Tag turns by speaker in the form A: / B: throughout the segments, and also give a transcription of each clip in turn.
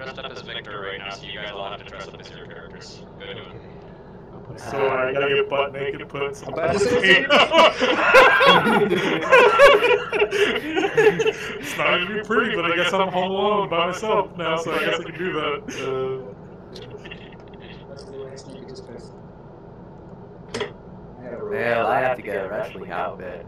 A: dressed up as Victor right now, so you guys all have to dress up as your characters. Go to it.
B: So I gotta get butt naked and put some
C: about to say
B: It's not gonna be pretty, but I guess I'm home alone by myself now, so I guess I can do that.
D: Well, I have to get a wrestling outfit.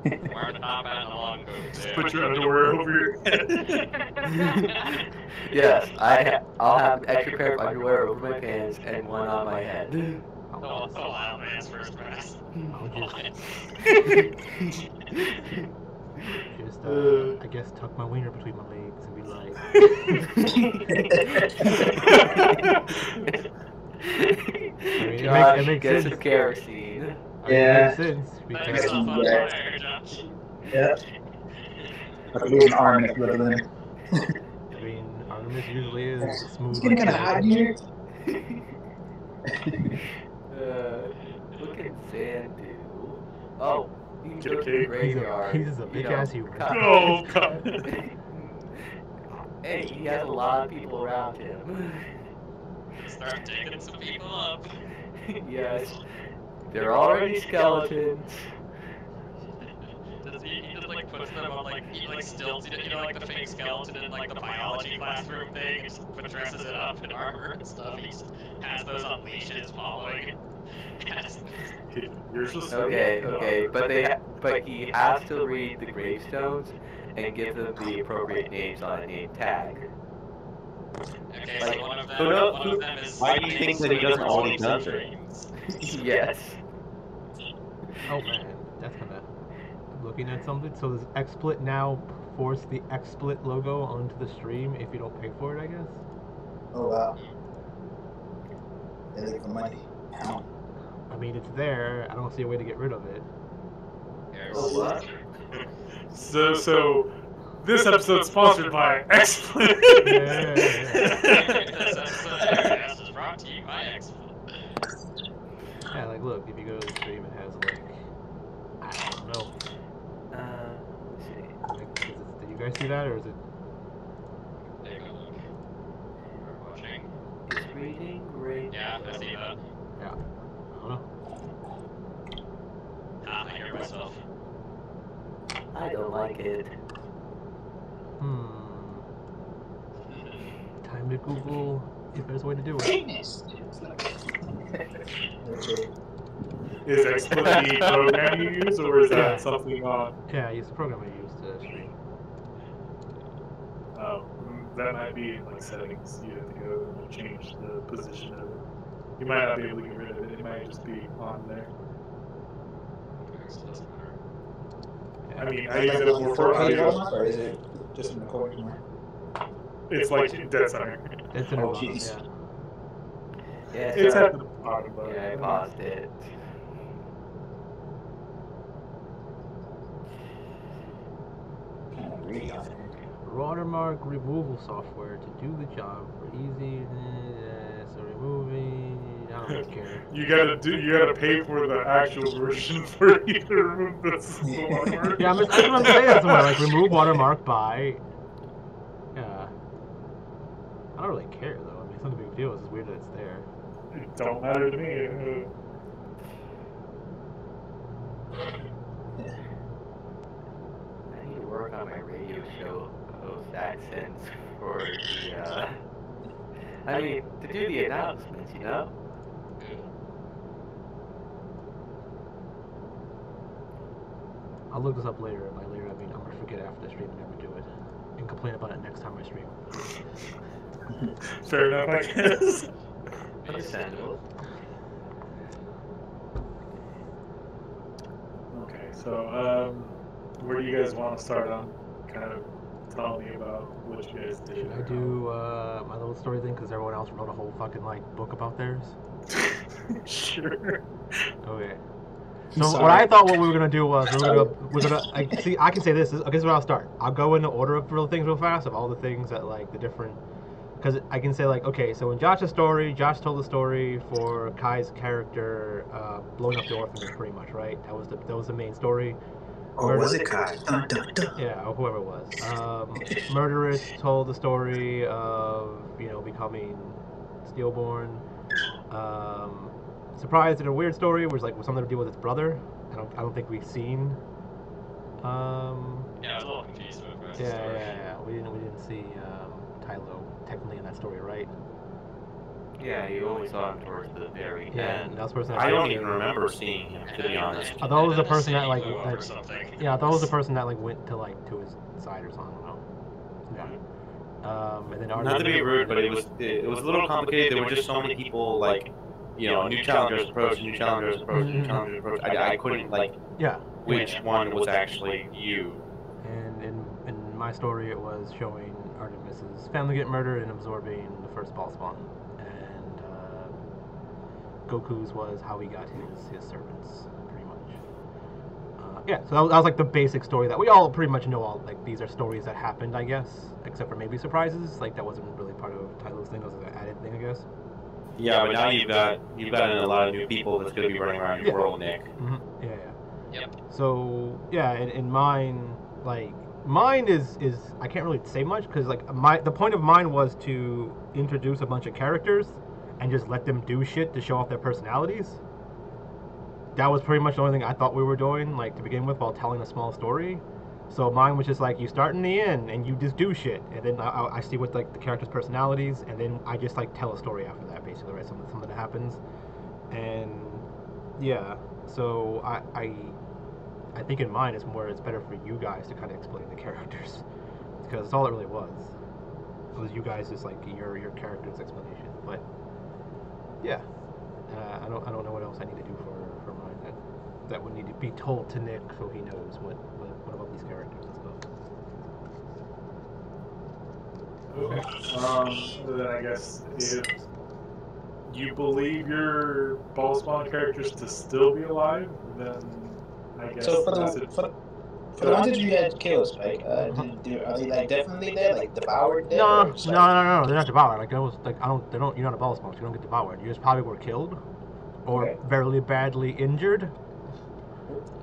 A: Wearing a top hat and a long coat.
B: Just put your underwear over your head.
D: Yes, I'll have an extra pair of underwear over my pants and one on my head.
A: Oh, wow, man's first press.
E: Just, I guess, tuck my wiener between my legs and be like...
D: Josh,
E: it makes
D: get
E: sense.
D: some kerosene.
C: Yeah.
E: It makes sense.
A: Thanks
E: Because,
A: so much, Josh.
C: Yeah. I could lose an arm if you live in.
E: I mean, Artemis usually is smooth.
C: It's getting kind of hot in here.
D: Look at Sandu. Oh, you can
B: Get
D: go
B: a
D: to the
B: cake.
D: graveyard.
E: He's a big-ass human.
B: Oh, God.
D: Hey, he has a lot of people around him.
A: Start taking some people up.
D: Yes. They're already skeletons.
A: He just like puts them on like he like stills like the fake skeleton in like the biology classroom thing, and just dresses it up in armor and stuff. He just has those on leashes following. Yes.
B: You're just
D: Okay, but he has to read the gravestones and give them the appropriate names on a name tag.
A: Okay,
D: Like,
A: so one of
D: who
A: them is.
F: Why do you think that he doesn't always does it?
D: Yes.
E: Oh man, that's kind of looking at something. So does XSplit now force the XSplit logo onto the stream if you don't pay for it, I guess?
C: Oh wow. They look for money. Ow.
E: I mean, it's there. I don't see a way to get rid of it.
D: Oh, what?
B: So this episode's sponsored by XSplit.
A: This episode of Eriast is brought to you by XSplit.
E: Yeah, like look, if you go to the stream, it has like, I don't know.
D: Let's see.
E: Like, did you guys see that, or is it?
A: Take a look. We're watching.
D: It's reading great.
A: Yeah, I see that.
E: Yeah. I don't know.
A: I hear myself.
D: I don't like it.
E: Time to Google if there's a way to do it.
C: Penis.
B: Is XSplit the program you use, or is that something on?
E: Yeah, I use the program I use to stream.
B: Oh, that might be like settings. You have to go and change the position of it. You might not be able to get rid of it. It might just be on there. I mean, I use it more for audio.
C: Or is it just in the corner?
B: It's like dead center.
E: It's in
C: Oh,
E: the
C: jeez.
E: yeah.
D: Yeah,
B: It's
D: so-
B: at the bottom. But
D: yeah, I paused it.
C: Kind of really on it.
E: Watermark removal software to do the job for easy. So removing. I don't really care.
B: You gotta pay for the actual version for you to remove this watermark.
E: Yeah, that's what I'm saying somewhere. Like remove watermark by. Yeah. I don't really care though. I mean, it's not a big deal. It's just weird that it's there.
B: It don't matter to me.
D: I need to work on my radio show host accents for the, I mean, to do the announcements, you know?
E: I'll look this up later. And by later, I mean I'm gonna forget after the stream and never do it, and complain about it next time I stream.
B: Fair enough, I guess.
D: Understandable.
B: Okay, so where do you guys want to start on? Kind of tell me about what you guys did.
E: Should I do my little story thing because everyone else wrote a whole fucking like book about theirs?
B: Sure.
E: Okay. So what I thought what we were gonna do was we're gonna I can say this. Okay, this is where I'll start. I'll go in the order of real things real fast of all the things that like the different, because I can say like, okay, so in Josh's story, Josh told the story for Kai's character blowing up the orphanage, pretty much, right? That was the main story.
C: Or was it Kai? Dun, dun, dun.
E: Yeah, or whoever it was. Murderous told the story of, becoming Steelborn. Surprise did a weird story, which was something to do with his brother. I don't think we've seen.
A: Yeah, I was a little confused with the rest of the
E: Yeah,
A: story.
E: yeah. We didn't see Tylo technically in that story, right?
D: Yeah, you only saw him towards the very
E: Yeah,
D: end.
E: that was the person.
F: I don't even remember seeing him, to be honest.
E: I thought it was the
A: And then
E: person that
A: city blew over
E: that
A: something.
E: yeah, I thought it was the person that went to to his side or something. I don't know. And then
F: Not to be rude, but it was a little complicated. There were just so many people, new challengers approach, new challengers approach, new challengers approach. I couldn't which one was actually you.
E: And in my story, it was showing Artemis's family get murdered and absorbing the first ball spawn, and Goku's was how he got his servants, pretty much. Yeah, so that was like the basic story that we all pretty much know. All these are stories that happened, I guess, except for maybe surprises. That wasn't really part of Tylo's thing. That was an added thing, I guess.
F: Yeah, but now you've got a lot of new people that's going to be running around your world, Nick.
E: Mm-hmm. Yeah.
A: Yep.
E: So yeah, in mine, mine is I can't really say much because the point of mine was to introduce a bunch of characters and just let them do shit to show off their personalities. That was pretty much the only thing I thought we were doing, to begin with, while telling a small story. So mine was just you start in the end and you just do shit, and then I see what the characters' personalities, and then I just tell a story after that, basically, right? Something that happens, and yeah. So I think in mine it's better for you guys to kind of explain the characters, because that's all it really was. It was you guys just your character's explanation. But yeah, I don't know what else I need to do for mine that would need to be told to Nick so he knows what about these characters and stuff.
B: Okay. Then I guess if you believe your ball spawn characters to still be alive, then I guess
C: So for
B: that's it.
C: the ones that you had killed, Spike, are they definitely dead, devoured dead?
E: No,
C: or just,
E: no, they're not devoured. That was you're not a ball spawn. You don't get devoured. You just probably were killed, or very badly injured,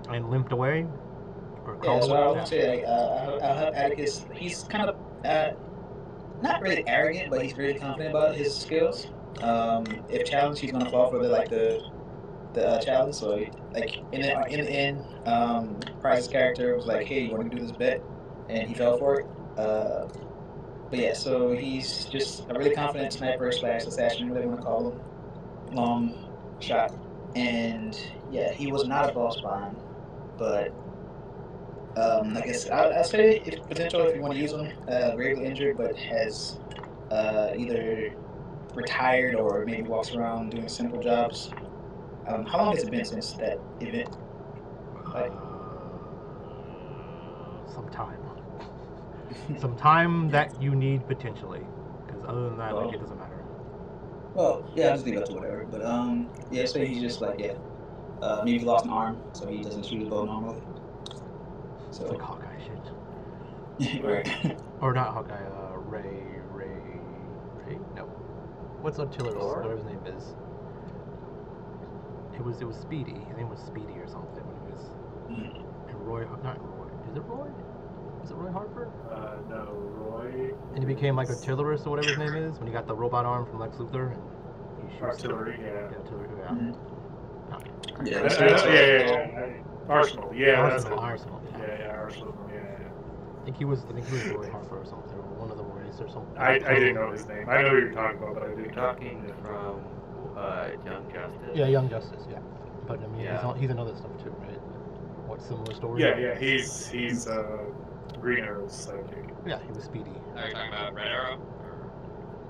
E: and limped away. Or
C: Yeah, so I was
E: called.
C: gonna say I'll have Atticus. He's kind of not really arrogant, but he's very confident about his skills. If challenged, he's gonna fall for the challenge. So in the end, Price's character was like, "Hey, you want to do this bet?" And he fell for it. But yeah, so he's just a really confident sniper / assassin, whatever you want to call him, long shot. And yeah, he was not a ball spawn, but I guess I'll say if potential if you want to use him, gravely injured, but has either retired or maybe walks around doing simple jobs. How long has it been since that event?
E: Some time that you need potentially, because other than that, it doesn't matter.
C: Well, yeah, I'll just leave it to whatever. But yeah, so he's just maybe lost an arm, so he doesn't shoot his bow normally. So
E: it's like Hawkeye shit.
C: right.
E: Or not Hawkeye. Ray. No. What's Artillery's? Whatever his name is. It was Speedy. His name was Speedy or something. When it was. And Roy, not Roy. Is it Roy? Is it Roy Harper?
B: No, Roy.
E: And he became artillerist or whatever his name is when he got the robot arm from Lex Luthor. And he shoots
B: Artillery, yeah.
E: Artillery, yeah.
C: Mm-hmm.
B: Yeah. Arsenal. Yeah,
E: Arsenal.
B: Arsenal. Yeah, Arsenal. Yeah.
E: I think he was Roy Harper or something, or one of the Roys or something.
B: I didn't know his name. I know who you're talking about, but I didn't.
D: You're talking from Young Justice.
E: Yeah, Young Justice. Yeah, but I mean,
D: Yeah.
E: he's in other stuff too, right? What similar story?
B: Yeah. He's Green Arrow's sidekick.
E: Yeah, he was Speedy.
A: Are you talking about Red Arrow?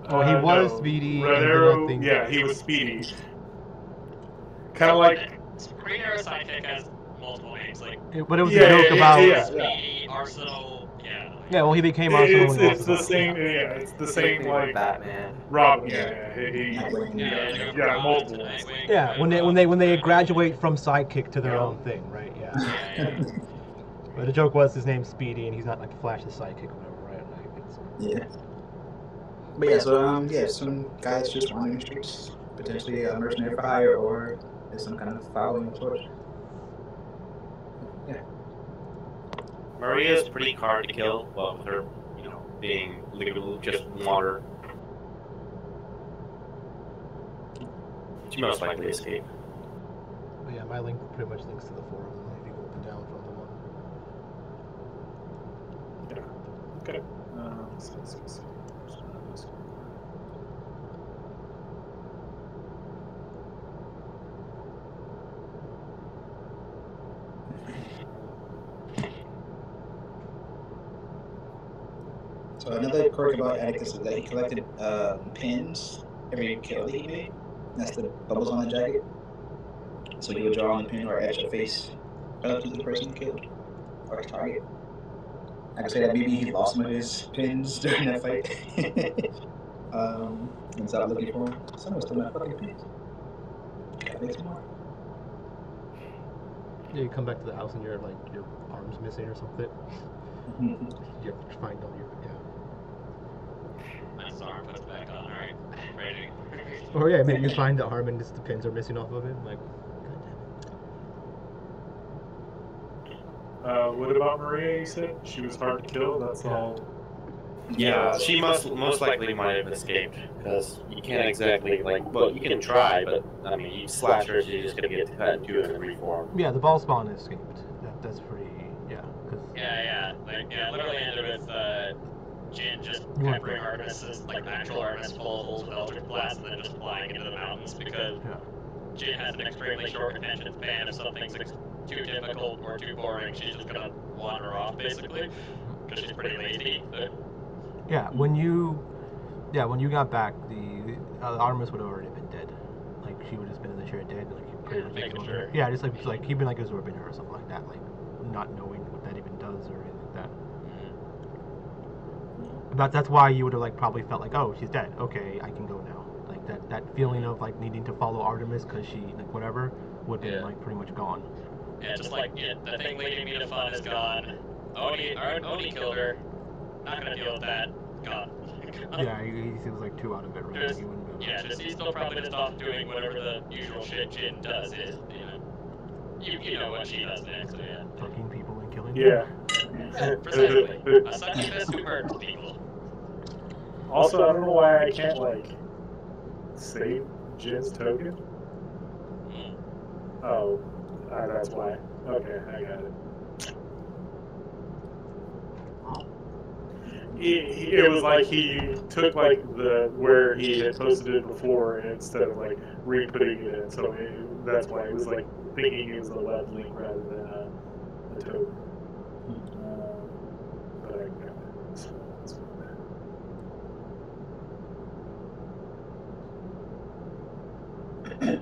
E: Oh, he was
B: no.
E: Speedy.
B: Red
E: and then
B: Arrow.
E: I think-
B: Yeah, he was Speedy. Kind of like.
A: Green Arrow sidekick has multiple names,
E: But it was
B: Yeah,
E: a joke about.
A: Speedy, Arsenal, yeah.
E: Yeah, well, he became Arsenal.
B: It's the same. Yeah, it's the same
D: Batman.
B: Robin. Yeah.
A: Nightwing,
B: Multiple.
A: Nightwing,
E: Yeah, when they graduate from sidekick to their own thing, right? Yeah. But the joke was his name's Speedy, and he's not Flash's sidekick or whatever, right?
C: Yeah. But yeah, so some guys just wandering the streets, potentially a mercenary for hire, or there's some kind of following of sorts. Yeah.
F: Maria's pretty hard to kill. Well, with her, being literally just water. She most likely escape.
E: But yeah, my link pretty much links to the four of them if you go up and down from the one.
B: Yeah. Okay. Let's go.
C: So another quirk about Atticus is that he collected pins every kill that he made. That's the bubbles on the jacket. So he would draw on the pin or etch a face to the person he killed or his target. I could say that maybe he lost some of his pins during that fight. And stopped looking for him. Someone stole my fucking pins. Gotta make some more.
E: Yeah, you come back to the house and your arm's missing or something. You have to find all your
A: Nice arm, put it back on. Alright, ready.
E: Or yeah, maybe you find the arm and just the pins are missing off of it. Like,
B: What about Maria? You said she was hard to kill. That's all.
F: Yeah, she most likely might have escaped because you can't exactly well, you can try, but I mean, you slash her, she's just gonna get cut into and reform.
E: Yeah, the ball spawn escaped. That's pretty.
A: Literally ended with Jin just peppering Artemis' actual Artemis full of holes with Eldritch Blast and then just flying into the mountains because Jin has an extremely short attention span. If something's too difficult or too boring, she's just gonna wander off basically because she's pretty lazy. But...
E: Yeah, when you got back, the Artemis would have already been dead. Like she would have just been in the chair dead. Like you pretty much ignored her. Yeah, just like he'd been absorbing her or something like that. Like not knowing what that even does or anything like that. But that's why you would have probably felt like, oh, she's dead. Okay, I can go now. Like that feeling of needing to follow Artemis because she whatever would be pretty much gone.
A: Yeah, just the thing leading me to fun is gone. Oni killed her. Not gonna deal with that. Gone.
E: Yeah, he seems like too out of it, right?
A: He's still probably just off doing whatever the usual shit Jin does is, you know what she does next, so yeah.
E: Fucking people and killing
B: them.
A: Yeah, precisely. A succubus who murders people.
B: Also, I don't know why I can't, save Jin's token. Oh, that's why. Okay, I got it. It was like he took where he had posted it before instead of re-putting it in, so that's why it was thinking it was the web link rather than a token. But I got it. So that's okay.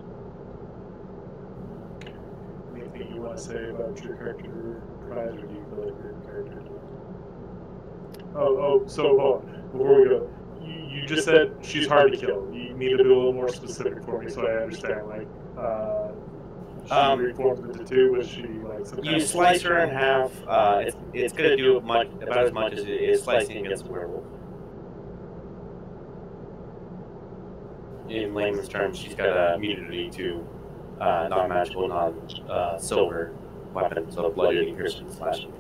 B: Anything you want to say about your character, Prize, or do you feel like your character? So hold on. Before we go, you just said she's hard to kill. You need to be a little more specific for me so I understand. She reformed into two. Was she
F: you slice her in half. It's gonna do about as much as it is slicing against a werewolf. In layman's terms, she's got immunity to non-magical, non-silver weapons, so bludgeoning, piercing, slashing.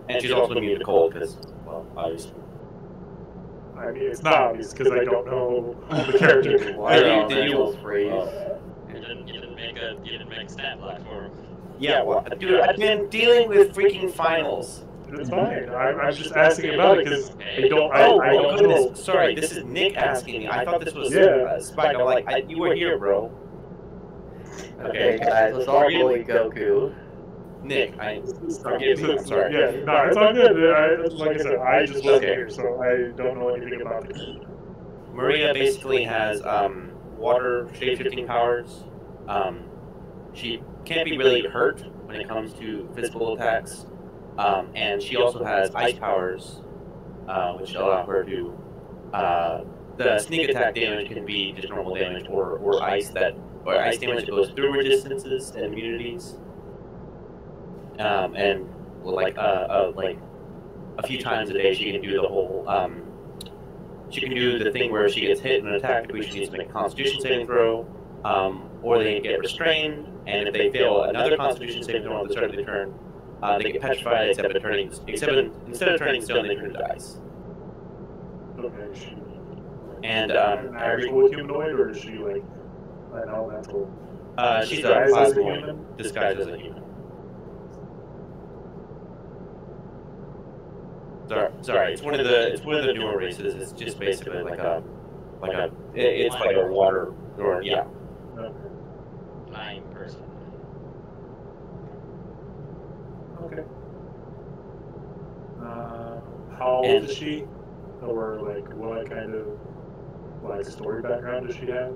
F: And she's also immune to cold because, well, obviously.
B: I mean, it's not obvious because I don't know the character.
A: You didn't make a stat block for him.
F: Yeah, well, dude, I've been dealing with freaking finals.
B: It's fine. I'm just asking about it because I don't know.
F: Sorry, this is Nick asking me. I thought this was Spike. I'm you were here, bro.
D: Okay, guys, let's all bully Goku.
F: Nick, forgive me. I'm sorry.
B: Yeah, no, it's all good. Like I said, I just wasn't here, so I don't know anything about it.
F: Maria basically has water shape-shifting powers. She can't be really hurt when it comes to physical attacks. And she also has ice powers, which allow her to... the sneak attack damage can be just normal damage, or ice damage that goes through resistances and immunities. And a few times a day she can do the whole she can do the thing where she gets hit in an attack which she needs to make a constitution saving throw, or they get restrained, and if they fail another constitution saving throw at the start of the turn, They get petrified instead of turning stone, they turn to ice.
B: Okay, is she
F: And
B: an actual humanoid, or is she like an elemental?
F: she's a
B: Disguised as a
F: plasmoid
B: human?
F: disguised as a human. Sorry, it's one of the newer races. It's just basically it's like a water or yeah.
B: Okay.
A: Flying person.
B: Okay. How old is she? Or like what kind of like story background does she have?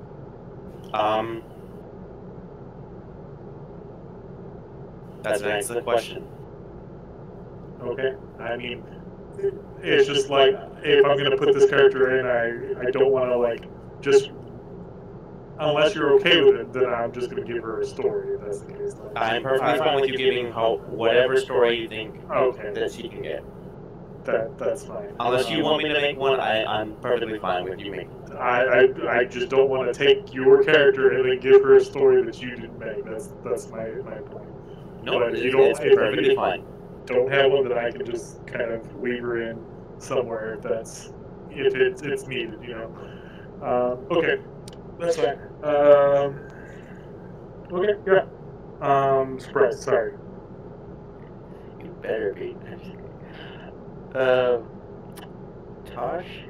F: That's an excellent question.
B: Okay. I mean, it's just like if I'm gonna put this character in, I don't want to like just unless you're okay with it, then I'm just gonna give her a story. If that's the case. Like,
F: I'm perfectly fine with you giving her whatever story you think
B: Okay.
F: that she can get.
B: That's fine.
F: Unless you want me to make one, I'm perfectly fine with you making one.
B: I just don't want to take your character and then give her a story that you didn't make. That's my point.
F: No,
B: But if you
F: it's
B: don't,
F: perfectly fine.
B: Don't have one that I can just kind of weave her in somewhere if it's needed, you know. Okay, that's fine. Okay, yeah. Surprise. Sorry.
D: You better be. Tosh,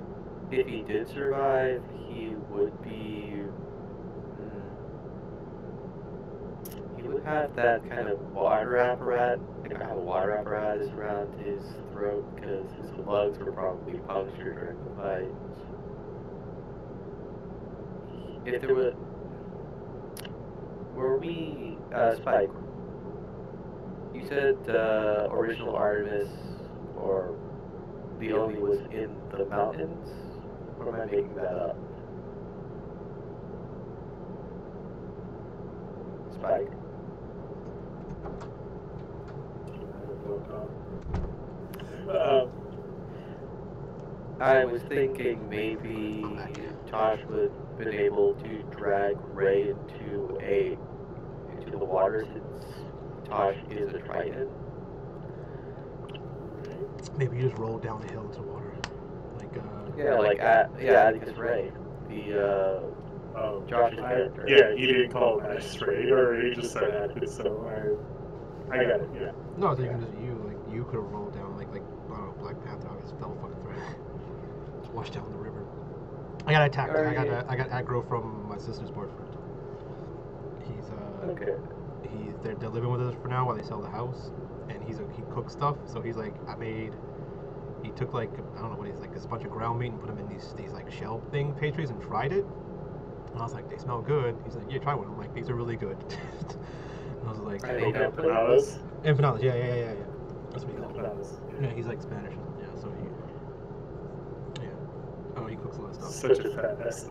D: if he did survive, he would be. He would have that kind of water apparatus, like a water apparatus around his throat, because his lungs were probably punctured during the fight. If there were we, Spike, you said original Artemis or Leone was in the mountains? Or am I making that up? Spike. I was thinking maybe Tosh would have been able to drag Ray into the water since Tosh is a Triton.
E: Maybe you just roll down the hill into water.
D: Atticus Ray, the Josh's character.
B: Yeah, he didn't call him Atticus Ray, or he just said Atticus, so I got it, yeah.
E: No, so you can just you could have rolled down like I don't know, Black Panther always fell fucking thread. Just washed down the river. I got attacked. I got aggro from my sister's boyfriend. He's
D: Okay.
E: They're living with us for now while they sell the house, and he cooks stuff. So he's like, he took like I don't know what he's like, this bunch of ground meat and put them in these like shell thing pastries and fried it. And I was like, they smell good. He's like, yeah, try one. I'm like, these are really good. And I was like,
D: Okay.
B: Empanadas?
E: Empanadas, yeah. That's what he called it.
B: Empanadas.
E: Yeah, he's like Spanish. Yeah, so he cooks a lot of stuff.
B: Such a fat ass.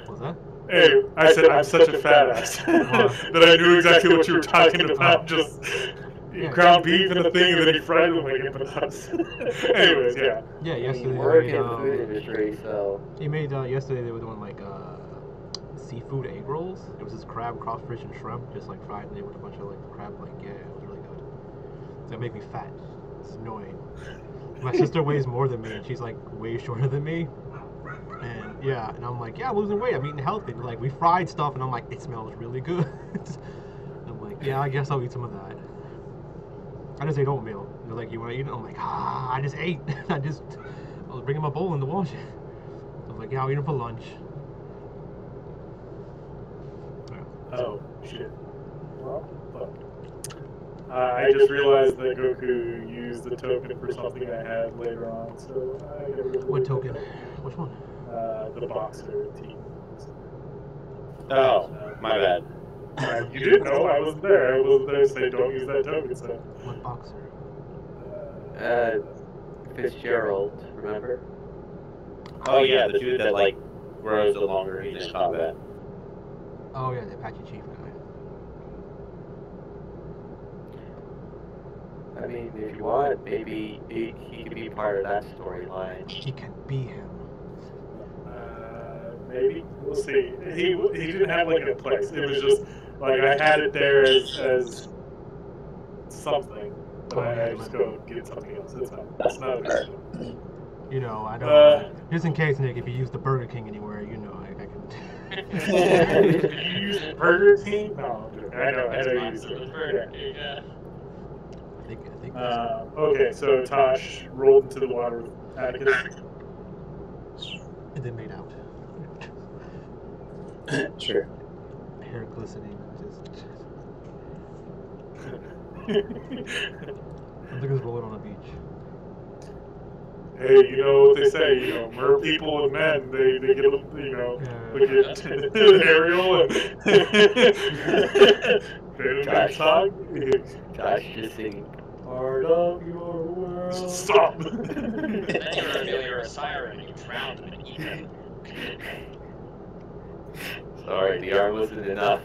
E: What was that?
B: Hey, I said I'm such a fat ass that I knew exactly what you were talking about. Just ground beef and a thing, and then he fried them like empanadas. Anyways, yeah.
E: Yeah, yesterday
D: You work in the food industry, so
E: he made yesterday they were doing like seafood egg rolls. It was this crab, crawfish, and shrimp, just like fried in there with a bunch of like crab. Like it was really good. So it made me fat. It's annoying. My sister weighs more than me, and she's like way shorter than me. And I'm like, I'm losing weight. I'm eating healthy. They're like, we fried stuff, and I'm like, it smells really good. I'm like, yeah, I guess I'll eat some of that. I just ate oatmeal. They're like, you want to eat it? I'm like, I just ate. I was bringing my bowl in to wash it. I was like, yeah, I'll eat it for lunch.
B: Oh, shit. Well, fuck. I just realized that Goku used the token for something I had later on, so I gotta go.
E: What token? Which one?
B: The boxer team.
F: Oh, my bad.
B: You didn't know I wasn't there. I wasn't there to say don't use that token, so.
E: What boxer?
D: Fitzgerald, remember?
F: Oh yeah, the dude that like grows the longer he's in combat.
E: Oh yeah, the Apache Chief guy.
D: I mean, if you want, maybe he could be part of that storyline.
E: He can be him.
B: Maybe we'll see. He didn't have like a place. It was just like I had it there as something. But I just go get something else. It's fine. It's not a big deal.
E: You know, I don't. Just in case, Nick, if you use the Burger King anywhere, you know, I can.
B: You use Burger King? No, I know you use it.
A: Burger King, yeah.
E: I think.
B: Okay, so Tosh rolled into the water with Atticus.
E: And then made out.
C: Sure.
E: Hair glistening. Just. I think it's rolling on a beach.
B: Hey, you know what they say, you know, mer people and men, they get, you know, they get aerial and they don't talk.
D: Josh just singing part of your world.
B: Stop.
A: Then you reveal you're a siren and you drown in an ether.
D: Sorry, the arm wasn't enough.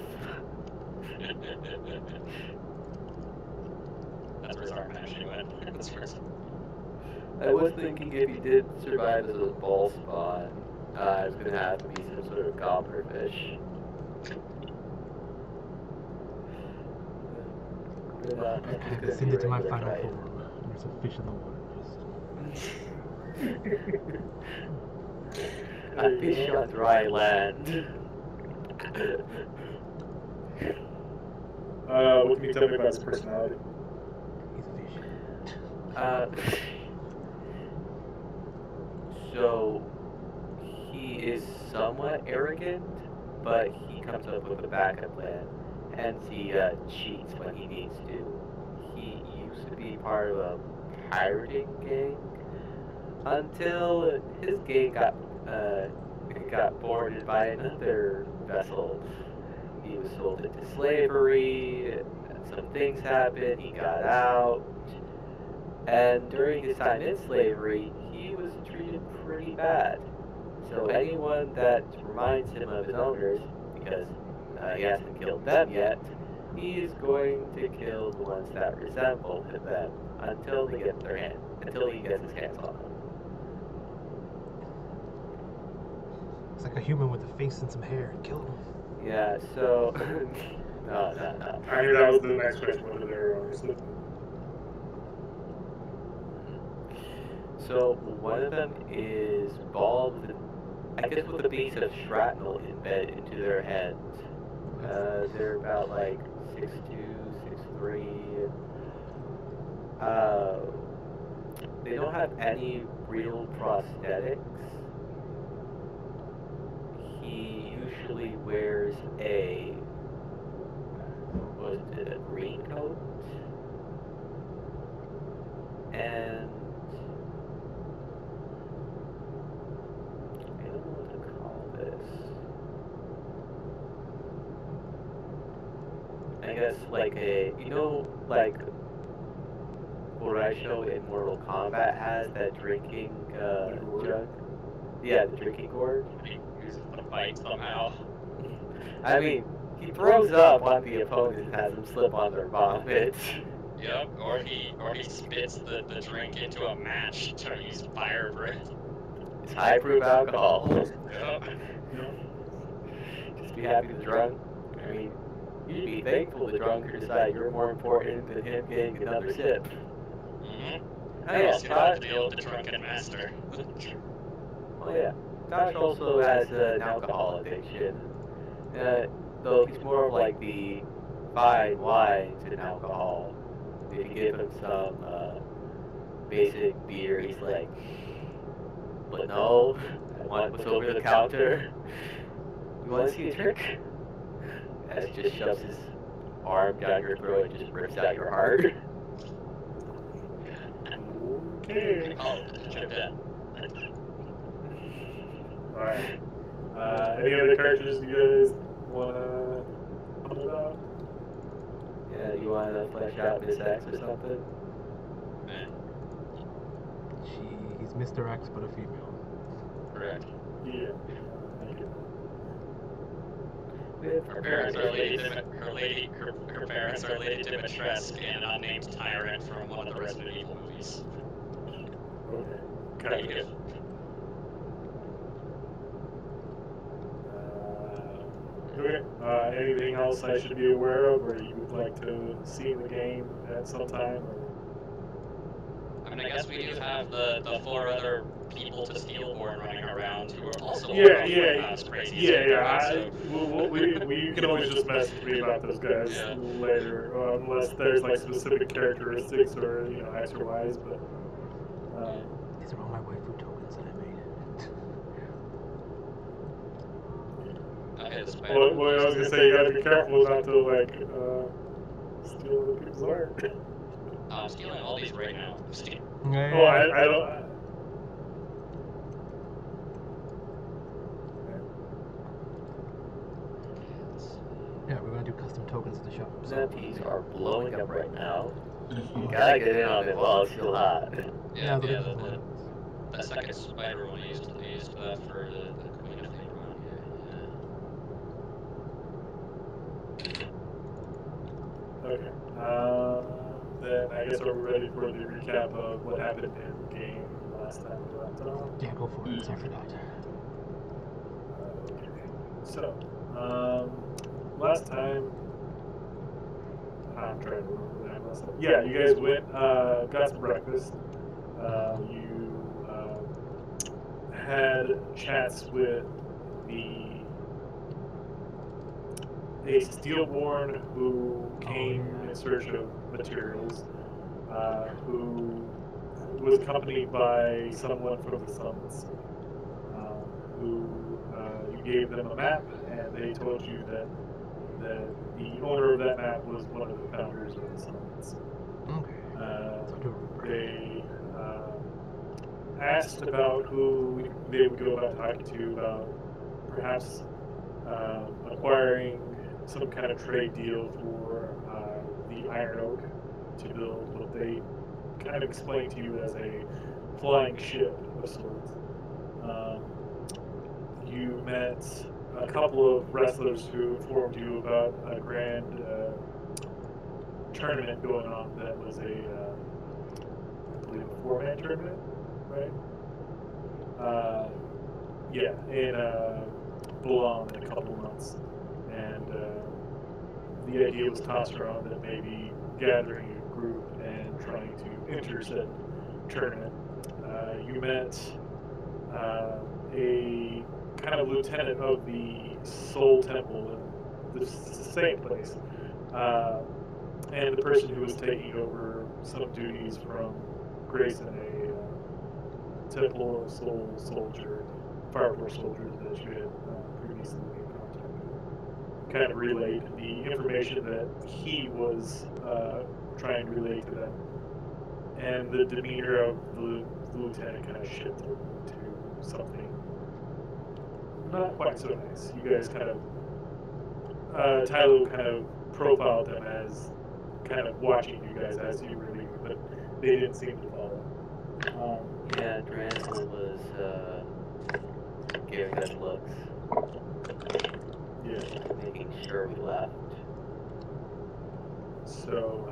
A: That's where his arm actually went. That's first.
D: I was thinking if he did survive as a ball spawn, it's gonna have to be some sort of gobbler fish.
E: I descended to my final form. There's a fish in the water.
D: A fish on dry land.
B: What can you tell me about his personality?
E: He's a fish.
D: So he is somewhat arrogant, but he comes up with a backup plan, hence he cheats when he needs to. He used to be part of a pirating gang until his gang got boarded by another vessel. He was sold into slavery, some things happened, he got out, and during his time in slavery, he was treated pretty bad. So anyone that reminds him of his owners, because he hasn't killed them yet, he is going to kill the ones that resemble them until he gets his hands on them.
E: It's like a human with a face and some hair. Kill him.
D: Yeah, so no.
B: I mean, that was the next question, whether they're honestly.
D: So one of them is bald, with, I guess with a piece of shrapnel embedded into their head. They're about like 6'2", 6'3". They don't have any real prosthetics. He usually wears a green coat and I don't know what to call this. I guess like a, you know, like Horatio in Mortal Kombat has that drinking jug. Yeah, the drinking gourd.
A: He uses the fight somehow.
D: I mean, he throws up on the opponent and has them slip on their vomit.
A: Yep, or he spits the drink into a match to use fire breath.
D: It's high-proof alcohol.
A: Yep.
D: Just be happy with the drunk. I mean, you'd be thankful the drunk could decide you're more important than him getting another sip.
A: Mm-hmm.
D: Oh yeah,
A: You have to deal with the drunken master.
D: Oh yeah, Josh also has an alcohol addiction. Though he's more of like the fine wines and alcohol. If you give him some basic beer, he's like, but no, I want what's over the counter. You want to see a trick? As he just shoves his arm down your throat and just rips out your heart.
B: Okay.
A: Oh, chip in.
B: Alright. Any other characters you guys want to talk about?
D: Yeah, you want to flesh out Miss X or something?
E: He's Mr. X, but a female.
A: Correct.
B: Yeah.
A: Her parents are her parents are Lady Dimitrescu and an unnamed tyrant from one of the Resident Evil movies.
B: Okay.
A: Kind of good.
B: Okay. Anything else I should be aware of, or you would like to see in the game at some time?
A: I mean, I guess we do have the 4 other people to Steelborn running around who are also
B: Yeah,
A: probably
B: yeah,
A: not as crazy as
B: yeah,
A: you
B: yeah.
A: guys, so...
B: You can always just message me about those guys
A: Yeah.
B: later, unless there's like specific characteristics or X or Y's. But
E: These are all my waifu tokens that I made.
A: Okay, the spider.
B: well, I was gonna say you gotta be careful not to like steal other people's art.
A: I'm stealing all these right now.
E: Yeah.
B: Oh, I don't.
E: Yeah, we're gonna do custom tokens at the shop. So.
D: NFTs are blowing up right now. You gotta get in on it while it's still hot.
A: Yeah,
E: the
A: yeah,
E: big one.
A: that second spider one used that for the queen of thing around here. Yeah.
B: Okay. Then I guess we're ready for the recap of what happened in the game last time we left off.
E: Yeah, go for it, because I forgot.
B: Okay. So, last time, I'm trying to remember that last time. Yeah, you guys went, got some breakfast. You had chats with a Steelborn who came in search of materials, who was accompanied by someone from the Summits, who you gave them a map, and they told you that the owner of that map was one of the founders of the Summits.
E: Okay.
B: They asked about who they would go about talking to about perhaps acquiring some kind of trade deal for the Iron Oak to build what they kind of explained to you as a flying ship of sorts. You met a couple of wrestlers who informed you about a grand tournament going on that was I believe a 4-man tournament, right? Yeah, in Boulogne in a couple of months. And the idea was tossed around that maybe gathering a group and trying to enter said tournament. You met a kind of lieutenant of the Soul Temple in the same place, and the person who was taking over some duties from Grayson, a Temple of Soul soldier, Fire Force soldier that you had previously been in contact with. Kind of relayed the information that he was trying to relay to them, and the demeanor of the lieutenant kind of shifted to something not quite so nice. You guys kind of, Tylo kind of profiled them as kind of watching you guys as you were leaving, but they didn't seem to follow.
D: Yeah, Dranson was giving us looks.
B: Yeah.
D: Making sure we left.
B: So,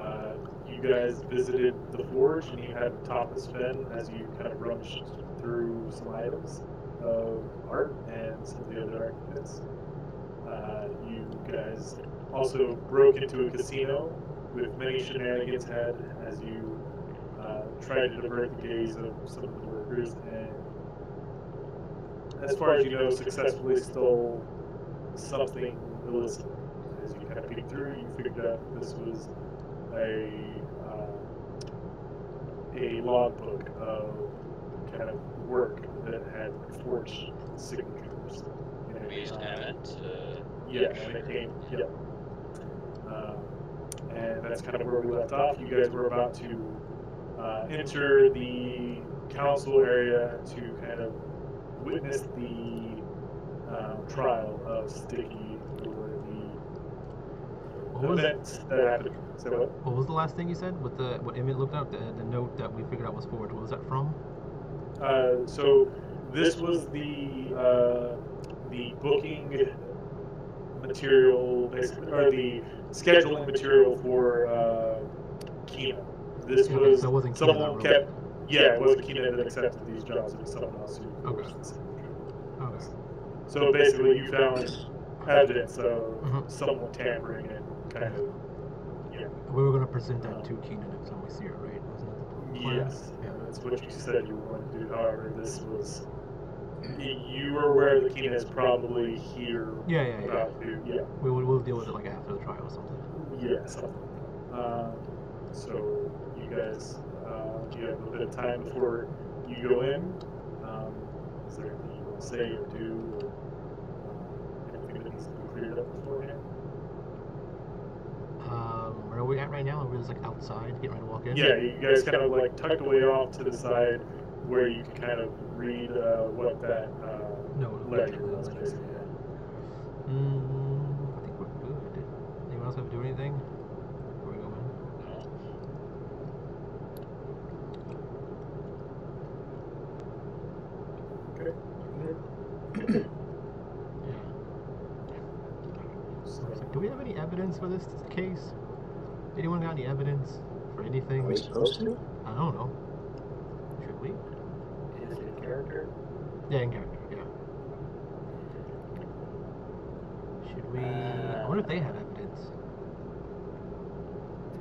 B: you guys visited the forge and you had Thomas Finn as you kind of rummaged through some items of art and some of the other art bits. You guys also broke into a casino with many shenanigans had as you tried to divert the gaze of some of the workers, and as far as you know, successfully stole something illicit. As you kind of peeked through, you figured out that this was a logbook of kind of work that had forged signatures.
A: We used Emmett.
B: Yeah, and it came. Yeah. And that's kind of where we left off. You guys were about to enter the council area to kind of witness the trial of Sticky for the events that happened. So
E: what was the last thing you said? What Emmett looked up, the note that we figured out was forged. What was that from?
B: So this was the booking material, basically, or the scheduling material for Kina. This was
E: so it wasn't Kina
B: someone
E: that
B: kept. Yeah, it wasn't Kina that accepted these jobs. It was someone else who forged the signature.
E: Okay.
B: So basically, you found evidence of
E: Mhm.
B: someone tampering and kind of, yeah.
E: We were gonna present that to Keenan next time we see her, right? Wasn't that the plan?
B: Yes,
E: Yeah.
B: that's what you said you were going to do. However, this was you were aware that Keenan is probably here
E: Yeah.
B: about to, yeah.
E: We'll deal with it like after the trial or something.
B: Yeah, something. So you guys, you have a bit of time before you go in. Is there anything you want to say or do, or anything that needs to be cleared up beforehand?
E: Where are we at right now? Are we just like outside, getting ready to walk in?
B: Yeah, you guys kind of like tucked away off to the side where you can kind of read what that ledger was, basically.
E: I think we're good. Anyone else have to do anything? Before we go in?
B: Okay.
E: Yeah. So, do we have any evidence for this case? Anyone got any evidence for anything?
C: Are we supposed to?
E: I don't know. Should we?
D: Is it in character?
E: Yeah, in character, yeah. Should we... I wonder if they have evidence.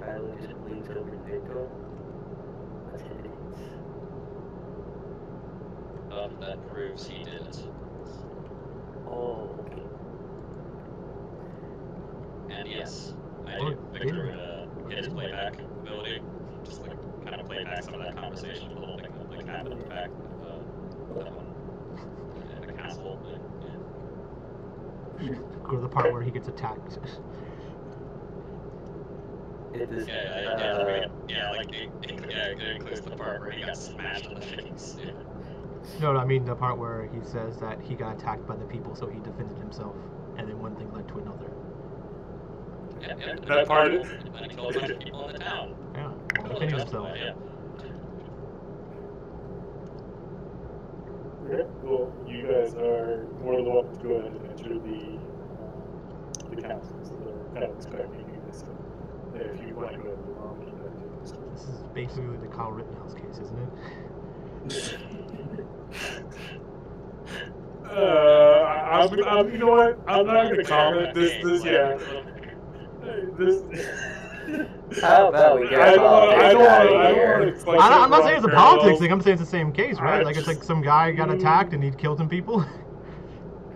D: Tyler just leans over to Nico. Attendance.
A: That proves he didn't.
D: Oh, okay.
A: And yes, I
E: Oh,
A: Victor
E: didn't.
A: would hit his playback ability, just like kind of play back some of that conversation, the whole thing that like happened in the back of that one in the castle.
E: Go to the part where he gets attacked.
D: It is,
A: It includes the part where he got smashed in the face. Yeah.
E: No, I mean the part where he says that he got attacked by the people, so he defended himself, and then one thing led to another.
B: That part
A: And then he killed a bunch of people in the town.
E: Yeah, while defending himself.
A: Yeah.
B: Okay. Well, you guys are more than welcome to go ahead and enter the councils. They're kind of expecting you. So if you want to go along, you can do so.
E: This is basically the Kyle Rittenhouse case, isn't it?
B: You know what? I'm not going to comment. This, yeah. This.
D: How about we get
B: I don't
D: off
B: want
D: this
B: to.
E: I'm not saying it's a politics thing. I'm saying it's the same case, right? Like it's like some guy got attacked and he killed some people.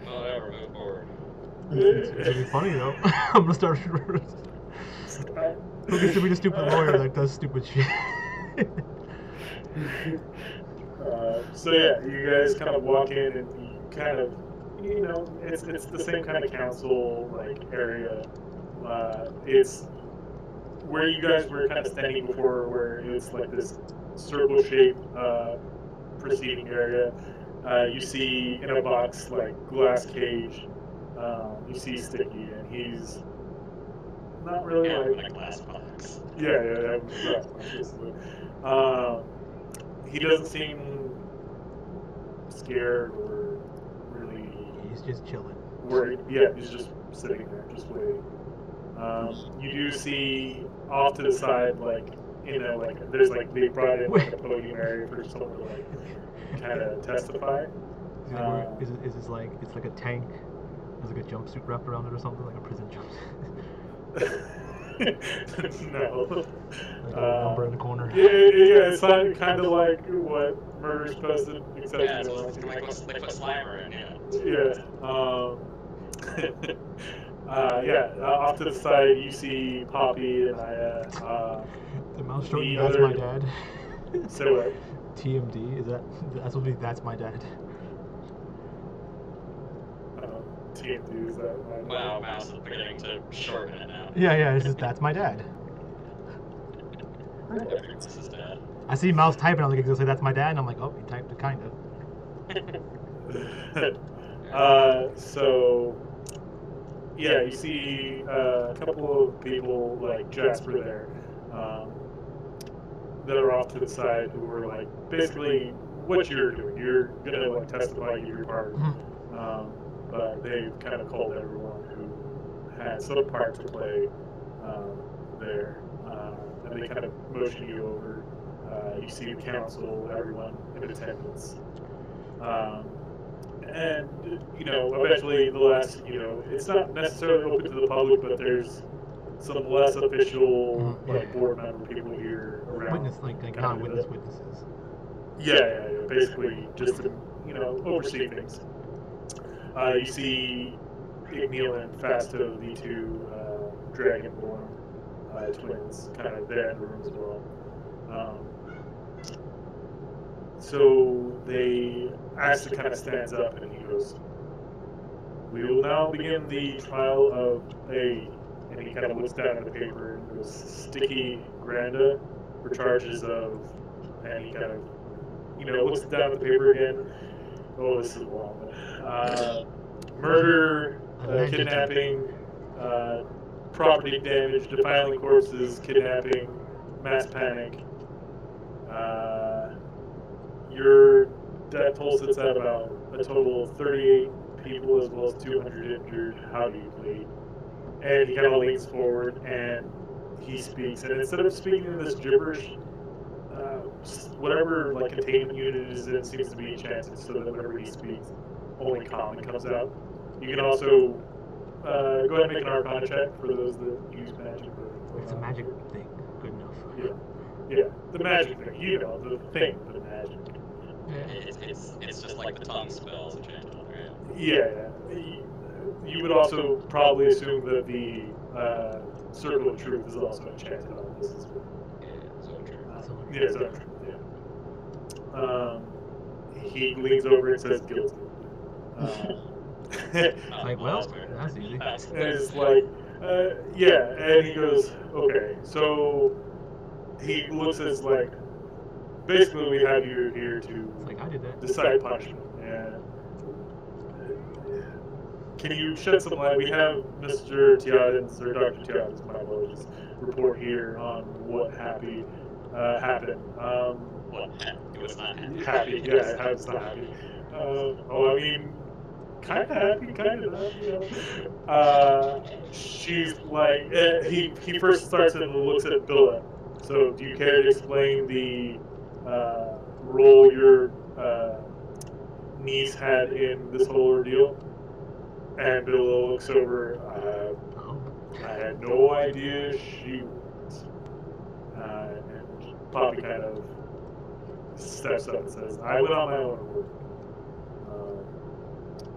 A: Whatever, move forward.
E: It's gonna be funny though. I'm gonna start. Who gets to be the stupid lawyer that does stupid shit?
B: So yeah, you guys kind of walk in and you kind of, you know, it's the same kind of council like area. It's where you guys were kind of standing before, where it's like this circle-shaped proceeding area. You see in a box like glass cage. You see Sticky, and he's not really like
A: a glass box.
B: yeah, glass box, basically. He doesn't seem scared or really
E: He's just chilling.
B: worried. Yeah, he's just sitting there, just waiting. You do see off to the side, like, you know, like there's like they brought in like a podium area for someone to like kind of testify.
E: Is this like it's like a tank? There's like a jumpsuit wrapped around it or something, like a prison jumpsuit.
B: No.
E: Like a number in the corner.
B: Yeah, it's not kind of like what Murder's posted, except
A: Yeah,
B: you know,
A: it's like they put Slimer in, yeah.
B: Yeah. Off to the side, you see Poppy and Aya.
E: The mouse showing
B: the
E: you that's
B: other-
E: my dad.
B: So what?
E: TMD, is that's supposed to be that's my dad.
B: TMD, is that my
A: Wow, Mouse is beginning to shorten it now.
E: Yeah, it's just that's my dad.
A: Everyone's his dad.
E: I see Mouse typing, I was like, he's gonna say that's my dad, and I'm like, oh, he typed it kind of.
B: So, yeah, you see a couple of people like Jasper there that are off to the side who are like basically what you're doing. You're gonna like testify your part, but they've kind of called everyone who had some part to play there, and they kind of motion you over. You see the council, everyone in attendance. And and eventually the last, it's not necessarily open to the public, but there's some less official like board member people here around.
E: Witness, like non-witness witnesses.
B: Yeah. Basically, just to oversee things. You see Igneel and Fasto, the two Dragonborn twins, kind of there in the room as well. So Asta kind of stands up and he goes, "We will now begin the trial of A," and he kind of looks down at the paper and goes, "Sticky Granda for charges of," and he kind of, looks down at the paper again. Oh, this is long. Murder, kidnapping, property damage, defiling corpses, kidnapping, mass panic. Your death toll sits at about a total of 38 people as well as 200 injured. How do you plead? And he kind of leans forward and he speaks. And instead of speaking in this gibberish, whatever like containment unit it is in seems to be enchanted so that whenever he speaks, only common comes out. You can also go ahead and make an Arcana check for those that use magic.
E: It's a magic thing. Good enough.
B: Yeah. The magic thing. The thing, the magic.
A: It's just like the tongue spells enchanted on there.
B: Yeah. You would also probably assume that the Circle of Truth is also enchanted on this as well. Yeah, so true. He leans over and says guilty.
E: Like, well, that's easy.
B: And it's like, yeah, and he goes, okay, so he looks as like, basically we have you here to
E: I did that.
B: decide punishment. And can you shed some light? We have Mr. Tiadin's, or Dr. Tiadin's, my apologies, report here on what happened.
A: What? It was not happy.
B: Happy, yeah, it's not happy. I mean, kind of happy, kind of not, she's like, he first starts and looks at Billa. So, do you care to explain the role your niece had in this whole ordeal? And Billa looks over, I had no idea she was. And Poppy kind of steps up and says, I went on my own work.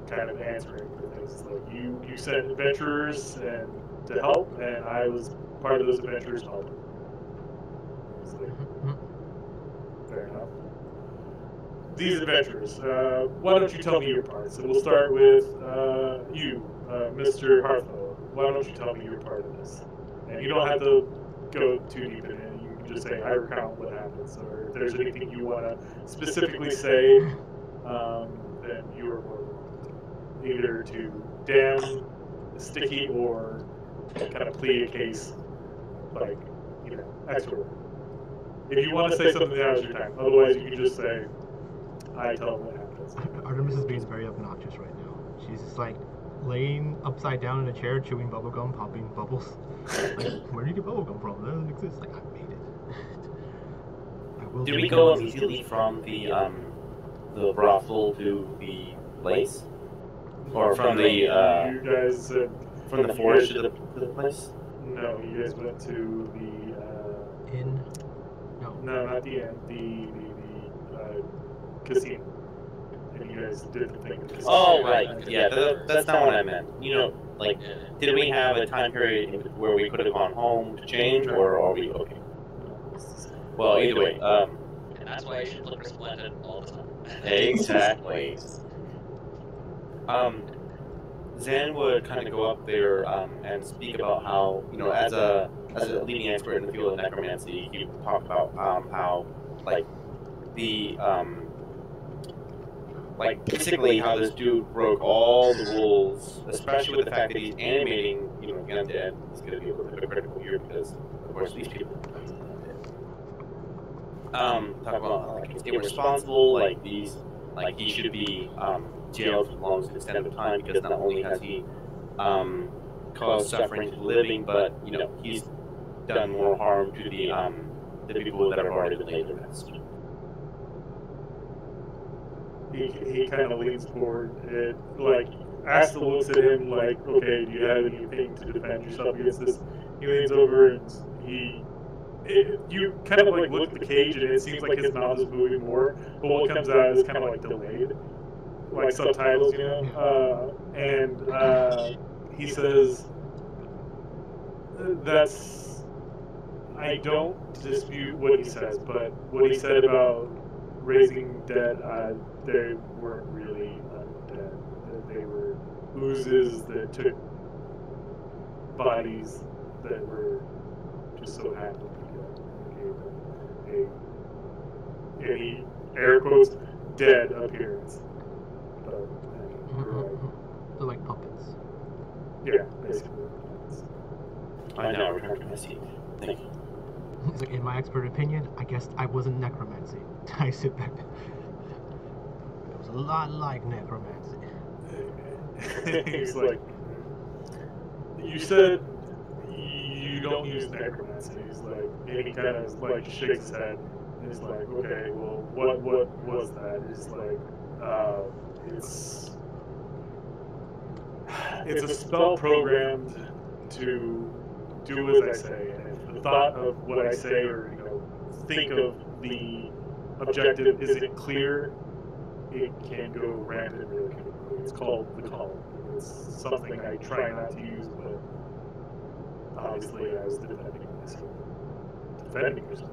B: Kind of answering for things. It's like, you sent adventurers and to help, and I was part of those adventurers helping. It's like, fair enough. These adventurers, why don't you tell me your part? So we'll start with you, Mr. Hartho. Why don't you tell me your part of this? And you don't have to go too deep in it. You can just say, I recount what happens, or if there's anything you want to specifically say, then you are more welcome to. Either to damn Sticky or kind of plead a case, like, extra. If you want to say something, now is your time. Otherwise, you can just say, I tell them what happens.
E: Artemis is being very obnoxious right now. She's just like laying upside down in a chair, chewing bubblegum, popping bubbles. Like, where do you get bubblegum from? That doesn't exist. Like, I made it.
F: Did we go immediately from the brothel to the place? Or from the,
B: you guys said...
F: From the forest to the place?
B: No, you guys went to the...
E: Inn?
B: No, not the inn. The casino. And you guys did the thing.
F: Oh, right. Yeah, that's not what I meant. Did we have a time period where we could have gone home to change, or are we okay? Well, either way.
A: And that's why you should look resplendent all the time.
F: Exactly. Zan would kind of go up there and speak about how, as a leading expert in the field of necromancy, he would talk about how, basically how this dude broke all the rules, especially with the fact that he's animating, an undead. It's going to be a little bit critical here because, of course, these people talk about it's irresponsible, he should be jailed for the longest extent of time because not only has he caused suffering to the living, but he's done more harm to the people that have already been laid to rest.
B: he kind of leans forward and like Asta looks at him like, okay, do you have anything to defend yourself against this? He leans over and you kind of like look at the cage and it seems like his mouth is moving more, but what comes out is kind of like delayed, like subtitles, you know. He says, "That's I don't dispute what he says, but what he said about raising dead, they weren't really undead. They were oozes that took bodies that were just so happened to gave them a he air quotes dead appearance. But
E: They're like puppets.
B: Yeah, basically.
F: I know, return to my seat. Thank you.
E: It's like, in my expert opinion, I guess I wasn't necromancy. I sit back. It was a lot like necromancy.
B: He's like, you said you don't use necromancy. He's like, and he kind of like shakes his head. And he's like, okay, well, what was that? He's like, it's a spell programmed to do as I say, and if the thought of what I say or think of the objective isn't clear, it can go rampant really quickly. It's called the call. It's something I try not to use, but obviously I was defending myself. Defending yourself.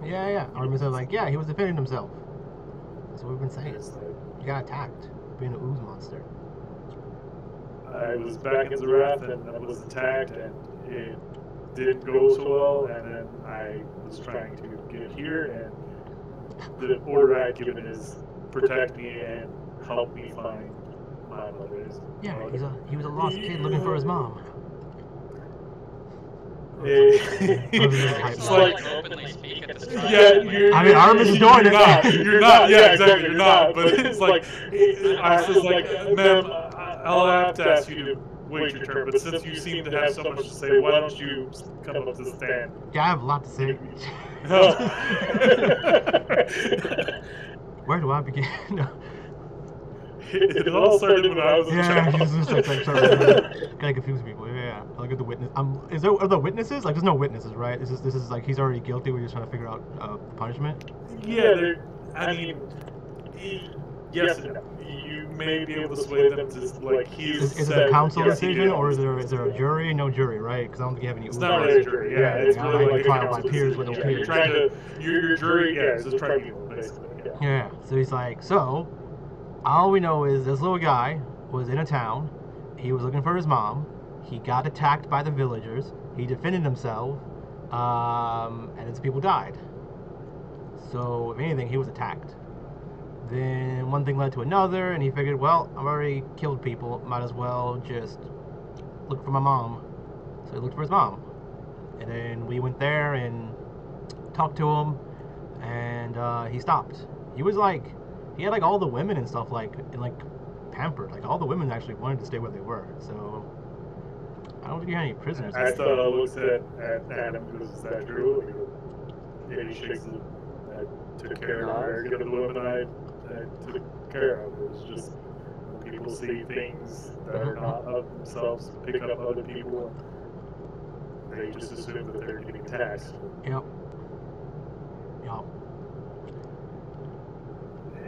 E: Yeah. Artemis was like, yeah, he was defending himself. That's what we've been saying.
B: It's like,
E: He got attacked, being an ooze monster.
B: I was back in Zarath and I was attacked and it didn't go so well, and then I was trying to get here, and the order I had given is protect me and help me find my mother.
E: Yeah, he was a lost kid looking for his mom.
B: It's like,
A: openly speak at this
B: yeah,
E: I mean, Artemis is doing it.
B: You're not. Yeah, exactly. You're not. But it's like, I was like, ma'am, I'll have to ask you to wait your turn. But since you seem to have so much to say, why don't you come up to the stand?
E: Yeah, I have a lot to say. Where do I begin? No.
B: It all started when I was a child.
E: Kind of confuse people. Yeah. Look at the witness. Are there witnesses? Like, there's no witnesses, right? This is like he's already guilty. We're just trying to figure out the punishment.
B: Yeah, yes and no. You may be able to sway them to like he's.
E: Is it a council decision or is there a jury? No jury, right? Because I don't think you have any.
B: It's not really a jury. Yeah, it's really like
E: trial by peers with no peers.
B: You're trying to your jury. Yeah, it's a tribunal basically.
E: Yeah. So he's like, so all we know is this little guy was in a town. He was looking for his mom. He got attacked by the villagers. He defended himself, and his people died. So if anything, he was attacked. Then one thing led to another, and he figured, well, I've already killed people. Might as well just look for my mom. So he looked for his mom. And then we went there and talked to him, and he stopped. He was like, he had like all the women and stuff pampered. Like all the women actually wanted to stay where they were. So I don't think you had any prisoners.
B: I thought I looked at Adam because is that true? And he shakes his head. I took care of her. The women I took care of. It was just when people see things that are not of themselves, pick up other people, and they just assume that they're getting taxed.
E: Yep.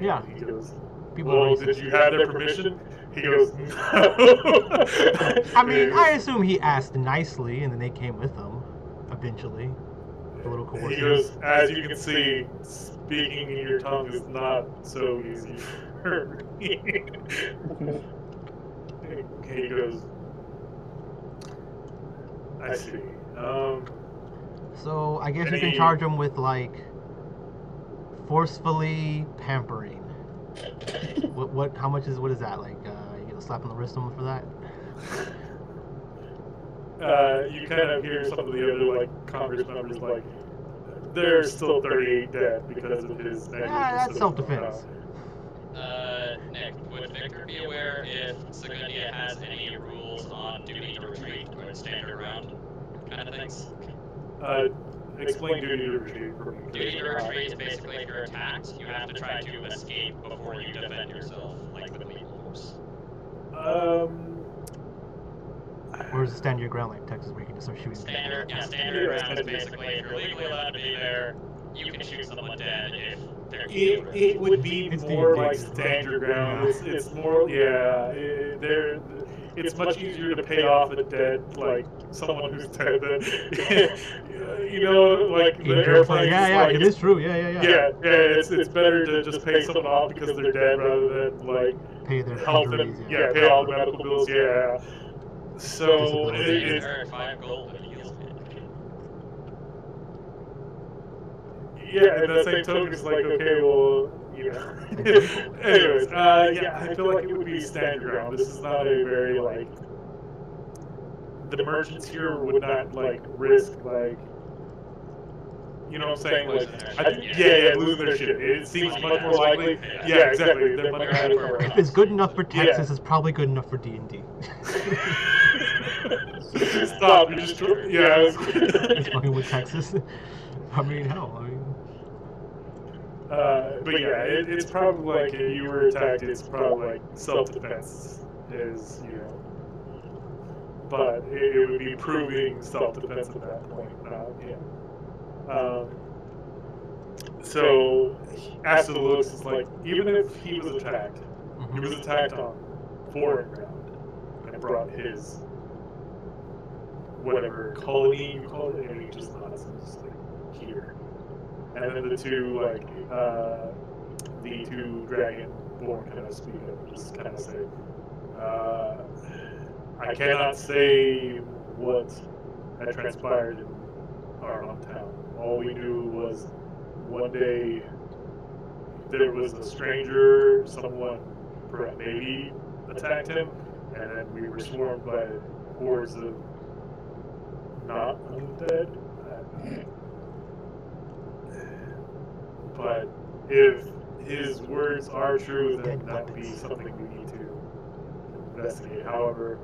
E: Yeah.
B: He goes,
E: People
B: well, did you have their permission? He goes, no.
E: I mean, I assume he asked nicely, and then they came with him, eventually. A little coercive.
B: He goes, as you can see, speaking in your tongue is not so easy for me. He goes, I see.
E: So, I guess you can charge him with, like, forcefully pampering. How much is, what is that? Like, you get a slap on the wrist for that?
B: You kind of hear some of the other, like, Congress members, like, there's still 38 dead because of his...
E: Yeah, that's self-defense.
A: Nick, would Victor be aware if Segundia has any rules on duty to retreat or stand your ground kind of things?
B: explain duty to retreat for me.
A: Duty to retreat is basically if you're attacked, you have to try to escape before you defend yourself, like with lethal force.
E: Or is it stand your ground like Texas where you can just start shooting?
A: Stand your ground is basically if you're legally allowed to be there, you can shoot someone dead if they're
B: It would be
E: It's
B: more
E: D&D,
B: like
E: isn't it?
B: stand your ground.
E: Yeah.
B: It's more, yeah. It's much easier to pay off a dead, like someone who's dead than, you know, like the airplane.
E: Yeah,
B: like,
E: it is true. Yeah.
B: It's better to just pay someone off because they're dead rather than like
E: Pay their
B: help
E: injuries.
B: them. Yeah, pay all the medical bills. Yeah. So
E: Disability.
B: it's
A: Earn 5 gold and heals it.
B: yeah, and the same token is like, okay, well, you know. Anyways, yeah, I feel like it would be stand your ground. This is not a very, like, the merchants here would not, like, risk, like, you know what I'm saying? Like, losing their shit. It seems much more likely. Yeah, exactly. Their money out of
E: If it's good enough for Texas, it's probably good enough for D&D.
B: Stop. You just, yeah.
E: It's fucking with Texas. I mean, hell,
B: but yeah, it's probably like if you were attacked, it's probably like self-defense is, you know. But it would be proving self-defense at that point. So after the looks, it's like even if he was attacked, he was attacked on foreign ground and brought his whatever colony you call it, and he just nonsense like here. And then the two dragon-born kind of speak up, just kind of say, I cannot say what had transpired in our hometown. All we knew was one day there was a stranger, someone maybe attacked him, and then we were swarmed by hordes of not undead. But if his words are true, then that would be something we need to investigate. However,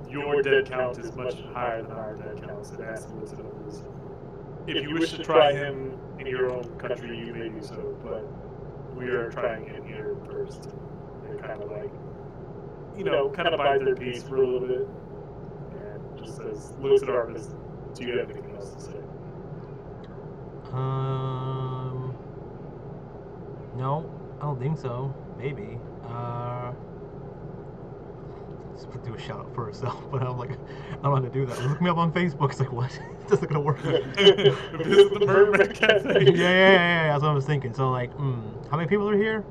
B: your dead count is much higher than our dead counts, and estimates of those. If you wish to try him in your own country, you may do so, but we are trying him here first. They kind of like, you know, kind of bite their piece for a little bit, and just looks at Arvis. Do you have anything else to say?
E: No, I don't think so. Maybe. Let's do a shout out for herself, but I'm like, I don't know how to do that. Look me up on Facebook. It's like, what? It's not gonna work.
B: Visit the Mermaid Cafe.
E: Yeah. That's what I was thinking. So like, how many people are here?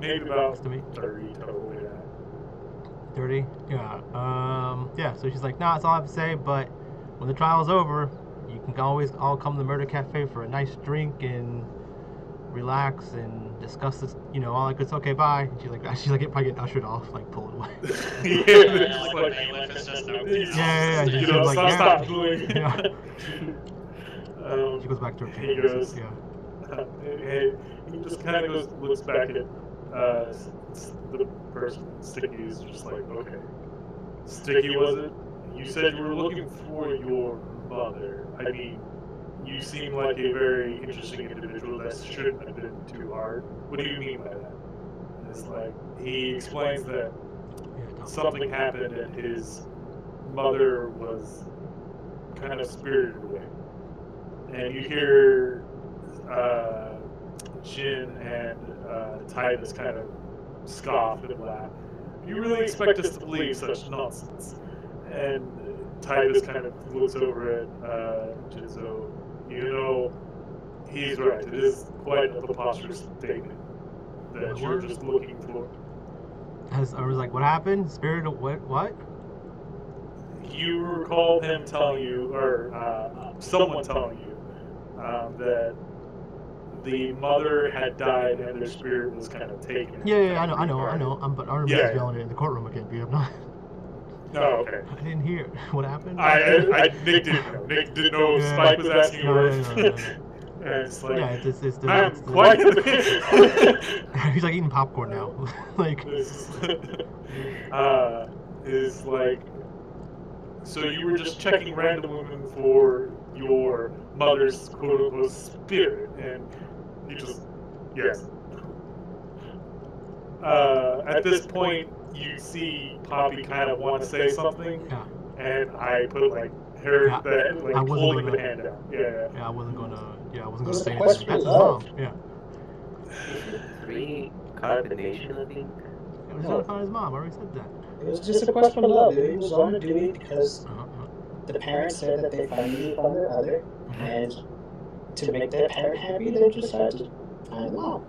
B: Maybe about
E: Estimate.
B: 30 total. Yeah.
E: 30? Yeah. Yeah, so she's like, nah, that's all I have to say, but when the trial's over, you can always all come to the Murder Cafe for a nice drink and relax and discuss this, you know, all that good stuff. Okay, bye. And she's like probably getting ushered off, like pulled away. Yeah.
B: You
E: She
B: know,
E: was like,
B: stop.
E: yeah. She goes back to her
B: He
E: parents.
B: goes,
E: Yeah.
B: he just kind of looks back at the person. Sticky is just like, okay. Sticky, was it? You said you were looking for your mother. I mean, you seem like a very interesting individual. That shouldn't have been too hard. What do you mean by that? And it's like, he explains that something happened and his mother was kind of spirited away. And you hear Jin and Titus kind of scoff and laugh. You really expect us to believe such nonsense? And Titus kind of looks over at Jinzo. You know, he's right. It is quite a preposterous statement that you're just looking for.
E: I was like, what happened? Spirit of what?
B: You recall him telling you, or someone telling you, that the mother had died and their spirit was kind of taken.
E: Yeah, I know. But I remember yelling it in the courtroom again, but I'm not.
B: No, okay.
E: I didn't hear. What happened?
B: Nick didn't know. Nick didn't know if Spike was asking you.
E: No.
B: And it's like,
E: yeah, it's
B: I'm quite a bit.
E: He's like eating popcorn now. Like,
B: is like, So you were just checking random women for your mother's quote-unquote spirit, and you just, yes. At this point, you see Poppy kind of want to say something,
E: Yeah.
B: and I put like her,
E: Yeah.
B: like
E: I wasn't
B: holding
E: gonna-
B: the hand out. Yeah.
E: Yeah, I wasn't gonna
C: was a
E: say
C: quest
E: anything. That's
C: for
E: his
C: love.
E: mom. Yeah.
D: Is it reincarnation, I think?
E: I was trying to find his mom. I already said that.
C: It was just a quest for love. He was on duty because
E: Uh-huh.
C: the parents said that they finally found their other,
E: Mhm.
C: and to make their parent happy, they decided to find the mom.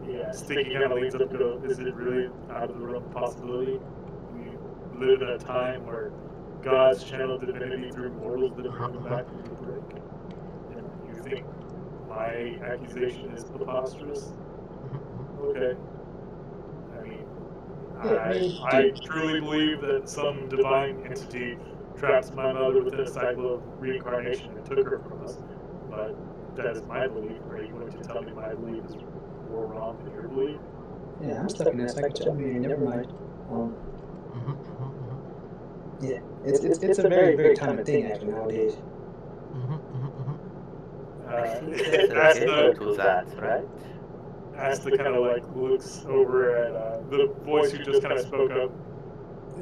B: Yeah, Sticky kind of leans up and goes, is it really out of the realm of possibility? We live in a time where God's channeled divinity through mortals that bring them back from the brink. And you think my accusation is preposterous? Okay. I mean, I truly believe that some divine entity trapped my mother within a cycle of reincarnation and took her from us. But that is my belief. Are you going to tell me my belief is more wrong than your belief?
C: Yeah, I'm stuck in that cycle. I mean, never mind. Yeah, it's a very, very common thing actually nowadays.
D: I think there's
B: As
D: an echo to that, right?
B: Asta kind of like looks over at the voice who just kind of spoke up.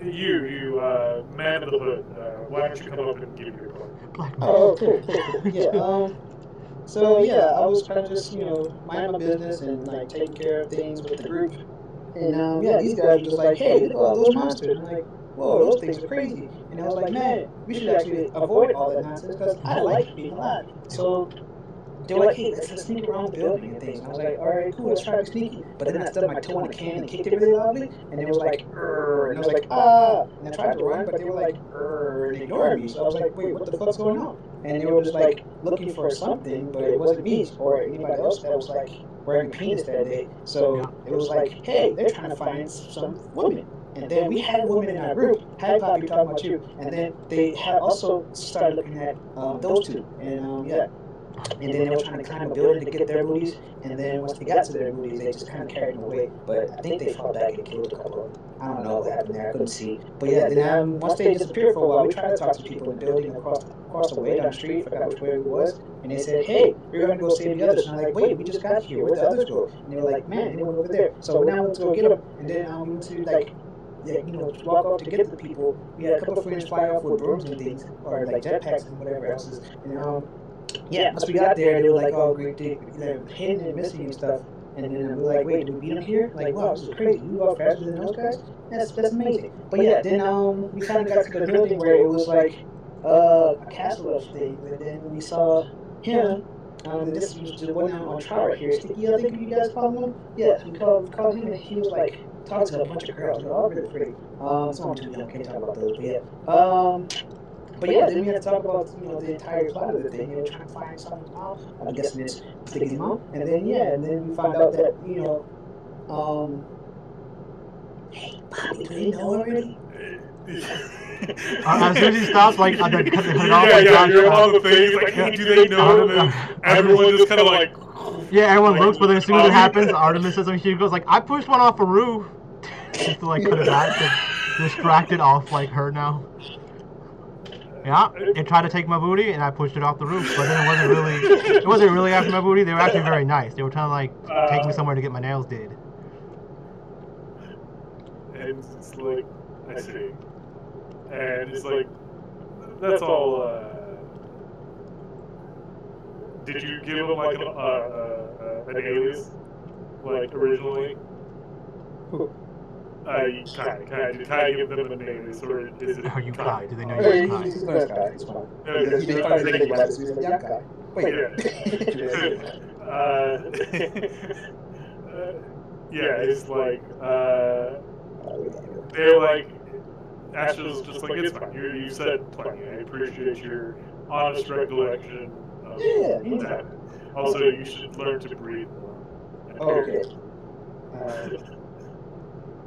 B: You, man of the hood, why don't you come up and give your point?
E: Black man.
C: Oh, cool. Yeah. So yeah, I was kind of just mind my business and like taking care of things with the group. And yeah, these guys were just like, hey, look at all those monsters. And I'm like, whoa, those things are crazy. And I was like, man, we should actually avoid all that nonsense because I like being alive. So they were like, hey, let's sneak around the building and things. And I was like, all right, cool, let's try to be sneaky. But then I stubbed my toe on a can and kicked it really loudly. And it was like, and I was like, ah. And I tried to run, but they were like, and ignored me. So I was like, wait, what the fuck's going on? And they were just like looking for something, but it wasn't me or anybody else that was like wearing a penis that day. So it was like, hey, they're trying to find some women. And then we had a woman in our group, had Poppy talking about you, and then they had also started looking at those two. And yeah. And then they were trying to climb a building to get their booties, and then once they got to their booties, they just kind of carried them away. But I think they fought back and killed a couple of them. I don't know what happened there. I couldn't see. But yeah, then once they disappeared for a while, we tried to talk to people in the building across the way down the street. Forgot which way it was, and they said, "Hey, we're gonna go save the others." And I'm like, "Wait, we just got here. Where'd the others go?" And they were like, "Man, they went over there." So now we went to go get them, and then we went to walk off to get the people. We had a couple of friends fly off with brooms and things, or like jetpacks and whatever else. And yeah, once we got there, they were like, "Oh, great, hidden and missing and stuff." And then we were like, "Wait, did we beat them here?" Like, wow, this is crazy. You walk faster than those guys. That's amazing. But yeah, then we kind of got to the building where it was like a castle of things, and then we saw him. This was the one on trial right here. Sticky, I think you guys call him. Yeah, we called him, and he was like talking to a bunch of girls. They're all really pretty. Some of them too young, can't talk about those. But yeah. But yeah, then we had to talk about the entire plot of the thing. They were trying to find someone's mom. I'm guessing it's Sticky's mom. And then and then we found out that hey, Poppy, do they know already?
E: As soon as he stops, like, I then cut it off.
B: You're on the thing. Like, hey, do they know? And then everyone just kind of like.
E: Yeah, everyone looks, but then as soon as it happens, Artemis says something. She goes like, "I pushed one off a roof," just to like cut it back, to distract it off like her now. Yeah, it tried to take my booty, and I pushed it off the roof. But then it wasn't really after my booty. They were actually very nice. They were trying to like take me somewhere to get my nails did.
B: And it's like, I see. And it's like, that's all. Did you give him like an alias, like originally?
C: Who?
B: Kai. Did Kai give them an alias, or is it?
E: Are you Kai? Do they know
C: Oh,
E: you're
C: yeah,
E: Kai?
C: he's going to Kai. It's fine.
B: Okay,
C: He didn't find anything about it, so he's like, "Yeah, Kai." Wait.
B: Yeah, it's like they're like. Ashley's just like, it's fine. You said plenty. I appreciate your honest recollection of that. Also, you should learn to breathe more.
C: Oh, okay.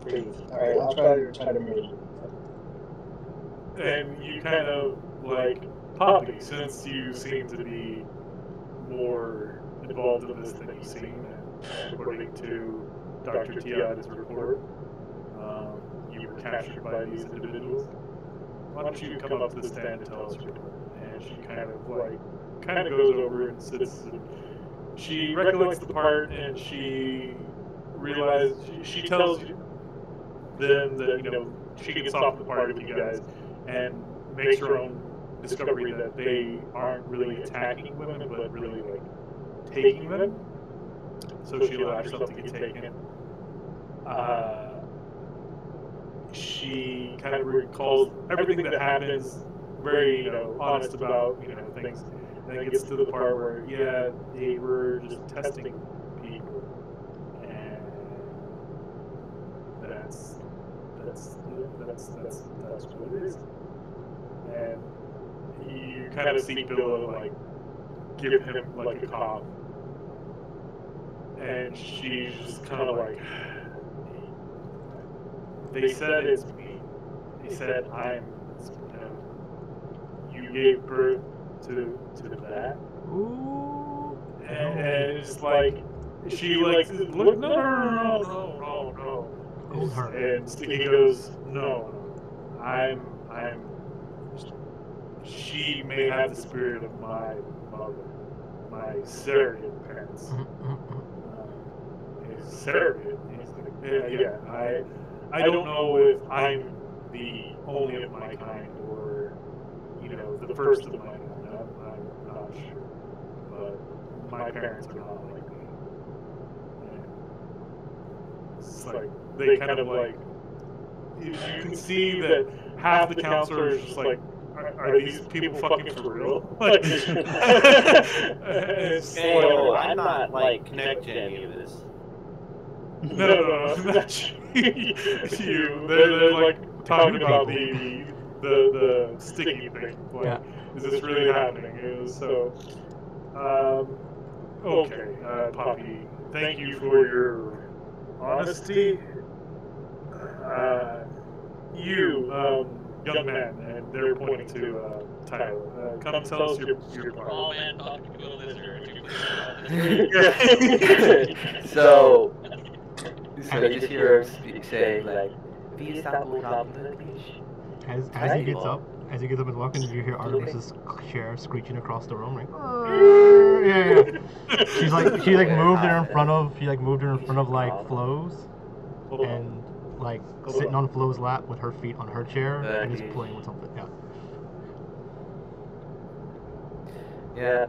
C: Breathe. All right, I'll try to remember.
B: And you kind of like Poppy, since you seem to be more involved in this than you seem, according to Dr. Tiada's report. You were captured by these individuals. why don't you come up to the stand and tell us your part? And she kind of goes over and sits. And she recollects the part, and she realizes she tells them that she gets off the party with you guys, and makes her own discovery that they aren't really attacking women, but really taking them. So she allowed herself to get taken. She kind of recalls everything that happens, very honest about things, and it gets to the part where they were just testing people, and that's what it is. And you kind of see Bill give him a cough, and she's just kind of they said it's me. They said you gave birth to that.
E: Ooh.
B: And it's she look, no.
E: Hold her.
B: And Sticky goes, no, she may have the spirit of my mother, my surrogate parents. Surrogate. He's I don't know if I'm the only of my kind or, the first of my kind. I'm not sure. But my parents are not like me. And it's they kind of you can see that half the counselors just are these people fucking for real?
F: I'm not connected to any of this.
B: No, not you. They're talking about the sticky thing. Is this really happening? So, okay, Poppy. Thank you for your honesty. Young man, and they're pointing to Tyler. Come tell us your part.
A: Oh man, Poppy, go this year.
D: So you just hear her say "Please stop please."
E: As he gets up and walking, you hear Artemis's chair screeching across the room, yeah. She moved her in front of Flo's, and sitting on Flo's lap with her feet on her chair and just playing with something.
D: Yeah.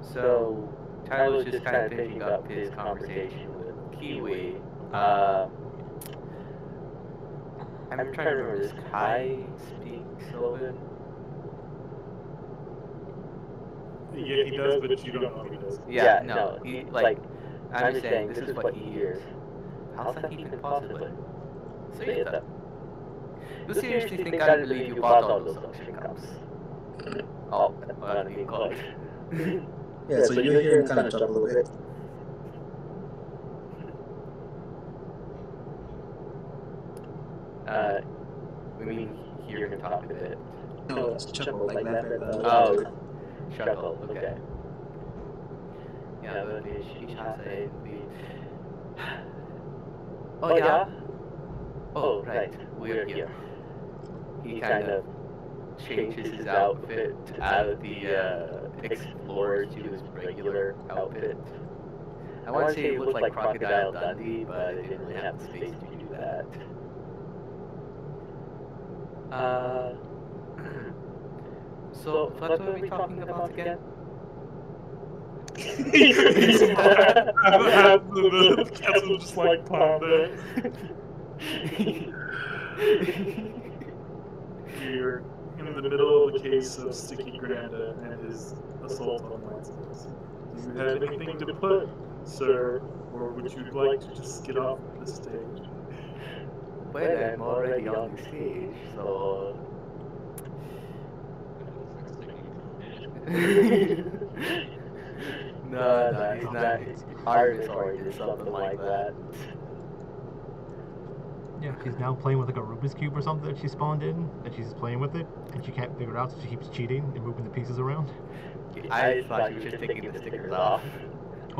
D: So Tyler's just kind of picking up his conversation with Kiwi. I'm trying to remember, does Kai speak Sylvan?
B: Yeah, he does, but you don't know if he does.
D: Yeah, no. He, I'm just saying, this is what he hears. How's that even possible? Say it. You seriously think I believe you bought all those luxury cups? Oh, what are you called?
C: Yeah, so you hear him kind of chuckle a little bit.
D: We mean hear him talk a bit.
C: No, it's chuckle, like laugh at
D: chuckle, okay. Yeah, but she has a... Oh, yeah? Oh, right, we're here. He kind of changes his outfit out of the Explorer to his regular outfit. I want to say it looked like Crocodile Dundee, but I didn't really have the space to do that. So, what were we talking about again?
B: The cats will just ponder. You're in the middle of the case of Sticky Granda and his assault on Lancers. Do you have anything to put, sir, or would you like to just get off the stage?
D: Well, I'm already on the stage, so... No, he's not. Artemis already did something like that.
E: Yeah, she's now playing with a Rubik's Cube or something that she spawned in, and she's playing with it, and she can't figure it out, so she keeps cheating and moving the pieces around.
D: I thought you were just taking the stickers off.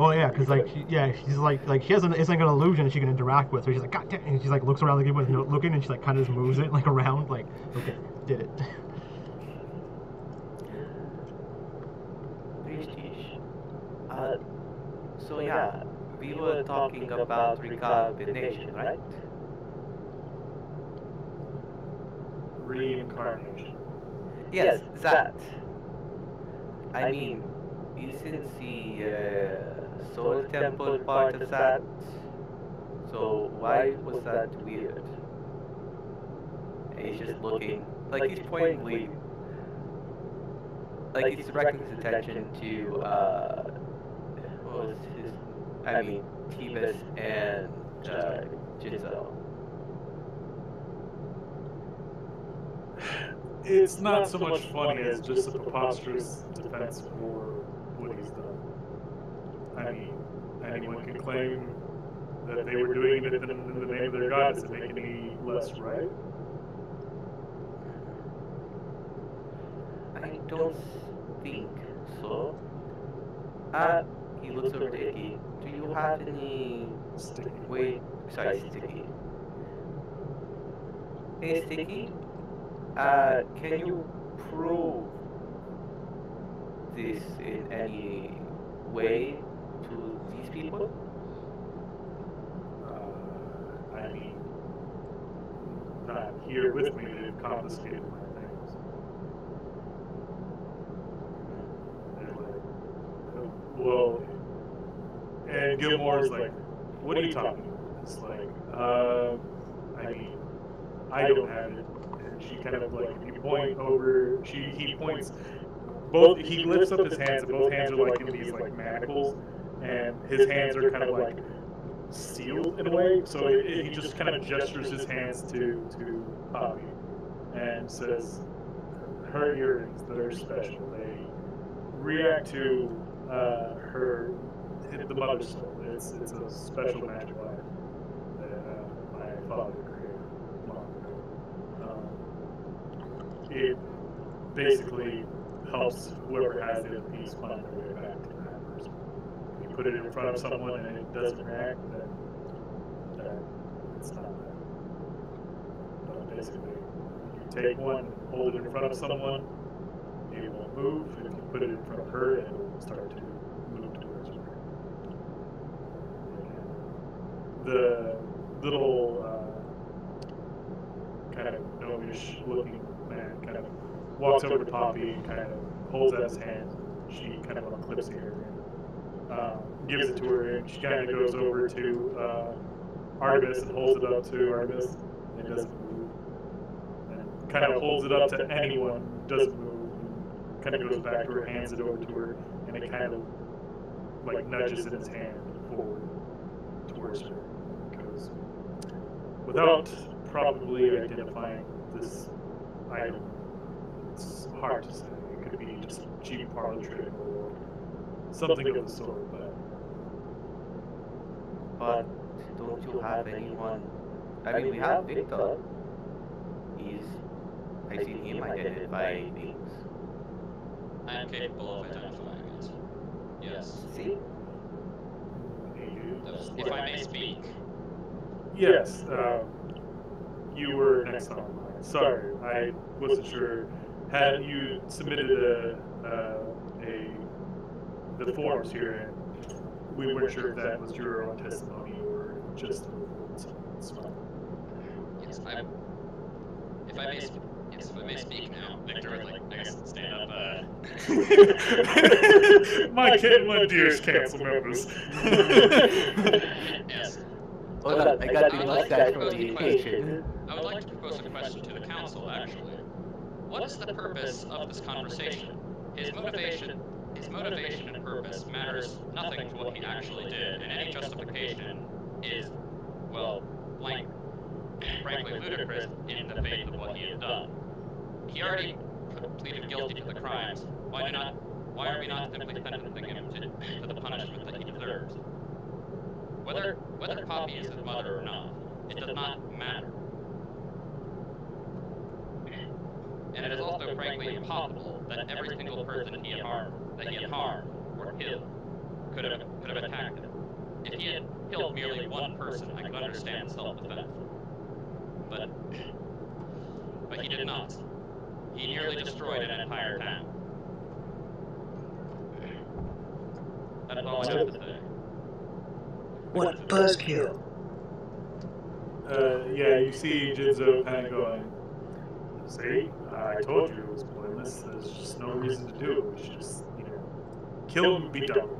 E: Oh yeah, because like she's like she has an it's like an illusion she can interact with. So she's like God damn, and she's like looks around the game with no looking, and she like kind of just moves it like around like okay, did it.
D: Prestige. So yeah, we were talking about recombination, right?
B: Reincarnation.
D: Yes, that. I mean, isn't the Soul Temple part of that? So why was that weird? And he's just looking, like he's pointedly, like he's directing his attention to, what was his, I mean, Tebus and Jinzo.
B: It's not so much funny as just a preposterous defense for what he's done. I mean, anyone can claim that they were doing it in the name of their god. Does it make any less right?
D: I don't think so. He looks over to Icky. Do you have any
B: Sticky.
D: way, sorry, Sticky? Hey, Sticky? Can you prove this in any way to these people?
B: I mean, not here with me. They've confiscated my things. They're like, well, and Gilmore's like, what are you talking about? It's like, I mean, I don't have it. And she kind of like, if you point over, he points, both, he lifts up his hands, and both hands are like in these like manacles, and his hands are kind of like sealed in a way, so he just kind of gestures his hands to Poppy and says, her earrings, they're special. They react to the mother's soul. It's a special magic life that my father created long ago. It basically helps whoever has it in peace find their way back to that person. If you put it in front of someone and it doesn't react, then it's not that. But basically, if you take one, hold it in front of someone, it won't move. If you put it in front of her, it will start to move towards her. The little kind of gnomish looking man kind of walks over to Poppy and kind of holds out his hand. She kind of unclips the earring, gives it to her, and she kind of goes over to Artemis and holds it up to Artemis, and it doesn't move. And kind of holds it up to anyone, doesn't move, and kind of goes back to her, hands it over to her, and it kind of like nudges in his hand forward towards her. Because without probably identifying this item, it's hard to say. It could be just cheap parlor trick or something of the sort,
D: But don't you have anyone? I mean, we have Victor. I've seen him identify things.
A: I am capable of identifying it. Yes.
D: See?
A: If I may speak.
B: yes, you were next on the line. Sorry, I wasn't sure. Had you submitted the forms here, and we weren't sure if that was your own testimony or just someone's.
A: Yes, if I may speak now, Victor would like, I guess, stand up.
B: My dears council members.
A: Yes.
D: Hold on, I got the mustache from the occasion.
A: I would like to propose a question to the council, actually. What is the purpose of this conversation? His motivation and purpose matters nothing to what he actually did, and any justification is, well, frankly ludicrous in the face of what he has done. He already pleaded guilty to the crimes. Why are we not simply sentencing him to the punishment that he deserves? Whether Poppy is his mother or not, it does not matter. And it is also frankly impossible that every single person he had harmed or killed could have could have attacked him. If he had killed merely one person, I could understand self-defense. But he did not. He nearly destroyed an entire town. That's all I have to say.
C: What buzzkill?
B: Yeah, you see Jinzo kind of going, see, I told you it was pointless. There's just no reason to do it. We should just, kill him and be done with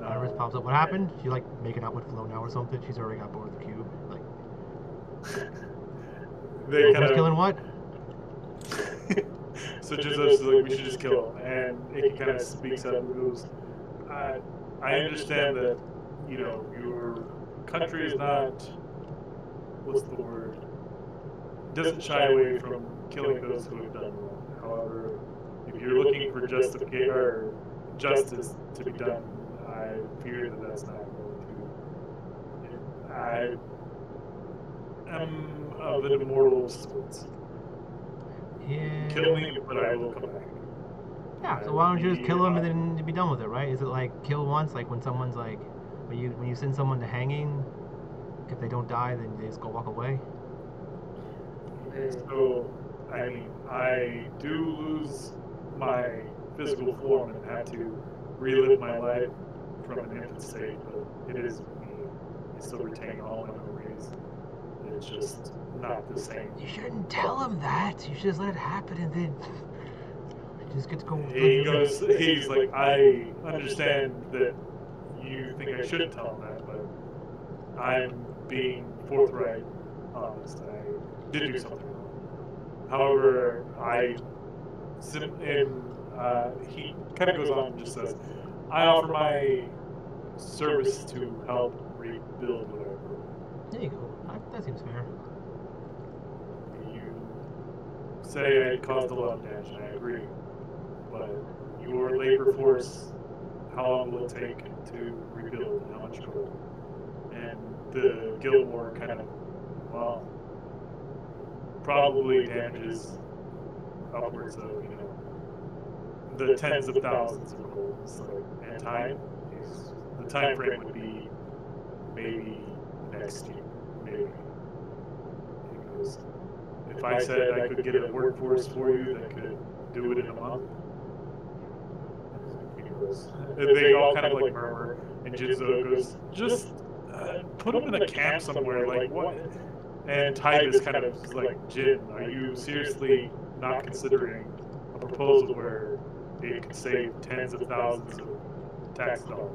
B: it.
E: Iris pops up. What happened? She like making out with Flo now or something? She's already got bored of the cube. Like,
B: they kind
E: who's
B: of
E: killing what?
B: So Jinzo's like, we should just kill him. And Ikki kind of speaks up and goes, I understand that, your country is not, what's the word? Doesn't shy away from killing those who have done wrong. However, if you're looking for justification or justice to be done, I fear that that's not going to. I am of an immortal sorts.
E: Yeah.
B: Kill me, but I will come back.
E: Yeah. So why don't you just kill him and then be done with it, right? Is it like kill once, like when someone's like, when you send someone to hanging, if they don't die, then they just go walk away?
B: So, I mean, I do lose my physical form and have to relive my life from an infant state, but it is me. I still retain all my memories. It's just not the same.
E: You shouldn't tell him that. You should just let it happen and then just get to go.
B: He's like, I understand that you think I shouldn't tell him that, but I'm being forthright, honest. I did do something wrong. However, he kind of goes on and just says, I offer my service to help rebuild whatever.
E: There you go. That seems fair.
B: You say I caused a lot of damage, and I agree. But your labor force, how long will it take to rebuild, and how much gold? And the guild war kind of, probably damages upwards of, the tens of thousands of gold. So, and the time frame would be maybe next year, maybe. Because if I said I could get a workforce for you that could do it in a month, they all kind of like murmur, and Jinzo goes, just put him in a camp somewhere, like what? And Titus kind of is like, Jin, are you seriously not considering a proposal where it could save tens of thousands of tax dollars?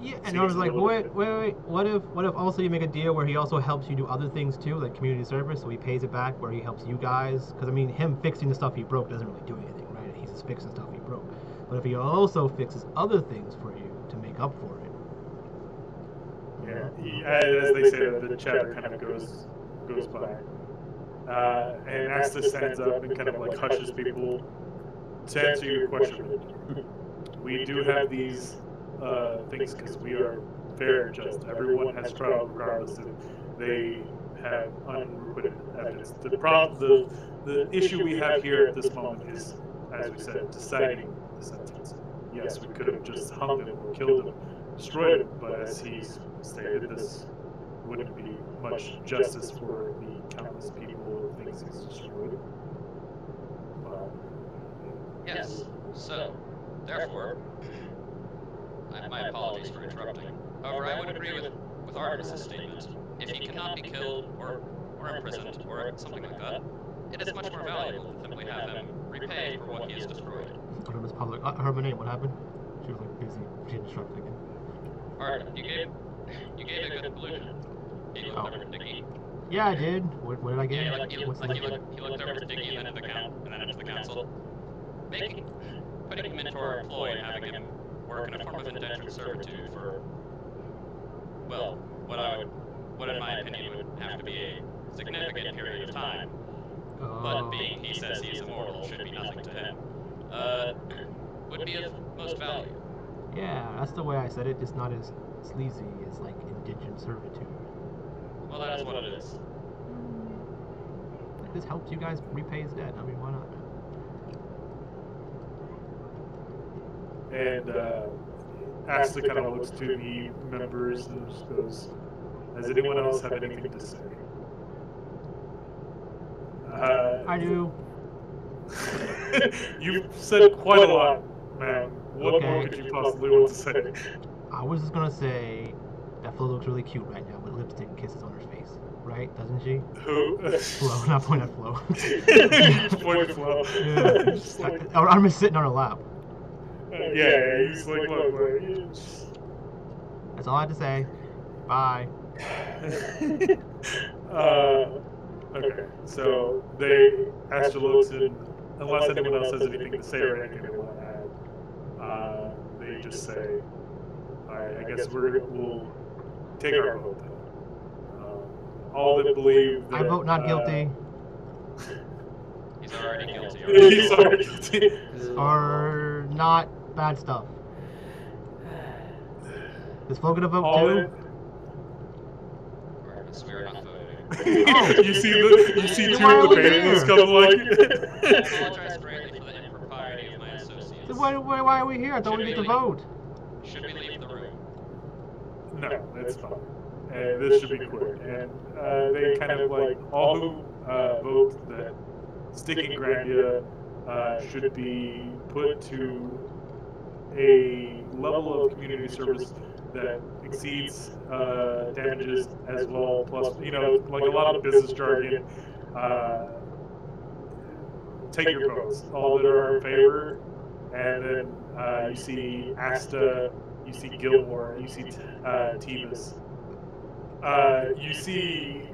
E: Yeah, and I was like, wait. What if also you make a deal where he also helps you do other things too, like community service, so he pays it back where he helps you guys? Because I mean, him fixing the stuff he broke doesn't really do anything, right? He's just fixing stuff he broke. But if he also fixes other things for you to make up for it.
B: Yeah, as they say, the chatter kind of goes by. And Asta stands up and kind of like hushes people. To answer your question, we do have these things because we are fair and just. Everyone has trial regardless if they have unrequited evidence. The issue we have here at this moment is, as we said, deciding the sentence. Yes, we could have just hung him or killed him, destroyed him, but as he's stated, this wouldn't be much justice for the countless people and things he's destroyed.
A: Yes, so, therefore, my apologies for interrupting. However, I would agree with Artemis' statement. If he cannot be killed or imprisoned or something like that, it is much more valuable to simply have him repaid for what he has destroyed.
E: Artemis public. I heard my name. What happened? She was like busy. She interrupted again.
A: Artemis, you gave a good conclusion. He looked over to Diggy.
E: Yeah, I did. What did I get?
A: Yeah, he looked over to Diggy and then into the council. Putting him into our employ and having him work in a form of indentured servitude for, well, what in my opinion would have to be a significant period of time. But being he says he is immortal should be nothing to him. Would be of most value.
E: Yeah, that's the way I said it. It's not as sleazy as like indentured servitude.
A: Well, that is what it is.
E: Like, this helps you guys repay his debt. I mean, why not?
B: And Asta kind of looks to the members and just goes, "Does anyone else have anything to say?"
E: I do.
B: You've said quite a lot, man. What
E: Okay.
B: more could you possibly want to say?
E: I was just gonna say that Flo looks really cute right now with lipstick and kisses on her face, right? Doesn't she?
B: Who?
E: Flo, not point at Flo.
B: Just point at Flo.
E: Yeah.
B: Just like,
E: I'm just sitting on her lap.
B: yeah, he's like, look,
E: That's all I had to say. Bye.
B: Okay, so Asta looks and unless anyone else has anything to say or anything they want to add, they just say, I guess we'll take our vote then. All that believe that...
E: I vote not guilty.
A: He's already guilty.
B: He's already guilty.
E: Or not bad stuff. Is Flo gonna vote
B: All
E: too?
A: We're not voting.
B: You see two of the panelists come like...
A: I apologize greatly for the impropriety of my associates.
E: So why are we here? I thought we get to vote.
A: Should we leave the room?
B: No, that's fine. And this should be quick. And they kind of like, all who vote that sticking Grandia should be put to a level of community service that exceeds damages as well, plus, like a lot of business jargon. Take your votes, all that are in favor, and then you see Asta, you see Gilmore, you see Tebus. You see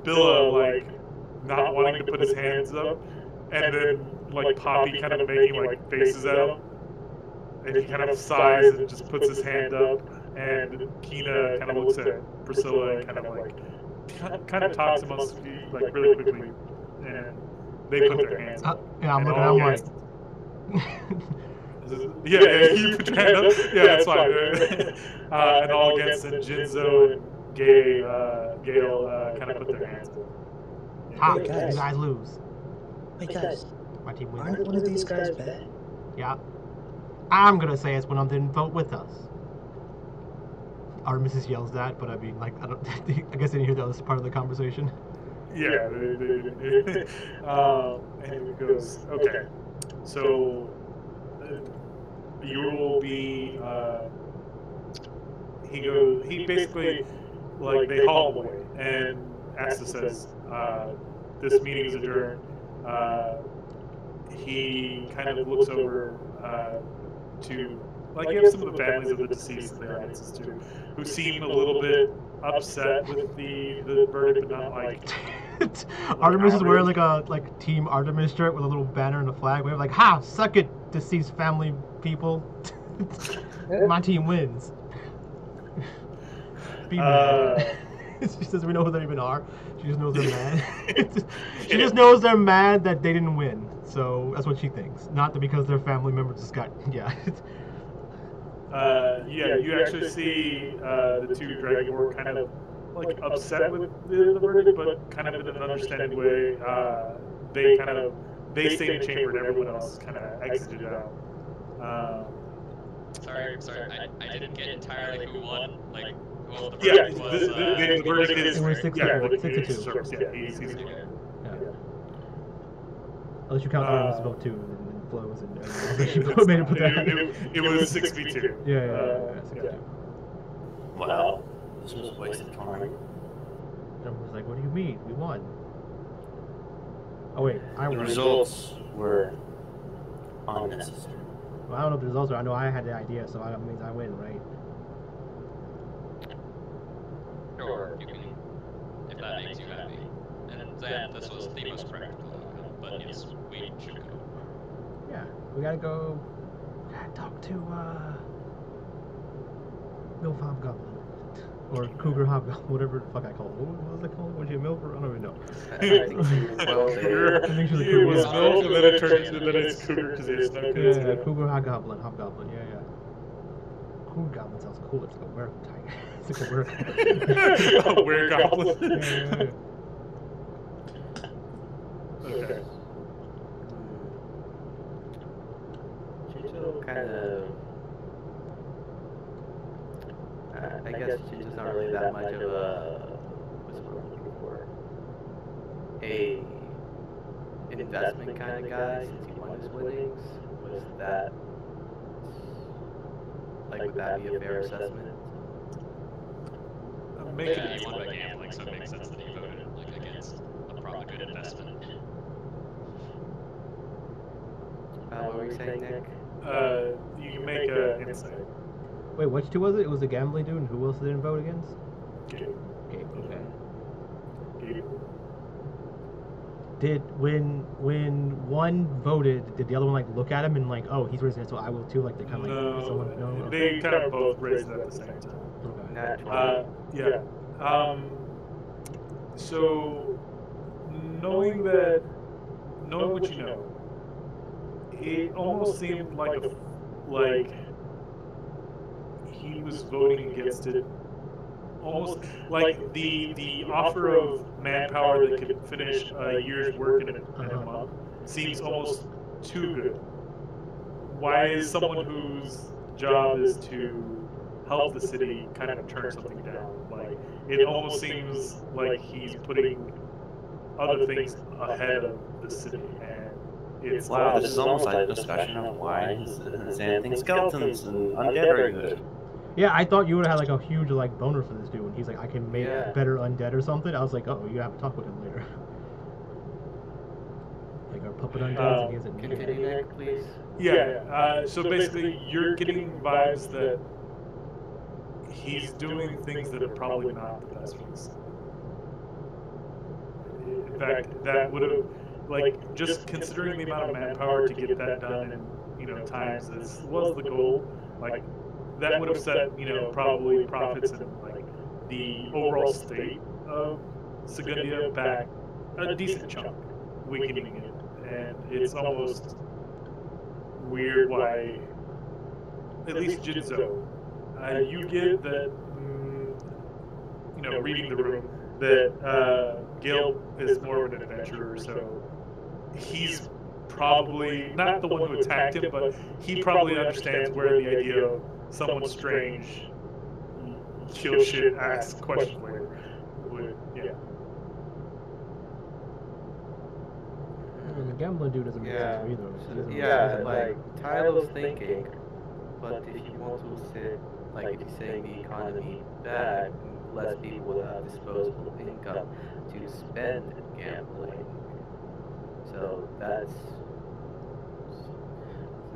B: Billa, like, not wanting to put his hands up, and then, like, Poppy kind of making, like, faces at him. And he kind of sighs and just puts his hand up, and Kina kind of looks at Priscilla and kind of talks amongst, like, really quickly, and they put their hands up.
E: Yeah, I'm
B: And
E: looking.
B: all
E: I'm like,
B: against- yeah, you put your hand up. Yeah, it's fine. And all against and Jinzo and Gale kind of put their hands up.
E: ha,
C: Hey, guys.
E: you guys lose.
C: Hey guys,
E: My team wins.
C: aren't one of these guys bad?
E: Yeah. I'm gonna say it's when I didn't vote with us. Our Mrs. yells that, but I mean, like, I don't. I guess I didn't hear that was part of the conversation.
B: Yeah, and it goes, okay, so you will be, he basically, like, they haul him away, and Asta says, this meeting is adjourned. He kind of looks over to, like, you have some of the families of the deceased and their audiences too, who seem a little bit upset with the verdict, but not like...
E: Artemis is wearing like Team Artemis shirt with a little banner and a flag. We're like, ha, suck it, deceased family people. My team wins. Be mad. She says we know who they even are. She just knows they're mad. She just knows they're mad that they didn't win. So that's what she thinks. Not that because their family members just got, yeah.
B: Yeah, you actually see the two Dragonborn kind of like upset with the verdict, but kind of in an understanding way. They stay in the chamber and everyone else kind of exited out.
A: Sorry, I didn't get entirely who won. Like, well, the
B: Yeah,
A: verdict was.
B: the verdict is.
E: It was 6-2.
B: Yeah,
E: Like, 6-2.
B: Yeah, he's
A: Okay.
E: Unless you count Artemis vote too, and then Flo was in there. So she made it put that.
B: It was 6v2.
E: Yeah.
F: Well, this was a waste of time.
E: And was like, what do you mean? We won. Oh wait, I
F: The
E: won.
F: results were unnecessary.
E: Well, I don't know what the results are. I know I had the idea, so that means I win, right?
A: Sure, you can, if that makes you happy. And then this was the most practical outcome, but yes, we should go.
E: Yeah, we gotta go talk to Milf Hobgoblin. Or Cougar Hobgoblin, whatever the fuck I call it. What was it called? Was she a Milf or I don't even know.
F: I think she was well there.
E: I think she's a
B: It was
E: Cougar.
B: Milf, and then it turns into then it's Cougar because it's no kids.
E: Yeah, Cougar Hobgoblin, yeah. Cougar Goblin sounds cool. It's like a werewolf tiger. It's like a werewolf.
B: A weregoblin.
E: Yeah.
B: Okay.
F: Chicho kind of
D: I guess she's just not really that much of a, what's the word I'm looking for? A investment kind of guy since he won his winnings. Was that, like, would that be a fair assessment?
B: Make
A: Yeah,
B: it
A: he won by gambling, so it makes sense that he voted like against a probably good investment.
D: What were you saying, Nick?
B: you can make an insight.
E: Wait, which two was it? It was the gambling dude, and who else didn't vote against?
B: Gabe.
E: Gabe. Okay.
B: Gabe.
E: Did when one voted, did the other one like look at him and like, oh, he's raising it, so I will too? Like they kind of like someone no.
B: They kind of both raised it at the same time.
E: Okay.
D: Nat 20.
B: Yeah. So knowing what you know, it almost seemed like he was voting against it. Almost like the offer of manpower that could finish a year's work in a month seems almost too good. Why is someone whose job is to help the city kind of turn something down? Like, it almost seems like he's putting other things ahead of the city, and it's
F: Wow, this is almost like a discussion of why xanthing skeletons and undead are good.
E: Yeah, I thought you would have had like a huge like boner for this dude when he's like, I can make better undead or something. I was like, oh, you have to talk with him later. Like our puppet undeads, he hasn't.
D: Continue, Nick, please.
B: Yeah. So basically, you're getting vibes that he's doing things that are probably not the best for the city. In fact, that would have, like, just considering the amount of manpower to get that done in times as was the goal, like. That would have set, probably profits and like the overall state of Segundia back a decent chunk, weakening it, and it's almost weird why, at least Jinzo, you get that, reading the room, that Gil is more of an adventurer, so he's probably not the one who attacked him, but he probably understands where the idea of someone strange, kill shit, ask questions later.
E: The gambling dude doesn't make sense either.
D: Yeah, like Tyler's thinking, but if you want to sit, like if you're saying the economy back, less people will have disposable income to spend in gambling. So that's.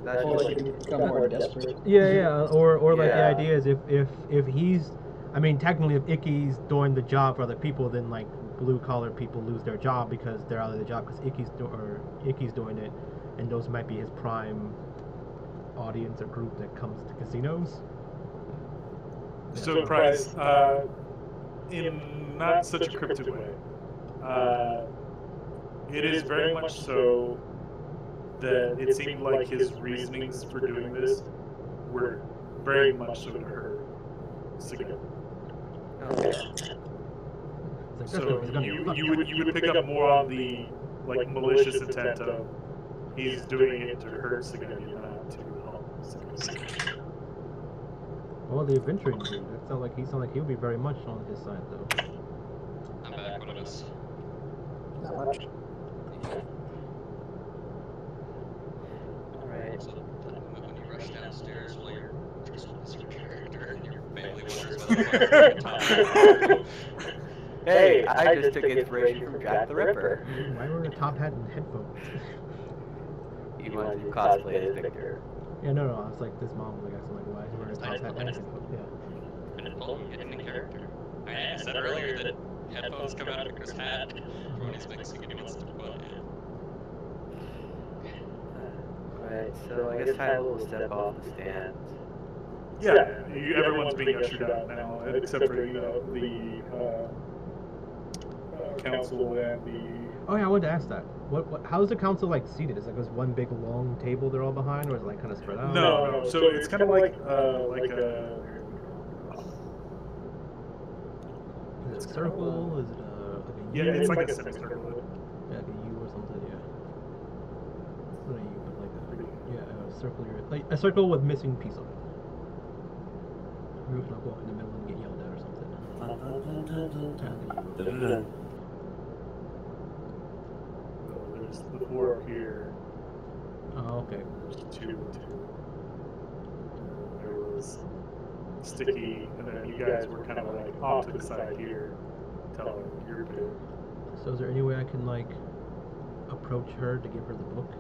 C: Or like you become more desperate.
E: Yeah. Or like the idea is if he's, I mean, technically if Icky's doing the job for other people, then like blue collar people lose their job because they're out of the job because Icky's doing it, and those might be his prime audience or group that comes to casinos.
B: So, Price, in not such a cryptic way, it is very much so that it seemed like his reasonings for doing this were very much so to hurt Segundia. So you would pick up more on the like malicious intent of he's doing it to hurt Segundia, not to help Segundia.
E: Well, the adventuring dude, that sounds like he would be very much on his side though.
A: I'm back. What it is?
C: Not much.
A: Alright. So, when you rush downstairs while you're dressed as your character and your family wonders whether the top.
D: Hey, I just took inspiration from Jack the Ripper.
E: Why wearing a top hat and headphones?
D: You wanted to cosplay as Victor.
E: Yeah, no. I was like, this mom was like, asking like, why is he wearing a top hat and headphones? Yeah.
A: And pull and get in character. I said earlier that headphones come out of Chris' hat when he's mixing and he wants to put in.
D: Alright, so I guess Tyler will step off the stand.
B: Yeah, everyone's being ushered out now, except for the council and the.
E: Oh yeah, I wanted to ask that. How is the council like seated? Is it like this one big long table they're all behind, or is it like kind of spread out?
B: No. So it's kind of like a.
E: Is it a circle? Is it
B: Yeah, it's like a semicircle.
E: Yeah, like a U or something. Yeah. Not a U, but like a circle. Like a circle with missing piece of it. Maybe we can like walk in the middle and get yelled at or something.
B: So there's the 4 up here.
E: Oh, okay.
B: There's 2 and 2. There was Sticky, and then you guys were kind of like off to the side here, telling your bit.
E: So is there any way I can like approach her to give her the book?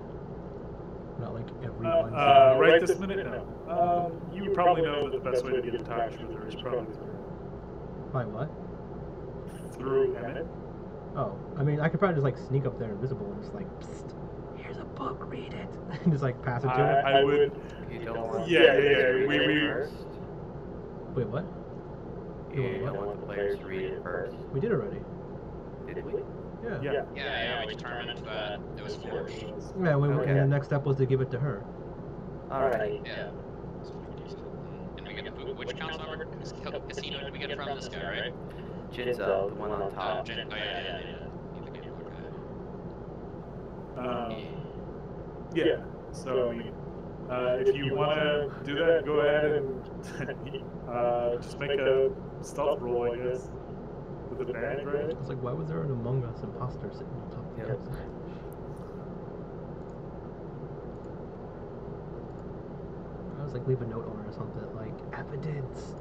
E: Not like everyone.
B: Right this minute, no. You probably know that the best way to get in touch with her is probably
E: By what?
B: through Emmett.
E: Oh, I mean, I could probably just like sneak up there invisible and just like, psst, here's a book, read it, and just like pass it to her.
B: I would.
D: You don't want
B: Yeah.
D: we
B: We
E: Wait, what?
D: You don't want the players to read it first.
E: We did already.
D: Did we?
E: Yeah.
B: Yeah.
A: We determined that it was forged.
E: Yeah.
D: Okay.
E: And the next step was to give it to her.
D: Alright.
A: Yeah. And we get which council member? Casino did we get from this guy, right?
D: Jinzo, the one on top.
A: Yeah.
B: Yeah. So I mean, if you want to do that, go ahead and just make a stealth roll, I guess, with advantage, right?
E: It's like, why was there an Among Us imposter sitting on top of the
D: Yep.
E: council? I was like, leave a note on her or something, like, evidence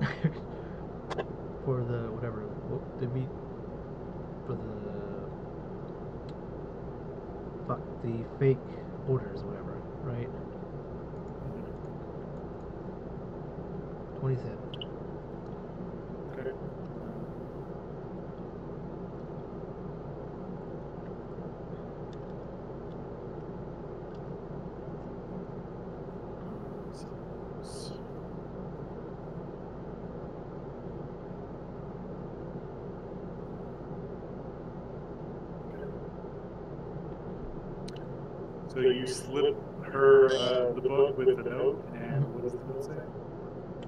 E: for the whatever. What did we? For the fake orders or whatever, right? 27.
B: Okay. So you slip her the book with the note, and what does the note say?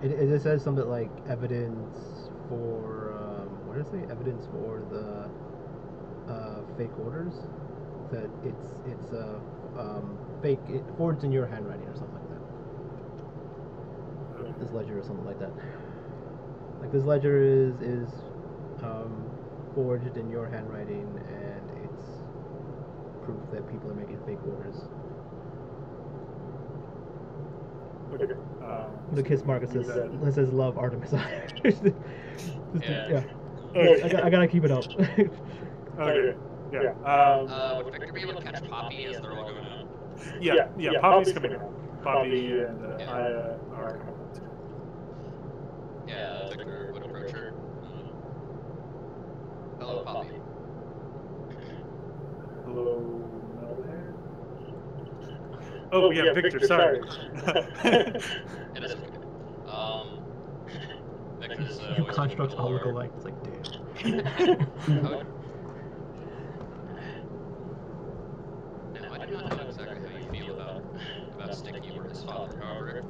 E: It just says something like evidence for what did it say? Evidence for the fake orders. That it's fake, forged in your handwriting or something like that. This ledger or something like that. Like this ledger is forged in your handwriting, and it's proof that people are making fake orders.
B: Okay.
E: The kiss mark it says love Artemis.
A: Yeah.
E: I gotta keep it up.
B: Okay. Yeah.
A: Would Victor be able to catch Poppy as they're all going out?
B: Yeah. Poppy's coming out. Poppy and Aya are coming out too.
A: Yeah, Victor would approach her. Hello, Poppy.
B: Hello, Melhair? Oh, yeah, Victor, sorry.
A: It is Victor. Victor's
E: Your constructs all look alike. It's like, damn.
A: Now, I do not know exactly how you feel about Sticky or his father. However,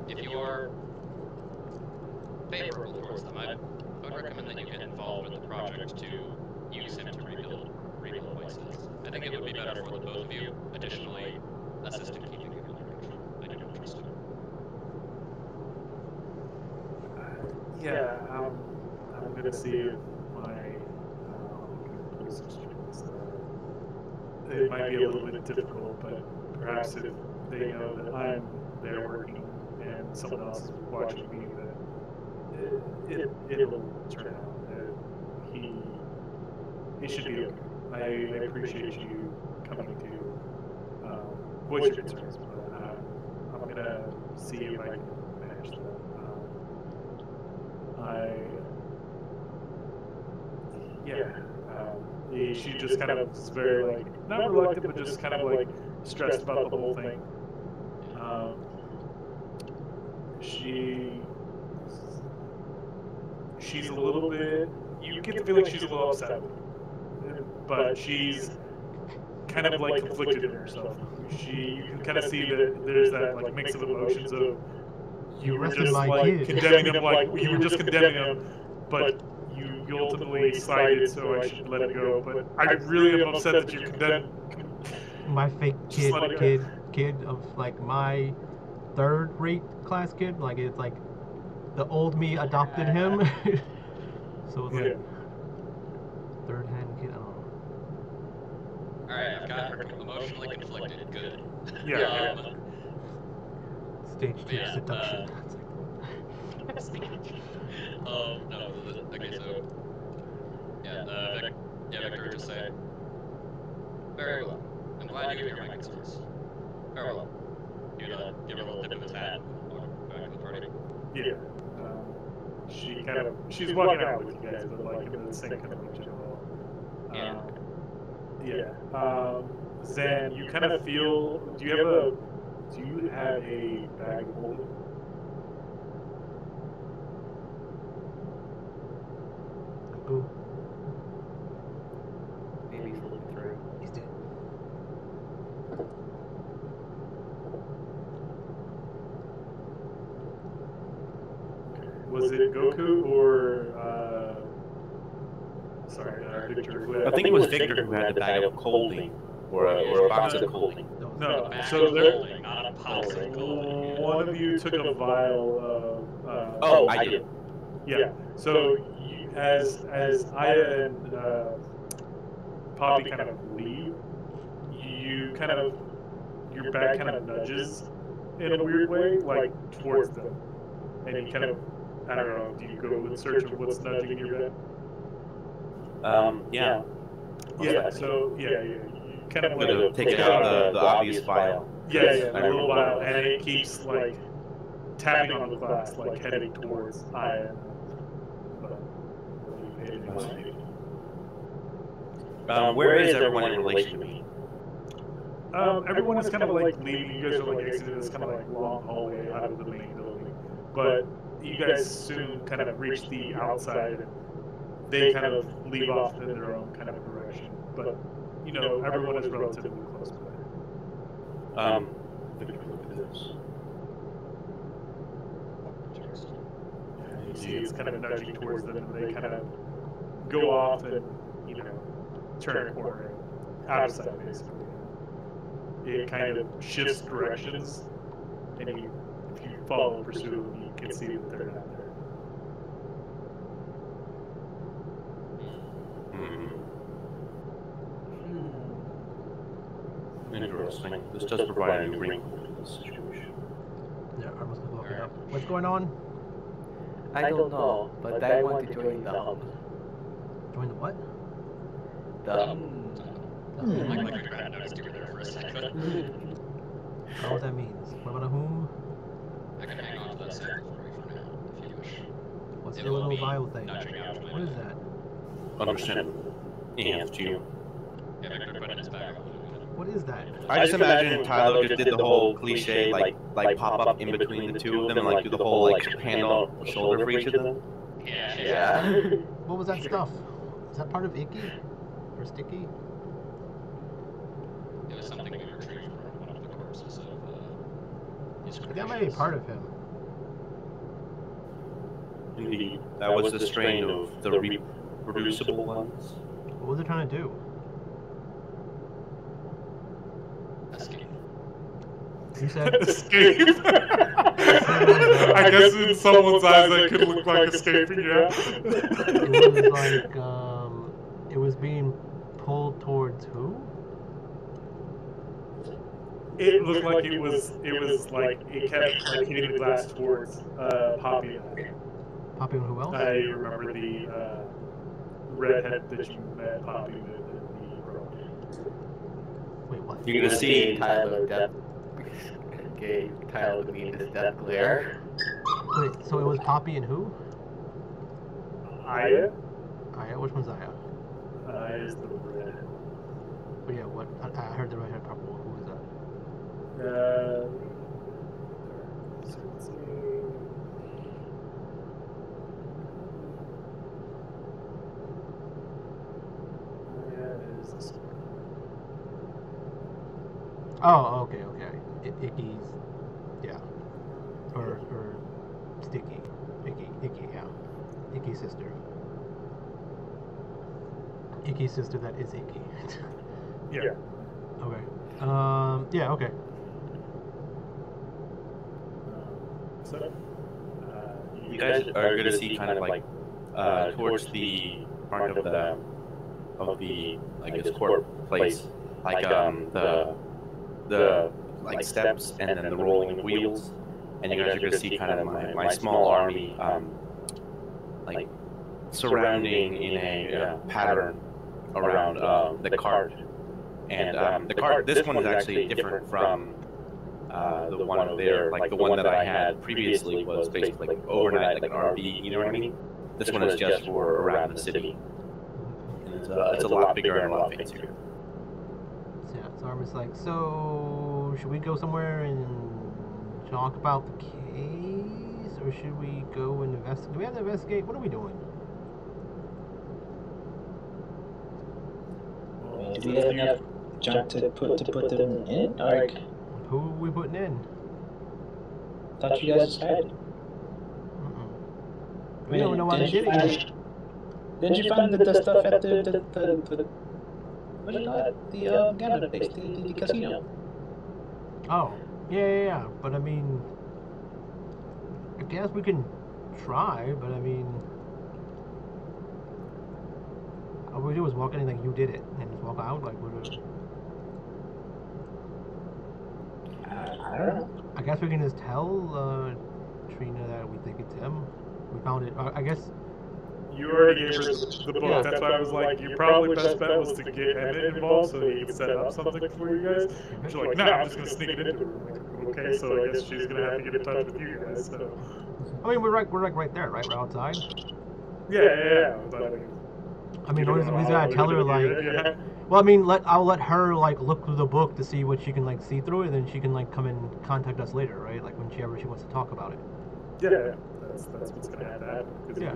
A: if you are favorable towards them, I would recommend that you get involved with the project to use him to rebuild White Sands. I think it would be better for the both of you. Additionally, assist in keeping you under control. I do trust him.
B: Yeah, I'm gonna see if my it might be a little bit difficult, but perhaps if they know that I'm there working and someone else is watching me, that it'll turn out that he should be okay. I appreciate you coming to voice your concerns, but I'm gonna see if I can manage that. She just kind of is very like not reluctant, but just kind of like stressed about the whole thing. She's a little bit. You get the feeling she's a little upset, but she's kind of like conflicted in herself. You can kind of see that there's that like mix of emotions of you were just like condemning him, like you were just condemning him, but you ultimately sided, so I should let it go. But I really am upset that you condemned
E: my fake kid of like my third-rate class kid. Like it's like the old me adopted him. So it's like
B: Yeah.
E: third hand kid. I don't know.
A: Alright, I've got her emotionally conflicted. Good.
B: Yeah.
E: Stage 2
A: Yeah,
E: seduction.
A: No, okay, so Victor would just say, very well. I'm glad you hear my concerns. Farewell. Give a little tip of his hat and walk back to the party.
B: Yeah. She's walking out with you guys, but like in the same kind of general. Zan, you kind of feel. Do you have a bag of holding?
E: Ooh,
D: Maybe he's looking through.
E: he's dead.
B: Was it Goku or Victor?
F: I think it was Victor who had the bag of holding, or a box of holding.
B: No.
A: Bag
B: So
A: of
B: there.
A: holding, not a box of holding.
B: One of you took a vial of.
F: Oh, I did.
B: Yeah. So as Aya and Poppy kind of leave, your bag kind of nudges in a weird way, like towards them, and you kind of, I don't know, do you go in search of what's nudging your bag?
F: Yeah.
B: Yeah. So you kind of
F: I'm gonna take it out of the obvious vial.
B: Yeah, the little vial, and it keeps like tapping on the glass, like heading towards Aya.
F: Where is everyone in relation to me?
B: Everyone is kind of like leaving. You guys are like exiting this kind of like long hallway out of the main building, but you guys soon kind of reach the outside, and they kind of leave off in their own kind of direction. But you know, everyone is relatively close by.
F: Look at this.
B: You see, it's kind of nudging towards them, and they kind of go off and turn a corner out of sight, basically. It kind of shifts directions, and if you follow and pursue them, you can see that they're not there.
F: Interesting. This does provide a new wrinkle to this situation.
E: Yeah, I must have looked it up. What's going on?
D: I don't know, but I want to join the hub.
E: Join the what?
D: The
A: Like Victor had noticed you were there for a second.
E: I don't know what that means. What about a whom?
A: I can hang on to that sample for you for now, if you wish.
E: What's the
A: It'll
E: little
A: be
E: vial thing?
A: nudging out my
E: What is that?
F: Understandable. And to you.
A: Yeah, Victor put in his bag.
E: What is that?
F: I just imagine Tyler just did the whole cliche, like pop up in between the two of them, and like do the whole like hand on shoulder for each of them.
A: Yeah.
E: What was that stuff? Is that part of Icky? Or Sticky?
A: It was something we retrieved from one of the corpses of his
E: I think that might be part of him.
F: Indeed, that was the strain of the reproducible ones.
E: What was it trying to do?
A: Escape.
E: You said
B: Escape. I guess in someone's eyes that could look like escaping. Yeah.
E: it was like it was being pulled towards who?
B: It looked like it was like it kept like hitting the glass towards Poppy.
E: Poppy and who else?
B: I remember the redhead that you met Poppy with in the road.
E: Wait, what?
F: You're gonna see
D: Tyler death. Okay, Tyler looking into his death glare.
E: Wait, so it was Poppy and who?
B: Aya?
E: Aya? Which one's Aya?
B: Aya is the redhead.
E: Oh yeah, what? I heard the redhead purple. Who was that?
B: So let's see. Is this one?
E: Oh, okay. Icky's, yeah. Or Sticky. Icky, yeah. Icky's sister. Icky's sister that is Icky.
B: Yeah.
E: Okay. Yeah, okay.
B: So,
F: you guys are going to see kind of like towards the front of the like escort place, like the like steps and then the rolling wheels, and you guys are going to see kind of my small army like surrounding in a pattern around the cart. And the cart, this one is actually different from the one over there. Like the one that I had previously was basically like overnight, like an RV, you know what I mean? This one is just for around the city. And it's a lot bigger and a lot fancier.
E: Yeah, so Armin's like, so should we go somewhere and talk about the case? Or should we go and investigate? Do we have to investigate? What are we doing?
C: Do we have enough junk to put them in? Like,
E: Who are we putting in?
C: thought you guys decided.
E: We don't know why they did it yet.
C: Didn't you find the stuff at the what do you call it? The gambling place, the casino.
E: Oh, yeah. But I mean, I guess we can try. But I mean, all we do is walk in like you did it, and just walk out like we're.
C: I don't know.
E: I guess we can just tell Trina that we think it's him. We found it. I guess.
B: You already gave her the book.
E: Yeah.
B: That's why I was like, your probably best bet was to get Emmett involved so he could set up something for you guys. And she's like, nah, I'm just gonna sneak it into her. I'm like, okay, so I guess she's gonna have to get in touch with you guys. So.
E: I mean, we're like right there, right? We're outside.
B: Yeah. But,
E: I mean, we
B: know
E: gotta tell her like.
B: yeah.
E: Well, I mean, I'll let her like look through the book to see what she can like see through it, and then she can like come and contact us later, right? Like whenever she wants to talk about it.
B: Yeah. That's what's gonna have to happen.
E: Yeah.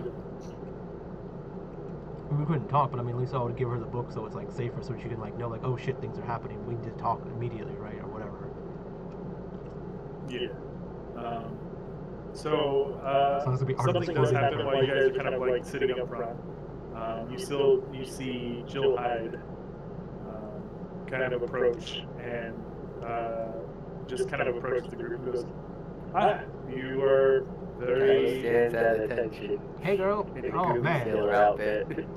E: We couldn't talk, but I mean, at least I would give her the book so it's like safer, so she can like know like, oh shit, things are happening. We need to talk immediately, right, or whatever.
B: Yeah.
E: Something
B: something does happen while you guys are kind of like sitting up front. You see Jill Hyde kind of approach and just kind of approach the group and goes, you are very...
D: Stands at attention.
E: Hey girl.
D: In a
E: Oh
D: groovy
E: man.
D: sailor outfit.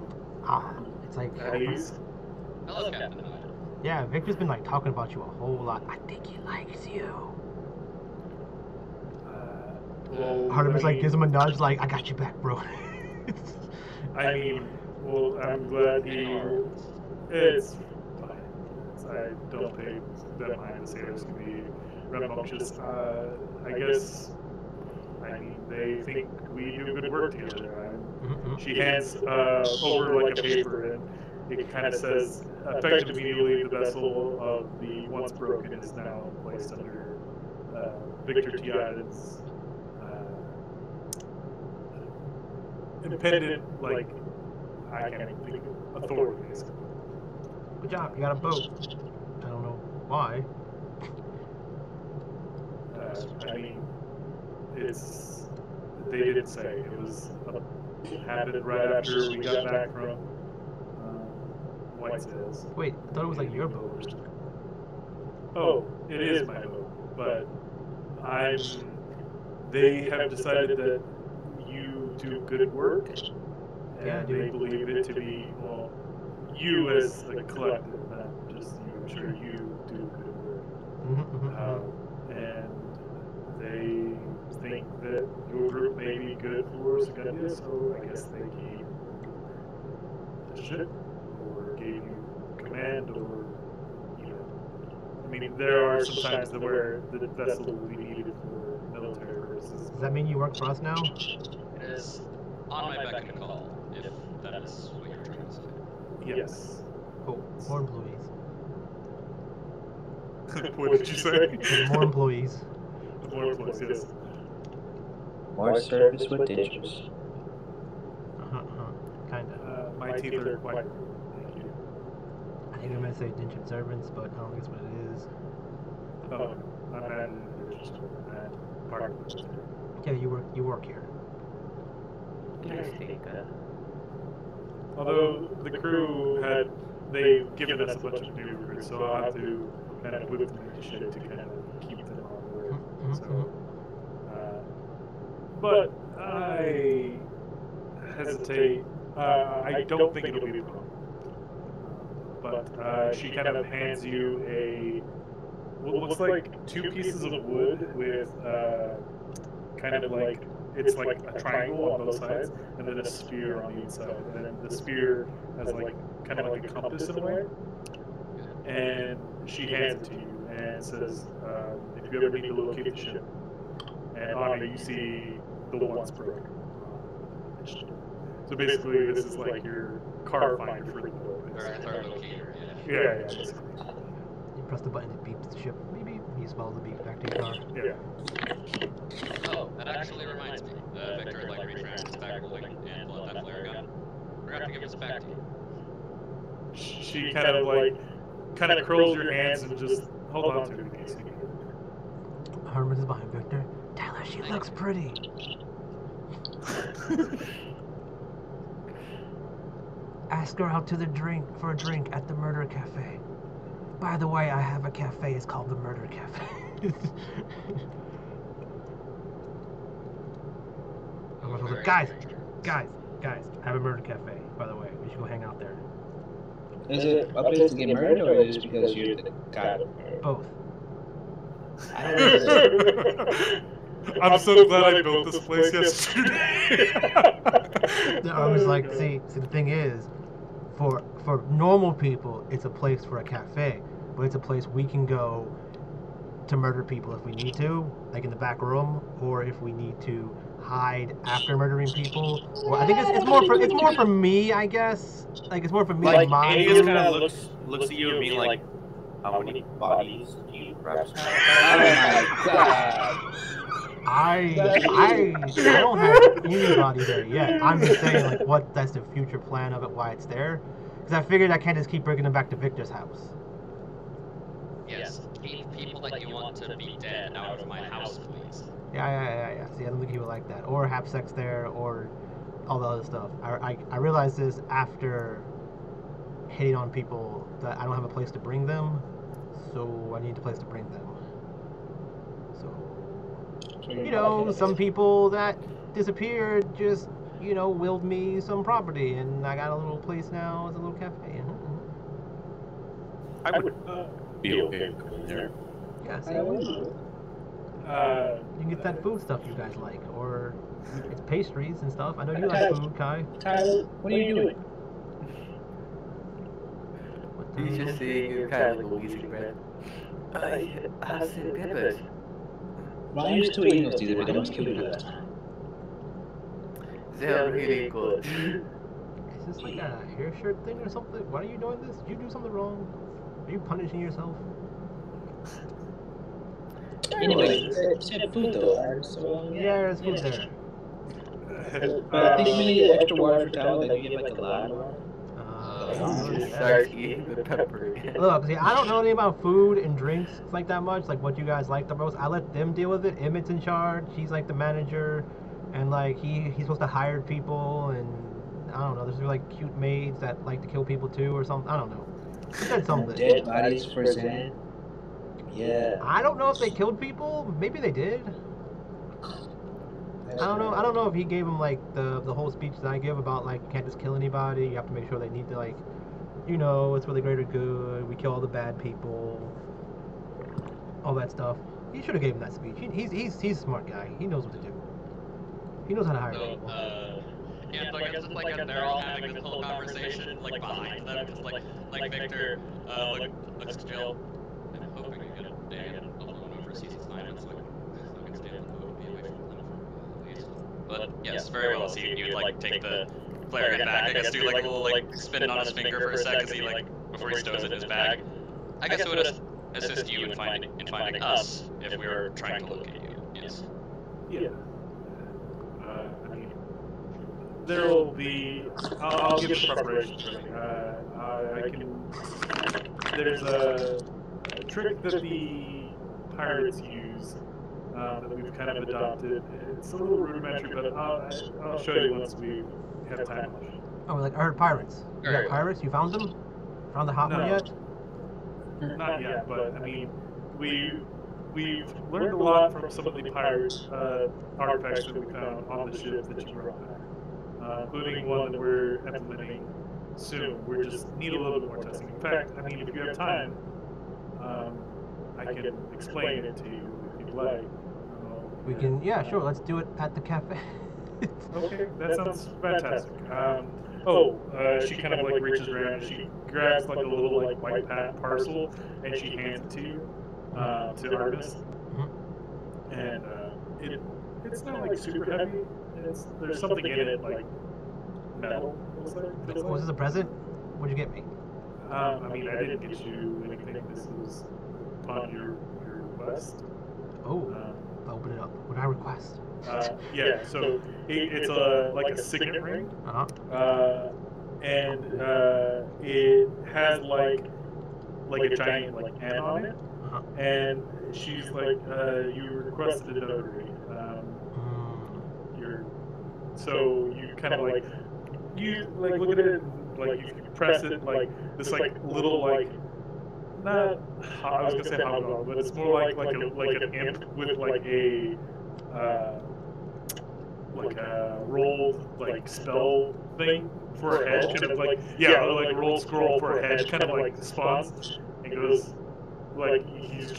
E: It's like.
A: Hello, Captain Hyde.
E: Yeah, Victor's been like talking about you a whole lot. I think he likes you. Artemis like gives him a nudge, like I got you back, bro.
B: I mean, well, I'm glad it's fine. I don't think that mind the sailors can be rambunctious. I guess, I mean, they think we do good work together. She hands over like a paper, and it kind of says, effective immediately, the vessel of the once broken is now placed under Victor Tiada's independent, like, I can't even think of authorities.
E: Good job, you got a boat. I don't know why.
B: I mean, they didn't say. It was happened right after we got back from White Sails.
E: Wait, I thought it was like your boat.
B: Oh, it is my boat, but they have decided that you do good work, and
E: Yeah,
B: they believe it to be, well, you as the collective, not just you. I'm sure you do good work. And they think that your group may be good for Segundia, so I guess they gave the ship, or gave you command, or, you know. I mean, there are some times where the vessel will be needed for military purposes.
E: Does that mean you work for us now?
A: It is on my beck and call, if that is what you're trying to say.
B: Yes.
E: Cool. More employees.
B: What did you say?
E: More employees.
B: More employees, yes.
C: More service with digits.
E: Kinda.
B: My teeth are quite. Thank you.
E: I think I'm gonna say indentured servants, but I don't think that's what it is.
B: Oh, I'm at part of it.
E: Yeah, you work here.
B: Although the crew they've given us a bunch of new recruits, so I'll have to kind of whip them into shape to kind of keep them on board. So, but I hesitate. I don't think it'll be a problem. But she kind of hands you what looks like 2 pieces of wood with kind of like it's like a triangle on both sides, and then a spear on the inside. And then the spear has like kind of like a compass in a way. And she hands it to you and says, "If you ever need to locate the ship, and on it you see the once broke." So basically, this is like your car finder for the boat.
A: Or locator,
B: Yeah, basically.
E: You press the button, it beeps the ship. Beep beep. You spell the beep back to your car.
B: Yeah.
A: Oh, that actually reminds me. Victor would like reach around his back holding and pull out that flare gun. Forgot to give this back to you.
B: She kind of curls your hands and just hold on to it, basically.
E: Herman is behind Victor. Tell her she looks pretty. Ask her out to for a drink at the Murder Cafe. By the way, I have a cafe. It's called the Murder Cafe. Guys, I have a murder cafe. By the way, we should go hang out there.
C: Is it a place to get murdered, or is it just because you're the guy?
E: Both.
C: I don't know.
B: I'm so glad I built this place yesterday.
E: I was like, see, the thing is, for normal people, it's a place for a cafe, but it's a place we can go to murder people if we need to, like in the back room, or if we need to hide after murdering people. Or I think it's more for me, I guess. Like it's more for me.
F: Like,
E: my
F: Aegis kind of looks at you and being like, how many bodies do you grab?
C: Oh my god.
E: I don't have anybody there yet. I'm just saying, like, that's the future plan of it, why it's there. Because I figured I can't just keep bringing them back to Victor's house.
A: Yes, keep people that you want to be dead out of my house, please.
E: Yeah. See, I don't think he would like that. Or have sex there, or all the other stuff. I realized this after hitting on people that I don't have a place to bring them, so I need a place to bring them. So, you know, some people that disappeared just, you know, willed me some property, and I got a little place now as a little cafe.
F: I would be okay going there.
E: Yeah, see,
C: would.
E: you can get that food stuff you guys like, or it's pastries and stuff. I know you like food, Kai.
C: Tyler, what are you doing?
D: He's just seeing you kind of like wheezing breath. I have some peppers.
C: Well, I used to eat those either, but I almost killed you last time.
D: They're really good.
E: Is this like a hair shirt thing or something? Why are you doing this? Did you do something wrong? Are you punishing yourself?
C: Anyway, said food though, so
E: Yeah, there's food there.
C: But I think we need extra water for Tyler, like you get like a lot of water.
D: Start eating the pepper.
E: Look, see, I don't know anything about food and drinks like that much, like what you guys like the most. I let them deal with it. Emmett's in charge. He's like the manager, and like he's supposed to hire people, and I don't know. There's like cute maids that like to kill people too, or something. I don't know. He said something.
C: Dead bodies for sale. Yeah.
E: I don't know if they killed people. Maybe they did. I don't know. I don't know if he gave him like the whole speech that I give about like you can't just kill anybody. You have to make sure they need to like, you know, it's for the greater good. We kill all the bad people. All that stuff. He should have gave him that speech. He's a smart guy. He knows what to do. He knows how to hire people.
A: Yeah, so I guess it's like they're all having this whole conversation like behind them, just like Victor looks to Jill. I'm hoping you get Dan alone overseas this time. It's like I can stay on the boat, be away from them for at least. But yes, very well. So you'd like take the flare gun back. I guess do like a little like spin it on his finger for a sec as he like before he stows it in his bag. I guess it would assist you in finding us if we were trying to locate you. Yes.
B: Yeah. I mean, there will be. I'll give the preparations ready. I can. There's a trick that the pirates use that we've kind of adopted. It's a little rudimentary, but I'll show you once we have time.
E: Oh, like I heard pirates. You got pirates? You found them? Found the hot one yet?
B: Not yet, but I mean, we've learned a lot from some of the pirate artifacts that we found on the ship that you brought back, including one that we're implementing soon. We just need a little bit more testing. In fact, I mean, if you have time, I can explain it to you if you'd like.
E: We can, yeah, sure. Let's do it at the cafe.
B: Okay, that sounds fantastic. She kind of like reaches around and she grabs like a little like white parcel and she hands it to you, to Artemis. And it's not like super heavy. There's something in it like metal.
E: Was this a present? What'd you get me?
B: I mean, I didn't get you anything. This was upon your request.
E: Oh, open it up. What I request?
B: Yeah, so it's like a signet ring, and it has like a giant like N on it, and she's like, you requested a notary. So you kind of like look at it, like you press it, like this like little like. Not, I was gonna say hobgoblin, but it's more like an imp with like a rolled like spell thing for a head, kind of like like a rolled scroll for a head, kind of like spawns and goes like he's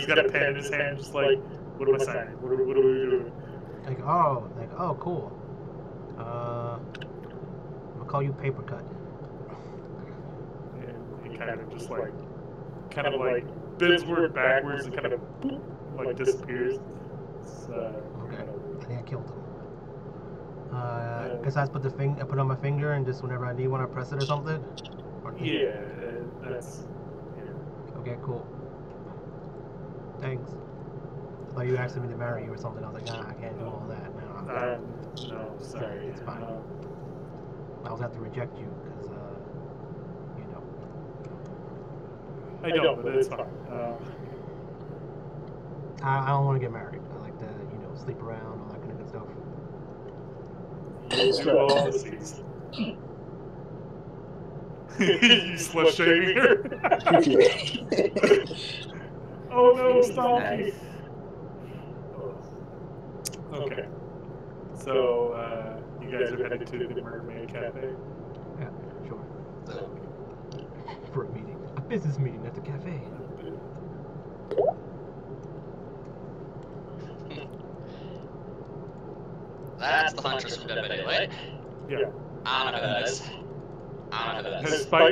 B: got a pen in his hand, just like what am I signing? What are we doing?
E: Like oh cool. I'm gonna call you Paper Cut.
B: And he kind of just like bends word backwards and kind of boop, like disappears.
E: Okay, I think I killed him. I guess I just put I put it on my finger and just whenever I need one I press it or something?
B: Yeah, that's...
E: Yeah. Okay, cool. Thanks. I thought you asked me to marry you or something. I was like, nah, I can't do all that.
B: No, sorry.
E: It's fine. I was have to reject you because, you know.
B: I don't, but it's fine.
E: I don't want to get married. I like to, sleep around, all that kind of good stuff.
B: Do all the seats. You slut shaming her? Oh no, stop me. Okay. So, you guys are headed to the Mermaid Cafe?
E: Yeah, sure. For a meeting. A business meeting at the cafe.
A: That's the Huntress from Dead Daylight.
B: Yeah.
A: I don't know who that is.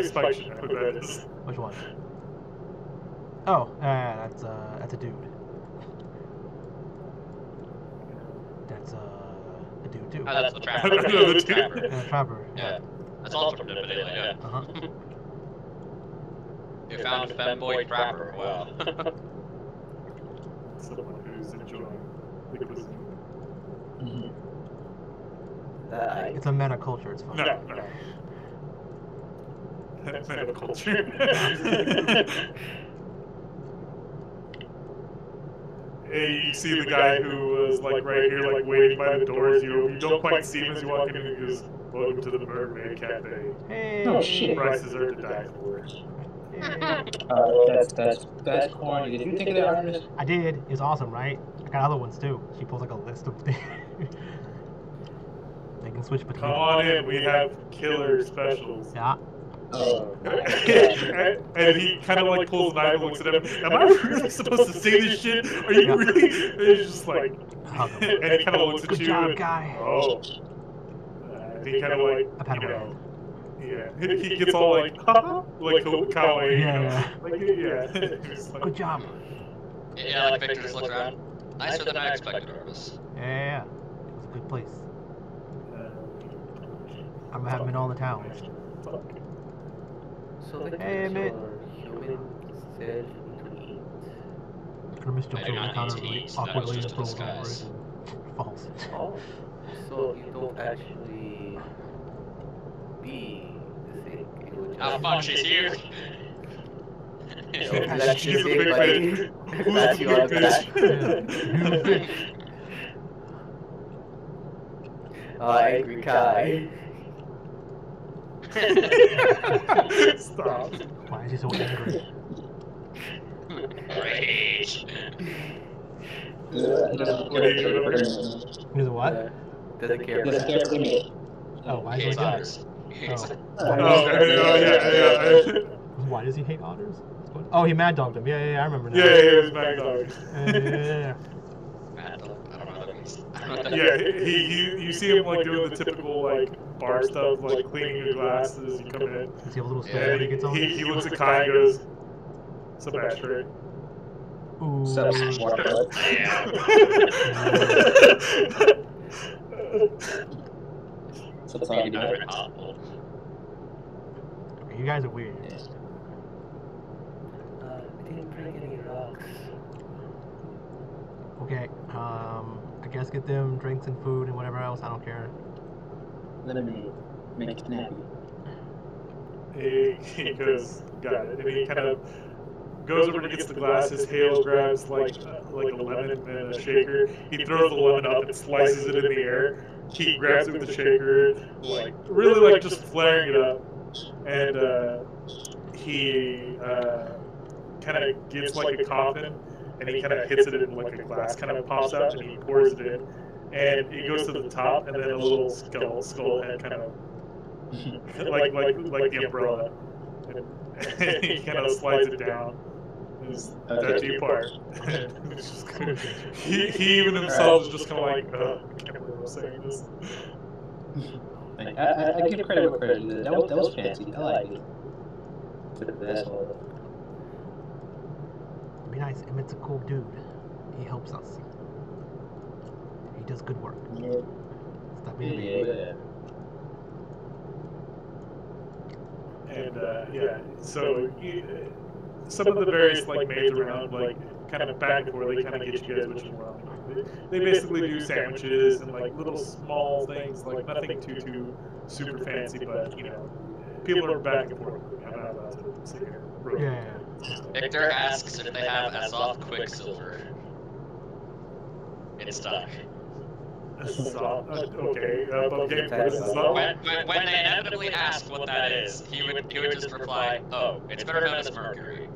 B: Spike should know who that is.
E: Which one? Oh, that's a dude. That's a dude too.
A: Oh, that's the Trapper.
B: The
A: Trapper.
E: Trapper.
A: Yeah. That's also from Dead Daylight, yeah.
E: Uh-huh.
A: You found Femboy Trapper, wow.
B: Someone who's enjoying the cuisine.
E: It's a meta culture, it's fine.
B: No. Meta culture. Hey, you see the guy who was like right here, like waiting by the doors. You don't quite see him as you walk in, and he goes, "Welcome to the Mermaid Cafe.
E: Hey.
C: Oh shit!
B: Prices are to die for."
C: That's corny. Did you think of that, Ernest?
E: I did. It's awesome, right? I got other ones too. She pulls like a list of things. They can switch between.
B: Come on in, we have killer specials.
E: Yeah.
B: And he kind of like pulls a knife and looks at him. Am I really supposed to say this shit? Are you really? And he's just like, and he kind of looks at
E: Good
B: you.
E: job,
B: and,
E: guy.
B: Oh. He kind of like,
E: I've had one.
B: yeah. He gets all like, like kawaii.
E: Yeah.
B: Like, yeah. He's like,
E: Good job.
A: Yeah, like Victor just looks around. Nicer than I expected, Artemis.
E: Yeah. It was a good place. I'm gonna have them in all the towns.
D: So the
E: Hey, mate.
D: human said to eat.
E: Grimace jumps
A: I do
E: over the
A: not
E: counter
A: need to
E: really
A: eat, that was
E: awkwardly and
A: just a
E: rolls over
A: disguise.
E: it and falls.
D: Oh, so you don't actually be the thing. You would
A: Oh fuck, she's here!
D: That's
B: She's
D: the
B: a big
D: thing,
B: fish.
D: like,
B: Who's
D: that's
B: the
D: your
B: big
D: back.
B: fish?
D: Angry Kai.
B: Stop.
E: Why is he so angry?
A: Rage.
C: He doesn't
B: What are you doing over there?
E: He's a what?
D: Doesn't care.
C: He doesn't care for me.
E: Oh, why
A: He
E: is he
A: hates
E: like
A: otters. He hates
E: that?
B: Oh, yeah.
E: Oh, why does he hate otters? Oh, he mad dogged him. Yeah, I remember now.
B: Yeah, it was Mad Dog.
E: Yeah.
A: I don't know what that means. I don't know what that
B: Yeah,
A: means.
B: you see him like doing the typical like bar stuff, like cleaning your glasses. You come in,
E: Does he have a little stove
A: Yeah,
E: that he gets on?
B: he looks at Kai and goes, "Sebastian."
E: Ooh.
C: Waterflood.
A: Yeah.
C: So that's all you
A: Not
C: do.
A: even possible.
E: Okay, you guys are weird.
D: I didn't bring any rocks.
E: Okay, I guess get them drinks and food and whatever else. I don't care.
C: Lemonade. Make it snappy.
B: He goes, got it, and he kind of goes over and gets the glasses. Hale grabs like a lemon and a shaker. He throws the lemon up and slices it in the air. He grabs it with the shaker, like really like just flaring it up, and he kind of gets like a coffin, and he kind of hits it in like a glass, kind of pops out, and he pours it in, and it goes to the top, and then a little skull head kind of like the umbrella, and he kind of slides it down. That deep part. he even himself is just kind of like, I can't believe I'm saying this.
C: I give credit where credit is. That was fancy. I like it. That's all.
E: Be nice. Emmett's a cool dude. He helps us. He does good work.
C: Yeah.
E: Stop being a baby.
C: Yeah.
B: And yeah, so some of the various like maids around, like kind of back and forth, they kind of get you guys what you want. They basically do sandwiches and like little small things, like nothing too super fancy, but you know, people are back and forth. I'm not allowed to sit here.
E: Yeah.
A: Victor asks if they have Azoth Quicksilver in stock.
B: Okay, what is Azoth?
A: When they inevitably ask what that is, he would just reply, "Oh, it's better known as Mercury."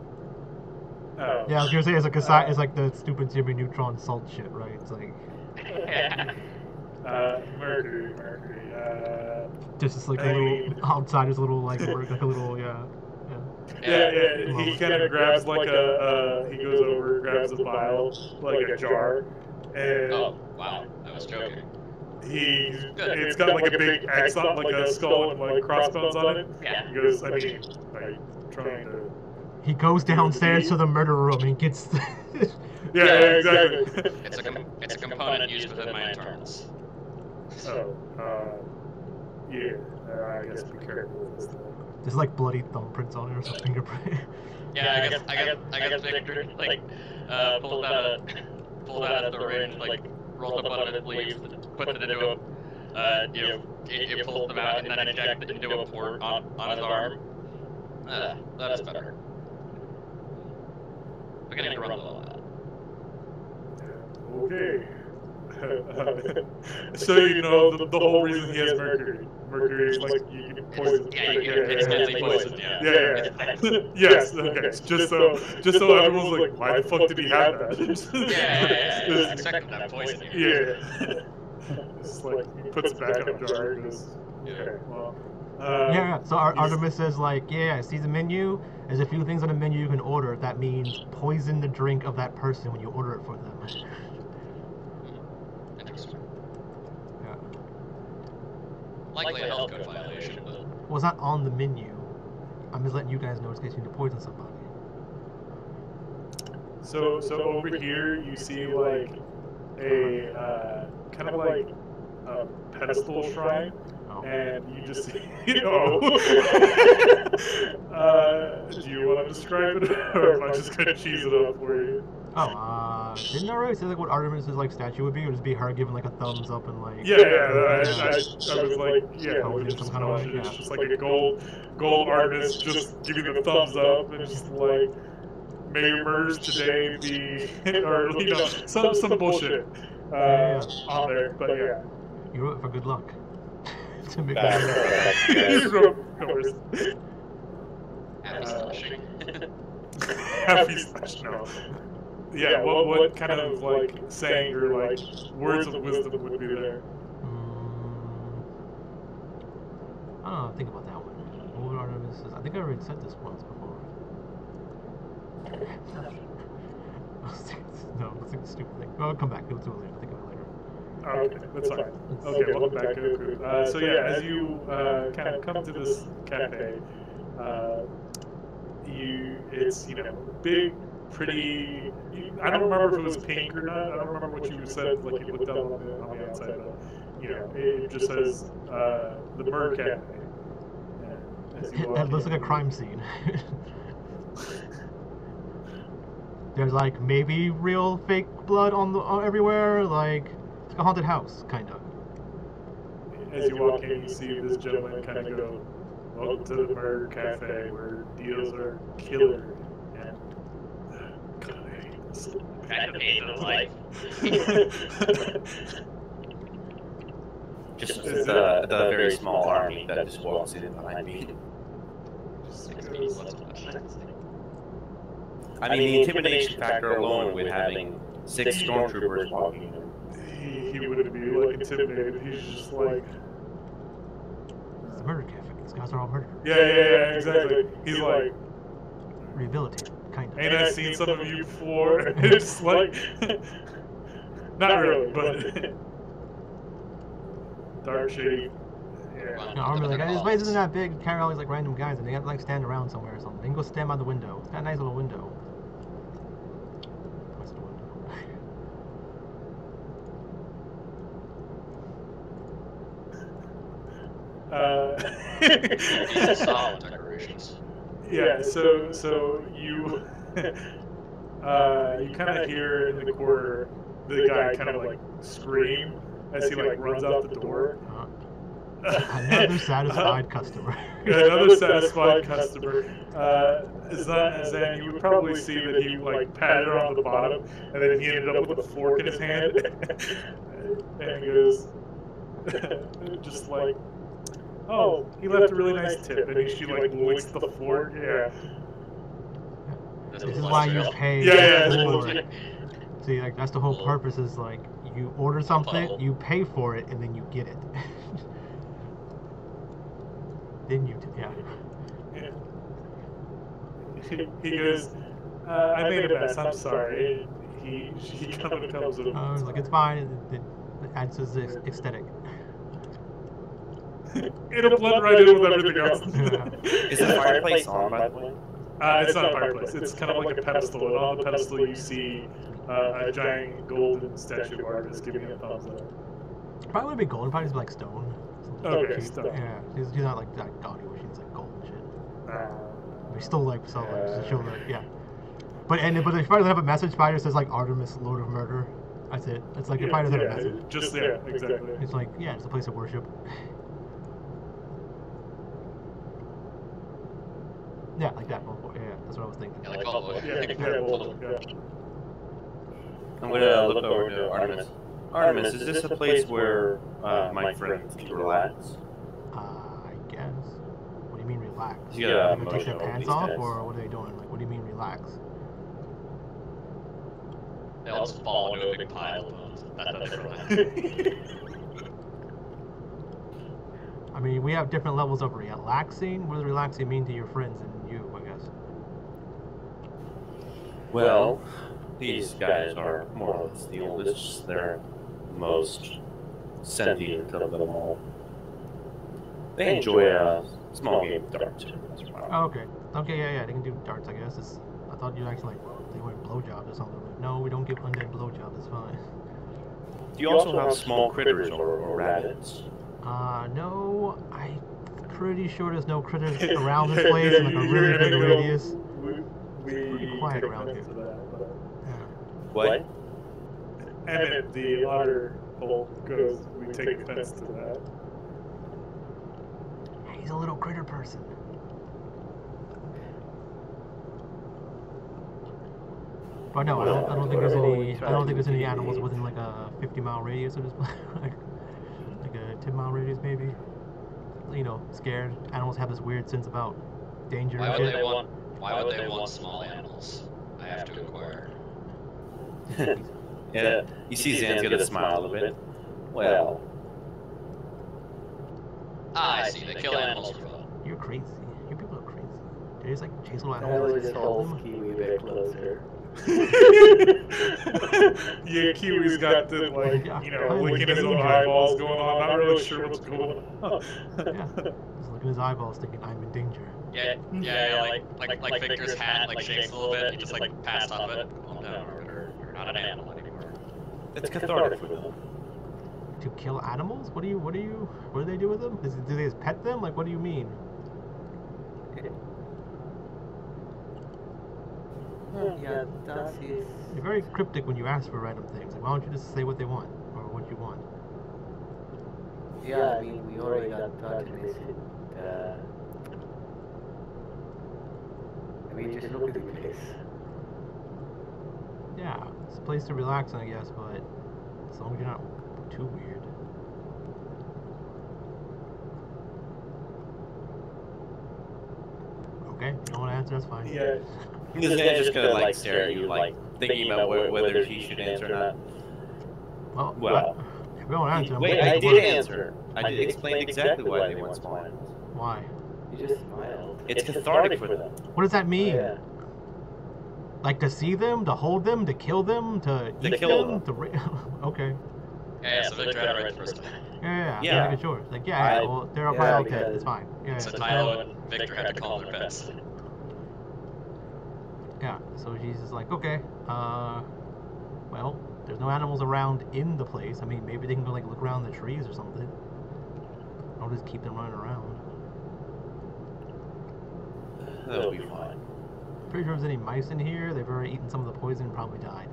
B: Oh.
E: Yeah, I was gonna say it's like the stupid Jimmy Neutron salt shit, right? It's like
B: Mercury.
E: just like a little outside, just a little like work, like a little yeah.
B: Yeah. He kind of grabs like he goes over, grabs a vial, like a jar, and
A: Oh, wow, I was joking.
B: it's got like a big X on, like a skull and like crossbones on it.
A: Yeah.
B: He goes, I mean, I'm trying to.
E: He goes downstairs to the murder room and gets.
B: Yeah, exactly.
A: It's a component used within my internals.
B: Oh, yeah. I guess be careful with this thing.
E: There's like bloody thumbprints on it or some fingerprint.
A: Yeah, I guess Victor like pulled out a syringe, like rolled up one of his sleeves, puts it into a it pulls them out and then injects it into a port on his arm. That is better. We're gonna need to run with all that.
B: Okay. So you know the whole reason he has mercury. Mercury is like you can poison.
A: Yeah, it's deadly poison. Yeah.
B: Yeah. Yes. Okay. Just so everyone's like, why the fuck did he have that?
A: Yeah. Expecting that poison.
B: Yeah. It's like he puts it back on the jar and goes, okay, well.
E: Yeah. So Artemis says like, yeah, see the menu. There's a few things on the menu you can order. That means poison the drink of that person when you order it for them.
A: Interesting.
E: Yeah.
A: Likely a health code violation, but
E: Well, it's not on the menu. I'm just letting you guys know in case you need to poison somebody.
B: So over here you see like a kind of like a pedestal shrine.
E: Oh.
B: And you just see, do you want to describe it, or am I just gonna cheese it up for you?
E: Oh, didn't I already say like what Artemis's like statue would be? It would just be her giving like a thumbs up and like.
B: Yeah. I was like, yeah,
E: Oh,
B: it's
E: some
B: just
E: kind of
B: like,
E: like,
B: it's
E: yeah.
B: just like a gold artist just giving the thumbs up and just like, may your murders today be, or you know, some bullshit on there, but yeah.
E: You wrote it for good luck. To make
F: Back
E: that.
B: You wrote numbers.
A: happy slashing.
B: happy slash no. Yeah, what kind of like saying or like words of wisdom would be there?
E: I don't know. Think about that one. What would Artemis? I think I already said this once before. No, let's think stupid thing. I'll come back. We'll do it later. I'll think of it later.
B: Okay, that's fine. Okay, welcome back to the crew. So yeah, as you kind of come to this cafe, it's big, pretty. I don't remember if it was pink or not. I don't remember what you said. Like you looked up on the outside, but it just says the Bird Cafe.
E: It looks like a crime scene. There's like maybe real fake blood on everywhere. Like it's like a haunted house, kind of.
B: As you walk in, you see this gentleman kind of go, "Welcome to the Murder Cafe, where deals are killer." And God, I hate this.
A: Kind of hate the life.
F: Just the very small army that just walks in behind me. I mean, the intimidation factor alone with having 6 stormtroopers walking in.
B: He wouldn't be like intimidated. He's just like,
E: It's a murder cafe. These guys are all murderers.
B: yeah, exactly. He's like,
E: Rehabilitated, kind of.
B: ain't I seen some of you before? It's like, not really, but dark shade. Yeah.
E: No, I'm like, this place isn't that big. Carry all these like random guys, and they have to like stand around somewhere or something. They can go stand by the window. It's got a nice little window. What's the window?
A: These are solid decorations.
B: Yeah. So you you kind of hear in the corner the guy kind of like scream as he like runs out the door.
E: Another satisfied customer.
B: Another satisfied customer. Then you would probably see that he like patted her on the bottom, and then he ended up with a fork in his hand, and he goes, just like, "Oh, he left a really nice tip," and she like licks the fork. Yeah.
E: This is why you pay for it. See, like that's the whole purpose. Is like you order something, you pay for it, and then you get it. Then you, yeah.
B: He goes, "I made a mess. I'm sorry." He kind of comes with.
E: I was like, "It's fine. It adds to the aesthetic."
B: It'll blend right in with everything else.
F: Is the fireplace on, by the way?
B: It's not a fireplace. It's kind of like a pedestal, and on the pedestal you see a giant golden statue of Artemis giving a thumbs up.
E: Probably would be golden. Probably just like stone.
B: Okay, stone.
E: Yeah, she's not like that gaudy where she's like gold and shit. We still like so like to show that, yeah. But if probably doesn't have a message, probably just says like Artemis, Lord of Murder. That's it. It's like it probably doesn't have a message.
B: Just exactly.
E: It's like it's a place of worship. Yeah, like that. Yeah, that's what I was thinking.
A: Yeah, like all the way.
B: Yeah.
F: I'm gonna look over to Artemis. Artemis, is this a place where my friends can relax?
E: I guess. What do you mean relax?
F: Yeah,
E: They take their pants off, or what are they doing? Like, what do you mean relax?
A: They all just fall into a big pile of bones. That's how they relax.
E: I mean, we have different levels of relaxing. What does relaxing mean to your friends and you, I guess?
F: Well, these guys are more or less the oldest. They're most sentient of them all. They enjoy a small game of darts.
E: Oh, okay. Okay, yeah, they can do darts, I guess. I thought you actually like they went blowjobs or something. Like, no, we don't give undead blowjobs. That's fine.
F: Do you also have small critters or rabbits?
E: No. I'm pretty sure there's no critters around this place in like a really big radius. Pretty quiet around here.
F: What?
B: Emmett, the otter hole, goes, we take offense to that.
E: He's a little critter person. But no, I don't think there's any. I don't think there's any animals within like a 50-mile radius of this place. like a 10-mile radius, maybe. You know, scared. Animals have this weird sense about danger and shit.
A: Why would they want small animals? have to acquire.
F: Yeah, you see Zan's gonna smile a bit. Well,
A: I see. They kill animals for fun.
E: You're crazy. You people are crazy. They just like chase little
D: That
E: animals.
D: was
E: and
D: just
E: kill
D: whole
E: them.
D: Kiwi a bit closer.
B: Yeah, Kiwi's got the, like, you know, licking his own eyeballs going on. Not really sure what's going on.
E: Yeah. Just looking at his eyeballs, thinking I'm in danger.
A: Yeah, like Victor's hat like shakes a little bit. He just like passed off it. Calm down, Arbiter. You're not an animal anymore.
F: it's cathartic for them.
E: To kill animals? What do they do with them? Do they just pet them? Like, what do you mean?
D: Yeah, that's his.
E: You're very cryptic when you ask for random things. Like, why don't you just say what they want or what you want?
D: Yeah, I mean, we already got touched in this. I mean, just look at the place.
E: Yeah, it's a place to relax, I guess, but as long as you're not too weird. Okay, you don't want to answer, that's fine.
B: Yeah.
F: Zan just gonna like stare at you, like thinking about whether he should answer or not.
E: Well, if you don't answer, I'm
F: Wait,
E: gonna
F: I
E: take
F: did
E: a
F: answer. I did explain exactly why they want small animals.
E: Why?
D: You just smiled.
F: It's cathartic for them.
E: What does that mean?
D: Yeah.
E: Like to see them, to hold them, to kill them, to eat
F: kill
E: them, to okay.
A: Yeah, so Victor had it right the first time.
E: Yeah.
F: Yeah.
E: Making sure. Like, yeah, well, they're
D: Yeah,
E: probably all dead.
D: because-
E: It's fine. Yeah.
A: So
E: it's
A: Tylo and Victor had to call their pets.
E: Yeah, so she's just like, okay, well, there's no animals around in the place. I mean, maybe they can go, like, look around the trees or something. I'll just keep them running around.
F: That'll be fine.
E: Pretty sure if there's any mice in here, they've already eaten some of the poison and probably died.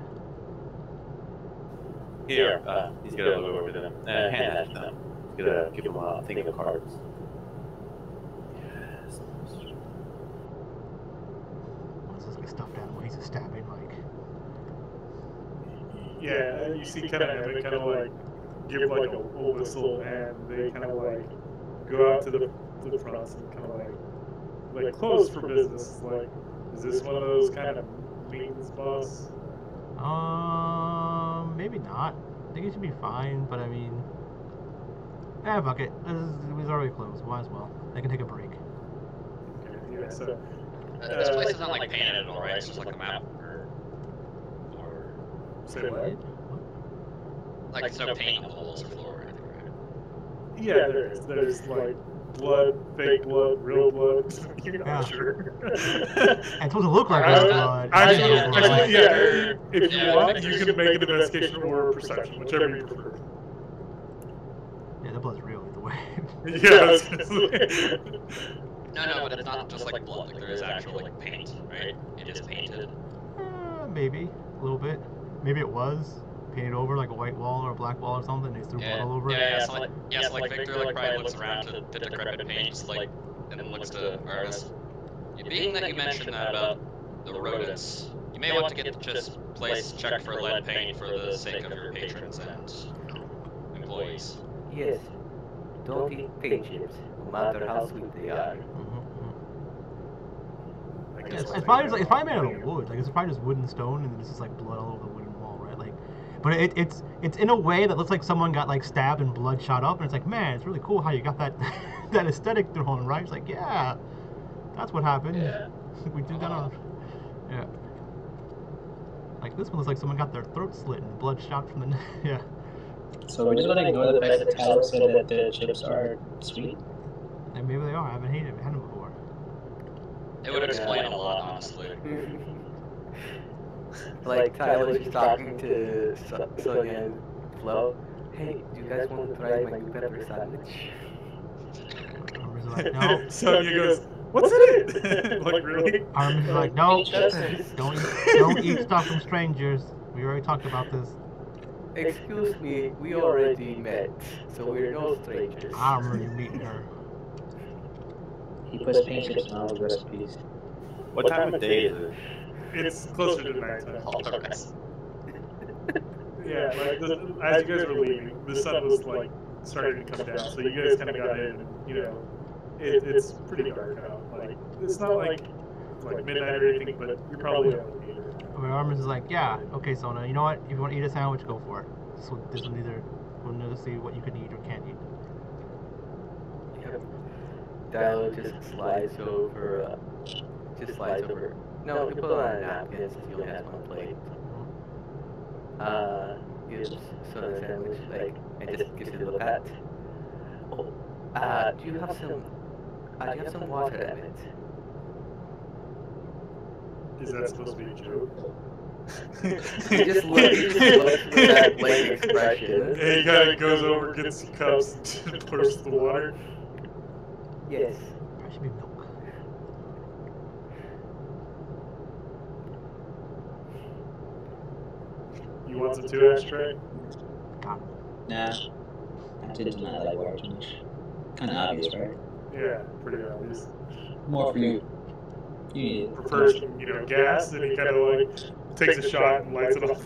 F: Here, he's gonna look over to them. Hand that to them. He's gonna give them a thing of cards. Yes.
E: What's this like stuffed animal? He's just stabbing, like...
B: Yeah, you see kind of like give like a little whistle, and they kind of like go out to the front and kind of like close for business. Like, is this one of those kind of meetings, boss?
E: Maybe not. I think it should be fine, but I mean... Yeah, fuck it. It was already closed. Might as well. They can take a break.
B: Okay, yeah, so
A: This place isn't like painted at all, right? It's just like a map, or
B: say what?
A: like there's no paint on the walls or floor or anything, right?
B: Yeah, there is. There's like blood, fake blood, real blood. You're
E: Yeah.
B: not sure.
E: And it's supposed to look like
B: I-
E: real blood.
B: Actually,
E: Yeah.
B: actually, yeah. If you
A: Yeah,
B: want, you can make an investigation or a perception, whichever you prefer.
E: Yeah, the blood's real either way.
B: Yeah.
A: No, but it's not just like blood. Like there is actual like paint, right? It is painted.
E: Maybe a little bit. Maybe it was painted over like a white wall or a black wall or something. They just threw blood all over it.
A: Yeah. So like Victor like probably looks around to the decrepit paints, like, and then looks to Artemis. Being that you mentioned that about the rodents, you may want to get this place checked for lead paint for the sake of your patrons and employees.
D: Yes. Don't eat paint chips, no matter how sweet they are.
E: It's probably made out of wood. Like it's probably just wood and stone, and it's just like blood all over the wooden wall, right? Like, but it's in a way that looks like someone got like stabbed and blood shot up, and it's like, man, it's really cool how you got that that aesthetic thrown, right? It's like, yeah, that's what happened.
A: Yeah.
E: We did that on, yeah. Like this one looks like someone got their throat slit and blood shot from the yeah.
C: So we're just gonna ignore the fact that Tyler said that the chips are sweet.
E: And maybe they are. I haven't had them before.
A: It would explain a lot, honestly.
D: Like Tyler was talking to Sonia and Flo. Hey, do you guys want to try my new pepper sandwich?
E: Armin's like, no.
B: Sonya goes, "What's in it?" Like, really?
E: Armin's like, no. Don't eat stuff from strangers. We already talked about this.
D: Excuse me, we already met, so we're no strangers.
E: I'm already meeting her.
C: He puts paint chips in all his recipes.
F: What time of day is it?
B: It's closer to nighttime.
A: Alternates.
B: Yeah, like as you guys were leaving, the sun was like starting to come down, so you guys kind of got in. And, you know, it's pretty dark out. Like it's not like like midnight or anything, but you're probably on the meter.
E: Armin's is like, yeah, okay, Sona, you know what? If you want to eat a sandwich, go for it. So this will we'll neither see what you can eat or can't eat.
D: Yep. Dialogue just slides over. No, you put on a napkin since he only has one plate. Gives Sona a sandwich, like, and just gives it a little pat. Oh, do you have some water, Emmett?
B: Is that supposed to be a joke?
D: He just looks with that blank expression.
B: And he kind of goes over, gets the cups, and pours the water.
D: Yes.
E: There should be milk.
B: You want some too, Ashtray?
E: God.
C: Nah. I tend to not like water too much. Kind of obvious, right?
B: Yeah, pretty obvious.
C: More for you. You need it.
B: Prefers, gas, and he kind of like takes a shot and lights it off.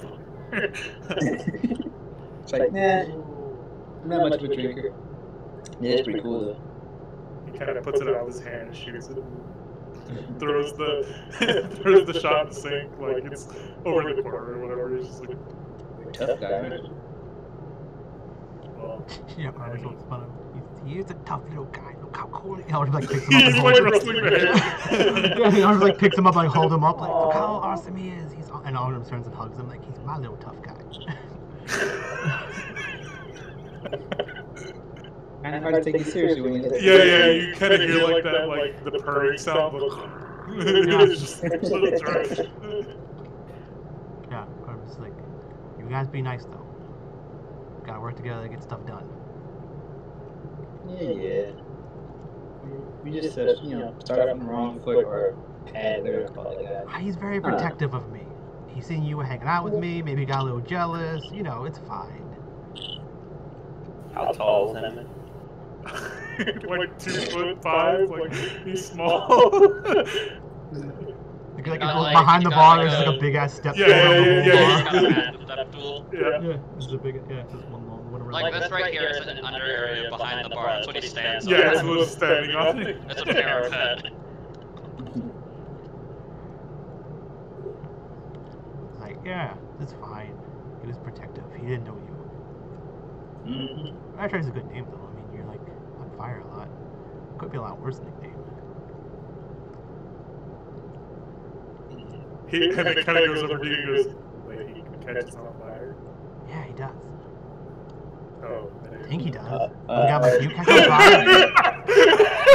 C: It's like, nah, I'm not much of a drinker. Yeah, it's pretty cool though.
B: He kind of puts it out of his hand and shoots it. And throws the shot in the sink like it's over the corner or whatever. He's just like,
C: Tough guy, right?
B: well,
E: Yeah, Armin's makes fun of him. He's a tough little guy. Look how cool he is. Armin like picks him up
B: he's
E: and
B: like
E: holds him.
B: wrestling man.
E: Yeah, Armin like picks him up and hold him up. Like, look how awesome he is. And Armin turns and hugs him like he's my little tough guy.
C: Kind of hard to take you seriously when you get
B: Yeah, you kind of hear like that, like the purring sound. It's just
E: Yeah, Armin's like, you guys be nice though. Gotta work together to get stuff done.
C: Yeah. We just, start off on the wrong foot or pad, whatever you call it.
E: He's very protective of me. He's seen you hanging out with me, maybe got a little jealous. It's fine.
F: How tall is Emmett?
B: Like 2'5", like he's small.
E: Like
A: got,
E: behind
A: you
E: the
A: got,
E: bar,
A: like,
E: there's
A: a-
E: like a big ass step.
B: Yeah,
E: stool on the
B: yeah,
E: whole
A: He's
E: bar.
A: got a massive step stool.
B: Yeah.
E: Yeah, this is a big, this one long one around.
A: Like this right here is an under area behind the bar. That's what he stands on.
B: Yeah, that's what's standing on.
A: It's a parapet.
E: It's like, yeah, it's fine. He was protective. He didn't know you.
C: Mm-hmm.
E: Ashtray's a good name though. I mean, you're like on fire a lot. Could be a lot worse nickname.
B: And it kind of goes over to you and goes, wait, he catches on fire?
E: Yeah, he does.
B: Oh.
E: I think he does. You catch on fire.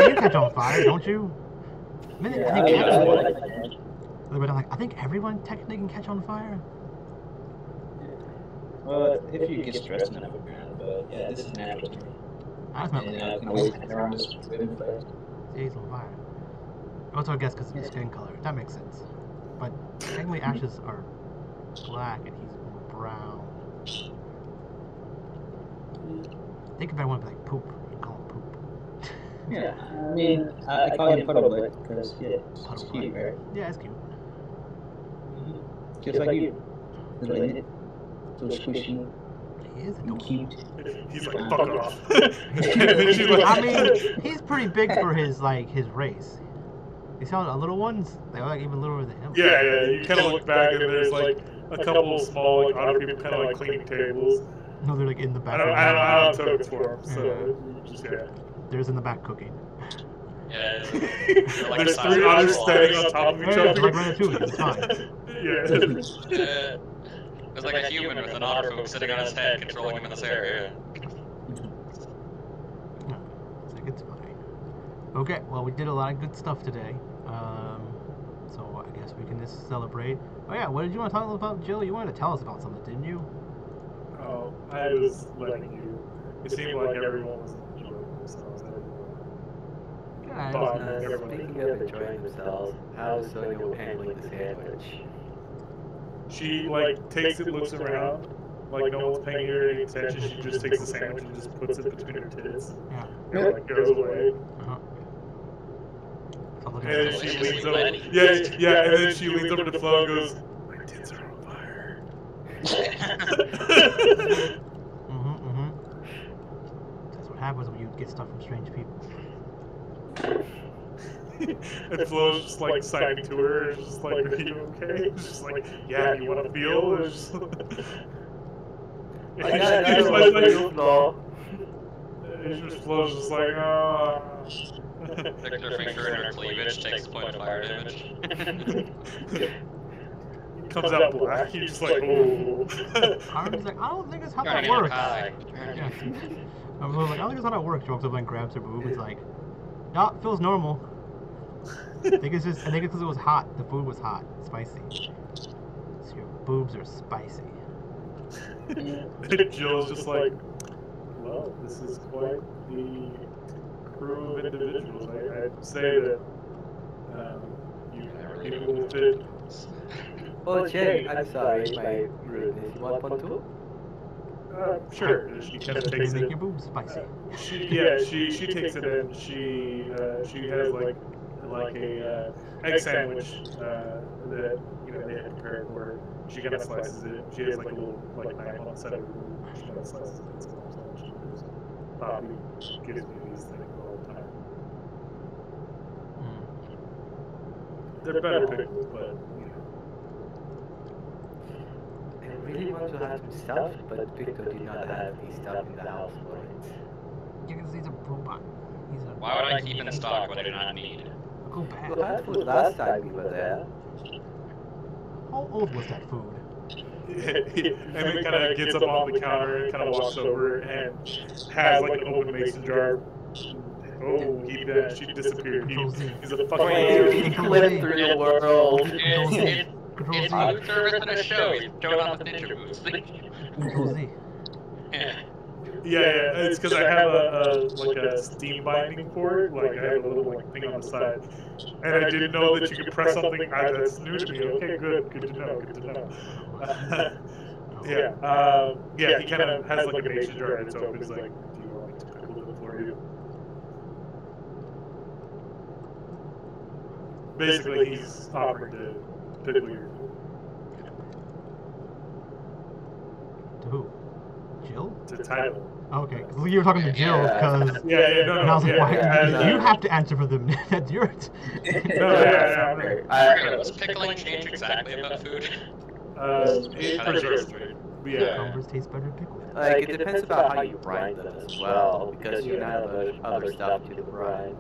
E: You catch on fire, don't you? I mean, I think everyone. I think everyone technically can catch on fire.
C: Well, if you get stressed enough around, but yeah, this is natural to me.
E: I just meant
C: And I can always hang around this living fast.
E: he's on fire. Also, I guess because of his skin color. That makes sense. But technically, Ashes are black and he's brown. Think if I want to be like poop, you call him poop.
C: Yeah, I mean, I call him Puddle Butt because, yeah, it's cute, right?
E: Yeah, it's cute.
C: Just like you. Little in it. So squishy.
E: He is
C: And
E: adorable.
C: cute.
B: He's like, fuck off. And then she's like,
E: I mean, he's pretty big for his race. You saw the little ones? They were like even littler than him.
B: yeah, you kind of look back and there's like a couple of small, like, otter people kind of like cleaning tables.
E: No, they're like in the back.
B: I don't have tokens for them, so just, yeah.
E: There's in the back cooking.
A: Yeah. They're like
B: There's
A: the size
B: 3
A: of
B: otters
A: a
B: standing on top of each
E: Yeah,
B: other.
E: like Ratatouille, it's fine.
B: Yeah.
A: There's like a human with an otter folk sitting on his head, controlling him in this area.
E: No, it's like it's fine. Okay, well we did a lot of good stuff today. So I guess we can just celebrate. Oh yeah, what did you want to talk about, Jill? You wanted to tell us about something, didn't you?
B: Oh, I was letting you. It seemed like everyone was enjoying themselves.
E: Yeah,
B: But
D: Speaking of enjoying themselves, how's Sonia handling the sandwich?
B: she like takes it, looks around, like no one's paying her any attention. She just takes the sandwich and just puts it between her tits,
E: Yeah.
B: and like goes away.
E: Uh-huh. So look
B: And
E: at
B: then
E: that.
B: she leans over. Yeah, and then she leans over to Flo and goes, "My tits are on fire."
E: That's what happens when you get stuff from strange people.
B: And Flo's just like signing to her, and just like, are you okay? It's just like, yeah, you want to feel? It's just,
D: I don't want to feel, Flo.
B: it's just Flo's just like, oh.
A: Sticks her finger in her cleavage, takes a point of fire damage.
B: Comes out black. He's just like, oh.
E: Armin's like, I don't think that's how
A: Trying
E: that
A: to get
E: works.
A: high.
E: Yeah. I'm like, I don't think that's how that works. She walks over and grabs her boob. It's like, no, it feels normal. I think it's because it was hot. The food was hot, spicy. So your boobs are spicy.
B: Jill's just like, well, this is quite the crew of individuals. I'd say that you people will fit.
D: Oh, Jay, I'm sorry, my rudeness. You want one too?
B: Sure. She kind of takes
E: Make
B: it.
E: your boobs spicy.
B: She takes it in. She has like a egg sandwich that they had prepared for her. She kind of slices it. She has like a little knife on the side of her boobs. She kind of slices it. Bobby gives me these things all the time. They're better pickles, but
D: I really want to have some stuff, but Victor did not have the stuff in the house for it.
E: Yeah, because he's a robot.
A: Why would I keep in stock what I do not need?
E: Go back.
D: You had food last time we were there.
E: How old was that food?
B: and then kind of gets up off the counter and kind of walks over and has like an open mason jar. Oh, she disappeared. He's a fucking
D: He flipped through the world.
A: It's food service and a show. He's showing off his ninja moves.
E: Control Z.
A: Yeah.
B: Yeah, it's because I have a steam binding for it. Like I have a little thing on the side, and I didn't know that you could press something. That's new to me. Okay, good to know. Yeah. He kind of has like a mason jar and it's open. It's like, do you want me to pickle it for you? Basically, he's offering to pickle your food.
E: To who? Jill?
B: To Tyler.
E: Okay, because you were talking to Jill, because...
B: No,
E: and I was like, why? You have to answer for them. That's yours.
A: Does pickling change exactly about food?
B: It preserves food. Yeah.
E: Cumbers taste better pickled.
D: Like, it depends about how you brine them as well, because you can add other stuff to the brine.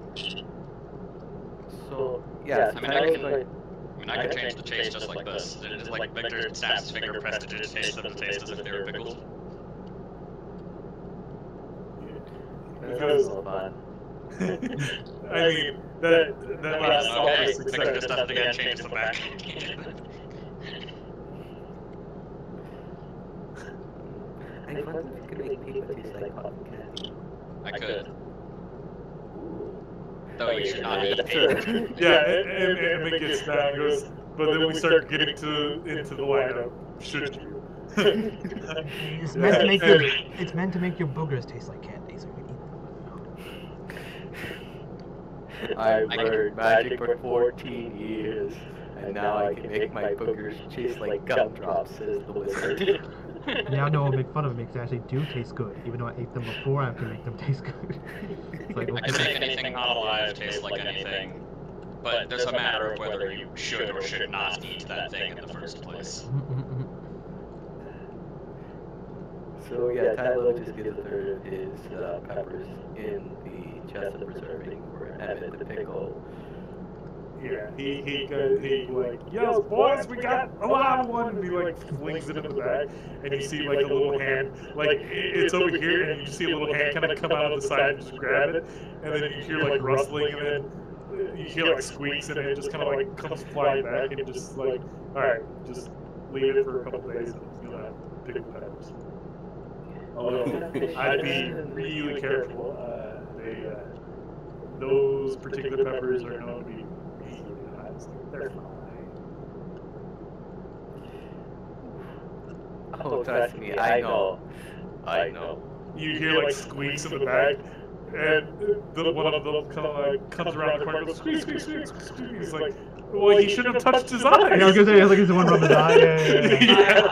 D: So, yeah,
A: I can change the taste just like this. It's like Victor snaps his finger, pressed it, just tastes the taste as if they were pickled.
B: Because
D: fun.
B: I mean, that last
A: Okay,
B: sauce
A: Victor just does it again, changes them back.
D: I wonder if you could make paper taste like cotton candy.
A: I could. Though you should not eat
D: Sure.
A: paper.
B: Yeah, and it gets down and goes, but then we start getting into the lineup. Should you?
E: It's meant to make your boogers taste like candy, so you can eat them.
D: I've learned magic for 14 years, and now I can make my boogers taste like gumdrops, says the wizard.
E: Now no one will make fun of me because they actually do taste good, even though I ate them before I can make them taste good. It's like,
A: I can make anything not alive taste like anything, but there's a matter of whether you should or should not eat that thing in the first place.
D: So yeah, Tyler just gives a third of his peppers in the chest of preserving for Emmett the pickle.
B: Yeah, he like yells, boys, we got a live one, and he like flings it in the bag, and you see like a little hand, like it's over here, and you see a little hand kind of come out of the side and just grab it, and then you hear like rustling, and then you hear like squeaks, and it just kind of like comes flying back, and just like, all right, just leave it for a couple days, and you'll have pickled peppers. Although I'd be really careful. Those particular peppers are known to be really hot. They're fine.
D: Oh, trust me, I know.
B: You hear like squeaks in the back, and one of them kind of like comes around the corner and goes, squeak, squeak, squeak, squeak, squeak. He's like, well, he shouldn't have touched his eyes.
E: Yeah, I was gonna say, like, he's the one rubbing his eye. Yeah.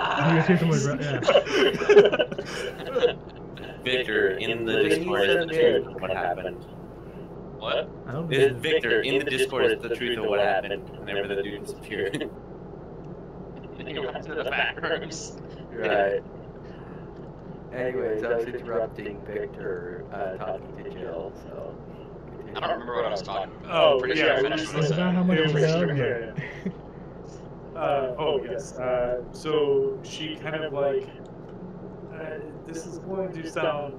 F: Victor, in the Discord, what happened?
A: What?
E: I don't
F: It's Victor, in the Discord, is the truth of what happened whenever the dude disappeared.
A: You went to the back rooms.
F: Right.
D: Anyways, I was interrupting Victor talking to Jill, so.
A: I don't remember what I was talking about.
B: Oh,
A: I'm pretty
B: yeah,
A: sure I
B: it
A: finished
B: was-
A: what I
G: It's
A: said.
G: about how much
B: It
G: you
B: was-
G: love
B: yeah,
G: her.
B: Oh, yes. So she kind of like, this is going to sound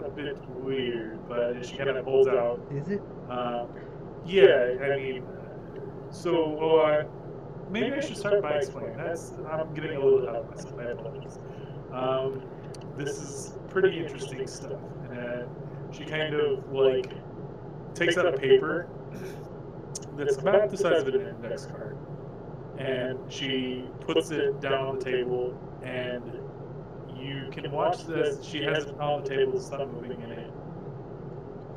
B: a bit weird, but she kind of pulls out.
E: Is it?
B: Yeah, I mean, maybe I should start by explaining. I'm getting a little ahead of myself. I apologize. This is pretty interesting stuff. And she kind of like takes out a paper that's about the size of an index card, and she puts it down on the table, and you can watch this. She has it on the table, it's not moving in it.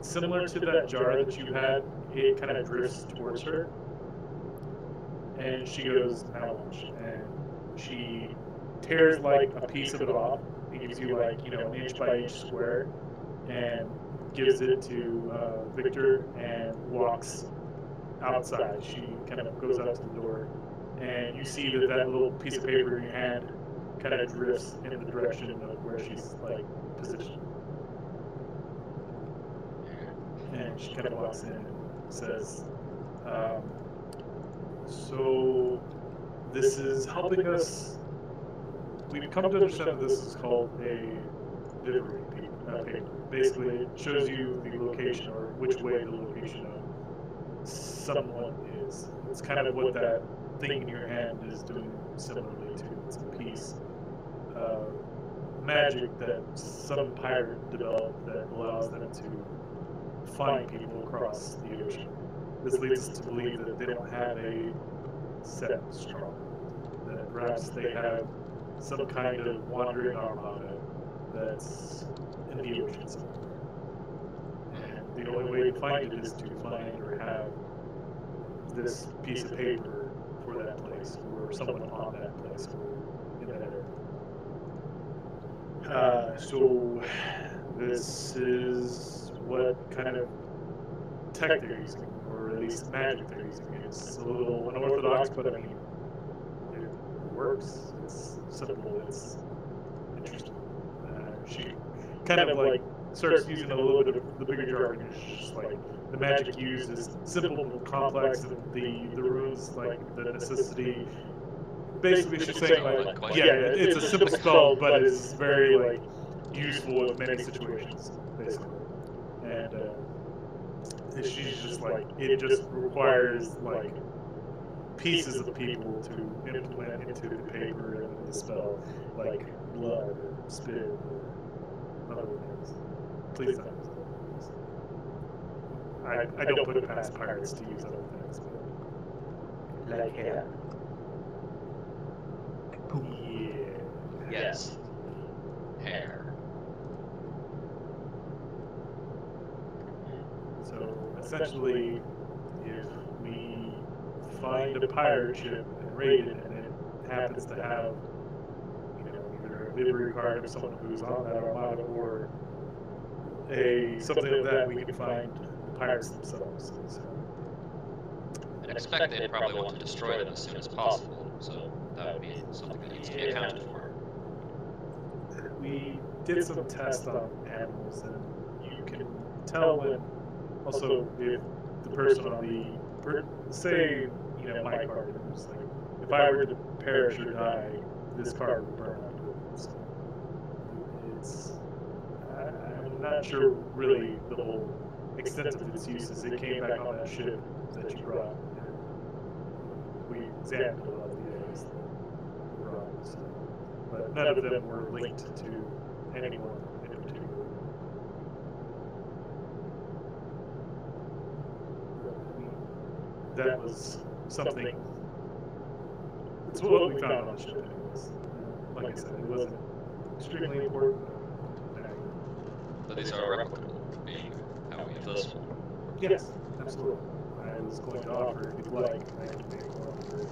B: Similar to that jar that you had, it kind of drifts towards her. And she goes, now watch. And she tears like a piece of it off. It gives you like, an inch by inch square, and gives it to Victor and walks outside. She kind of goes out to the door, and you see that little piece of paper in your hand kind of drifts in the direction of where she's like positioned. And she kind of walks in and says, so this is helping us. We've come to understand that this is called a livery paper. Basically, it shows you the location, or which way the location of someone is. It's kind of what that thing in your hand is doing similarly to. It's a piece of magic that some pirate developed that allows them to find people across the ocean. This leads us to believe that they don't have a set stronghold, that perhaps they have some kind of wandering armada that's in the ocean somewhere. And the only way to find it is to find or have this piece of paper for that place, or someone on that place, or in that area. So this is what kind of tech they're using, or at least magic they're using. It's a little unorthodox, but I mean, it works. It's simple. It's interesting. She kind of like starts using a little bit of the bigger jargon. It's just like the magic used is simple but complex, and the runes, like the necessity. Basically, she's saying like, yeah, it's a simple spell, but it's very like useful in many situations, basically. And she's just like, it just requires like pieces of people to implement into the paper and the spell, like blood or spit or other things. Please don't use other things. I don't put it past pirates to use other things, but
D: Like hair.
B: yeah.
A: Yes. Hair.
B: So essentially, if we find a pirate ship and raid it, and it happens to have, either a livery card of someone who's on that armada, or something of that, we can find the pirates themselves. So,
A: I expect they'd probably want to destroy them as soon as possible, so that would be something that needs to be accounted for.
B: we did some tests on animals, and you can tell when. Also, if the person on say, my card, was like, if I were to perish or die, this card would burn up with it. So I'm not sure really the whole extent of its uses. It came back on that ship that you brought. We examined a lot of the areas that you brought, so, but none of them were linked to anyone in particular. That was something. It's what we found on the ship, anyways. Like I said, it wasn't extremely important.
A: But these are replicable, being how we have this one.
B: Yes, absolutely. I was going to offer, if you'd like, I can make one for.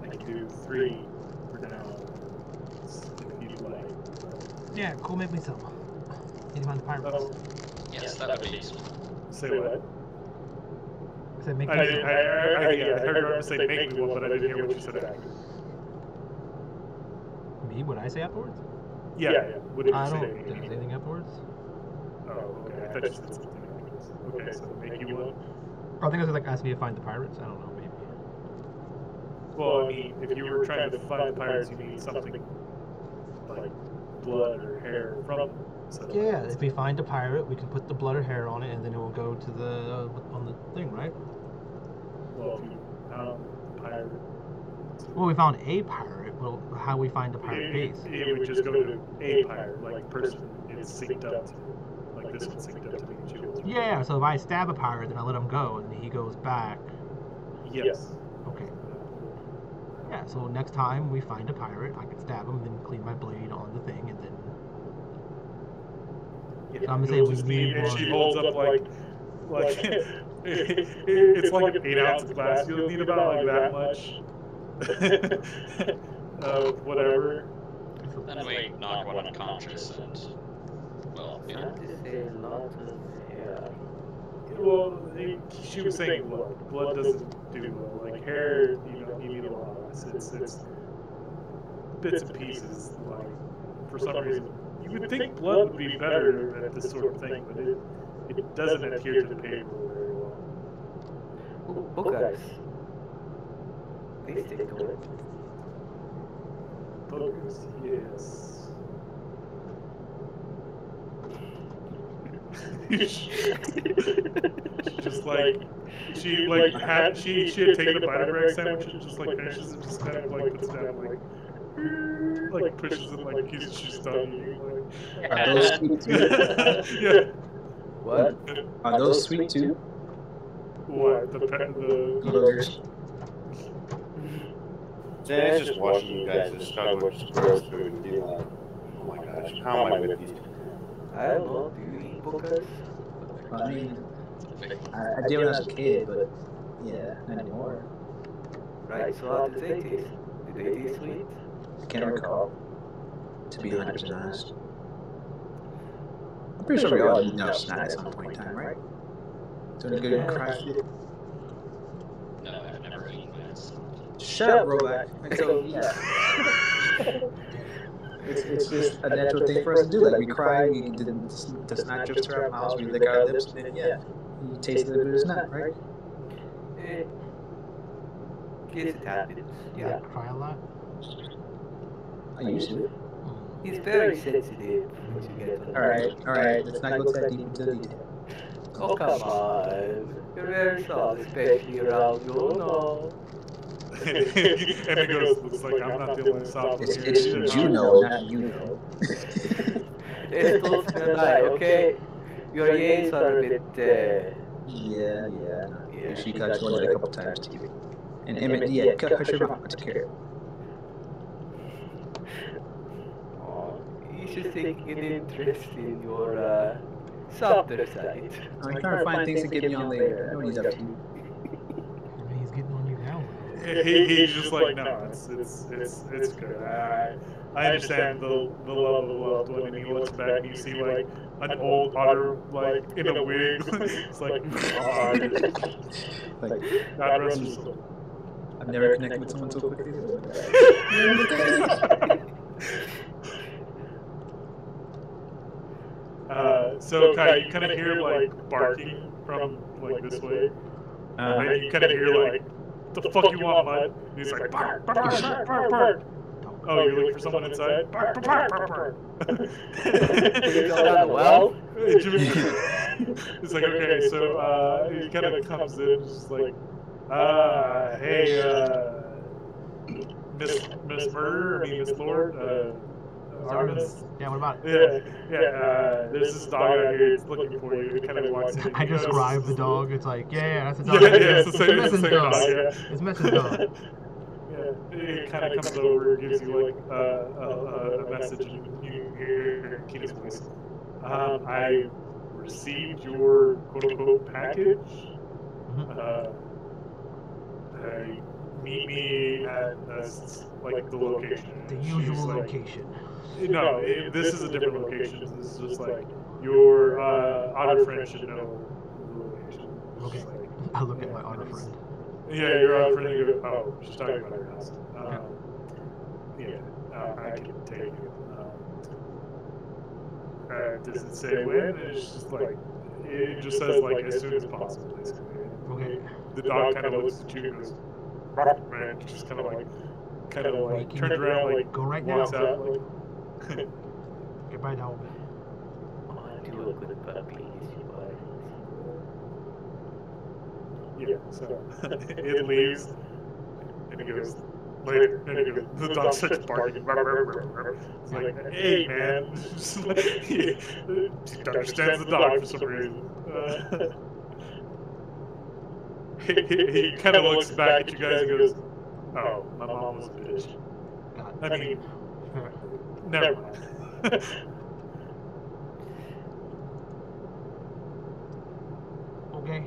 B: I can do 3 for now, if you'd like.
E: Yeah, cool. Make me some. You find the pirate.
B: Oh,
A: Yes, that would be useful.
B: Say what?
E: I said make
B: I
E: me
B: heard her say make me one, but I didn't hear what you said after.
E: Me? What I say afterwards?
B: Yeah. What did you
E: I
B: say?
E: don't. Did I say anything afterwards?
B: Oh, okay. I thought you said something afterwards. Okay, so make you one.
E: Or I think it was like ask me to find the pirates. I don't know. Maybe.
B: Well, I mean, if you were trying to find the pirates, you need something like blood or hair from them. So
E: Yeah. If we find a pirate, we can put the blood or hair on it, and then it will go to the on the thing, right?
B: Well, if you found the pirate.
E: Well, we found a pirate. Well, how we find the pirate base?
B: It would just go to a pirate, like person it's synced up to. Like this one's synced up to Pikachu.
E: Yeah. So if I stab a pirate, then I let him go, and then he goes back.
B: Yes.
E: Okay. Yeah. So next time we find a pirate, I can stab him, then clean my blade on the thing, and then.
B: Yeah,
E: So I'm gonna say we
B: just
E: need
B: and
E: one.
B: she holds up like it's like an 8-ounce glass. You'll need about like that much of whatever.
A: Then we knock one unconscious and, well, you know.
B: Well, she was saying blood. Blood doesn't do well. Like hair, you need a lot less. It's bits and pieces. Like for some reason, you would think blood would be better at this sort of thing, but it doesn't adhere to the paper very well.
D: Oh, guys. Please stick to it.
B: Focus, yes. Just like she had taken a bite of her egg sandwich and just like finishes it, just kind of like puts it down like pushes it like she's done eating. Like.
C: Are those sweet too?
B: Yeah.
D: What?
C: Are those sweet too?
B: What the
C: Burgers.
F: It's just watching you guys just talk about just gross food and being like, oh my gosh, how am I with these?
D: I don't know. Do you eat bookas?
C: I mean, I did when I was a kid, but yeah, not anymore.
D: Right, so how do they taste? Do they taste sweet?
C: I can't recall, to be 100% honest. I'm pretty sure we all eat enough snacks at some point in time, right? So a good crash.
A: No, I've never eaten this.
C: Shut up, Roback. And so, yeah. It's just a natural thing for us to do. Like, we cry, the snot drips to our mouths, we lick our lips, and then, yeah, you taste a little bit of snot, right?
D: Yes, it happens.
E: Yeah. Cry a lot.
C: I used to.
D: He's very sensitive. Once you get to
C: Alright, let's not go that deep into the detail.
D: Oh, come on. You're very soft, especially around you, no.
B: And it goes, looks like I'm not the only soft here.
C: It's Juno, not you know.
D: It's those guy, okay? Your yays are a bit,
C: Yeah. She got you a couple times too. And Emmett, yeah, cut your mouth. Take care.
D: Oh, you should take an interest in your, softer side.
C: I'm trying to find things to get me on later. I know what he's up to.
E: He's getting on you now.
B: He's just like, no, it's good. I understand the love of a loved one, and he looks back and you see like an old otter like in a wig. It's like, God rest his soul.
C: I've never connected with someone so quickly.
B: So Kai, you kind of hear like barking from like this way, and you kind of hear like, "The fuck you want, bud?" And he's like, "Bark, bark, bark, bark, bark." Oh, you're looking for someone inside? Bark, bark, bark, bark, bark.
D: Well,
B: it's like, okay, so he kind of comes in, just like, hey, Miss Murder, Miss Lord, Artemis.
E: Yeah, what about it?
B: Yeah, there's this dog out here, it's looking for you. It kind of walks in.
E: I describe the dog. It's like, yeah, that's a dog.
B: Yeah, it's the same
E: Mess's
B: dog.
E: dog.
B: Yeah.
E: It's Mess's dog.
B: Yeah, it kind of comes over, gives you like a message, and you hear Keena's voice. I received your quote-unquote package. Meet me at like the location.
E: The
B: She's
E: usual
B: like,
E: location.
B: No, this is a different location. This is just like your otter friend should know the
E: I look at my other friend.
B: Yeah, your other friend. You go, oh, she's talking about her house. I can take it. Does it say when? It's just like it just says like as soon as possible, basically.
E: Okay.
B: The dog kind of looks at you and goes, man, just kind of like turns around, like
E: go right
B: walks
E: now.
B: out, like.
E: Goodbye, dog.
D: I do look with puppies, but...
B: Yeah, so it leaves, and it goes later, and it goes, the dog starts barking. It's like, hey, man. He understands the dog for some reason. He kind of looks back at you guys and goes, oh, my mom was a bitch. I mean, never mind.
E: Okay.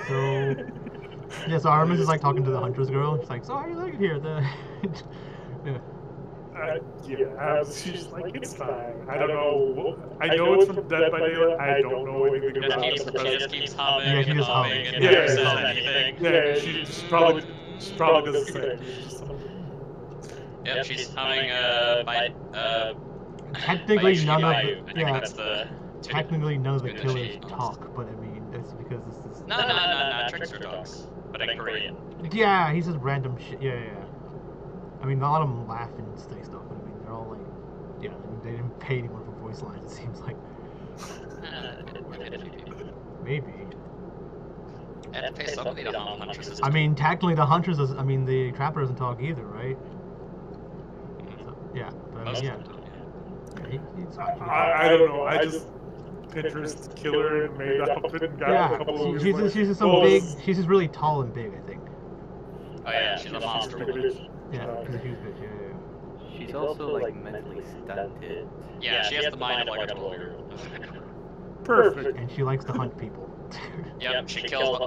E: So, yeah, so Aramis is like talking to the huntress girl. She's like, so how you like it here?
B: She's like, it's fine. I don't know. I know it's from Dead by Daylight. I don't know anything about it.
A: She just keeps humming
E: Yeah, she
A: and
E: just
A: humming
E: hums.
A: and
B: Yeah,
A: never
B: she's
A: says
B: humming.
A: anything.
B: Yeah, she probably does the same. She's just humming.
A: Yep, she's humming
E: Technically,
A: by
E: none of
A: Bayou.
E: the,
A: I think
E: yeah,
A: that's the
E: technically none of the
A: tune that
E: killers
A: she-
E: talk, but I mean, that's because this is...
A: No, trickster dogs, but in Korean.
E: Yeah, he says random shit. Yeah. I mean, a lot of them laugh and say stuff, but I mean, they're all like, yeah, they didn't pay anyone for voice lines, it seems like. Maybe.
A: And to pay somebody to hum huntresses.
E: I mean, technically the huntress is, I mean, the trapper doesn't talk either, right? So, yeah, but I
A: Most
E: mean,
A: of them do,
E: yeah. He's fine.
B: I don't know. I just Pinterest killer and made outfit and got a couple of
E: she's just some big, she's just really tall and big, I think.
A: Oh yeah, she's a monster woman.
E: Yeah, she's a huge bitch, yeah.
D: She's also, like, mentally stunted.
A: Yeah, she has the mind of like a 12-year-old.
B: Perfect.
E: And she likes to hunt people.
A: Yep, she killed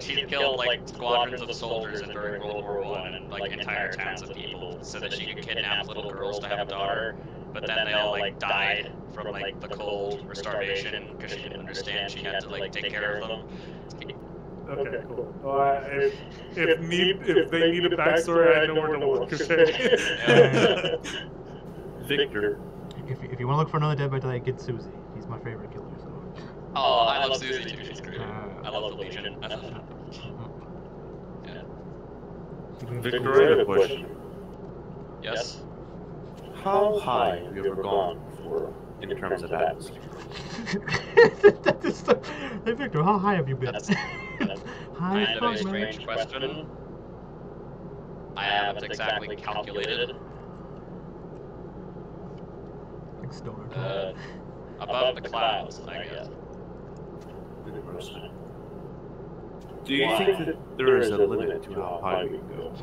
A: like squadrons of soldiers during World War I and like entire towns of people so that she could kidnap little girls to have a daughter. But then they all like died from like the cold or starvation because she didn't understand she had to like take care of them.
B: Okay, cool. Well, if they need a backstory, I know where to look. Okay.
F: Victor.
E: If you want to look for another Dead by Daylight, get Susie. He's my favorite killer, so...
A: Oh, I love Susie too. She's great. I love the Legion. Yeah.
F: Victor, I have a question.
A: Yes.
F: How high have you ever gone for in terms of atmosphere?
E: That is so... Hey Victor, how high have you been?
A: That's
E: High
A: kind
E: as
A: of a
E: fuck, man.
A: strange question. I haven't exactly calculated.
E: Like stoner talk.
A: Above the clouds, I guess.
F: Interesting. Do you think that there is a limit to how high we can go?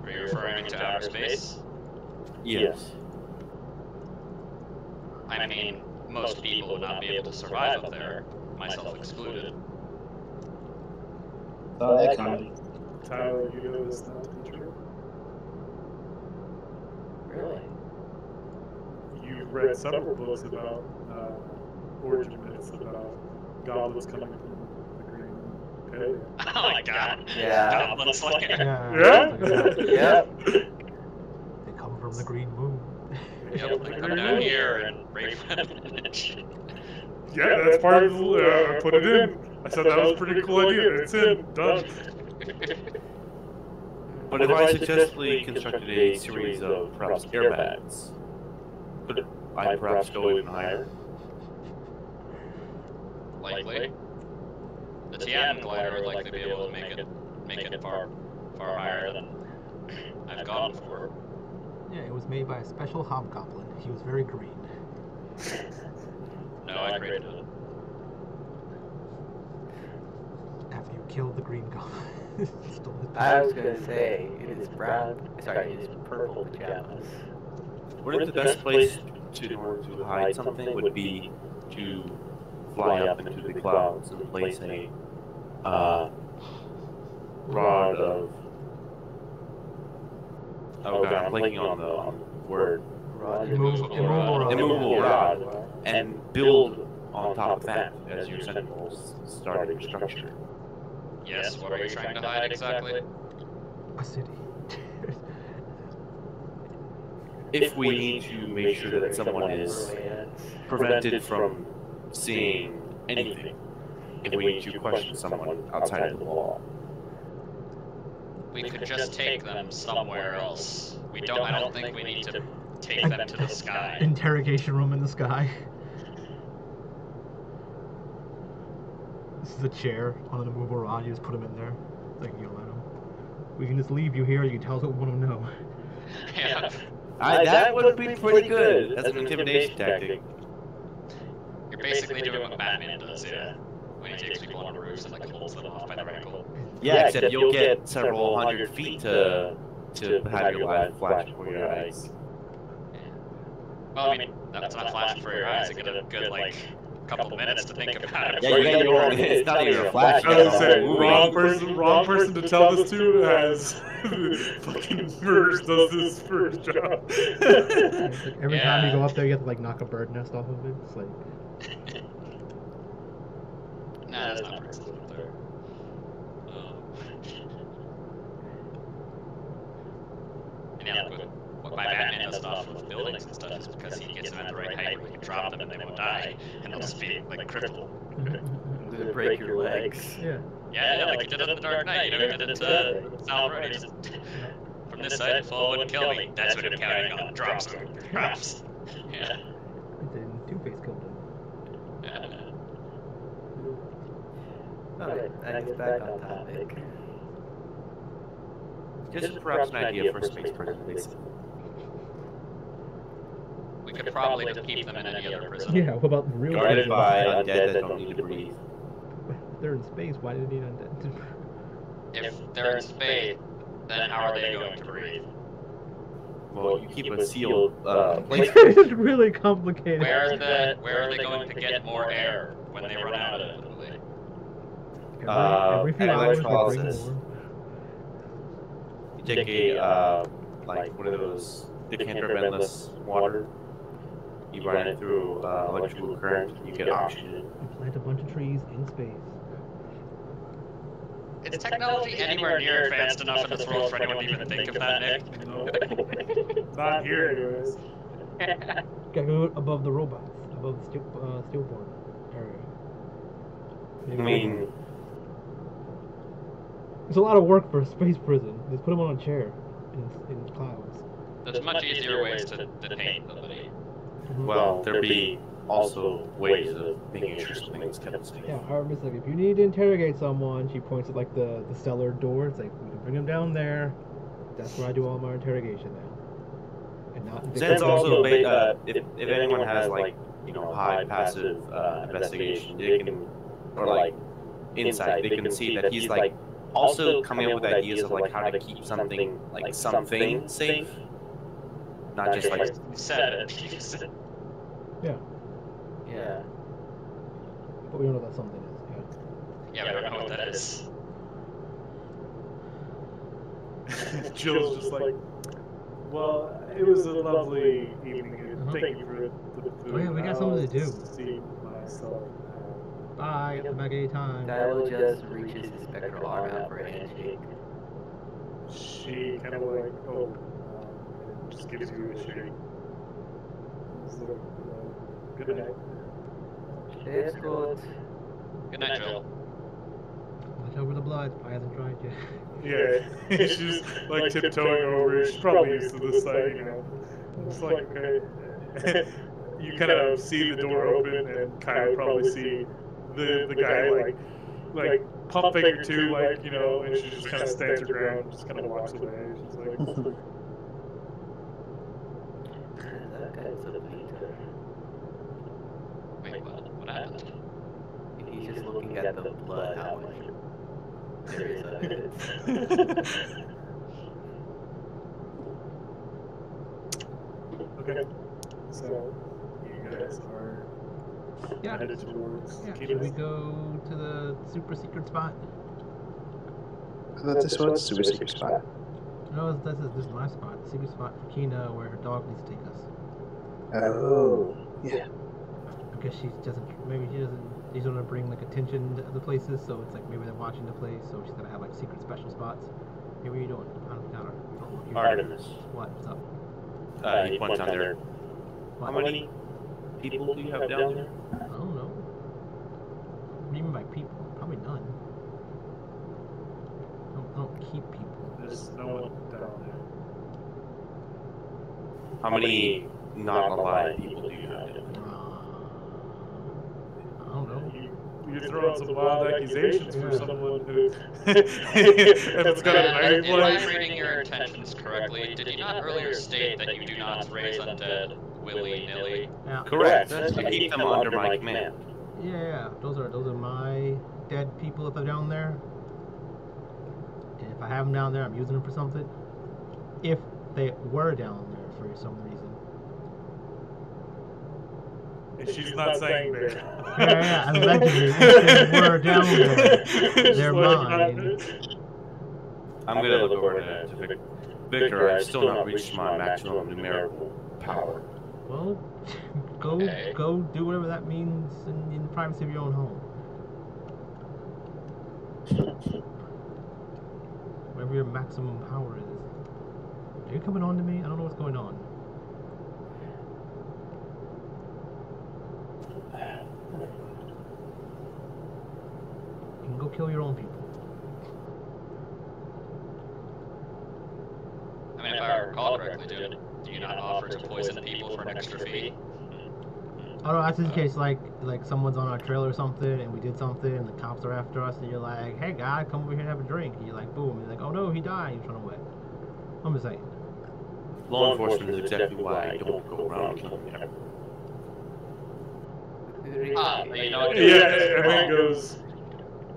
A: Are you referring to outer space?
F: Yes.
A: I mean, most people would not be able to survive up there, myself excluded.
C: Oh, that comedy.
B: Tyler, you know this not to be true.
D: Really?
B: You've read several books about origin myths about goblins coming from the green pit.
A: Oh my god.
D: Yeah.
A: Goblin Slayer.
B: Yeah?
E: They come from the green moon.
A: Yep, they come down here and rape women and shit.
B: Yeah, that's part of the, put it in. I said that was a pretty cool idea. It's in. Done.
F: But if I successfully constructed a series of perhaps airbags, could I perhaps go even higher?
A: Likely. The Tian glider would likely be able to make it far higher than I've gone before.
E: Yeah, it was made by a special hobgoblin. He was very green.
A: No, I created it.
E: After you killed the green goblin. Stole his
D: I was gonna say, it is brown, sorry, it is purple pajamas.
F: Wouldn't the best place in order to hide something would be to fly up into the clouds and place a rod of... Oh god, I'm blanking on the word.
E: Immovable
F: rod. And build on top of that as your central starting structure.
A: Yes, what are you trying to hide exactly?
E: A city.
F: If we need to make sure that someone is prevented from seeing anything, if we need to question someone outside of the law.
A: We could just take them somewhere else. I don't think we need to take them to the sky.
E: Interrogation room in the sky. This is a chair on the movable rod. You just put him in there. It's like, yell at him. We can just leave you here. You can tell us what we want to know.
A: Yeah.
F: That would be pretty good as an intimidation tactic.
A: You're basically doing what Batman does, yeah. When he takes people on roofs and like holds them off by the ankle.
F: Yeah, except you'll get several hundred feet to have your life flash before your eyes.
A: Well, I mean, that's not flashing for your eyes. You get a good, like, couple minutes to think about it.
F: Yeah, you got your own. It's not even a flash.
B: I was gonna say, wrong person to tell this to has fucking first does this first job.
E: Like every time you go up there, you have to like knock a bird nest off of it. It's like,
A: Nah, that's not pretty up there. And yeah, what my Batman does stuff with buildings and stuff is because he gets them at the right height where you can drop them and they won't die, and they'll just be like crippled.
D: To break your legs.
E: yeah.
A: Yeah, like he did it in the Dark Knight. You know, he did it to Sal Road. He just from this side, Fall wouldn't kill me. That's what I'm counting on. Drops him. Drops. Yeah.
E: Then Two-Face killed him.
A: Yeah.
D: Alright, I guess back on topic.
F: Just perhaps an idea for a space prison, basically.
A: We could probably just keep them in any other prison.
E: Yeah, what about real
F: Guarded
E: prison?
F: by undead that don't need to breathe.
E: If they're in space, why do they need undead?
A: If they're in space, then how are they going to breathe?
F: Well, you keep a sealed place.
E: It's really complicated.
A: Where are they going to get more air when they run out of it?
E: Every few hours they bring
F: electrolysis.
E: more.
F: You take a like one of those decanter of endless water. You run it through electrical current. You get oxygen.
E: You plant a bunch of trees in space.
A: Is technology anywhere near advanced enough in this world for anyone to even think of that, Nick?
B: No. Not here, anyways.
E: Gotta go above the robots, above the stillborn area.
F: I mean,
E: It's a lot of work for a space prison. Just put them on a chair in clouds.
A: There's much easier ways to detain somebody.
F: well, there'd be also ways of making sure something's kept safe.
E: Yeah, however, it's like if you need to interrogate someone, she points at like the cellar door. It's like we can bring them down there. That's where I do all my interrogation now. And not.
F: Since also, if anyone has like high passive investigation, they can or like insight, they can see that he's like also coming up with ideas of like how to keep something safe, not just like
A: Said it.
E: Yeah,
D: Yeah.
E: but we don't know what that something is.
A: Yeah, we don't know what that is.
B: Jill's just like, well, it was a lovely evening. And thank you for the food.
E: Oh yeah, we got something to do.
B: See myself.
E: Bye. Come back anytime.
D: Kylo just reaches his spectral arm out for a handshake.
B: She kind of like, oh, and just gives you a shake. It's like, good night.
D: It's good.
A: Good night, Jill.
E: Watch over the blood. I hasn't tried yet.
B: Yeah, she's like tiptoeing over. She's probably used to this side, It's like, okay. You kind of see the door open, and kind of probably see the guy like pump figure too, and she just kind of stands her ground, just kind of walks away. She's like,
D: That guy's a beater.
A: Wait, what happened?
D: He's just looking at the blood, how much there is of it.
B: okay. So you guys are
E: Yeah.
B: headed towards
E: Yeah.
B: Kina's.
E: Should we go to the super secret spot?
C: I thought this was a super secret spot.
E: No, this is my spot. The secret spot for Kina, where her dog needs to take us.
C: Oh, yeah.
E: I guess she doesn't. Maybe she doesn't. She's gonna bring like attention to other places, so it's like maybe they're watching the place, so she's gonna have like secret special spots. Hey, what are you doing?
F: Artemis.
E: What's up?
F: He points on there.
E: What?
F: How many people do you have down there?
E: I don't know. What do you mean by people? Probably none. I don't keep people.
B: There's no one down there.
F: How many not alive people do you have down there?
E: I don't know.
B: You throw out some wild accusations for someone who and it's got a knife
A: If I'm
B: like.
A: reading your intentions correctly, did you not earlier state that you do not raise undead willy-nilly?
E: Yeah.
F: Correct. That's to keep them under my command.
E: Yeah. Those are my dead people if they're down there. And if I have them down there, I'm using them for something. If they were down there for some reason.
B: And she's not saying that.
E: Yeah, allegedly, if they were down there, they're mine.
F: I'm gonna look over to Victor. I've still not reached my maximum numerical power.
E: Well, go do whatever that means in the privacy of your own home. Whatever your maximum power is. Are you coming on to me? I don't know what's going on. You can go kill your own people.
A: I mean, if I recall correctly, do you not offer to poison people for an extra fee?
E: Oh no, that's in case like someone's on our trail or something and we did something and the cops are after us and you're like, hey guy, come over here and have a drink. And you're like, boom, and you're like, oh no, he died. You're trying to win. I'm just saying.
F: Law enforcement is exactly why I don't go around killing everyone.
A: You know,
B: Yeah, and then it goes.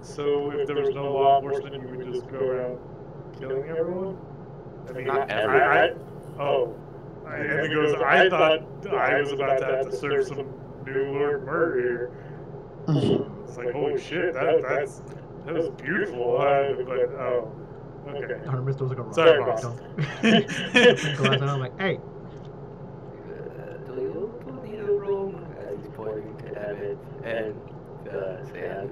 B: So if there was no law enforcement, you would just go around killing everyone? I mean,
F: Not everyone.
B: And then it goes, I thought I was about to have to serve some new Lord murder here. It's like, holy shit, that was beautiful. Okay.
E: Artemis was like a rock.
B: Sorry, boss.
E: And I'm like, hey.
D: Do you need a room? And he's pointing to Emmett and Sand.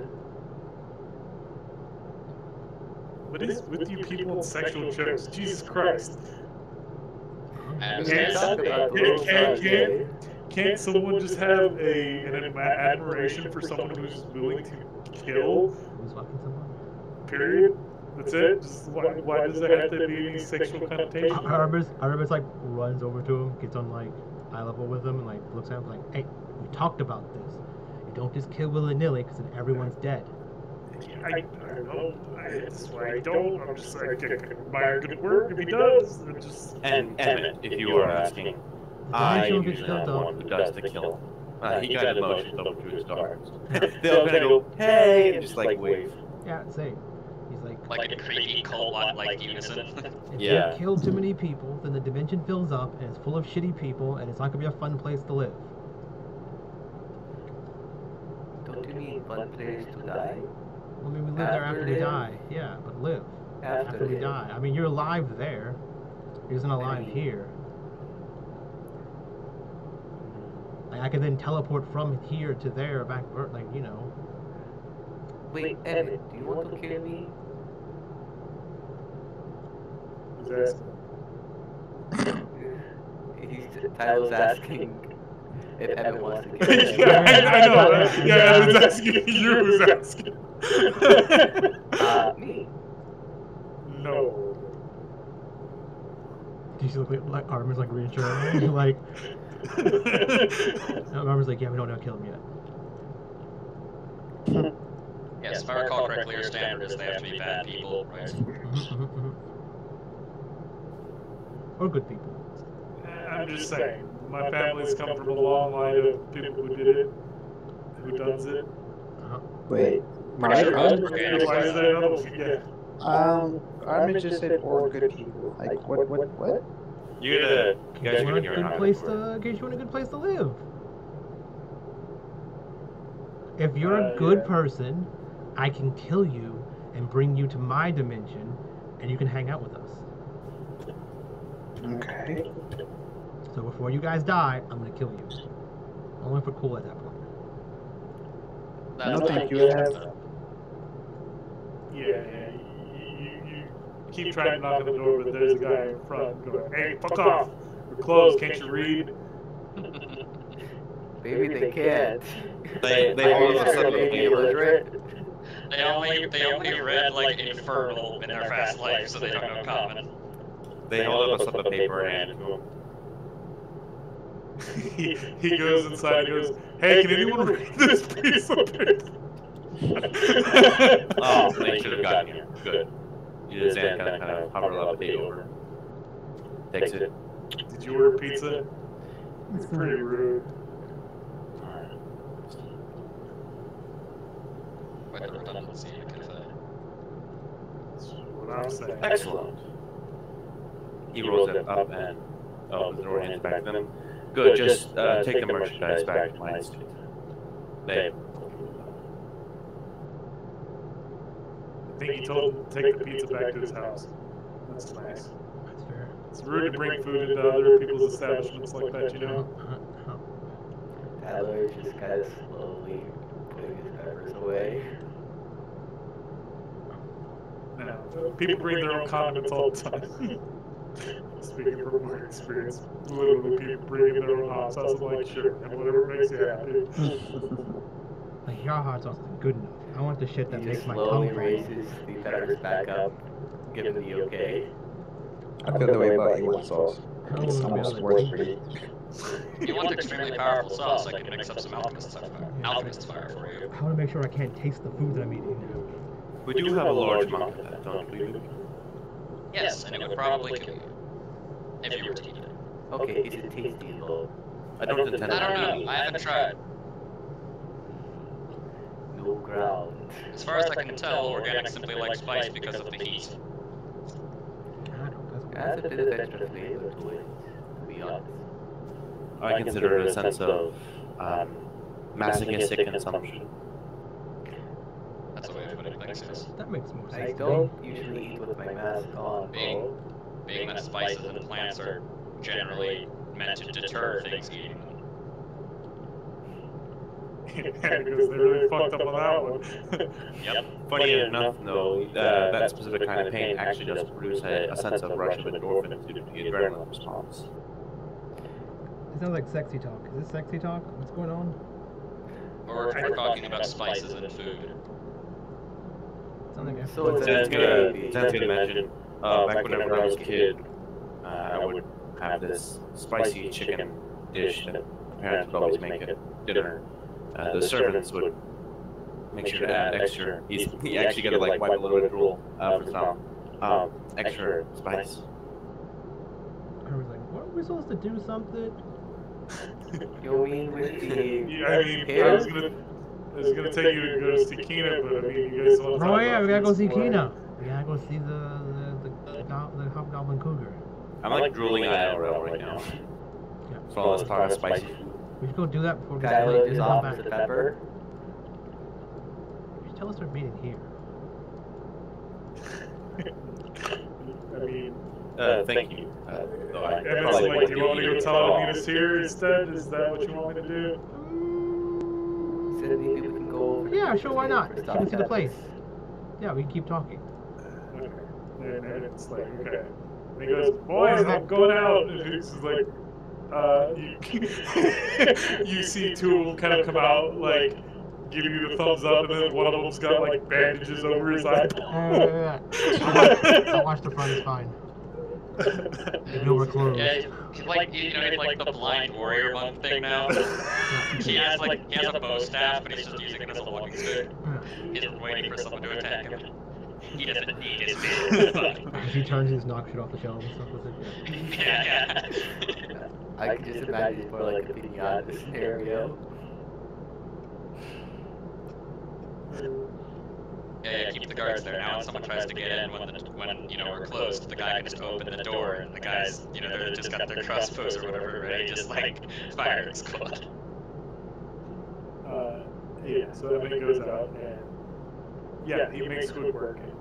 B: What is with you people and sexual jokes? Jesus Christ. Can't someone just have an admiration for someone who's willing to kill?
E: Who's fucking someone?
B: Period. That's it. Just why does there have to be any sexual connotation?
E: Artemis like runs over to him, gets on like eye level with him, and like looks at him like, hey, we talked about this. You don't just kill willy nilly because then everyone's dead.
B: I know. That's why I don't. I'm just like, I can admire good work if he does.
F: And Emmett, if you are asking, I am usually not the one who does the killing. He got emotions over to his daughters. They'll kind of go, hey, and just like wave.
E: Yeah, same. He's
A: like a creepy cult like unison.
E: If
F: Yeah.
E: you kill too many people, then the dimension fills up and it's full of shitty people and it's not gonna be a fun place to live.
D: Don't you mean fun place to die?
E: I mean, we live there after we die. Yeah, but live after we die. I mean, you're alive there. You're just not alive here. Like, I could then teleport from here to there, back, like, you know.
D: Wait, Emmett, do you want to kill me?
B: Who's
D: Tyler's asking if Emmett wants to kill him.
B: Yeah, I know. Yeah, I was asking you who's asking.
D: Me.
B: No.
E: Do you see like Armin's like reassuring? Like, Armin's like, yeah, we don't know how to kill him yet.
A: Yes, if I recall correctly, your standard is they have to be bad people, right?
E: Or good people.
B: I'm just saying, my family's come from a long line of people who did it, who does it.
C: Wait,
B: Why is there another one? Yeah.
C: Armin just said or good people. Like, what?
F: You guys
E: In case
F: are
E: you
F: gonna
E: want
F: hear
E: a
F: how
E: good place
F: this works.
E: to, in case you want a good place to live. If you're a good
B: Yeah.
E: person, I can kill you and bring you to my dimension, and you can hang out with us.
C: Okay.
E: So before you guys die, I'm gonna kill you. Only for cool at that point.
G: No, thank you. I have.
B: Yeah. You keep trying to knock on the door, but there's a guy in front going, "Hey, fuck off! We're closed. Can't you read?"
D: Maybe they can't.
F: They all of a sudden
D: maybe illiterate.
A: They only read like Infernal in their fast life, so they don't know Common.
F: They hold up a slip of paper and hand to him.
B: he goes inside and goes, "Hey, can anyone read this piece of paper?"
F: Oh, they should have gotten here. Good. You just stand kind of hover levitate over. Takes it.
B: Did you order pizza? It's pretty rude.
A: Quite the redundancy in a cafe.
B: That's what I'm saying.
F: Excellent. He rolls it up and the door hands back to them. Good, just take the merchandise back to my estate. They.
B: I think he told him to take the pizza back to his house. That's nice.
E: That's fair.
B: It's rude to bring food into other people's establishments like that, you know?
D: Tyler is just kind of slowly putting his peppers away.
B: No, people bring their own condiments all the time. Speaking from work experience, literally people bring in their own hot sauce. I'm like, sure, and whatever makes you happy.
E: Like, your hot sauce isn't good enough. I want the shit that
D: He
E: makes
D: just
E: my
D: slowly
E: tongue fall.
D: raises the peppers back up, give him the okay.
G: I feel the way about A1 sauce.
E: How
G: It's
E: will we be
G: almost
E: able to
G: worth
E: taste
G: for you.
A: If you want extremely powerful sauce, I can mix up some alchemist's fire for you.
E: I want to make sure I can't taste the food that I'm eating.
F: We do have a large amount of that, don't we?
A: Yes, and it would probably kill you if you were to eat it.
D: Okay, is it tasty though?
F: I don't intend
A: I don't
F: to.
A: know. I haven't tried.
D: No ground.
A: As far as I can tell, organic simply like spice because of the heat.
E: I don't.
D: Adds a bit of extra flavor to it, to be honest.
F: I consider it a sense of masochistic consumption.
A: That's a way of putting things. Yes.
E: That makes more
D: I
E: sense.
D: don't usually eat with my mask on, bro.
A: Being that spices and plants are generally meant to deter things eating them.
B: Because they really fucked up on that one.
A: Yep.
F: Funny enough, though, that specific kind of pain actually does produce a sense of rush of endorphins due to the adrenaline response.
E: It sounds like sexy talk. Is this sexy talk? What's going on?
A: Or if we're talking about spices and food.
E: Sounds like
D: So it's
F: Sounds
D: a
F: good to imagine. Back whenever I was a kid, I would have this spicy chicken dish that parents would always make at dinner. The servants would make sure to add extra. He actually got to like wipe a little bit of drool for some extra spice.
E: I was like, what? Are we supposed to do something?
D: You mean with the
B: Yeah, I mean, I was gonna take you to go see Kina, but I mean, you guys want to
E: Oh
B: talk
E: yeah,
B: about
E: we gotta go see
B: pizza, why?
E: Kina. We gotta go see the hobgoblin cougar.
F: I'm like drooling on IRL right now.
E: Yeah.
F: So all this talk of spicy food.
E: We should go do that before we
D: Tyler
E: get
D: is
E: come
D: off
E: back.
D: the pepper?
E: You should tell us we're meeting here.
B: I mean,
F: Thank you. Though I
B: and it's
F: probably
B: like,
F: wouldn't
B: do you want me to
F: eat
B: go
F: it
B: tell
F: at
B: him
F: all.
B: to meet us here instead? Is that what you want me to do?
D: Said maybe we can go over to
E: Yeah,
D: the
E: sure, why
D: cafe
E: not?
D: for
E: You
D: stop
E: can see the
D: campus.
E: place. Yeah, we can keep talking.
B: Okay. And it's like, okay. And he goes, boys, I'm going out. And he's like, you see two of them kind of come out, like, give you the thumbs up, and then one of them's got, like, bandages over his eye.
E: I watched the front, it's fine. They know we're closed.
A: Yeah, he's like, you know, he's like the blind warrior monk thing now. He has a bow staff, but he's just using it as a walking stick. He's waiting for someone to attack him. He doesn't need his big.
E: He turns his knock shit off the shelves and stuff with it.
A: Yeah.
D: I can just imagine more like a pinata scenario.
A: Yeah, keep the guards there. Now when someone tries to get in when you know we're closed, the guy can just open the door and the guys, you know, they're just got their crossbows or whatever ready, just like firing squad.
B: Yeah, so Evan goes out, and yeah, he makes quick work. And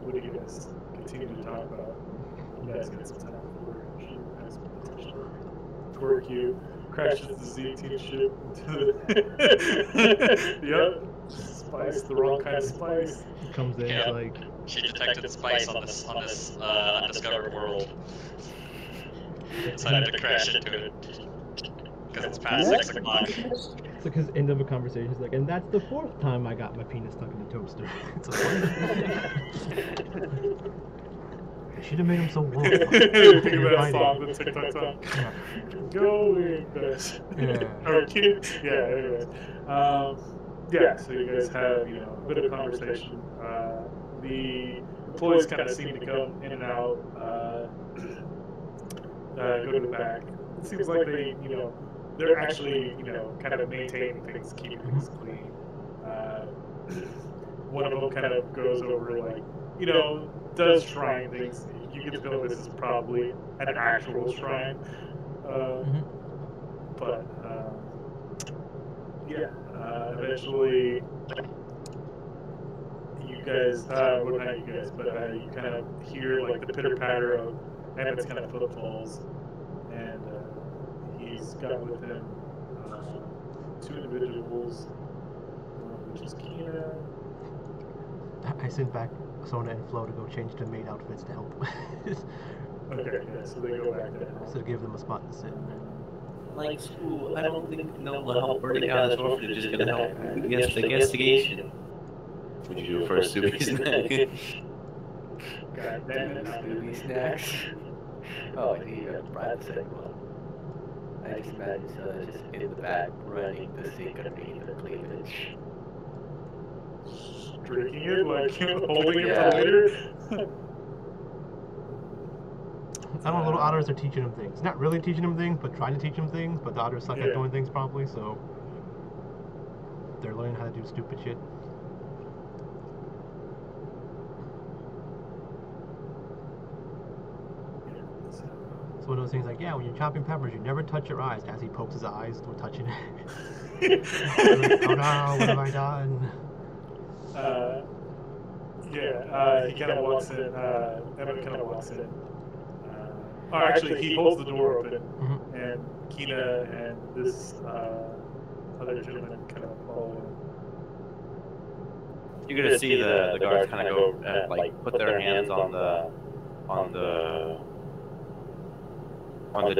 B: what do you guys continue to talk about? You guys get some time for it. She has potential. Twerk you, crashes the Z-Team ship into the... Yep. spice, the wrong kind of spice.
E: Comes in
A: Yeah.
E: like,
A: She detected spice on this undiscovered world. Decided to crash into it because it's past 6 o'clock.
E: it's like his end of a conversation is like, and that's the 4th time I got my penis stuck in a toaster. It's a wonderful thing. I should have made him so warm.
B: Think of that song, the TikTok song. Going best.
E: Yeah.
B: Or kids. Yeah, anyways. Yeah, so you guys have, you know, a bit of conversation. The employees kind of seem to come in and out, go to the back. It seems like they, you know, they're actually, you know, kind of maintaining things, keeping things clean. One of them kind of goes over, like, you know, does shrine things. You can feel this is probably an actual shrine. But, yeah, eventually, you guys, well, not you guys, but you kind of hear, like, the pitter-patter of Emmett's kind of footfalls, and he's got with him 2 individuals, which is Kina.
E: I sent back Sona and Flo to go change to maid outfits to help.
B: Okay, yeah, so they go back there.
E: So to give them a spot to sit.
F: Like school, I don't think no will help burning down this orphanage is gonna help against the investigation. Would you do for a Subi snack?
B: God damn it.
D: Subi snacks. Oh, I think you got Brad the second one. I just imagine just in the back running the sink underneath the cleavage.
B: Drinking it, like, holding it
D: Yeah.
B: for later.
E: I don't know, little otters are teaching him things. Not really teaching him things, but trying to teach him things. But the otters suck at
B: Yeah.
E: doing things properly, so they're learning how to do stupid shit. It's one of those things like, yeah, when you're chopping peppers, you never touch your eyes. As he pokes his eyes, we're touching it. Like, oh no, what have I done?
B: Yeah, he kind of walks in, Emmett kind of walks in. Oh, actually, he holds the door open, and Kina and this other gentleman kind of follow him.
F: You're gonna see the guards kind of go like put their hands on the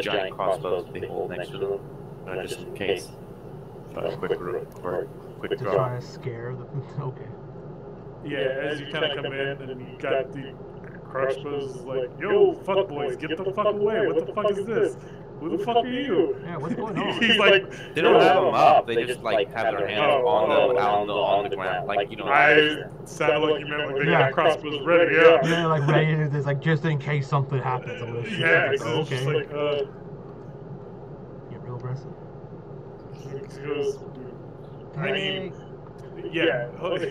F: giant crossbows they hold next to them, just in case. Quick
E: To
F: draw.
E: try to scare the. Okay.
B: Yeah, as you kind of come in, and you got the crossbows like, yo, fuck boys, get the fuck away, what the fuck is this? Who the fuck are you?
E: Yeah, what's going on?
B: He's like,
F: They don't have them up. They just like have their hands on the ground, like you know.
B: I sounded like you meant like they
E: Yeah.
B: got crossbows ready, yeah.
E: Yeah, like ready to this, like just in case something happens. I'm gonna shoot.
B: Yeah,
E: Like,
B: so
E: oh,
B: it's just
E: okay.
B: like,
E: Get real aggressive.
B: he goes, I mean, yeah, and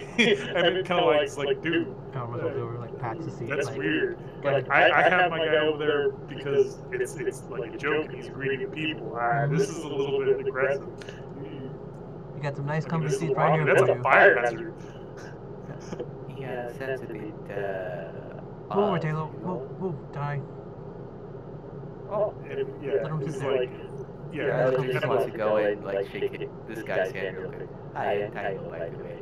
B: it kind of like, dude,
E: I don't know if over like pats the seat.
B: that's
E: like,
B: weird. Like, I have my guy over there because it's like a joke and he's greeting people. This is a little bit aggressive.
E: You got some nice
B: I mean,
E: comfy
B: this is
E: seats right here
B: that's
E: for
B: a
E: you.
B: fire hazard.
D: Yeah, sounds a bit,
E: Move over, Taylor. Move, die.
D: Oh,
B: And, yeah,
E: Let him
B: it's
E: sit
B: like,
D: yeah,
B: yeah,
D: I
B: kind
D: just
B: of
D: want
B: like,
D: to go and like shake this guy's hand real quick. Hi, I'm Tyler, by the way.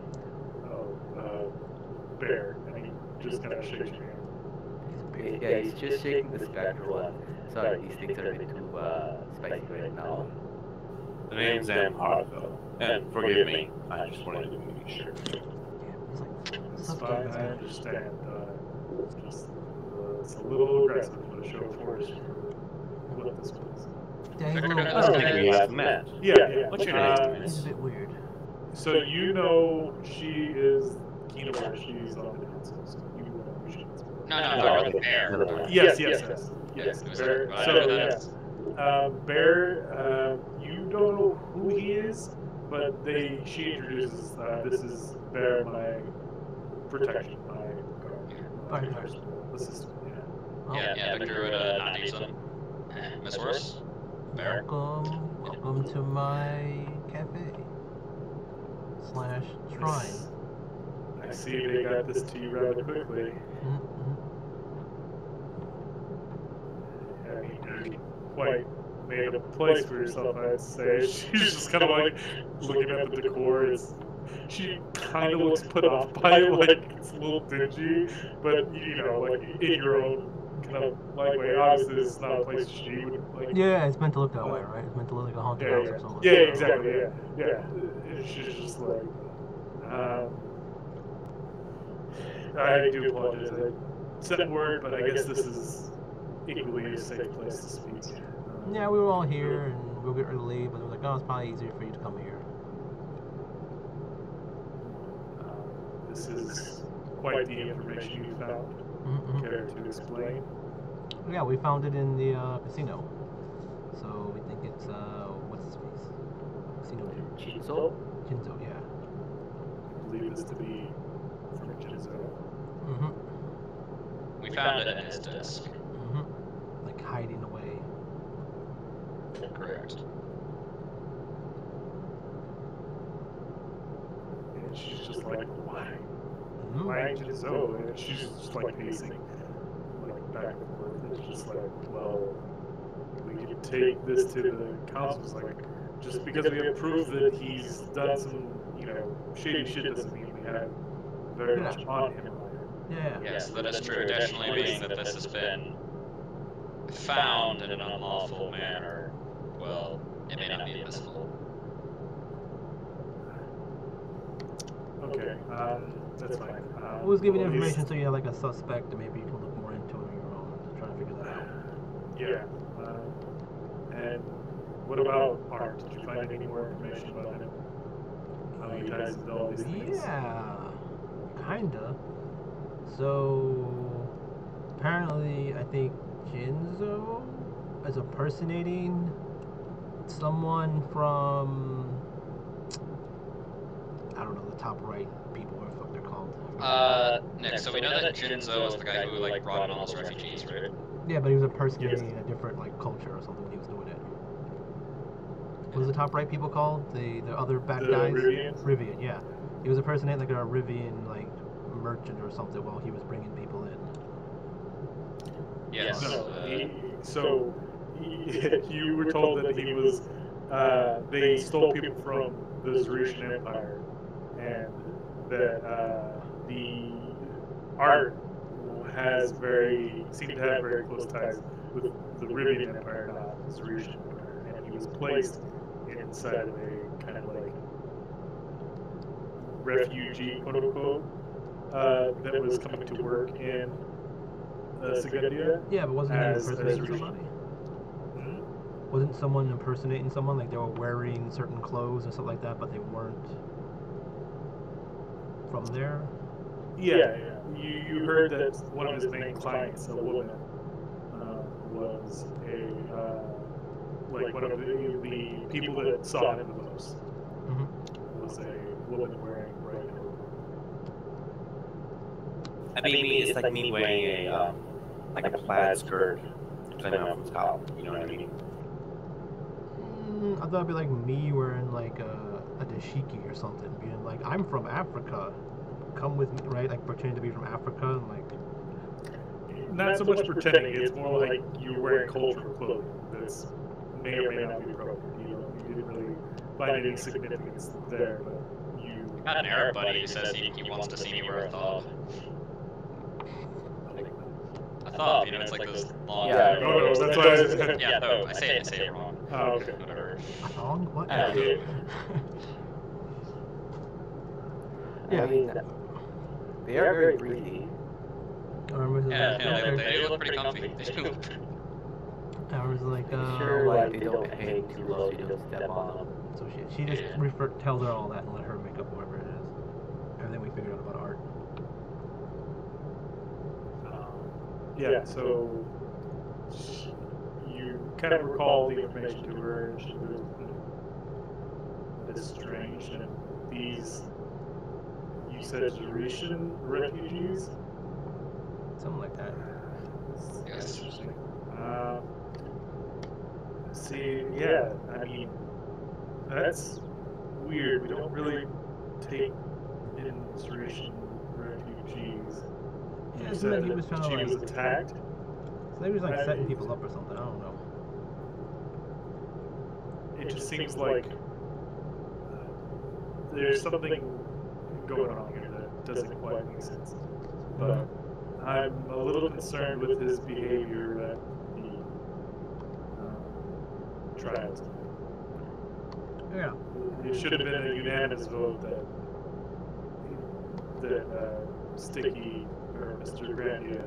B: bear, and he just kind of shakes your hand.
D: Yeah, he's just shaking the spectral one. Sorry, these things are a bit too spicy right now.
F: The name's Harville, and forgive me. I just wanted to make sure.
E: It's like,
B: It's
E: what's up,
B: fine,
E: guys?
B: I understand. It's just, it's a little aggressive for the show force for what this was.
E: Yeah, he's a
F: I
E: little.
F: don't think we have met.
B: Yeah.
F: What's your name?
E: He's a bit weird.
B: So you know she is Kina where she's on the council, so you know who she is.
A: No, the bear.
B: Yes.
A: Bear.
B: So, Bear, you don't know who he is, but she introduces, this is Bear, my protection, my guard, assistant, yeah.
A: Yeah, Victor would not use them. Miss Horse? Bear?
E: Welcome to my cafe / shrine.
B: I see they got this to you rather quickly. I mean, you quite made a place for yourself, I'd say. She's just kind of like looking at the decor. It's she kind of looks put off by it, like it's a little dingy, but you know, like in your own kind of like way. Obviously, this is not a place she would like.
E: Yeah, it's meant to look that way, right? It's meant to look like a haunted
B: Yeah,
E: house
B: yeah,
E: or something.
B: yeah, exactly, yeah. And she's just like, I do apologize. I said word, but I guess this is equally a safe place to speak.
E: Yeah, we were all here and we were getting ready to leave, but it was like, oh, it's probably easier for you to come here.
B: This is quite the information you found. Care to explain?
E: Yeah, we found it in the casino. So we think it's what's his face? Casino dude.
D: Jinzo?
E: Jinzo, yeah.
B: I believe this to be from Jinzo.
A: We found it in his desk.
E: Like hiding away.
A: Correct.
B: And she's just like, why? Why Jinzo? And she's just like pacing, like back and forth. It's just like, well, we could take this to the council. It's like, just because we have proof that he's done some, you know, shady shit doesn't mean we have very much on him.
E: Yeah.
A: Yes, that is true. Additionally, being that this has been found in an unlawful manner, well, it may not be admissible.
B: Okay, that's fine.
E: Who was giving information so you have like a suspect and maybe you can look more into it on your own to try to figure that out?
B: Yeah. And what about Art? Did you find any more information about him? How he ties into all these things?
E: Yeah, kinda. So apparently, I think Jinzo is impersonating someone from, I don't know, the top right people, what the fuck they're called.
A: Nick, so we know that Jinzo is the guy who, like, brought in all those refugees, right?
E: Yeah, but he was impersonating a different, like, culture or something when he was doing it. What was the top right people called? The other bad guys? Rivian, yeah. He was impersonating, like, a Rivian, like, merchant or something while he was bringing people in.
A: Yes.
B: No, you were told that he was, they stole people from the Zerutian Empire, and that the Art seemed to have very close ties with the Rivian Empire, not the Zerutian Empire, and he was placed inside of a kind of like refugee, quote unquote, that was coming to work in Segundia.
E: Yeah, but wasn't he impersonating somebody? Wasn't someone impersonating someone? Like they were wearing certain clothes and stuff like that, but they weren't from there?
B: Yeah. You heard that one of his main clients, a woman, was like one of the people that saw him the most. Was a woman wearing red clothes.
F: I mean, it's like me wearing a like a plaid skirt, because I know I'm from Scotland. You know what I mean?
E: I thought it'd be like me wearing like a dashiki or something, being like, I'm from Africa. Come with me, right? Like pretending to be from Africa and like.
B: Not so much pretending, it's more like you're wearing cultural clothing that's may or may not be appropriate. You didn't really find any significance there, but you.
A: Got an Arab buddy who says he wants to see me wear a thob. A thob, you know, it's like those long.
D: Yeah.
B: No, that's why I said.
A: Yeah, thobe. I say it wrong.
B: Oh, okay.
A: Whatever.
E: A thong? What?
F: I do.
E: Yeah.
D: I mean, they are very breezy.
A: Yeah, they look pretty comfy. They do.
E: I was like,
D: Sure, like they don't hang too low, so you don't step on them.
E: So she just tells her all that and let her make up whatever it is. Everything we figured out about Art.
B: Yeah, so you kind of recall the information to her, and she was a bit strange. And these, you said, Zerutian refugees?
E: Something like that.
A: Yes.
B: Interesting. See, yeah, I mean, that's weird. We don't really take in Zerutian refugees.
E: Yeah,
B: You
E: it seemed
B: said
E: like he
B: that
E: was trying to
B: she
E: like.
B: was attacked.
E: So he was like setting people up or something. I don't know.
B: It just seems like there's something going on here that doesn't quite make sense. But I'm a little concerned with his behavior at the trials.
E: Yeah.
B: It should have been a unanimous vote that Sticky or Mr. Grandia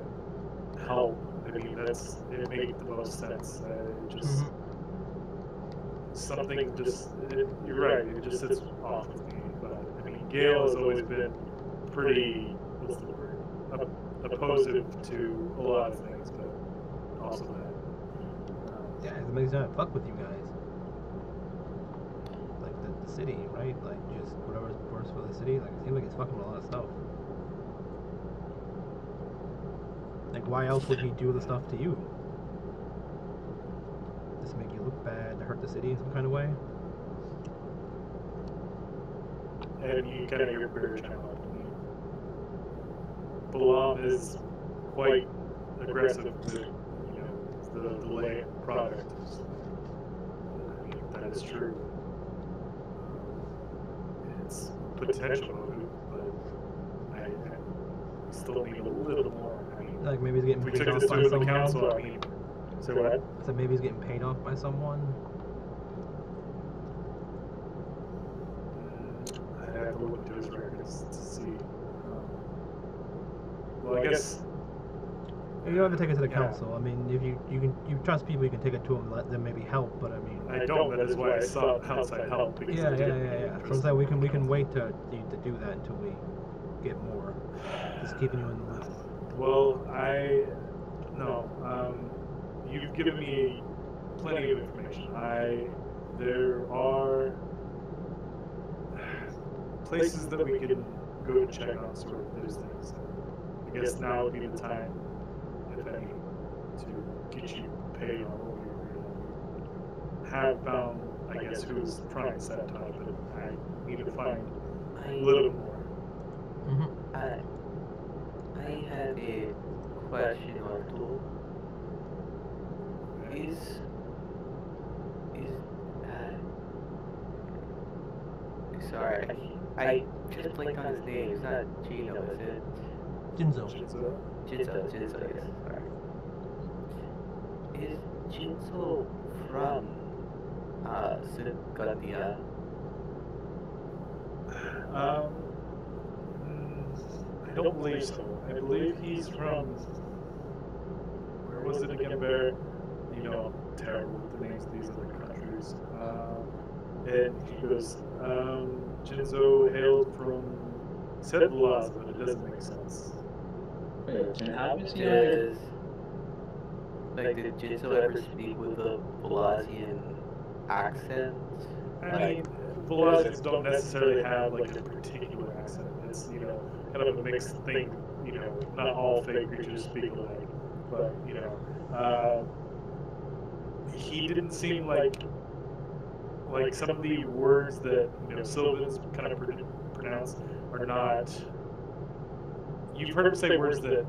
B: help. I mean, it made the most sense. Just something you're right. It just sits off with me. But I mean, Gale has always been pretty, what's the word, oppositive to a lot of things, but also that.
E: Yeah, it makes sense. Fuck with you guys. Like the city, right? Like just whatever's worse for the city. Like it seems like it's fucking with a lot of stuff. Like why else would he do the stuff to you? Just make you look bad, to hurt the city in some kind of way?
B: And you kind of hear Bear chime up. Balam is quite aggressive with, the lay product. I mean, that is true. It's potential, but I still need a little more. I mean,
E: Like maybe he's getting
B: if we
E: paid
B: took
E: off
B: this
E: by
B: to the
E: someone.
B: council, I mean, say what?
E: So maybe he's getting paid off by someone.
B: I'd have to look into his records to see. Well, I guess.
E: You don't have to take it to the
B: Yeah.
E: council. I mean, if you trust people, you can take it to them, let them maybe help. But I mean,
B: I don't. That is why I sought outside help. Because
E: yeah.
B: I didn't
E: So I'm saying we can wait to do that until we get more. Just keeping you in the loop.
B: Well, you've given me plenty of information. There are places that we can go to check on sort of those things. I guess now would be the time, if any, to get you paid on what we have found, I guess, who's trying to sabotage, but I need to find a little more.
D: I have a question or two. Sorry, I just blinked on his name. It's not Gino, is it?
E: Jinzo.
B: Jinzo?
D: Jinzo, yes, sorry. Is Jinzo from Sugatia?
B: I don't believe so. I believe he's from. Where was it again, Bear? Terrible with the names of these other countries. And he goes, Jinzo hailed from. He said Plaza, but it doesn't make sense.
C: Wait, and how is he?
D: Did Jinzo ever speak with a Blasian accent?
B: I mean, Velocities don't necessarily have like a particular accent. It's kind of a mixed thing. Not all fake creatures speak alike, but he didn't seem like some of the words that Sylvans kind of pronounce are not. You've heard him say words that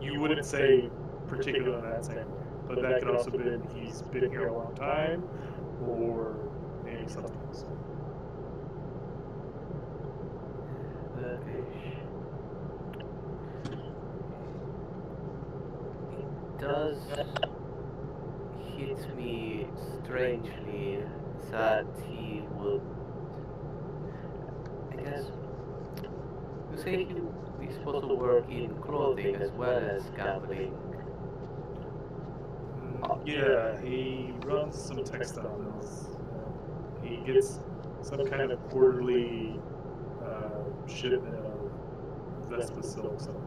B: you wouldn't say particularly in that same way, but that could also be he's been here a long time, or maybe something else.
D: It does hit me strangely that he would. I guess you say he's supposed to work in clothing as well as gambling.
B: Yeah, he runs some textile mills. He gets some kind of quarterly shipment of Vespa silk somehow.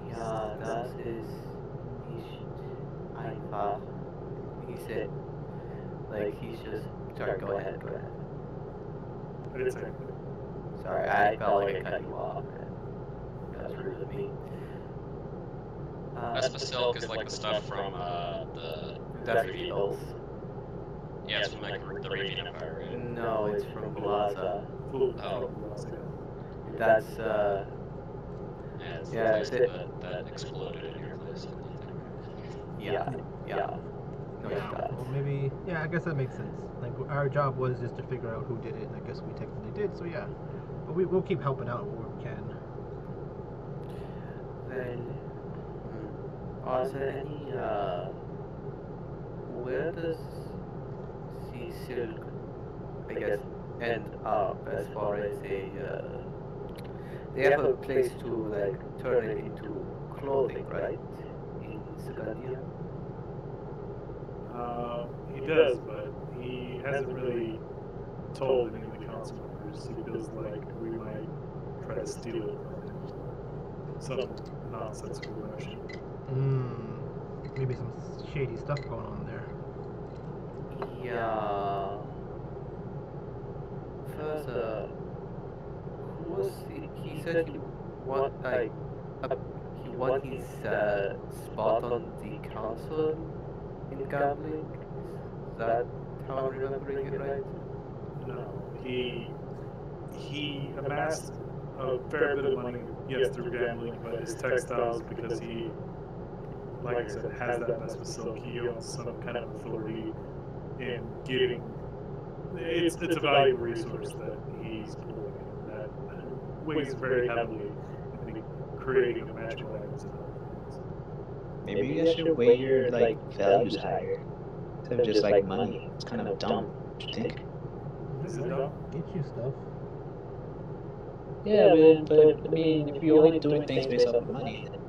D: Ja, das ist nicht einfach. He said, he's just. Sorry, go ahead.
B: I didn't say anything.
D: Sorry, I felt like I cut you off. That was rude of me.
A: Vespa silk is like the stuff from the
D: That's Beatles.
A: yeah, it's from like the Arabian Empire, right?
D: No, it's from Plaza.
B: Full
A: Oh.
D: That's
A: Yeah, it's
D: Yeah,
A: the place that exploded in your place.
D: yeah. No, it's not.
E: Well, maybe. Yeah, I guess that makes sense. Like our job was just to figure out who did it, and I guess we technically did. So yeah. we'll keep helping out where we can.
D: Then, are there any, where does sea silk, I guess, end up as far as they have a place to, like, turn it into clothing, right? In Sagandia?
B: He does, but he hasn't really told any of the council members. He feels like we might try to steal it from him. Some nonsensical notion.
E: Maybe some shady stuff going on there.
D: Yeah. Further, who was he said he want like he want his spot on the council in gambling. Is that how I'm remembering it right?
B: No, he amassed a fair bit of money, yes, through gambling, but his textiles, because he, like I said, has that mess with silk, he owns some kind of authority in getting. It's a valuable resource that he's pulling in that weighs very heavily in creating of magical items and other things.
C: Maybe you guys should weigh your like values higher instead of just like money. It's kind of dumb. Don't you think?
B: Is it dumb?
E: Get you stuff.
C: Yeah, man, but I mean, if you're only doing things based off of money, then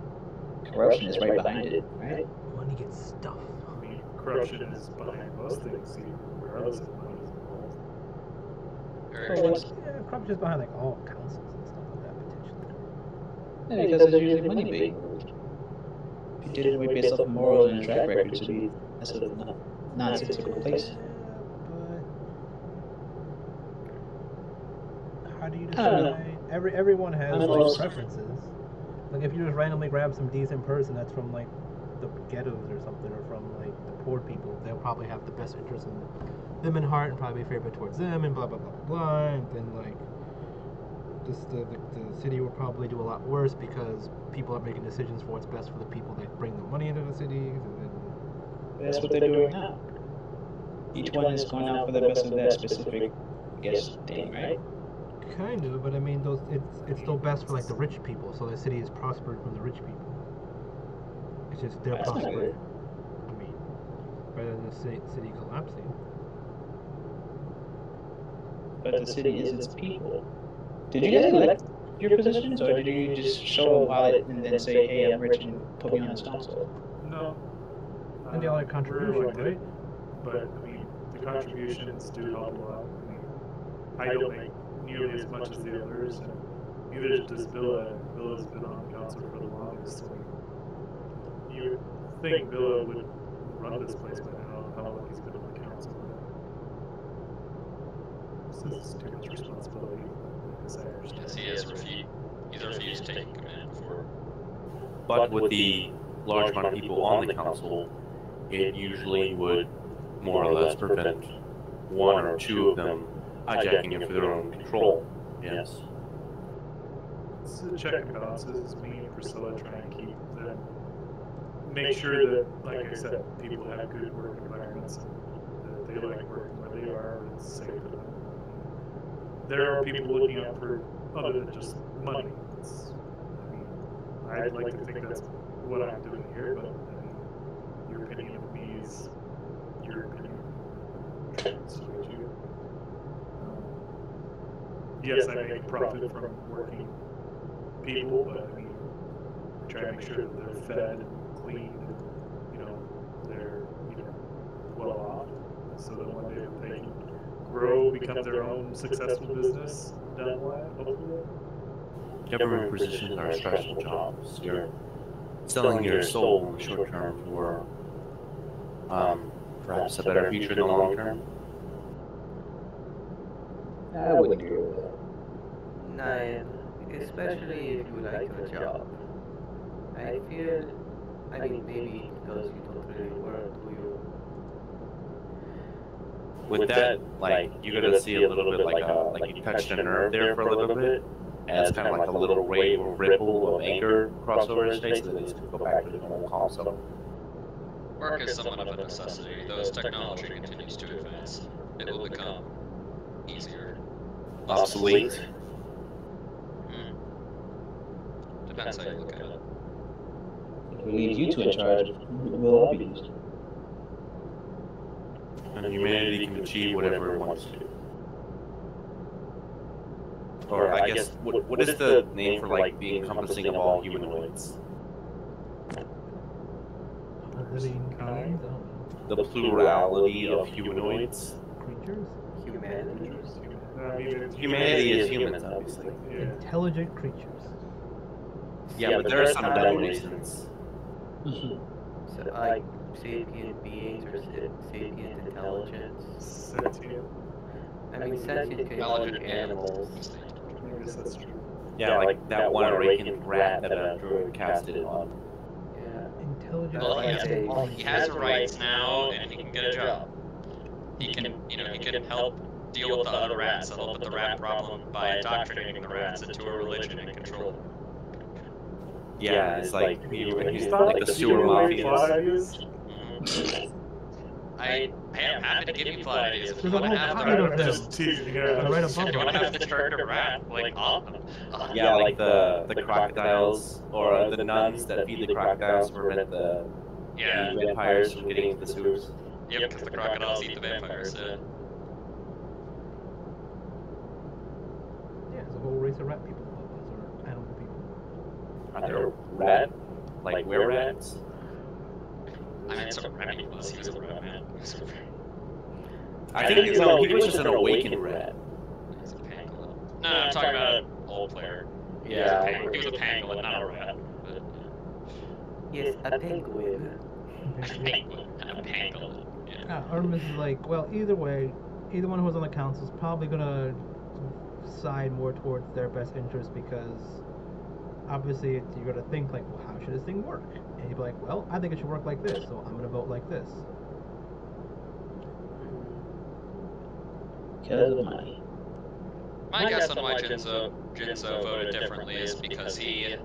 C: corruption is right behind it, right?
E: Money gets stuff.
B: I mean, corruption is behind most things, regardless of money involved.
A: Very
C: Well, what's-
E: Yeah, corruption's behind like all councils and stuff like that potentially.
C: Yeah, because it's usually money being moved. If you did it way based off of morals and track records, it'd be a sort of nonsensical place.
E: Yeah, but how do you
C: I don't know.
E: decide? Everyone has
C: I'm
E: like
C: lost.
E: preferences. Like if you just randomly grab some decent person that's from like the ghettos or something, or from like the poor people, they'll probably have the best interest in them in heart and probably be favorite towards them and blah blah blah blah blah. And then like the city will probably do a lot worse because people are making decisions for what's best for the people that bring the money into the cities, and then
C: That's what they're doing now. Each one is going out for the best of that specific, I guess, thing, right?
E: kind of, but I mean, those it's still best for like the rich people, so the city is prospered from the rich people. It's just they're
C: That's not
E: prospering.
C: good.
E: I mean, rather than the city collapsing.
C: But the city is its people. Did you guys elect your positions, or did you just show a wallet and then say, "Hey, I'm rich," and put me on this council?
B: No.
E: And the other
B: We're
E: contribution,
B: elected,
E: right?
B: But I mean, the contributions do help a lot. I don't make nearly as much as the others, and neither does Villa. Villa's been on the council for the longest. I mean, you would think Villa would run this place by now, how long he's been on the council. This is too much responsibility, as I understand.
A: Yes, he's refused taking command before.
F: But with the large amount of people on the council, it usually would more or less prevent one or two of them hijacking it for their own control. Yes.
B: It's a check and balances. Me and Priscilla try and keep them, make sure that, like I said, people have good work environments and that they like working where they are and it's safe for them. There are people looking out for other than just money. I'd like to think that's what I'm doing here, but your opinion of me is your opinion. So would you? Yes, I make profit from working people, but I mean, I try to make sure that they're fed and clean, and they're well off, so that one day they can grow, become their own successful business down the line, hopefully.
F: Government positions are stressful jobs. You're selling your soul in the short term for perhaps a better future in the long term.
C: I wouldn't agree with that.
D: Nine, especially if you like your job. I feel, I mean, maybe because you don't really work, do you?
F: With that, like, you're gonna see a little bit like you touched a nerve there for a little bit, and it's kind of like a little wave or ripple of anger cross over his face, and then he's gonna go back to the normal calm. So,
A: Work is somewhat of a necessity, though as technology continues to advance, it will become easier.
F: obsolete.
A: depends how you look at it.
C: If we leave you two in charge, we'll all be used.
F: And humanity can achieve whatever it wants to. Or I guess, what is the name for like the encompassing of all humanoids?
E: Living kind?
F: The plurality of humanoids.
E: Creatures?
D: Humanity.
B: I mean, it's
F: Humanity is humans, obviously.
B: Yeah.
E: Intelligent creatures.
F: Yeah, but there are some dumb reasons.
D: So, like, sapient beings or sapient intelligence.
B: Sentient.
D: I mean, sentient can include animals.
B: I guess that's true.
F: Yeah, like that one awakened rat that a druid casted on.
D: Yeah.
E: Intelligent
A: Well,
E: creatures.
A: he has rights now, and he can get a job. He can, he can help deal with the other rats, settle up with the rat problem by indoctrinating the rats into a religion and control them.
F: Yeah, it's like he's
B: Stop
F: like the sewer
B: giving away plot
F: mafias.
B: ideas.
A: I am happy to give you plot ideas. If
E: There's
A: you
E: a
A: want to
E: whole
A: have
E: pocket of
A: the
E: them.
B: Just teasing.
E: They're right
B: Yeah.
E: above
A: if you want to
E: them.
A: have the character rat, like
F: Yeah, like the crocodiles or the nuns that feed the crocodiles to prevent the vampires from getting into the sewers.
A: Yep, because the crocodiles eat the vampires.
E: Yeah, there's a whole race of rat people above us, or animal people.
F: Are there rat? Like were rats?
A: I mean, so Remy was. He was a rat man. He was a
F: I think he was just an awakened rat.
A: He's a pangolin. No, I'm talking about old player.
F: Yeah.
A: He was a pangolin, not a rat. But,
D: Yes, a penguin.
A: a penguin, not a pangolin. Yeah.
E: Artemis is like, well, either way, either one who's on the council is probably gonna side more towards their best interest because obviously you're gonna think like, well, how should this thing work? And you'd be like, well, I think it should work like this, so I'm gonna vote like this.
C: Because of money.
A: My guess on why Jinzo voted differently is because he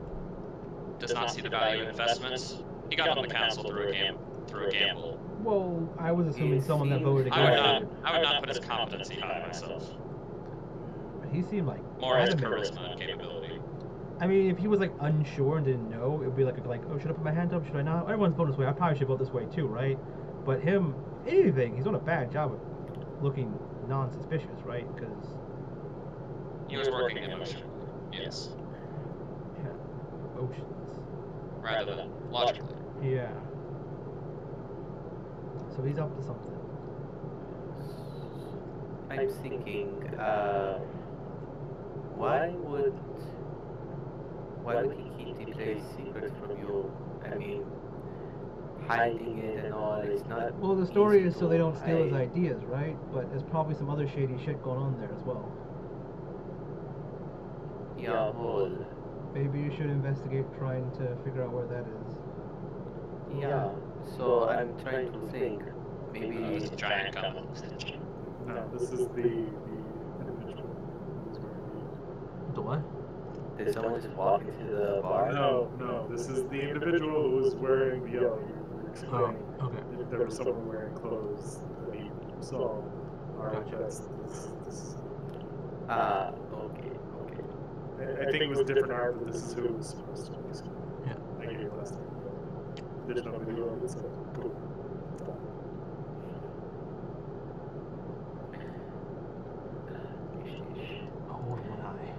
A: does not see the value in investments. He got on the council through a gamble.
E: Well, I was assuming someone that voted
A: I would
E: against
A: not. I would not put his competency high myself.
E: it. He seemed like
A: More his
E: adamant.
A: charisma and capability.
E: I mean, if he was like unsure and didn't know, it would be like, oh, should I put my hand up? Should I not? Everyone's voting this way. I probably should vote this way too, right? But him, anything, he's doing a bad job of looking non-suspicious, right? Because
A: He was working emotionally. Yes.
E: yeah, emotions.
A: Rather than logically.
E: Yeah. So he's up to something.
D: I'm thinking, why would he keep the place secret from you? I mean, hiding it and all, it's not.
E: Well, the story
D: easy
E: is so they
D: to
E: don't steal his
D: hide.
E: ideas, right? But there's probably some other shady shit going on there as well.
D: Yeah, well,
E: Maybe you should investigate trying to figure out where that is.
D: yeah. So I'm trying to think. Maybe
A: There's a giant coming.
B: No, this is the individual. who's wearing
E: The what?
D: did someone just walk into the
B: the-
D: bar?
B: No, this is the individual who was wearing the yellow. You were explaining
E: okay.
B: if there was someone wearing clothes that he saw. Alright,
E: Gotcha.
B: that's this.
D: Okay.
B: I think it was different art, but this is who it was supposed to be. So
E: Yeah.
B: I gave it last time. There's no video of it, so cool.
E: Oh, one eye.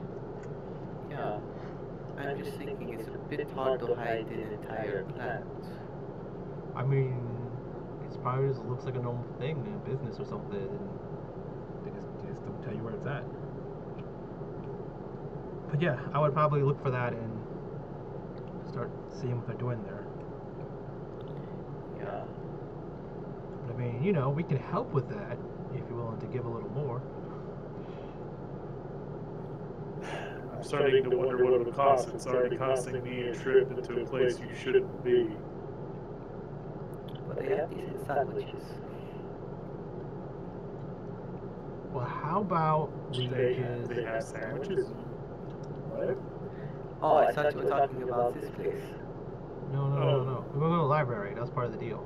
D: Yeah. I'm just thinking it's a bit hard to hide an entire plant.
E: I mean, it's probably just looks like a normal thing in a business or something, and they just don't tell you where it's at. But yeah, I would probably look for that and start seeing what they're doing there.
D: Yeah.
E: But I mean, we can help with that if you're willing to give a little more.
B: I'm starting to wonder what it'll cost. It's already costing me a trip into a place you shouldn't be.
D: But they have decent sandwiches.
E: Well, how about we
B: They
E: just...
B: have sandwiches. What?
D: Oh, I thought you were talking about this place.
E: No.
B: Oh.
E: We're going to the library. That's part of the deal.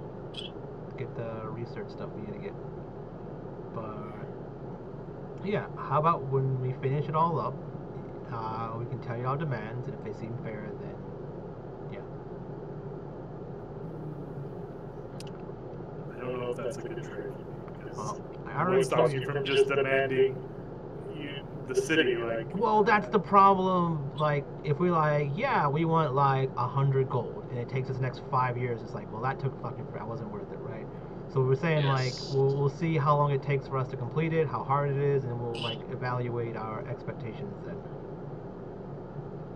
E: Get the research stuff we need to get. But yeah, how about when we finish it all up, We can tell you our demands, and if they seem fair, then yeah.
B: I don't know if that's a good trade.
E: Well, I
B: What
E: already
B: stops
E: told
B: you
E: you.
B: from just demanding the city, like?
E: Well, that's the problem. Like, if we yeah, we want like 100 gold, and it takes us the next 5 years. It's like, well, that took fucking forever. That wasn't worth it, right? So we're saying like,
A: Yes.
E: we'll see how long it takes for us to complete it, how hard it is, and we'll like evaluate our expectations then.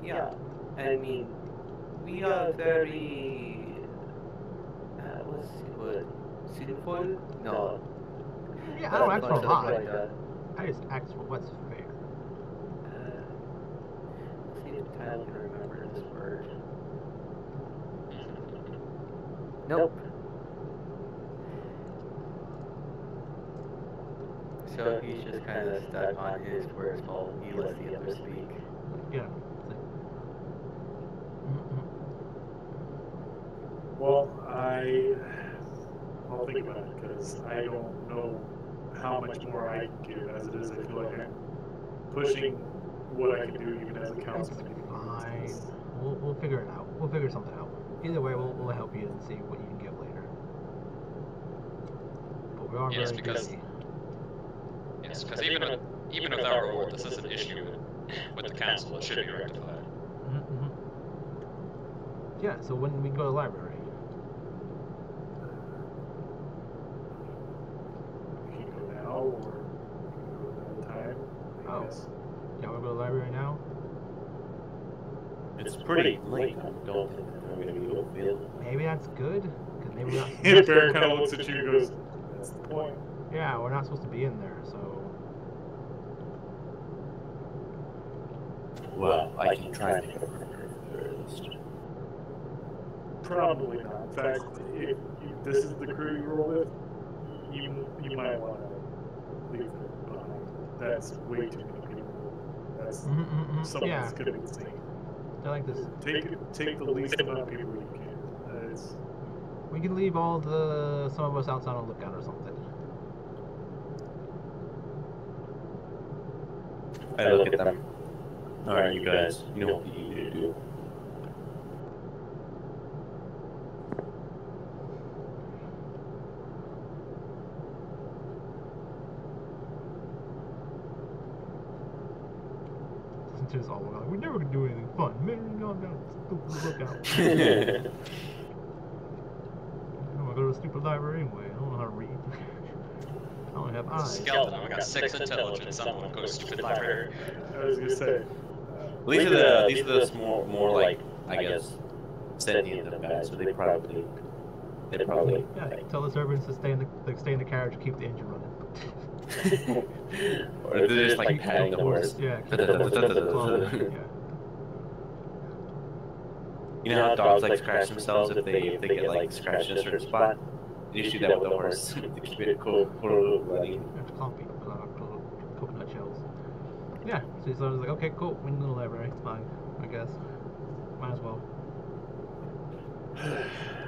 D: Yeah, I mean, we are very. What's the word? Sinful? No.
E: Yeah, I don't ask for a
D: concept
E: lot.
D: like that.
E: I just ask for what's fair.
D: See if Tyler can remember this word. Nope. So he's just kind of stuck on his words while he lets the others speak.
E: Yeah.
B: Well, I'll think about it because I don't know how much more I can give. As it is, I feel like I'm pushing what I can do even as a
E: It's
B: councilman.
E: fine. We'll figure it out. We'll figure something out. Either way, we'll help you and see what you can give later. But we are
A: Yes,
E: very
A: because-
E: busy.
A: Yes, because even with our reward, this is an issue with the council. It should be rectified.
E: Mm-hmm. Yeah. So when we go to the library.
B: We can go now or we can go another time. I
E: Oh.
B: guess.
E: Yeah, we'll go to the library now.
F: It's pretty late. I don't think I'm going to be available.
E: Maybe that's good. Because maybe we're not.
B: And the bear kind of looks at you and goes, "That's the point."
E: Yeah, we're not supposed to be in there. So.
F: Well, I can try and make a record at the very least.
B: Probably not. In fact, if this is the crew you roll with, you might want to leave it behind. That's way too many people. That's someone
E: Yeah.
B: that's going to be insane.
E: I like this.
B: Take the least amount of people you can. It's,
E: We can leave some of us outside on lookout or something.
F: I look at them. Alright, you guys, you know what you need to do.
E: Listen to this all the way. We're never gonna do anything fun. Man, you down stupid lookout. I'm gonna go to the stupid library anyway. I don't know how to read. I don't have eyes.
A: Skeleton, I got 6 intelligence. I don't want to go to stupid library.
B: I was gonna say.
F: These are the more like, I guess, sentient than guys, so they probably
E: Yeah, tell the servants to stay in the carriage, keep the engine running.
F: or they're just like patting the horse.
E: Yeah, keep the horse clawing. Yeah.
F: You know how dogs like scratch themselves if they get like scratched in a certain spot? You just do that with the horse to keep it cool running.
E: That's clumpy. Coconut shells. Yeah, so I was like, okay, cool. We can go to the library. It's fine, I guess. Might as well.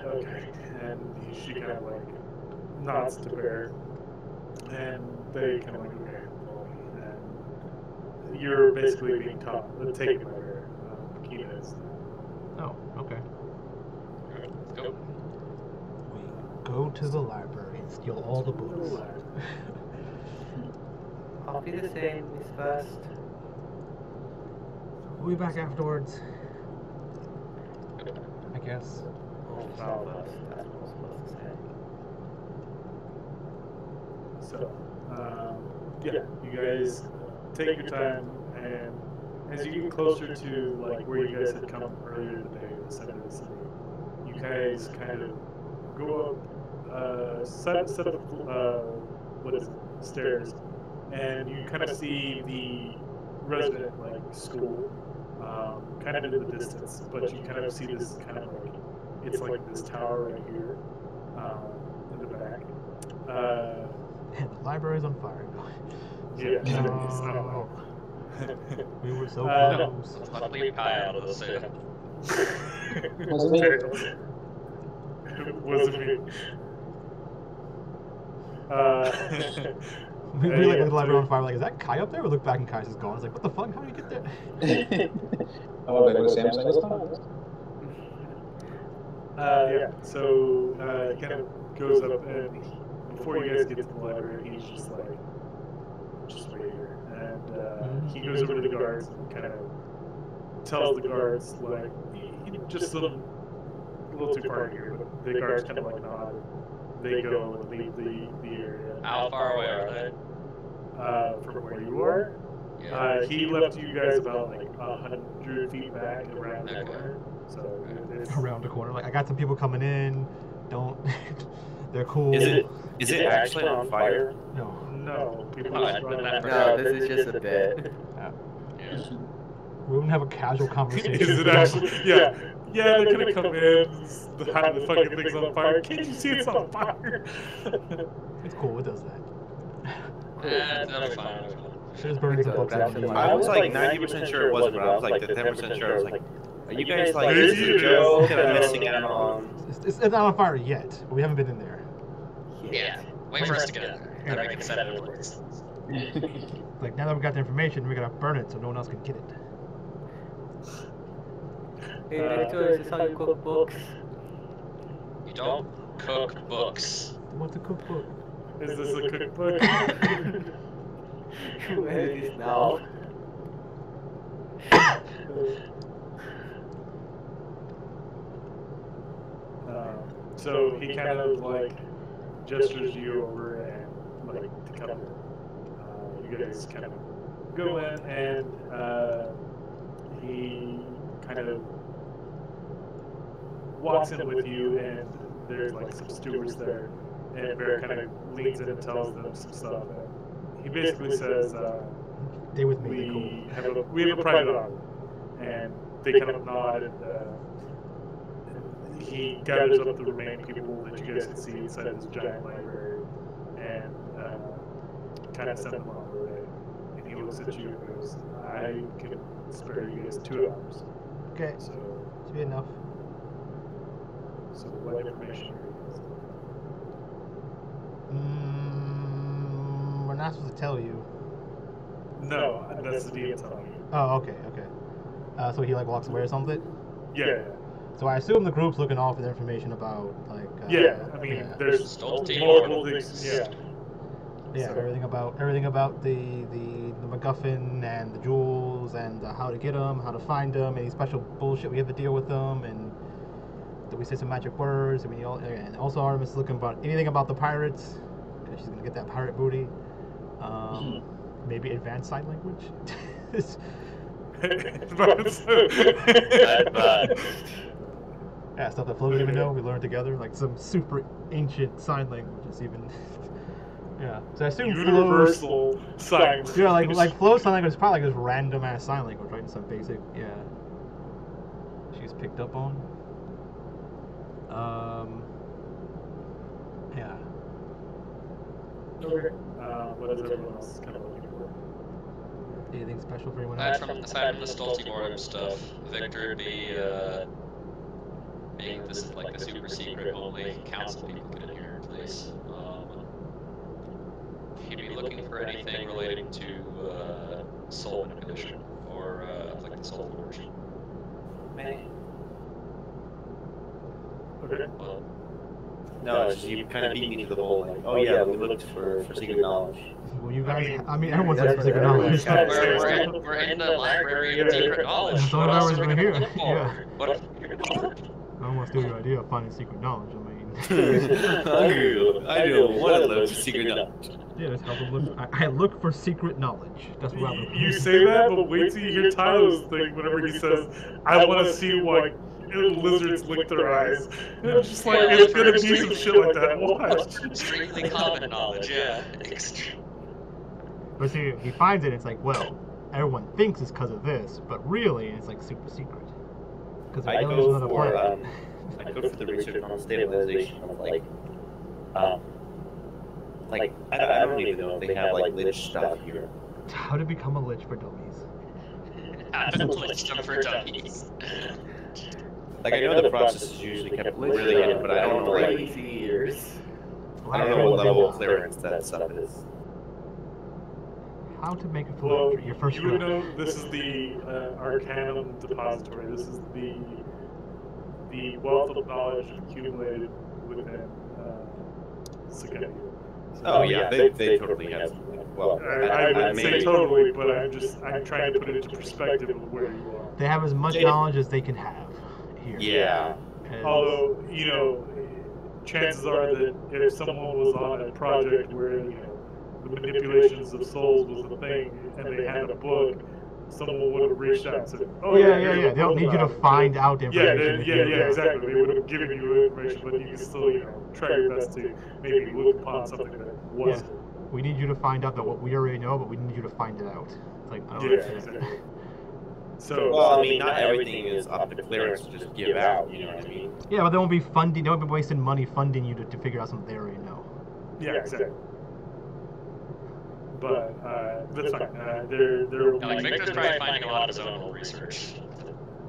B: Okay, and she kind of like nods to Bear, and they kind of like, okay, well, and you're basically being taken by Bear. Kina is.
E: Oh, okay.
A: Let's go.
E: We go to the library and steal all the books.
D: I'll be the same, Miss Best.
E: We'll be back afterwards. I guess.
D: Oh, some of us. That's what I'm supposed to say.
B: So, yeah, you guys take your time, and as you get closer to like where you guys had come earlier today, the center of the city, you guys kind of go up, set up, what is it, stairs, and you kind of see the resident like school, kind of in the distance, but you kind of see this kind of like, it's like this tower right here, in the back.
E: And the library's on fire.
B: Yeah.
E: No. We were so
B: No.
E: close.
A: Let's not leave Kai out of this.
C: Wasn't it?
B: Wasn't me.
E: We like the library on fire. Like, is that Kai up there? We look back and Kai's just gone. It's like, what the fuck? How do you get there?
C: I went back with Sam's like, what's going on?
B: Yeah, so he kind of goes up, and before you guys get to the library, he's just like, just wait here. And he goes over to the guards and kind of tells the guards, like, just a little too far here, but the guards kind of like nod. They go and leave the area.
A: How far away are they?
B: From where you are.
A: Yeah.
B: He left you guys about like 100 feet back around the corner. So it's
E: Around the corner. Like, I got some people coming in. Don't. They're cool.
F: Is it actually on fire?
E: No.
B: no people.
A: Oh,
B: just run
A: that-
B: around.
D: No, this is just a bit.
A: Yeah.
E: We wouldn't have a casual conversation.
B: Is it actually? Yeah. Yeah, they're gonna come in. The fucking thing's on fire. Can't you see it's on fire?
E: It's cool. It does that.
A: That'll be fine.
E: There's burning some books out.
F: I was like 90% sure it wasn't, but I was like the 10% sure. I was like, are you guys like,
B: Maybe
F: is
B: it
F: this a
B: is.
F: joke? Am I missing out on?
E: It's not on fire yet, but we haven't been in there.
A: Yeah. Wait for us to get in there. Then we can set it in place.
E: Like, now that we got the information, we gotta burn it so no one else can get it.
D: Hey, Victor, is this how you cook books?
A: You don't cook books.
E: What's a cookbook?
B: Is this a cookbook?
D: Where is this now?
B: So he kind of like gestures you over and like to come in. You guys kind of go in and he kind of walks in with you, and there's like some stewards there, and Bear kind of leans in and tells them some stuff. And he basically says,
E: Stay with me. Cool.
B: we have a private eye, and they kind of nod, and he gathers up the remaining people that you guys can see inside this giant library, and kind of send them on their way. And he looks at you and goes, "I can spare you guys 2 hours."
E: Okay,
B: So,
E: should be enough.
B: what information are you guys?
E: We're not supposed to tell you.
B: No, that's the DM telling you.
E: Oh, okay. So he like walks away or something.
B: Yeah.
E: So I assume the group's looking off for the information about like.
B: Yeah, I mean, there's
A: Stolte
B: multiple
A: or-
B: things. Yeah.
E: Yeah,
B: So-
E: everything about the MacGuffin and the jewels and how to get them, how to find them, any special bullshit we have to deal with them, and that we say some magic words. And also Artemis is looking about anything about the pirates because she's gonna get that pirate booty. Maybe advanced sign language. Yeah, stuff that Flo didn't even know. We learned together, like some super ancient sign languages, even. Yeah, so I assume
B: Universal sign.
E: Yeah, like Flo's sign language is probably like this random ass sign language, right? Some basic, yeah. She's picked up on. Yeah.
B: Okay. What is everyone else kind of looking for?
E: Anything special for anyone
A: Aside
E: else?
A: from the Stolte Mortem stuff, Victor would be, being this is like the super secret, only council people get in here, please. He'd be looking for anything relating to soul manipulation or like the soul forge.
B: Okay.
A: Well,
F: No, it's just you kind of beat me to the whole like, oh yeah, we looked for secret knowledge.
E: Well, you guys, I mean, everyone's looking for secret knowledge.
A: we're in the library of secret knowledge.
E: That's all
A: What else
E: I was
A: are we
E: gonna
A: gonna
E: hear.
A: look for?
E: Yeah.
A: What if
E: I don't want to steal your idea of finding secret knowledge. I mean,
F: I know one of those secret knowledge.
E: yeah, that's how I look. I look for secret knowledge. That's what I look for.
B: You say that, but wait till you hear Tyler's thing whenever he says, "I want to see why lizards lick their eyes." And I'm just like, it's gonna be some shit like that. Watch.
A: extremely common knowledge? Yeah.
E: But see, he finds it. It's like, well, everyone thinks it's because of this, but really, it's like super secret. Because
F: I go for I go for the research on stabilization of like I don't even know if they have like lich stuff here.
E: How to become a lich for dummies.
A: List them for dummies.
F: Like I know the process is usually kept really hidden, but I don't know like
D: Lazy ears.
F: I don't know what level of clearance that stuff is.
E: How to make a
B: Well,
E: telemetry? Your first
B: you would
E: draft.
B: know this is the Arcanum Depository. This is the wealth of knowledge accumulated within Sagendi.
F: Oh yeah, they totally have. Well,
B: I wouldn't say
F: maybe.
B: totally, but I'm trying to put it into perspective of where you are.
E: They have as much knowledge as they can have here.
F: Yeah.
E: 'Cause-
B: Although, you know, chances are that if someone was on a project where, you know, the manipulations of souls was a thing and they had a book, someone would have reached out and said, oh
E: yeah.
B: here's a
E: They don't
B: book
E: need you to
B: about it.
E: find out
B: Yeah,
E: information.
B: exactly. They would have given you information, but you can still, you know, try your best to maybe look upon something that wasn't.
E: We need you to find out that what we already know, but we need you to find it out. It's like, I don't
B: Yeah,
E: understand.
B: exactly. So,
F: Well, I mean, not everything is up to clearance to just give out. You know what I mean?
E: Yeah, but they won't be funding. They won't be wasting money funding you to figure out something they already know.
B: yeah, exactly. But that's fine. There will
A: Yeah, like
B: be.
A: Victor's probably finding a lot of his own research.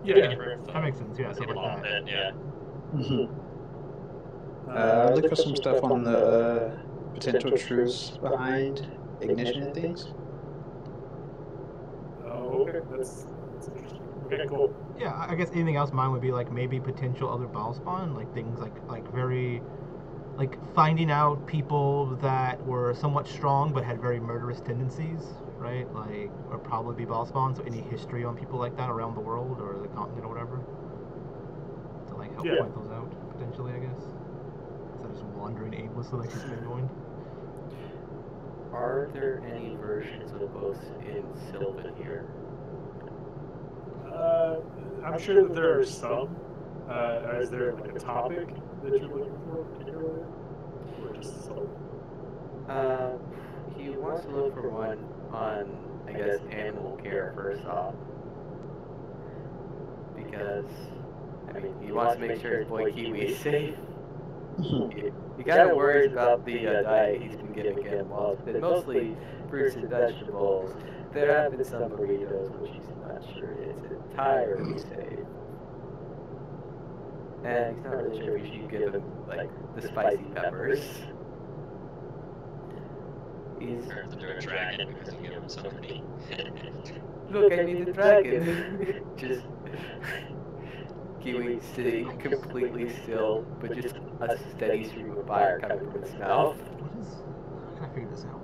B: Yeah.
E: That makes sense. Yeah, stuff
A: Maybe a
E: like
A: little
E: that.
A: bit, yeah.
G: I'll look for some stuff on the potential truths behind ignition and things.
B: Oh, okay. That's interesting. Okay, cool.
E: Yeah, I guess anything else mine would be like maybe potential other ball spawn, like things like very, like finding out people that were somewhat strong but had very murderous tendencies, right? Like, or probably be ball spawn. So any history on people like that around the world or the continent or whatever, to like help
B: Yeah.
E: point those out potentially, I guess. Instead of just wandering aimlessly like you've been doing.
D: Are there any versions of books in Sylvan here?
B: I'm sure that there are some. Is there like a topic that you're looking for particularly? Or just some?
D: He wants to look for one on, I guess, animal care first off. Because, I mean, he wants to make sure his boy Kiwi is safe. He kind of worries about the diet he's been giving him. While it's been mostly fruits and vegetables, there have been some burritos, which he's not sure it's entirely safe. And he's not really sure if we should give him, like, the spicy peppers. He's...
A: Or the dragon, because you give him so many.
D: Look, I need the dragon. Just... Kiwi sitting completely still, but just a steady stream of fire coming from his mouth.
E: What is? How can I figure this out?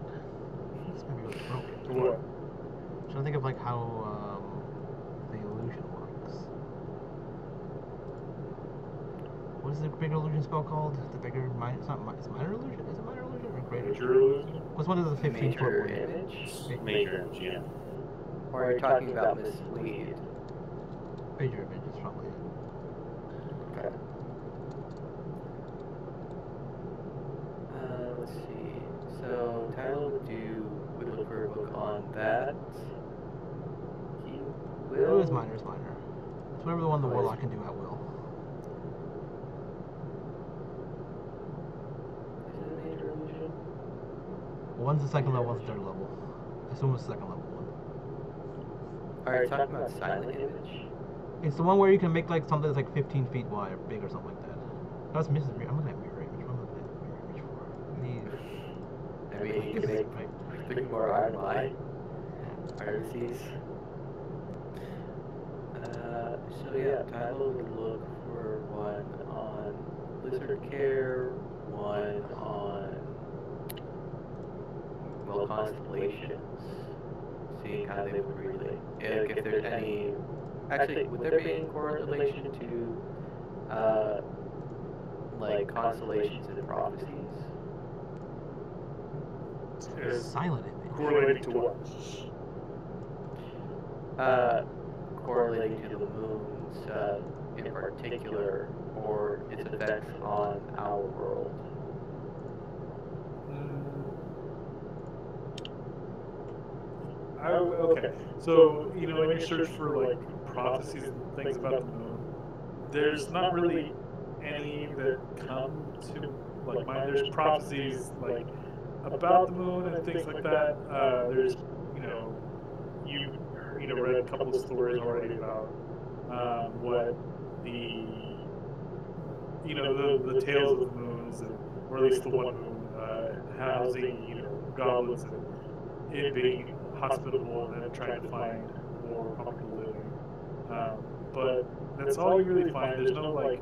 E: This might be really broken.
B: What?
E: I'm trying to think of like how the illusion works. What is the bigger illusion spell called? The bigger minor? It's not minor. It's minor illusion. Is it minor illusion or greater?
B: Major illusion?
E: What's one of the 15 foot
D: Major
E: one?
D: image?
F: Major, yeah.
D: Or are you talking about mislead?
E: Major image is probably it.
D: Okay. Let's see. So Tyler would look for a book on that. He will.
E: It is minor. It's minor. It's whatever the one the
D: Oh,
E: warlock can do at will.
D: Is it a major illusion?
E: One's the second level. One's the third level. I assume it's the second level one.
D: Are you talking about silent image?
E: It's the one where you can make like something that's like 15 feet wide or big or something like that. That's Mrs. Mirror. I'm looking at mirror image. What am I looking at mirror image for?
D: I mean, you can make
E: Right.
D: 3 more iron eye. Piracies. So yeah, Tyler would look for one on lizard care, one on, well, constellations, seeing how they would relate. If there's any, actually, would there be any correlation to, like, constellations and prophecies?
B: Is
E: Silent image.
B: correlating to what?
D: Correlating to the moon's in particular, or its effects on our world.
B: Okay, so, you know, when you search for, like, prophecies and things about the moon, there's not really any that come to, like, mind. There's prophecies, like, about the moon and things like that. There's, you know, you know, read a couple of stories already about what the, you know, the tales of the moons, and, or at least the one moon, housing, you know, goblins and it being hospitable and trying to find more comfortable living. But that's all you really find. There's no like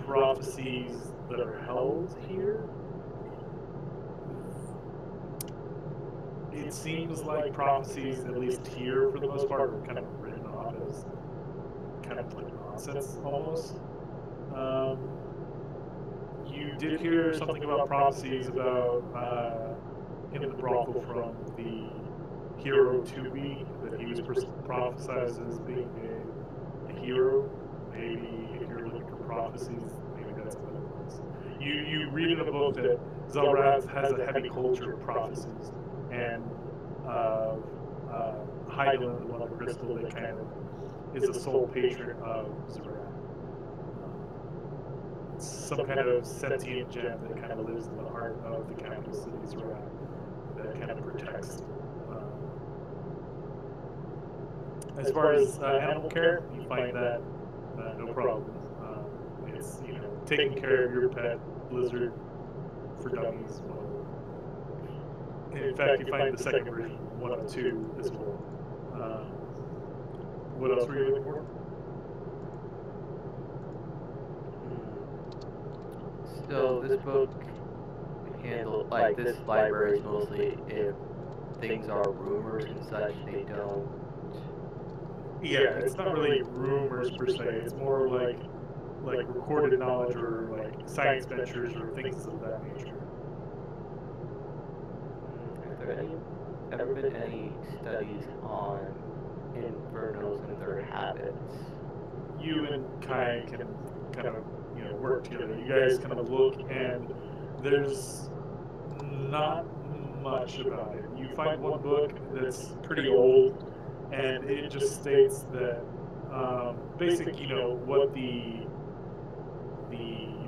B: prophecies that are held here. It seems like prophecies, at least here for the most part, are kind of written off as kind of like nonsense almost. You did hear something about prophecies about in the brothel from the hero to be, that he was prophesized as being a hero. Maybe if you're looking for prophecies, maybe that's what it was. You read in a book that Zelrath has a heavy culture of prophecies, and Hydaelyn, the Mother Crystal, that kind of is the sole patron of Zelrath. Some kind of sentient gem that kind of lives in the heart of the capital city, Zelrath, that kind of protects. As far as animal care, you find that no problem. It's taking care of your pet lizard for dummies. In fact, you find the second version, 102, as well. What else were you looking for?
D: So this book handled, like, this library is mostly if things are rumors and such, they don't.
B: Yeah, it's not really rumors per se. It's more like recorded knowledge or like science ventures or things of that nature.
D: Have there ever been any studies on infernos and their habits?
B: You and Kai can kind of work together. You guys kind of look, and there's not much about it. You find one book that's pretty old, and it just states that basically, what the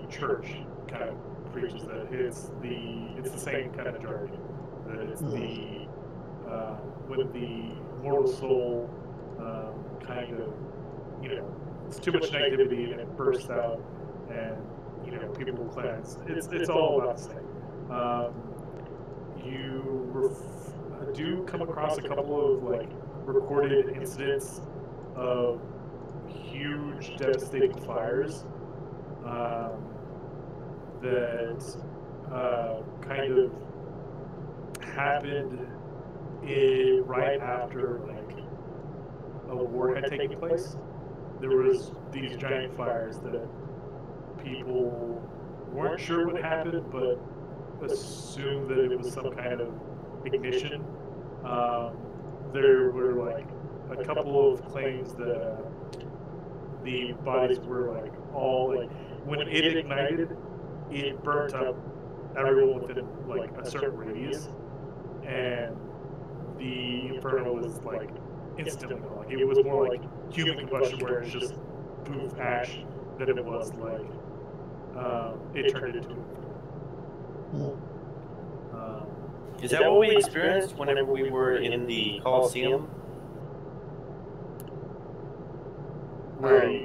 B: church kind of preaches, that it's the same kind of jargon, that it's the when the mortal soul kind of it's too much negativity and it bursts out, and people will cleanse. It's all about the same. You do come across a couple of like recorded incidents of huge devastating fires that kind of happened right after like a war had taken place. There was these giant fires that people weren't sure what happened, but assumed that it was some kind of ignition. There were like a couple of claims that the bodies were like all like when it ignited, it burnt up everyone within like a certain radius, and the inferno was like instantly like it was more like human combustion where it's just poof ash than it was like it turned into an inferno.
F: Is that what we experienced whenever we were in the Coliseum?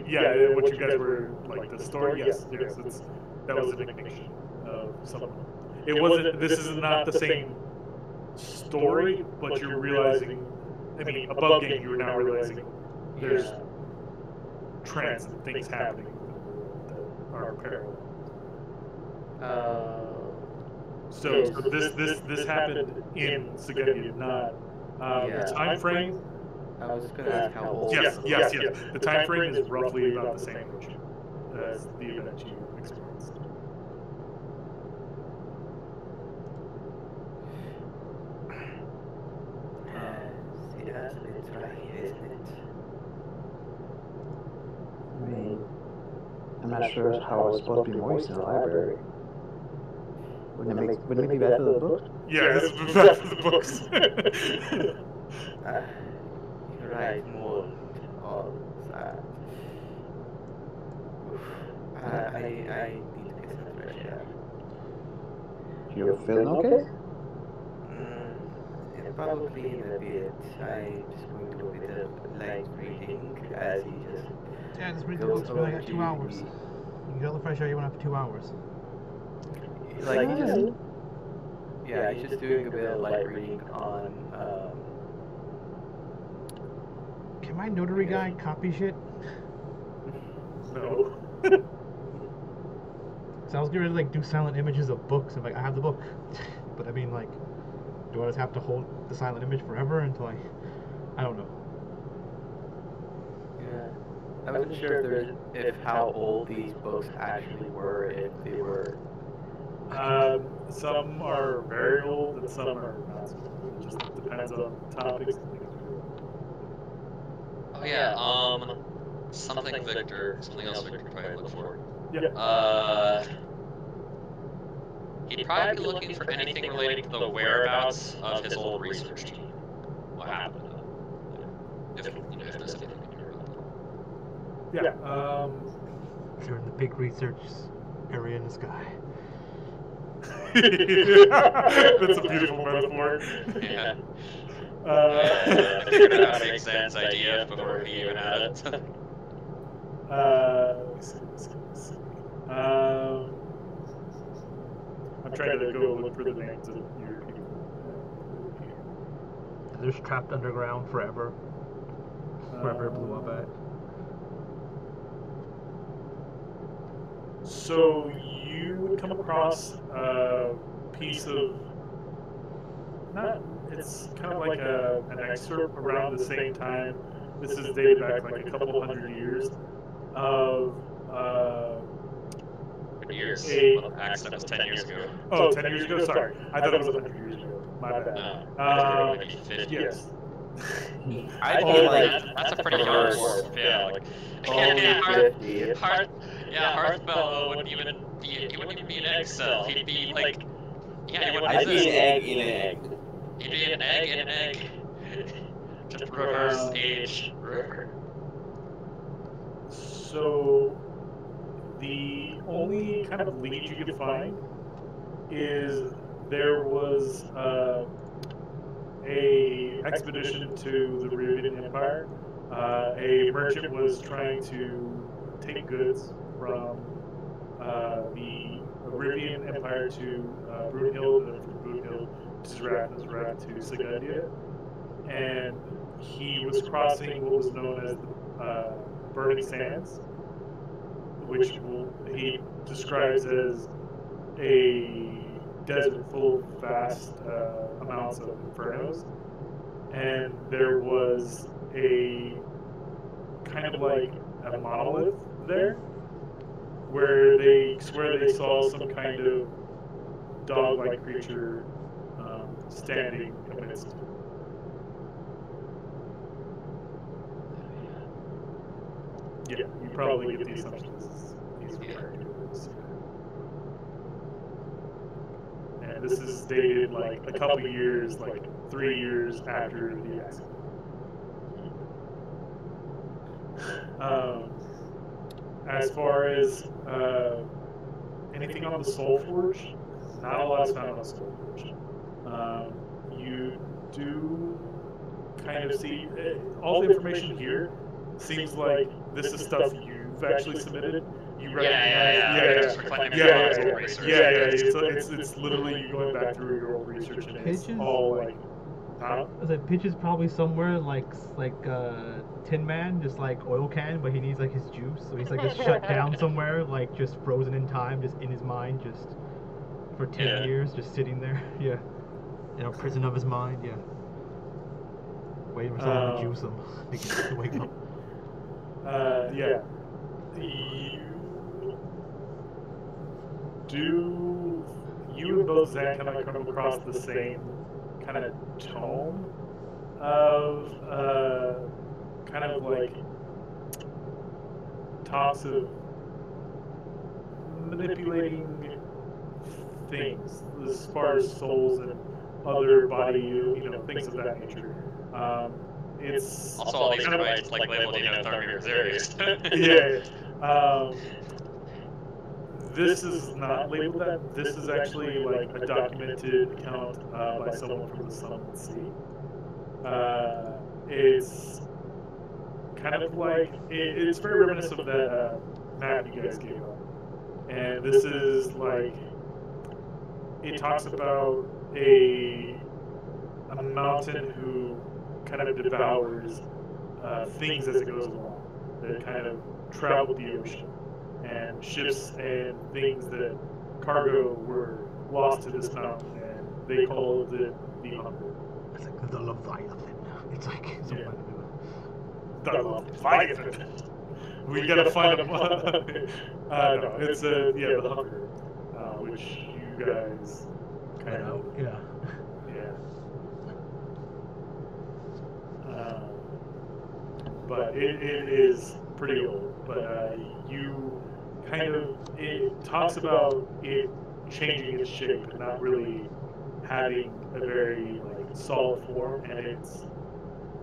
B: Yeah, what you guys were like the story. Yes, that was an ignition of someone. It wasn't. This is not the same story, but you're realizing. I mean, above game, you are now realizing there's trends and things happening that are parallel. So this happened in Sagudia, not the time frame.
D: I was going to ask how old.
B: Yes. The time frame is roughly about the same age as the event you experienced.
D: See, that's a bit dry, isn't it?
G: I mean, I'm not sure how it's supposed to be moist in the library. Wouldn't it be bad for the books?
B: Yeah, this is bad for the books.
D: You're right, more all that. I need to get some fresh air.
G: You're feeling okay?
D: Yeah, probably in a bit. I just going to do a bit of light reading as he just.
E: Yeah, just read the books for like 2 hours. You get all the fresh air you want for 2 hours.
D: Like he just. Yeah, he's just doing a bit of light reading on
E: can my notary guy copy shit?
B: No.
E: So I was gonna like do silent images of books and like I have the book, but I mean like, do I just have to hold the silent image forever until I don't know.
D: Yeah. I wasn't sure if how old these books actually were, if they were.
B: Some are very old and some are not so old. It just depends on topics and things.
A: Oh yeah, something else Victor could probably look for.
B: Yeah.
A: He'd probably be looking for anything relating to the whereabouts of his old research team. What happened to them? If there's anything we can hear about them.
B: Yeah.
E: They're in the big research area in the sky.
B: That's a beautiful metaphor.
A: Yeah. I figured out how to make Zan's idea before he even had it.
B: Let's see. I'm trying to go look for the names of your people.
E: They're just trapped underground forever. Wherever it blew up at.
B: So you would come across a piece of it's kind of like an excerpt around the same time. This is dated back like a couple hundred years of
A: years. Well, the accident was 10 years ago.
B: Oh, 10 years ago? Sorry. I thought it was 100 years ago. My bad.
A: Maybe 50.
B: Yes.
F: I feel like
A: That's a pretty hard word. Yeah, like Hearthbell wouldn't even be an egg cell. He'd be like, he wouldn't
F: I'd be
A: exist.
F: an egg in an egg.
A: He'd be an egg in an egg. Just reverse age.
B: So the only kind of lead you can find is there was a expedition to the Rivian Empire. A merchant was trying to take goods from the Rivian Empire to Brunhild, and then from Brunhild to Zrat to Sigundia. And he was crossing what was known as the Burning Sands, which he describes as a desert full of vast amounts of infernos. And there was a kind of like a monolith there where they swear they saw some kind of dog-like creature standing amidst it. Yeah, you probably get the assumption he's referring to this. And this is dated like a couple years, like 3 years after the accident. As far as anything on the Soul Forge, not a lot is found on the Soul Forge. You do kind of see all the information here seems like this is stuff you've actually submitted. You recognize, it's literally you going back through your old research, and it's all like, huh?
E: I said Pitch is probably somewhere like Tin Man, just like oil can, but he needs like his juice, so he's like just shut down somewhere, like just frozen in time, just in his mind, just for 10 years, just sitting there, in a prison of his mind, waiting for someone to juice him, they can wake up.
B: You and both Zach kind of come across the same kind of tone of kind of like talks of manipulating things as far as souls and other body, things of that nature. It's
A: also all these rights like labeled, Tharmir Eriast.
B: This is not labeled that. This is actually like a documented account by someone from the Sun and Sea. It's kind of like it's very reminiscent of that map you guys gave up. And this is like it talks about a mountain who kind of devours things as it goes along that kind of travel the ocean, and ships and things that cargo were lost to this mountain, and they called it the Hunger.
E: It's like the Leviathan. It's like something
B: Yeah.
E: like that.
B: The Leviathan. We gotta find them. No, it's the Hunger, which you guys kind of
E: Yeah.
B: yeah. But it is pretty old. But you kind of, it talks about it changing its shape and not really having a very like solid form, and it's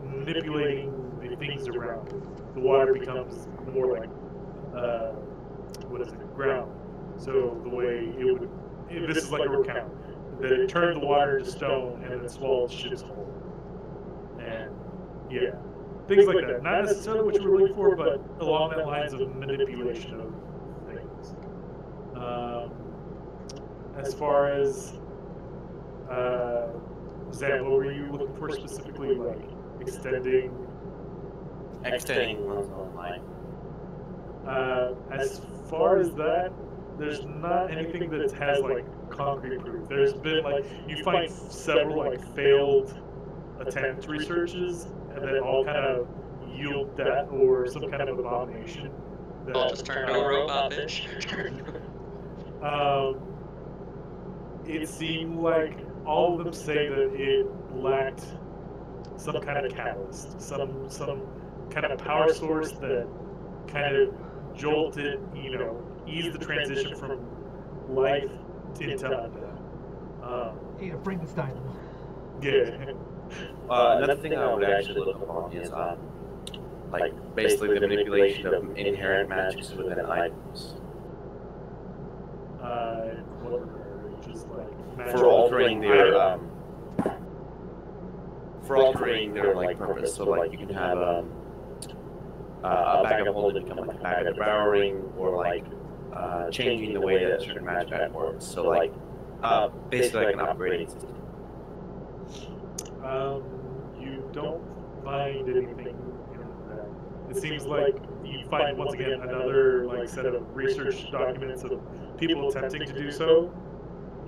B: manipulating the things around it. The water becomes more like ground. So the way it would, this is like a recount, that it turned the water into stone and then swallowed ships whole. And yeah, things like that. Not necessarily what you were looking for, but along that lines of manipulation of things. As far as Zam, what were you looking for specifically? Like extending
F: Extending one's own life.
B: as far as that, there's not anything that has like concrete proof. There's been like, you find several like failed attempt researches, and then all kind of yield death or some kind of abomination. That,
A: I'll just turn to a robot, bitch.
B: It seemed like all of them say that it lacked some kind of catalyst, some kind of power source that kind of jolted, eased the transition from life into undeath.
E: Yeah, Frankenstein.
B: Yeah.
F: Another thing I would actually look upon is like basically the manipulation of inherent magics within items.
B: What regard? Just like
F: For altering their like purpose. So like you can have a bag of holding become like a bag of devouring, or like changing the way that a certain magic item works. So like basically like an upgrading system.
B: You don't find anything in that. It seems like you find once again another like set of research documents of people attempting to do so,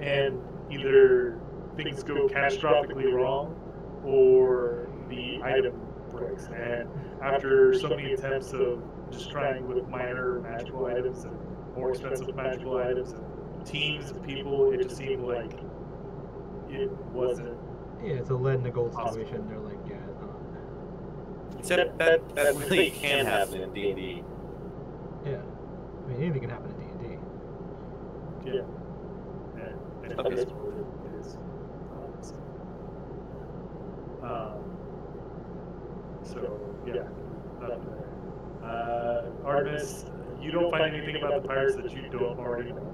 B: and either things go catastrophically wrong, or the item breaks. And after so many attempts of just trying with minor magical items and more expensive magical items and teams of people, it just seemed like it wasn't.
E: Yeah, it's a lead in a gold situation. They're like, yeah,
F: Except that really can happen in D&D.
E: yeah. I mean, anything can happen in D&D.
B: Yeah. And
F: Okay.
B: it is what it is. So, yeah, nothing there. Artemis, you don't find anything about the pirates that you don't already know.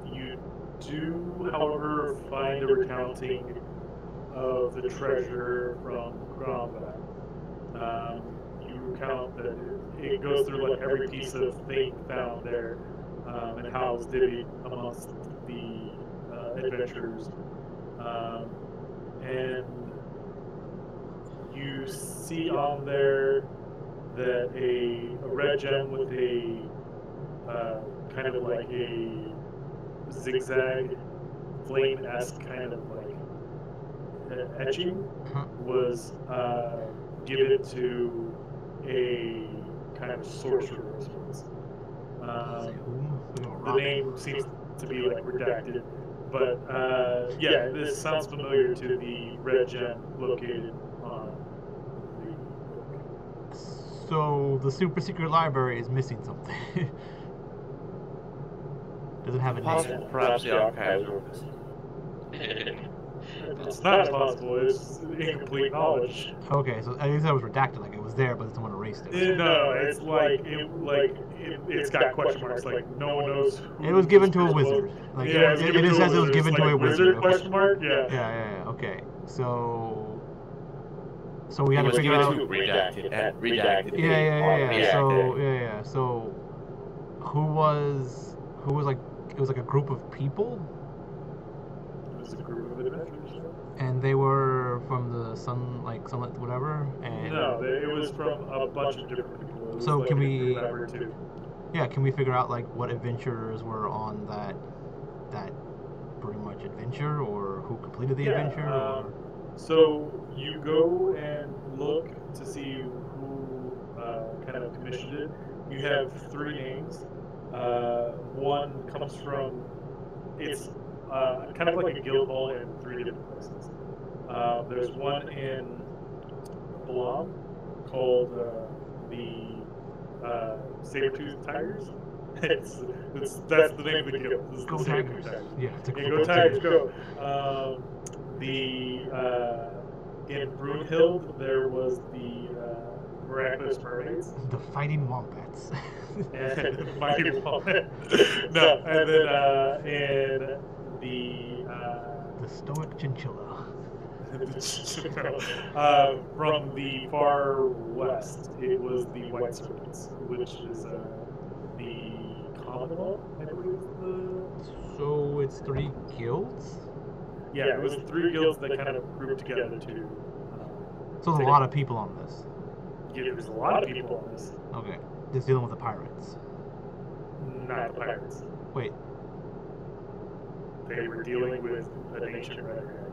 B: You do, however, find a recounting of the treasure from Grombat. You recount that it goes through like every piece of thing found there, and how it was divvied amongst the adventurers. And you see on there that a red gem with a kind of like a zigzag flame-esque kind of like etching was given to a kind of sorcerer of sorts. The name seems to be like redacted, but yeah, this sounds familiar to the red gem located on the book.
E: So the super secret library is missing something. Does it have a name?
F: Perhaps the archives were missing.
B: It's not possible. It's incomplete knowledge.
E: Okay, so I think that was redacted, like it was there, but someone erased it.
B: No, it's it's got question marks. Like no one knows. Who
E: It was given to a
B: this
E: wizard.
B: was.
E: Like
B: Yeah,
E: it just says it was given to a wizard. Okay.
B: Question mark? Yeah.
E: Yeah. Okay. So we
F: It
E: had to
F: was
E: figure
F: given
E: out.
F: to redacted.
E: Yeah.
F: Yeah.
E: So who was like? It was like a group of people.
B: It was a group of adventurers.
E: And they were from the sunlit whatever. And
B: No, it was from a bunch of different people. It was
E: So
B: like
E: can
B: a
E: we-
B: group effort too.
E: yeah, can we figure out like what adventurers were on that pretty much adventure, or who completed the
B: Yeah,
E: adventure? Or...
B: So you go and look to see who kind of commissioned it. You have 3 names. One comes from, it's kind of like a guild hall in 3 different places. There's one in Blom called the Sabertooth Tigers. That's the name of the guild. This is
E: Go
B: the
E: Tigers!
B: Sabertooth Tigers.
E: Yeah, it's a
B: Yeah, go Tigers, go. In Brunhild, there was the Miraculous Mermaids.
E: The Fighting Wombats.
B: And Mighty Wombat. No, and then in
E: The Stoic Chinchilla.
B: from the far west, it was the White Serpents, which is the Commonwealth, I believe.
E: So it's 3 guilds?
B: Yeah, it was 3 guilds that kind of grouped together to.
E: So there's a lot of people on this.
B: Yeah, there's a lot of people on this.
E: Okay. Just dealing with the pirates.
B: Not the pirates.
E: Wait.
B: They were dealing with an ancient red dragon.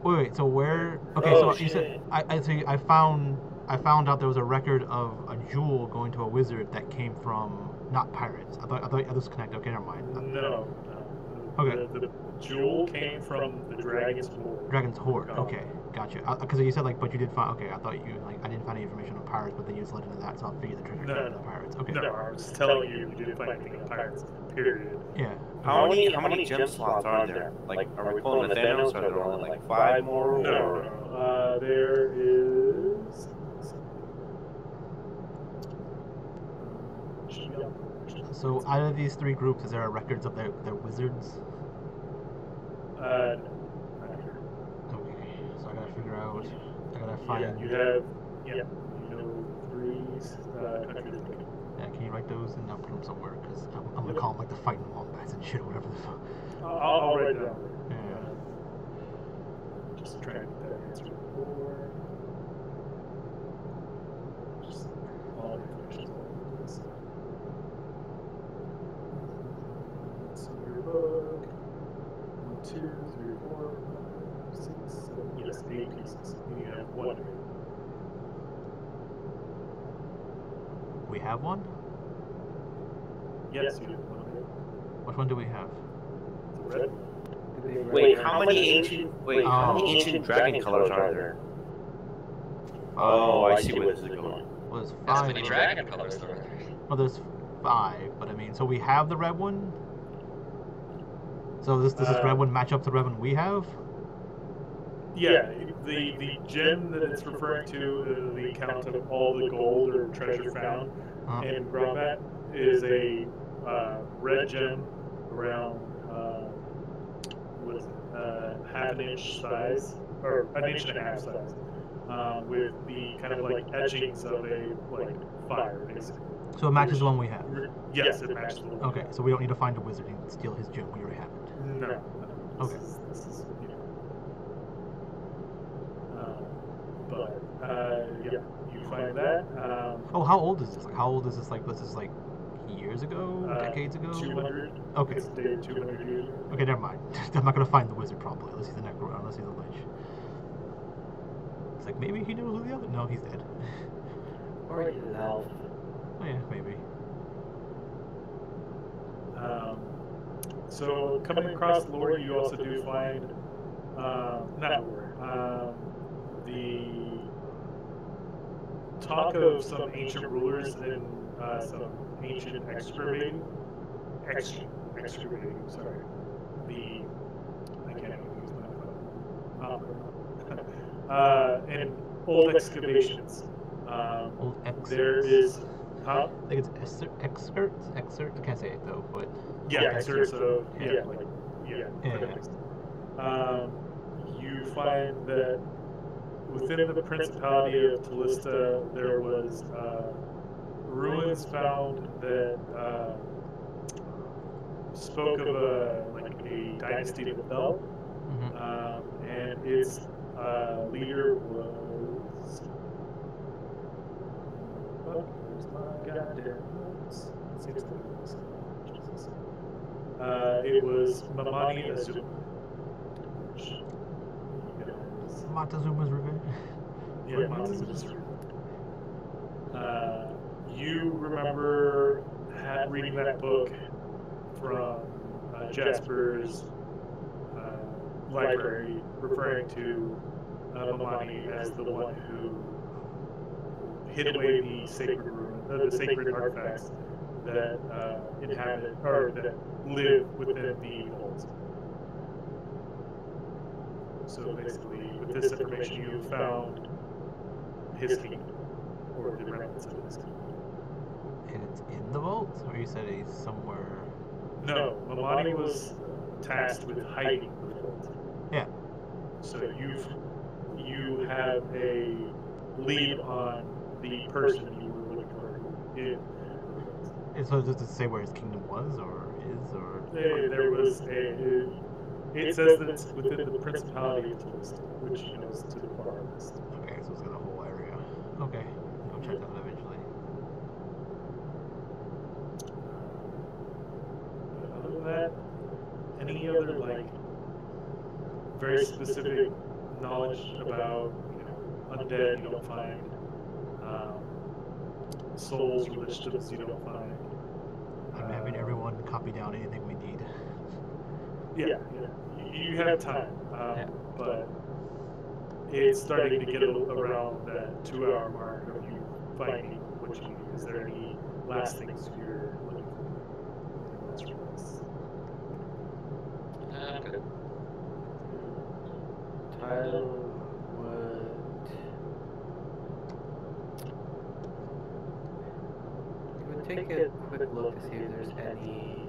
E: Wait, so where? Okay,
F: Oh,
E: so you said
F: shit.
E: I found out there was a record of a jewel going to a wizard that came from not pirates. I thought this was connected. Okay, never mind.
B: No.
E: Okay.
B: The jewel came from the dragon's hoard.
E: Dragon's Horde. Okay, gotcha. Because you said but you did find. Okay, I thought you I didn't find any information on pirates, but then you just led into that, so I'll figure the trigger
B: No.
E: the pirates. Okay.
B: No, I was telling you didn't find anything on pirates. Period.
E: Yeah.
F: How many gem slots are there? Like, are we pulling the Thanos? Are there only like 5 more?
B: No.
F: Or...
B: There is.
E: So out of these 3 groups, is there records of their wizards?
B: No.
E: Okay. So I gotta figure out. I gotta find.
B: Yeah, you have. Yeah. You know 3 countries.
E: Yeah, can you write those and I'll put them somewhere? Because I'm gonna call them like the Fighting Wombats and shit or whatever the fuck.
B: I'll write it down.
E: Yeah.
B: Just trying to get that answer before. Just all the information. So your book. 1, 2, 3, 4, 5, 6, 7. Yes, 8 pieces. You have 1.
E: We have one?
B: Yes, you have 1.
E: Which one do we have?
B: The red.
F: Wait, how many ancient dragon colors are there? Oh, I see where this is going.
E: Well, there's
A: As
E: 5.
A: many dragon colors there are.
E: Well, there's 5, but I mean, so we have the red one? So does this red one match up to the red one we have?
B: Yeah, the gem that it's referring to, the count of all the gold or treasure found in Grombat, is a red gem around half an inch size, or an inch and a half size, with the kind of like etchings of a fire, basically.
E: So it matches the one we have.
B: Yes, it matches the one.
E: Okay, so we don't need to find a wizard and steal his gem. We already have it.
B: No.
E: Okay.
B: This is but yeah, you find that.
E: Oh, how old is this? Like, how old is this? Like, was this like years ago, decades ago?
B: 200.
E: Okay.
B: It's dated 200 years ago.
E: Okay, never mind. I'm not gonna find the wizard probably. Unless he's the necro, unless he's the lich. It's like maybe he knows who the other. No, he's dead.
D: Or he's an elf.
E: Oh yeah, maybe.
B: So coming across lore, you also do find not lore. The talk of some ancient rulers and some ancient excavating. Sorry. I can't even use my phone. And old excavations.
E: Old excerpts.
B: There is.
E: I think it's excerpts. I can't say it though, but
B: Yeah, excerpts of
E: Yeah.
B: You find that within the Principality of Tallista, there was ruins found that spoke of an a dynasty that fell, and its leader was. Oh, where's my goddamn notes? Seems like it was. Jesus. It was Mamani Azuma. Which you guys.
E: Montezuma's Revenge.
B: Yeah, Montezuma's Revenge. You remember reading that book from Jasper's library, referring to Mamani as the one who hid away the sacred artifacts that inhabit or that live within the vault. So basically, with this information, you found his kingdom, or the remnants of his kingdom.
E: And it's in the vault? Or you said he's somewhere...
B: No, Mamani was tasked with hiding the vault.
E: Yeah.
B: So you have a lead on the person you were looking for in.
E: And so does it say where his kingdom was, or is, or...
B: There was a... It says that it's within the Principality of Tolst, which goes to the far west.
E: Okay, so it's got a whole area. Okay, I'll check that out eventually.
B: But other than that, any other, like, very specific knowledge about, undead you don't find, souls, religions you don't find.
E: I'm having everyone copy down anything we need.
B: Yeah. You have time, but it's starting to get around that 2-hour mark of you finding what you need. Is there any last things you're looking for? Last requests?
A: Good.
D: Tyler would. We would take a quick look to see if there's any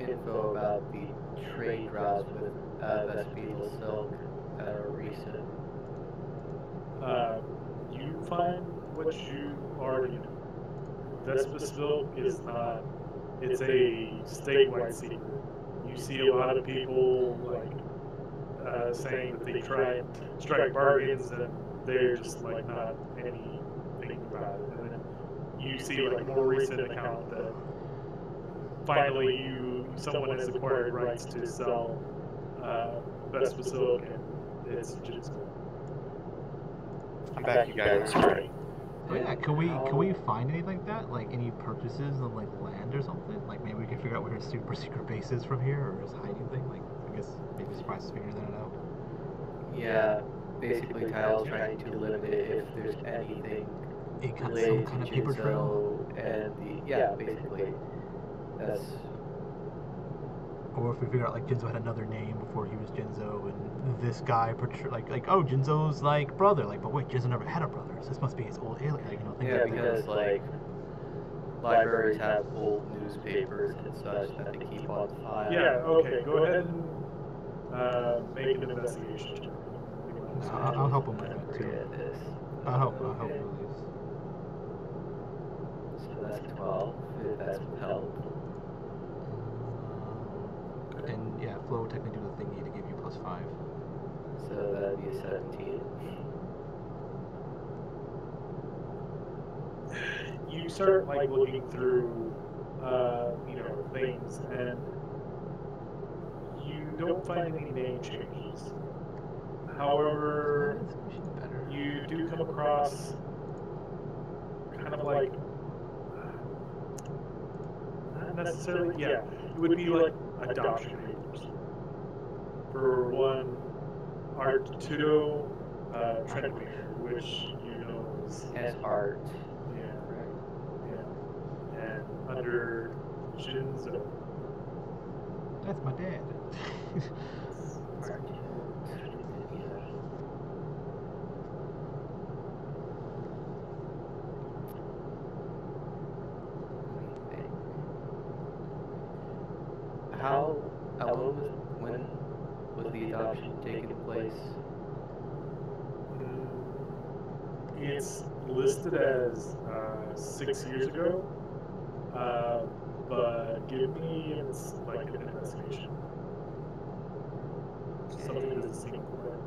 D: info about the trade routes with Vespidal Silk that are recent.
B: You find what you already know. Vespa Silk is not, it's a statewide secret. You see a lot of people saying that they try and strike bargains and they're just like not anything about it. And then you see like more recent account that finally someone has acquired rights to sell Vespa Silk and it's just.
F: I'm back, you guys. Sorry.
E: Oh yeah, can we find anything like that? Like any purchases of like land or something? Like maybe we can figure out where his super secret base is from here, or his hiding thing. Like I guess maybe Spice is figuring that out.
D: Yeah, basically Kyle's trying to limit if there's anything
E: It got some
D: related
E: kind
D: to
E: of paper trail.
D: Jinzo and basically that's.
E: Or if we figure out like Jinzo had another name before he was Jinzo, and this guy like oh Jinzo's like brother, like but wait Jinzo never had a brother, so this must be his old alien, like things
D: Yeah,
E: like
D: because like libraries have old newspapers and such that they keep on file.
B: Yeah, okay, go ahead and make an investigation check.
E: I'll help him with that too.
D: This.
E: I'll help with these.
D: So that's 12. If that's with help.
E: And yeah, Flo will technically do the thingy to give you +5.
D: So that'd be a 17.
B: You start like looking through, things, and you don't find any name changes. However, you do come across kind of like, not necessarily, yeah, it would be like adoption papers. For one, Arturo Trenquater, which you know is
D: Has art.
B: and under Jinzo.
E: That's my dad.
D: Art. When was the adoption taking place?
B: It's listed as 6 years ago, but give me an investigation. single player.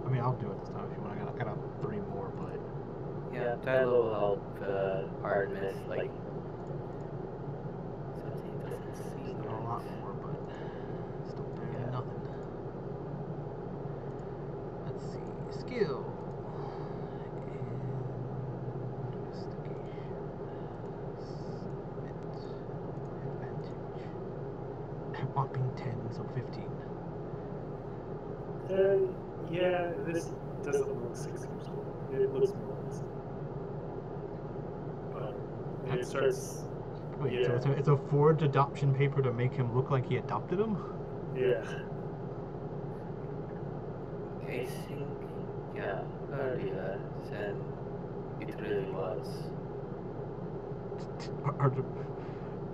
E: I mean, I'll do it this time if you want. I got 3 more, but
D: Yeah, Tylo will help Artemis, like, since he doesn't see
E: still got a lot more, but still better than nothing. Let's see, skill. Investigation. Submit. Advantage. Whopping 10, so 15.
B: Yeah, this doesn't look 6 years old. It looks more like 6. But it starts.
E: Wait,
B: Yeah.
E: so it's a forged adoption paper to make him look like he adopted him?
B: Yeah.
D: I think, yeah, earlier than it really was.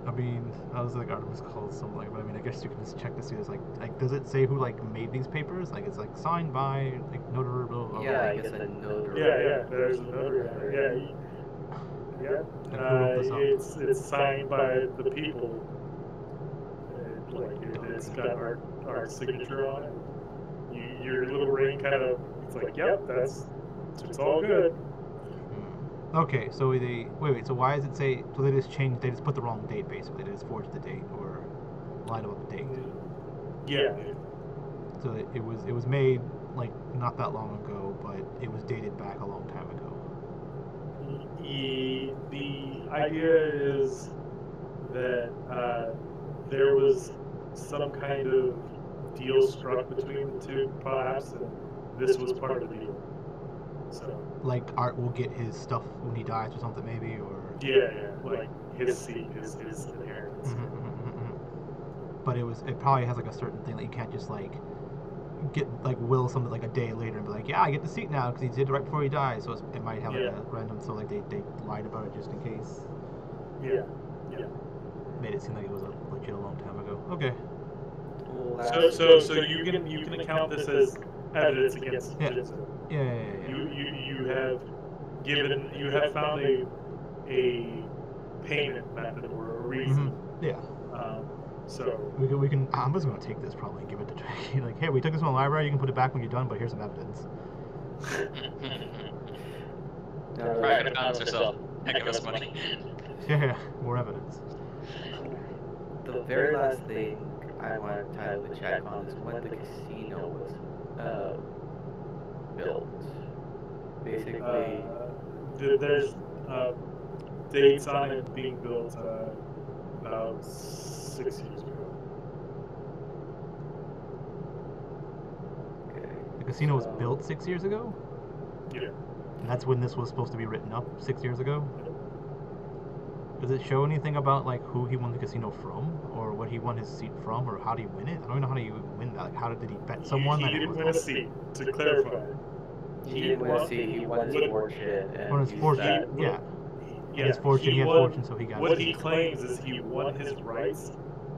E: I mean, I was like Artemis calls something like, but I mean, I guess you can just check to see. There's like, does it say who like made these papers? Like, it's like signed by like notary. Blah, blah,
D: Yeah,
E: blah.
D: I guess a notary.
B: Yeah. There's a notary on it. Yeah.
E: Like, who wrote this up?
B: It's signed by the people. It's got our signature on it. Your little ring kind of. It's like, yep, it's all good.
E: Okay, so they wait. So why does it say? So they just changed. They just put the wrong date basically. They just forged the date or lied about the date.
B: Yeah.
E: So it was made like not that long ago, but it was dated back a long time ago.
B: The idea is that there was some kind of deal struck between the two, perhaps, and this was part of the deal. So.
E: Like Art will get his stuff when he dies or something, maybe, or.
B: Yeah, like his seat is his inheritance.
E: But it probably has like a certain thing that you can't just like get like will something like a day later and be like, yeah, I get the seat now because he did it right before he died. So it might have like a random. So like they lied about it just in case.
B: Yeah.
E: Made it seem like it was a legit a long time ago. Okay.
B: So you can account this as evidence against Jinzo.
E: Yeah.
B: You have found a payment method or a reason.
E: Yeah.
B: So
E: we can. I'm just gonna take this probably and give it to Jackie. Like, hey, we took this from the library. You can put it back when you're done, but here's some evidence.
A: Probably could have found yourself heck of us money.
E: Yeah, more evidence.
D: The very last thing I want Tyler to check on is when the casino was built. Basically,
B: there's dates on it being built about 6 years ago.
D: okay.
E: The casino was built 6 years ago.
B: Yeah.
E: And that's when this was supposed to be written up 6 years ago. Does it show anything about like who he won the casino from, or what he won his seat from, or how did he win it? I don't even know how do you win that. Like, how did he bet someone?
B: He didn't win a seat. To clarify,
D: He didn't win a seat. He won his fortune.
E: Won his fortune. Yeah. His fortune. He had fortune, so he got.
B: What he claims is he won his rights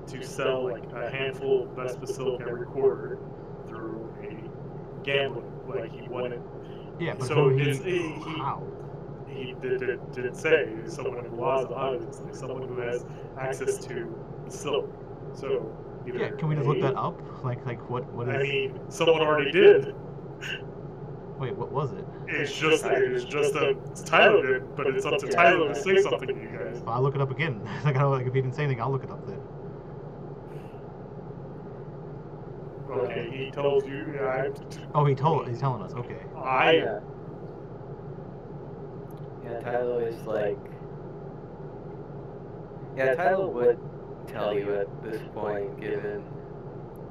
B: to sell like a handful of Best Basilica every quarter through a gambling. Like he won it.
E: Yeah, but
B: so
E: how?
B: He didn't say someone who was obviously like someone who has access to the silk. So
E: yeah, can we just look that up? Like what is?
B: I mean, someone already did.
E: Wait, what was it?
B: It's Tyler did, but it's up to Tyler to say something to you guys.
E: Well, I'll look it up again. Like if he didn't say anything, I'll look it up then.
B: Okay, he told you.
E: He's telling us. Okay.
D: Yeah, Tyler is like. Yeah, Tyler would tell you at this point, given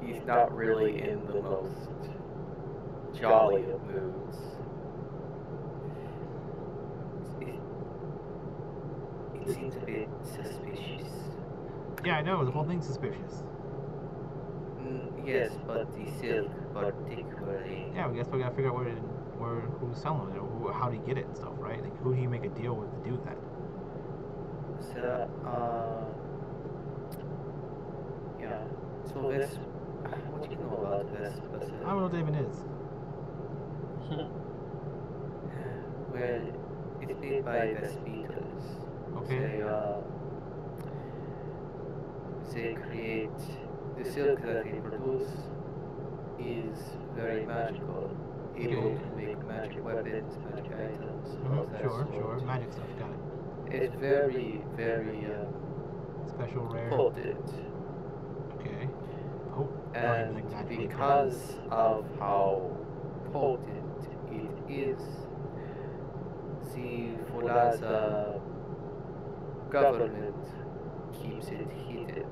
D: he's not really in the most jolly of moods. It seems a bit suspicious.
E: Yeah, I know. The whole thing's suspicious.
D: Yes, but the silk particularly.
E: Yeah, I guess we gotta figure out who's selling it, or how did he get it and stuff, right? Like, who did he make a deal with to do that?
D: So, yeah. So this, what do you know about this?
E: I don't know what that even is.
D: Well, it's made by Vespitas.
E: Okay.
D: They create the silk that they produce is very magical, able to make magic weapons, magic items, of that
E: Sure,
D: sort.
E: magic stuff, got it.
D: It's very, very
E: Special, rare.
D: potent.
E: Okay. Oh,
D: And
E: like magic
D: because of how potent it is, the Fulaza government keeps it hidden.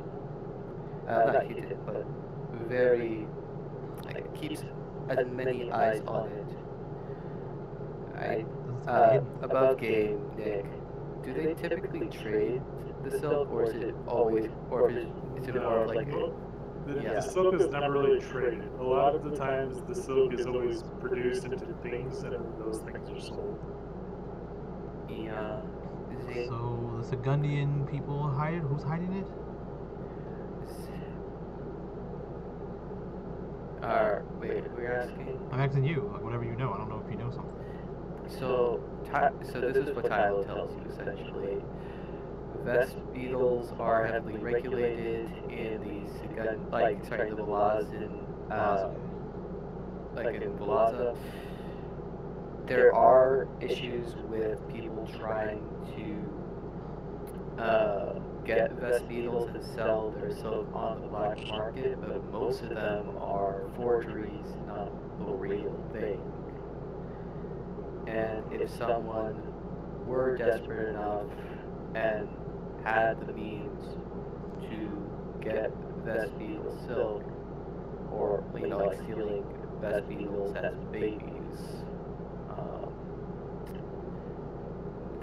D: Not hidden, but very, like, keeps as many eyes on it. Above game, Nick, do they typically trade the silk, or is it always, or is it more of like
B: The silk is never really traded. A lot of the times, the silk is always produced into things, and those things are sold.
D: yeah?
E: So the Sagundian people hide it? Who's hiding it?
D: Wait, we're asking.
E: I'm asking you, like whatever you know. I don't know if you know something.
D: So this is what Tylo tells you essentially. Vest beetles are heavily regulated in the laws in Bulaza. There are issues with people trying to get vest beetles and sell their silk on the black market, but most of them are forgeries, not the real thing. And if someone were desperate enough and had the means to get vest beetle silk, or like stealing vest beetles as babies,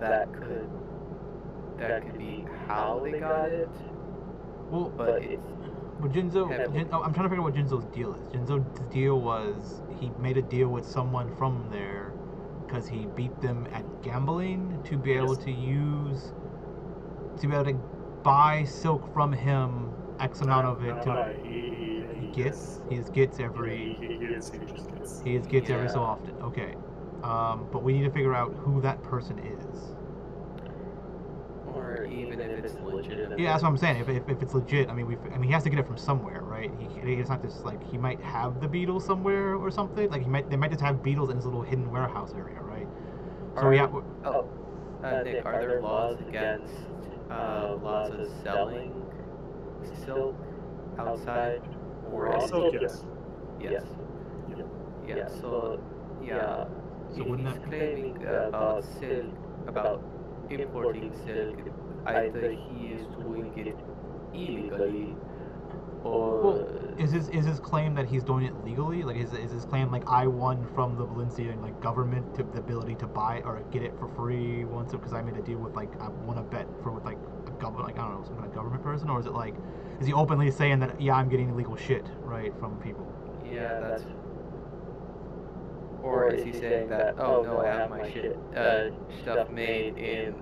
D: that could be how they got it.
E: Well,
D: but it's
E: Jinzo, I'm trying to figure out what Jinzo's deal is. Jinzo's deal was he made a deal with someone from there because he beat them at gambling to be able to buy silk from him, X amount of it. He gets every so often. Okay, but we need to figure out who that person is.
D: Or even if it's legitimate.
E: Yeah, that's what I'm saying. If it's legit, I mean, he has to get it from somewhere, right? It's not just like he might have the beetles somewhere or something. Like they might just have beetles in his little hidden warehouse area, right? So
D: Nick, are there laws against Laza selling silk outside? Or
B: Also, yes.
D: Yes. Yeah. So
E: So wouldn't
D: he's
E: that
D: claiming about silk, about importing silk, either he is doing it illegally, or
E: is his claim that he's doing it legally? Like is his claim like I won from the Valencian government to the ability to buy or get it for free once because I made a deal with I won a bet with a government I don't know some kind of government person, or is it is he openly saying that I'm getting illegal shit right from people?
D: Yeah, that's. Or is he saying that, oh no, I have my stuff made in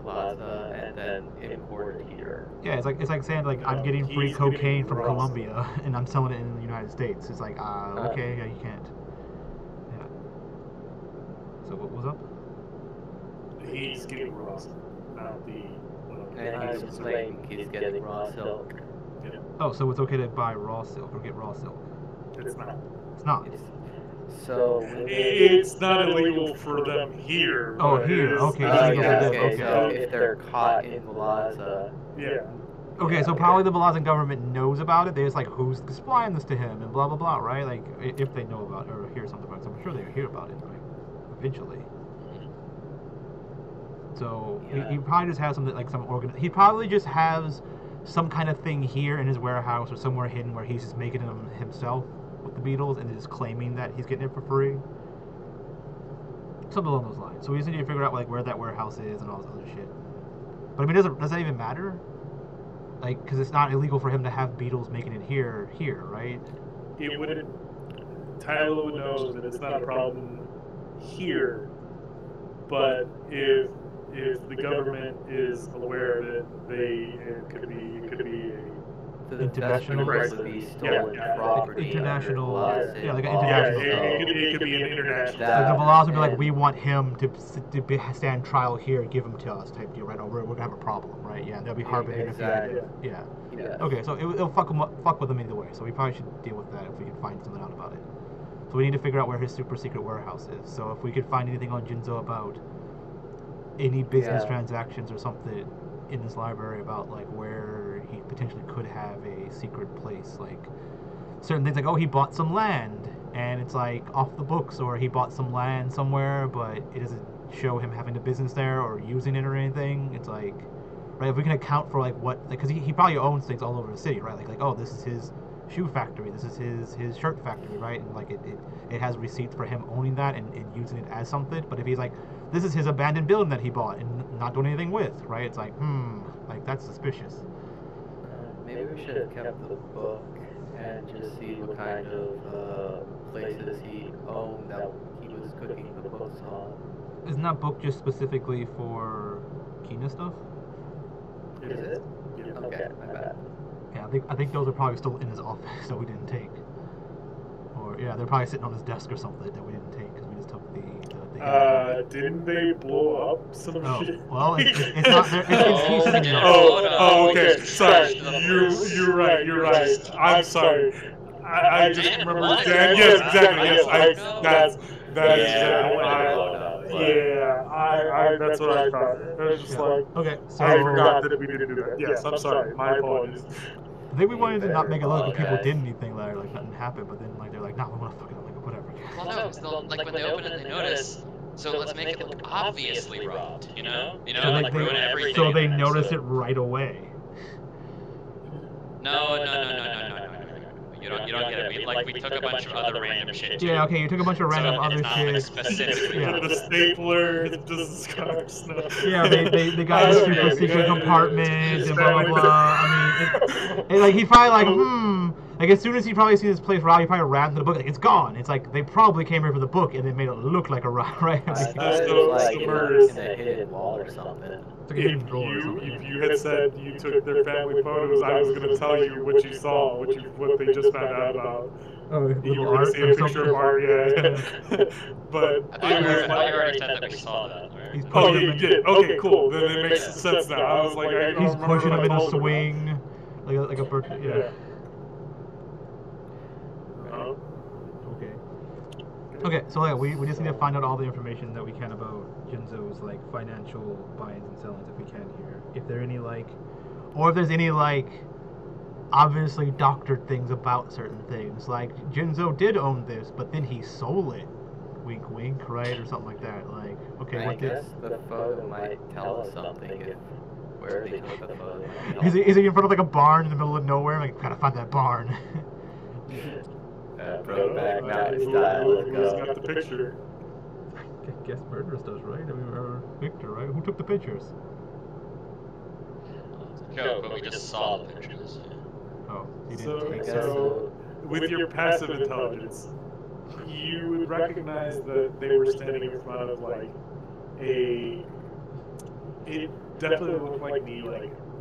D: Plaza and then imported here?
E: Yeah, it's like saying I'm getting free cocaine from Colombia and I'm selling it in the United States. It's okay, yeah, you can't. Yeah. So what was up?
B: He's getting raw, not the.
D: And he's claiming he's getting raw silk.
B: Yeah.
E: Oh, so it's okay to buy raw silk or get raw silk?
B: It's not.
E: It's not.
D: So
B: it's not illegal for them here.
E: Oh, here. Okay. Okay.
D: So if they're caught in Plaza.
B: Yeah.
E: Okay, so probably the Balazan government knows about it. They're just who's supplying this to him and blah blah blah, right? If they know about it or hear something about it, I'm sure they hear about it, right? Eventually. So he probably just has something he probably just has some kind of thing here in his warehouse or somewhere hidden where he's just making them himself with the beetles and just claiming that he's getting it for free. Something along those lines. So we just need to figure out where that warehouse is and all this other shit. But I mean, does that even matter? Because it's not illegal for him to have beetles making it here, right?
B: It wouldn't. Tylo knows that it's not a problem here, but if the government is aware of it, it could be
D: the
E: international,
D: festival would be stolen property.
E: international,
D: under
E: yeah, like an
D: laws,
B: Yeah,
E: international.
B: it could be an international.
E: Like the laws would be like,
D: and-
E: we want him to stand trial here, give him to us, type deal, right? Or we're gonna have a problem, right? Yeah, they'll be hard to
D: Exactly.
E: interfere. Yeah.
D: Yeah.
E: Okay, so it'll fuck with them either way. So we probably should deal with that if we can find something out about it. So we need to figure out where his super secret warehouse is. So if we could find anything on Jinzo about any business
D: Yeah.
E: transactions or something in this library about like where he potentially could have a secret place, like certain things like, oh, he bought some land and it's like off the books, or he bought some land somewhere but it doesn't show him having a business there or using it or anything. It's like, right, if we can account for like what, like, because he probably owns things all over the city, right? Like oh, this is his shoe factory, this is his shirt factory, right? And like it has receipts for him owning that and using it as something. But if he's like, this is his abandoned building that he bought and not doing anything with, right? It's like, like that's suspicious.
D: Maybe we should have kept the book and just see what kind of places he owned that he was cooking the books on.
E: Isn't that book just specifically for Kina stuff?
D: Is it?
B: Yeah.
D: Okay, my bad.
E: Yeah, I think those are probably still in his office that we didn't take. Or yeah, they're probably sitting on his desk or something that we didn't take because we just took the
B: Didn't they blow up some
E: Oh,
B: shit?
E: well, it's not there. He's sitting there.
B: Okay. Sorry. You're right. I'm sorry. I just remember. Yes, exactly. Yes, that's that's what I thought. I was just like,
E: Okay, so
B: I forgot that we didn't do that. Yes, I'm sorry. My apologies.
E: I think we wanted to not make it look like people
D: Apologize.
E: did anything, like nothing happened. But then like they're like, no, we want to fuck it up, like whatever.
A: Well, no, because like when they open it, they notice. So let's make it look obviously robbed, you know?
E: So
A: like ruin everything.
E: So they
A: in there,
E: notice
A: so-
E: it right away.
A: No. You don't get it. We took a bunch of other random shit. too.
E: Yeah, okay, you took a bunch of random
A: So
E: other
A: it's not like
E: shit.
A: specifically
E: Yeah.
B: The stapler, the scarves. No.
E: Yeah, they got a super secret compartment and blah blah blah. I mean, like he's probably like, like as soon as he probably sees this place robbed, he probably ran to the book. Like it's gone. It's like they probably came here for the book and they made it look like a rob, right?
D: I
E: I mean,
D: thought it
B: So-
D: was like
B: so
D: in
B: murders.
D: a hidden wall or something.
E: it's like a hidden drawer or something.
B: If you had said you took their family photos, I was going to tell you what you saw, what they just found out about.
E: Oh,
B: You
E: little
B: were going
E: art
B: to see a
E: or
B: picture
E: something.
B: of art, yeah. But
A: I thought you
B: it was
A: already
B: like,
A: said that we saw that. Right?
E: He's
B: oh,
E: pushing
B: you
E: him in,
B: did. Okay, cool. Then it makes sense now. I was like, I don't
E: he's
B: remember
E: pushing
B: what
E: him in
B: I
E: a
B: told him about.
E: swing, like a bird. Yeah.
B: Uh,
E: Okay. Okay, so yeah, we just need to find out all the information that we can about Jinzo's like financial buy-ins and sell-ins if we can here. If there are any like, or if there's any like, obviously doctored things about certain things. Like Jinzo did own this, but then he sold it. Wink, wink, right, or something like that. Like, okay,
D: I
E: what did?
D: guess the photo might tell us something if where they took the photo.
E: Is he in front of like a barn in the middle of nowhere? Like, gotta find that barn.
D: Brokeback Mountain
B: who's
D: style. Let's
B: got
D: go.
B: the picture?
E: I guess Murderous does, right? I mean, or Victor, right? Who took the pictures?
A: Joke, but we just saw the pictures.
E: Oh, he didn't
B: So,
E: take it.
B: so with your passive intelligence, you would recognize that they were standing in front of like a. It definitely looked like the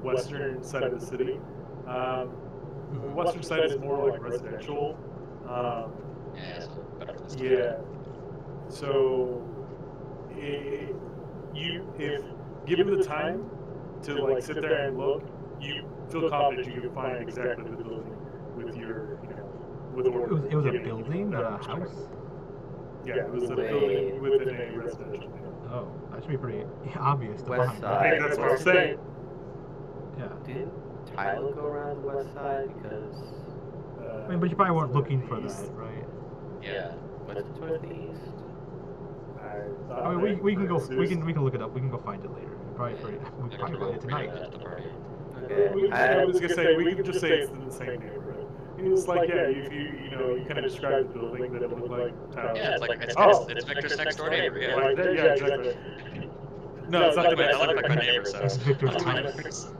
B: western side of the city. The western side is more like residential.
A: Yeah, so better than this stuff.
B: Yeah. So, if given the time to like sit there and look, you feel confident you can find exactly the building with your, with order.
E: It was a building, not a house.
B: Yeah, it was a building within a residential.
E: Oh, that should be pretty obvious to
D: West
E: find.
B: I
D: side.
B: think that's what I'm saying.
E: Yeah.
D: Didn't Tyler go around the west side because
E: I mean, but you probably weren't looking for that, right?
A: Yeah.
D: was it towards the east?
E: I mean, we can go. We can look it up. We can go find it later. We
A: Yeah,
E: probably find it tonight.
A: At the party.
D: Okay.
B: I was gonna say we could just say it's in the same neighborhood. It's like if you kind of describe the building that it looked like town.
A: Yeah, it's
B: Oh.
A: it's Victor's next door neighbor. Yeah.
B: Like that, yeah, exactly. No, it's not the
A: That
B: best.
A: looked like my neighbor's
E: It's
A: house.
E: Victor's house.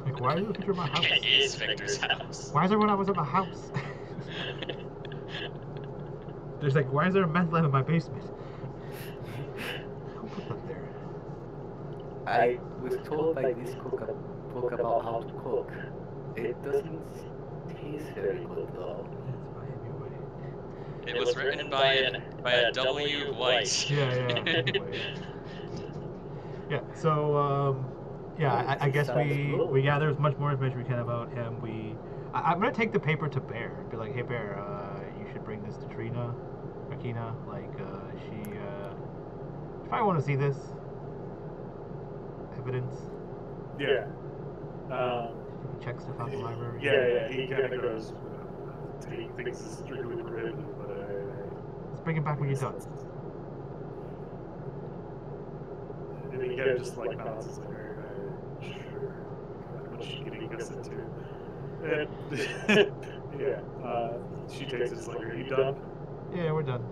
E: Like, why are you a picture of my house?
A: It is Victor's house.
E: Why is everyone always at my house? There's like, why is there a meth lab in my basement? Who put that there?
D: I was told by this cook a book about how to cook. It doesn't taste very good though.
A: It was written by a W. White.
E: Yeah. Yeah. So yeah, I guess we gather as much more information we can about him. I'm gonna take the paper to Bear. Be like, hey Bear, you should bring this to Trina, Akina. Like, she probably want to see this evidence.
B: Yeah.
E: Check stuff out the library.
B: Yeah. He kind of goes. He thinks it's strictly prohibited, but
E: let's bring it back when you're done.
B: And he kind of just like nods. It's like, sure. What she getting us into? And yeah. She takes it. It's like, are you done?
E: Yeah, we're done.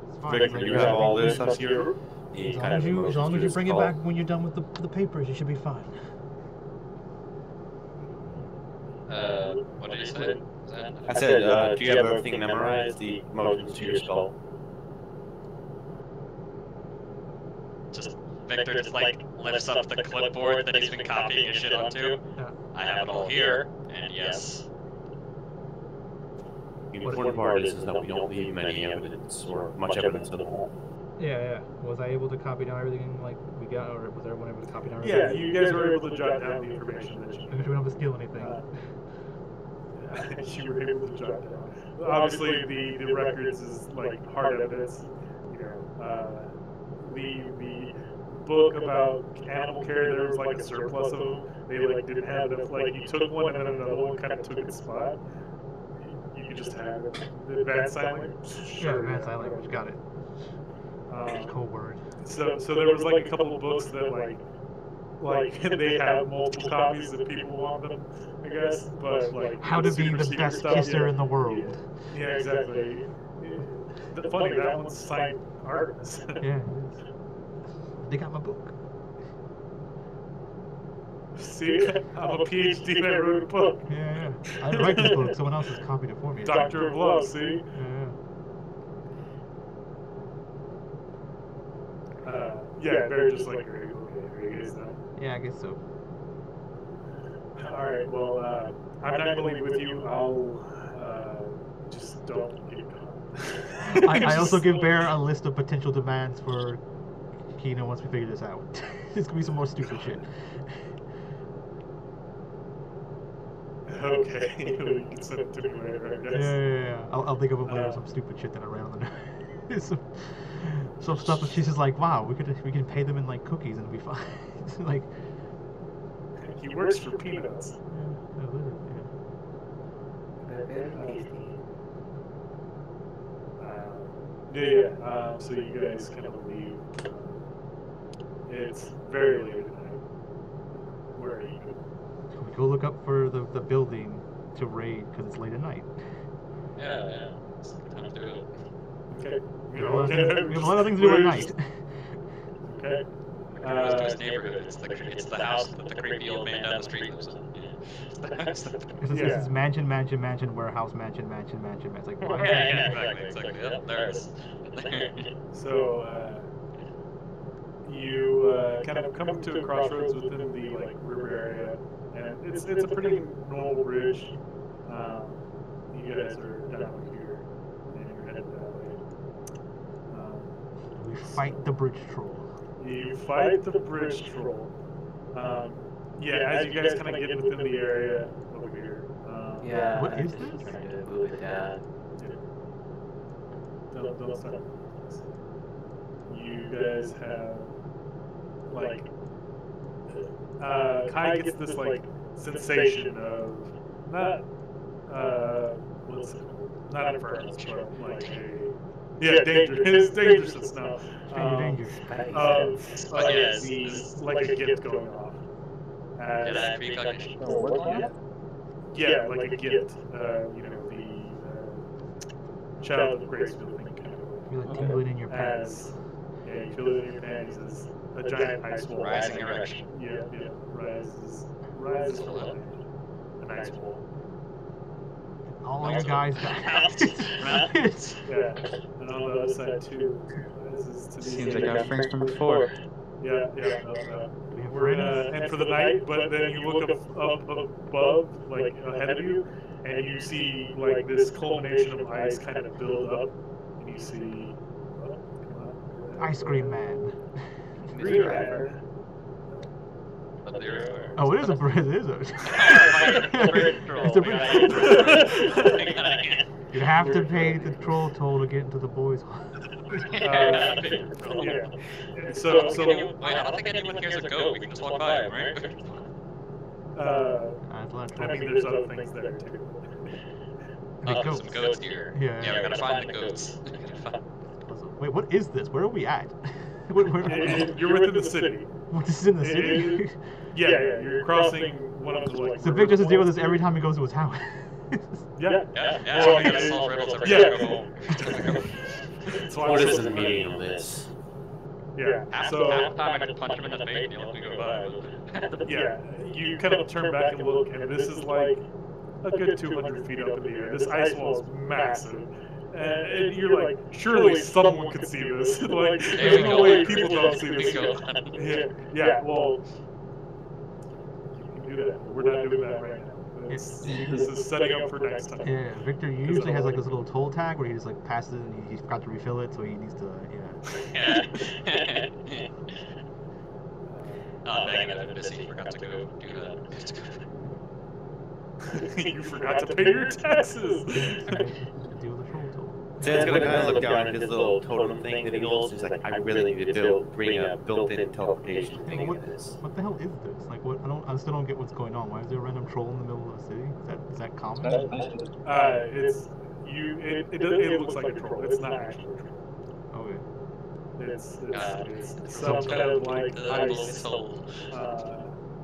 E: It's fine.
F: Victor, you have all this up here.
E: As long as you bring it back when you're done with the papers, you should be fine.
A: What did you say?
F: I said, do you have everything memorized? The motions to your skull.
A: Victor just like lifts up the clipboard that he's been copying his shit onto. I have it all here, and yes.
F: The important part is that we don't leave many evidence or much evidence at all.
E: Yeah. Was I able to copy down everything like we got, or was everyone able to copy down everything?
B: Yeah, you guys were able to jot down the information that you.
E: Make sure we don't have to steal anything.
B: You were able to jot down. Obviously, the records is like hard evidence. You know, the book about animal care, there was like a surplus of them. They like didn't have enough. Like you took one and then another one kind of took its spot. You could just have it. The advanced sign language.
E: Sure, advanced sign language. Got it. Code word.
B: So there was like a couple of books that like they have multiple copies if people want them, I guess. But like
E: how to be the best
B: stuff,
E: kisser in the world.
B: Yeah, exactly. Funny, that one's signed Artemis.
E: Yeah. They got my book.
B: See, I'm a PhD and I wrote a book.
E: Yeah. I didn't write this book. Someone else has copied it for me.
B: Doctor of Love. See. Yeah, they're just like, okay, is that?
E: Yeah, I guess so.
B: Alright, well, I'm not going to leave with you. I'll, just don't get caught.
E: I also give Bear a list of potential demands for Kino once we figure this out. It's going to be some more stupid shit.
B: Okay, you can send it to me later, I guess.
E: Yeah. I'll think of it later, some stupid shit that I ran on the night. Some stuff that she's just like, wow, we can pay them in like cookies and it'll be fine. Like,
B: he works for peanuts. So you guys kind of leave. It's very late at night. Where are you?
E: We go look up for the building to raid because it's late at night.
A: Yeah. It's time to do it.
B: Okay.
E: We have a lot of things to do at night.
B: Okay.
A: Goes to his neighborhood. It's the house that the creepy old man down the street lives in.
E: This is mansion, warehouse, mansion. It's like, what?
A: Yeah, exactly. It's like, yep, there it is.
B: So, you kind of come to a crossroads within the like river area, and it's a pretty normal bridge. You guys are down here, and you're headed that way.
E: We fight the bridge troll.
B: You fight the bridge troll. As you guys kind of get within the area over here.
E: What is this?
D: Trying to move it down.
B: Don't stop. You guys have like Kai gets this like sensation of not what's it called? Not inference, but like danger. It's dangerousness now.
E: Danger.
B: Like a gift going off.
A: Did I precognition?
B: Yeah, like a gift. The child of grace building kind of.
E: You like tingling in your pants.
B: Yeah, you feel it in your pants as a giant ice wall.
A: Rising erection.
B: Yeah. Rises from an ice wall.
E: All your guys die.
B: Yeah, and on the other side too.
C: Seems like our friends from before.
B: Yeah.
E: We have
B: we're gonna end for the night. But then you look up above, like ahead of you, and you see like this culmination of ice kind of build up, and you see
E: Ice cream man.
F: Mystery driver.
A: But there
E: Oh, it is a bridge. It is a. It's a bridge. You have to pay the troll toll to get into the boys' hall.
B: yeah. So
A: wait, I don't think anyone here's a goat. We can just walk by him, right?
B: I mean, there's other things there too.
E: The
A: Some goats here.
E: Yeah,
A: we gotta find the goats.
E: Wait, what is this? Where are we at?
B: You're within the city.
E: What is in the city?
B: Yeah, you're crossing one of the like.
E: So Vic just has to deal with this every time he goes to his house.
B: Yeah.
A: Well, we gotta solve riddles every time we go home.
B: So
F: What is the meaning of this?
B: Yeah.
A: Half
B: So
A: the time I just punch him in the face and he'll let me go by.
B: yeah, you kind of turn back and look, and this is like a good 200 feet up in the air. This ice wall is massive. And you're like, surely someone could see this. Like, there's no way people don't see this. Yeah, well, you can do that. We're not doing that right now. This is setting up for next time.
E: Yeah, Victor usually has like this little toll tag where he just like passes it and he forgot to refill it, so he needs to,
A: Yeah. Oh, dang it, I'm busy. Forgot to go do that.
B: You forgot to pay your taxes.
E: deal with the troll toll.
F: Dan's gonna kind of look down at his little totem thing that he holds. He's like, I really need to bring a built-in teleportation thing into this.
E: What the hell is this? Like, what? I still don't get what's going on. Why is there a random troll in the middle of the city? Is that common?
B: It looks like a troll. It's not actually a troll.
E: Okay.
B: It's some kind of like ice,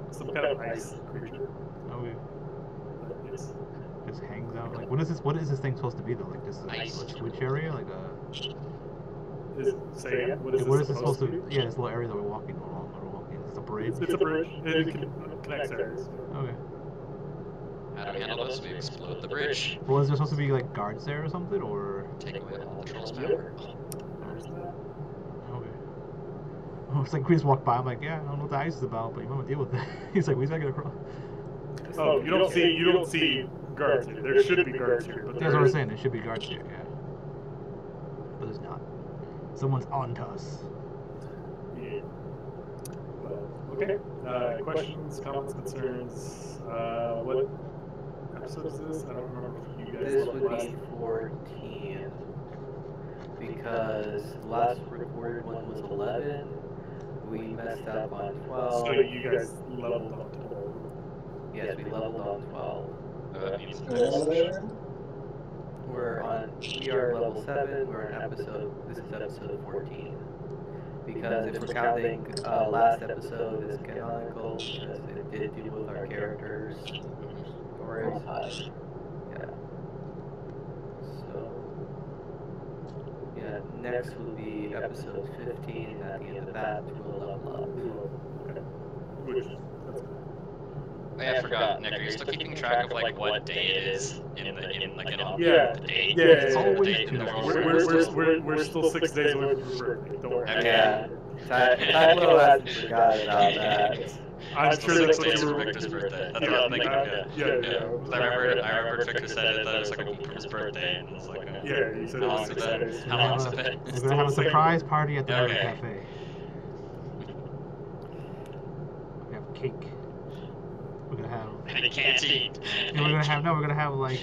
B: some kind of ice creature.
E: Okay.
B: It's,
E: Just hangs out. Like, what is this? What is this thing supposed to be though? Like this switch area? Like a.
B: say again? What is
E: this supposed to be? Yeah, this little area that we're walking along. It's a bridge.
B: It's a bridge. It connects areas.
E: Okay.
A: How do we handle this? We explode the bridge.
E: Well, is there supposed to be like guards there or something, or?
A: Take away all the troll's power.
E: Okay. Oh, it's like we just walk by. I'm like, yeah, I don't know what the ice is about, but you want to deal with it. He's like, we just gotta get across.
B: Oh, you don't see guards here. There should be guards here, but
E: that's what I'm saying. There should be guards here, yeah. But there's not. Someone's on to us.
B: Yeah. Okay. Questions, comments, concerns. What episode is this? I don't remember if you guys.
D: This would be 14. Because the last recorded one was 11. We messed up on 12.
B: So you guys leveled up to 12.
D: Yes, we leveled on 12.
A: That means
D: We are level 7. We're in this is episode 14. Because if we're counting last episode as canonical, because it did deal with our characters' stories. Yeah. So, yeah, next will be episode 15, and at the end of that, we'll level up.
B: Okay. Which,
A: I forgot, Nick. Are you still keeping track of like what day it is in the date?
B: Yeah.
E: always
A: date in the
B: We're still 6 days away from your birthday. Don't worry.
A: Okay.
D: Yeah. Typo hasn't forgotten about that.
B: I'm sure that's what
A: 6 days
B: you
A: for
B: were.
A: Victor's birthday. That's what I'm thinking of.
B: Yeah.
A: 'Cause I remember Victor said that it was like a week from his birthday, and I was like,
B: Yeah, you said
A: how
B: it
A: long
B: was
A: is
B: 6
A: it?
B: days.
A: How long is it?
E: We're gonna have a surprise party at the
A: Okay.
E: cafe. We have cake. We're gonna have.
A: And he can't eat.
E: Yeah, we're gonna have like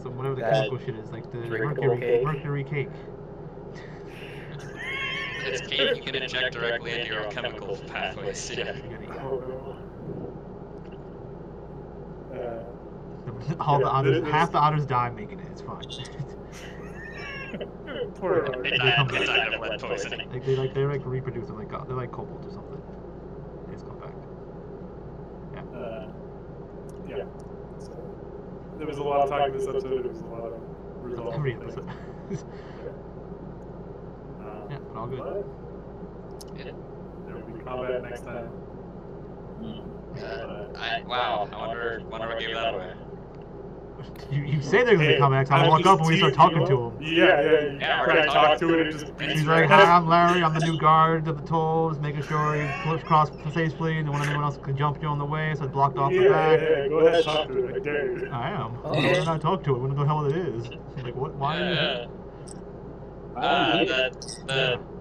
E: some whatever the
D: That
E: chemical shit is, like the
D: drinkable cake.
E: mercury cake.
A: It's cake you can inject directly into your chemical pathways. Yeah.
E: We gotta eat. All the otters, half the otters die making it. It's fine.
B: Poor
A: They died of lead poisoning.
E: they reproduce. They're like cobalt or something. They just come back.
B: Yeah. So, there was a lot of talk in this episode. There was a lot of resolve.
E: Every episode. Yeah, but all good.
A: Yeah.
B: There will be combat next time.
A: Wow, I wonder what gave that away.
E: You say they're gonna be coming next time. I walk up and we start talking to them.
B: Yeah.
A: Yeah,
B: Try
A: we're
B: to talk to it and just
E: He's like, "Hi, I'm Larry. I'm the new guard of the tolls, making sure he flips across safely, and when anyone else could jump you on the way, so it's blocked off the back."
B: Yeah, go ahead, talk to it. I dare you.
E: I am.
G: Oh.
E: Why did I talk to it? What the hell it is? Like, what? Why are you here?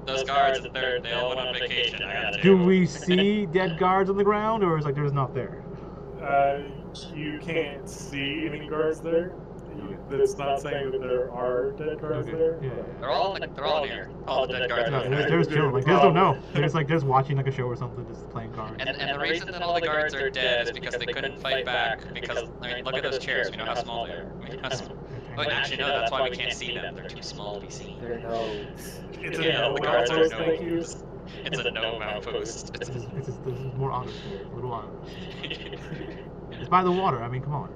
A: Those guards, they all went on vacation. I got
E: Do we see dead guards on the ground, or is like there's not there?
B: You can't see any guards there. That's not saying that there are dead guards there.
E: Yeah.
A: They're all here. All the dead guards.
E: No,
A: are
E: they're just chilling. Like, they just don't know. They're just watching like a show or something, just playing cards.
A: And the reason that all the guards are dead is because they couldn't fight back. Because I mean, look at those chairs. We know how small they are. Wait, actually, no. That's why we can't see them. They're too small to be seen.
D: Their nose.
B: It's
A: Yeah,
B: a
A: the guards are
B: thank you.
A: It's a no outpost.
E: This is more honest, a little honest. It's by the water. I mean, come on.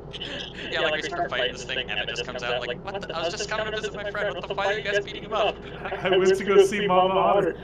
A: Yeah, like we start fighting this thing, and it just comes out like, what? I was just coming to visit my friend. What the fuck are you guys beating him up?
B: I went to go see Mama Otter.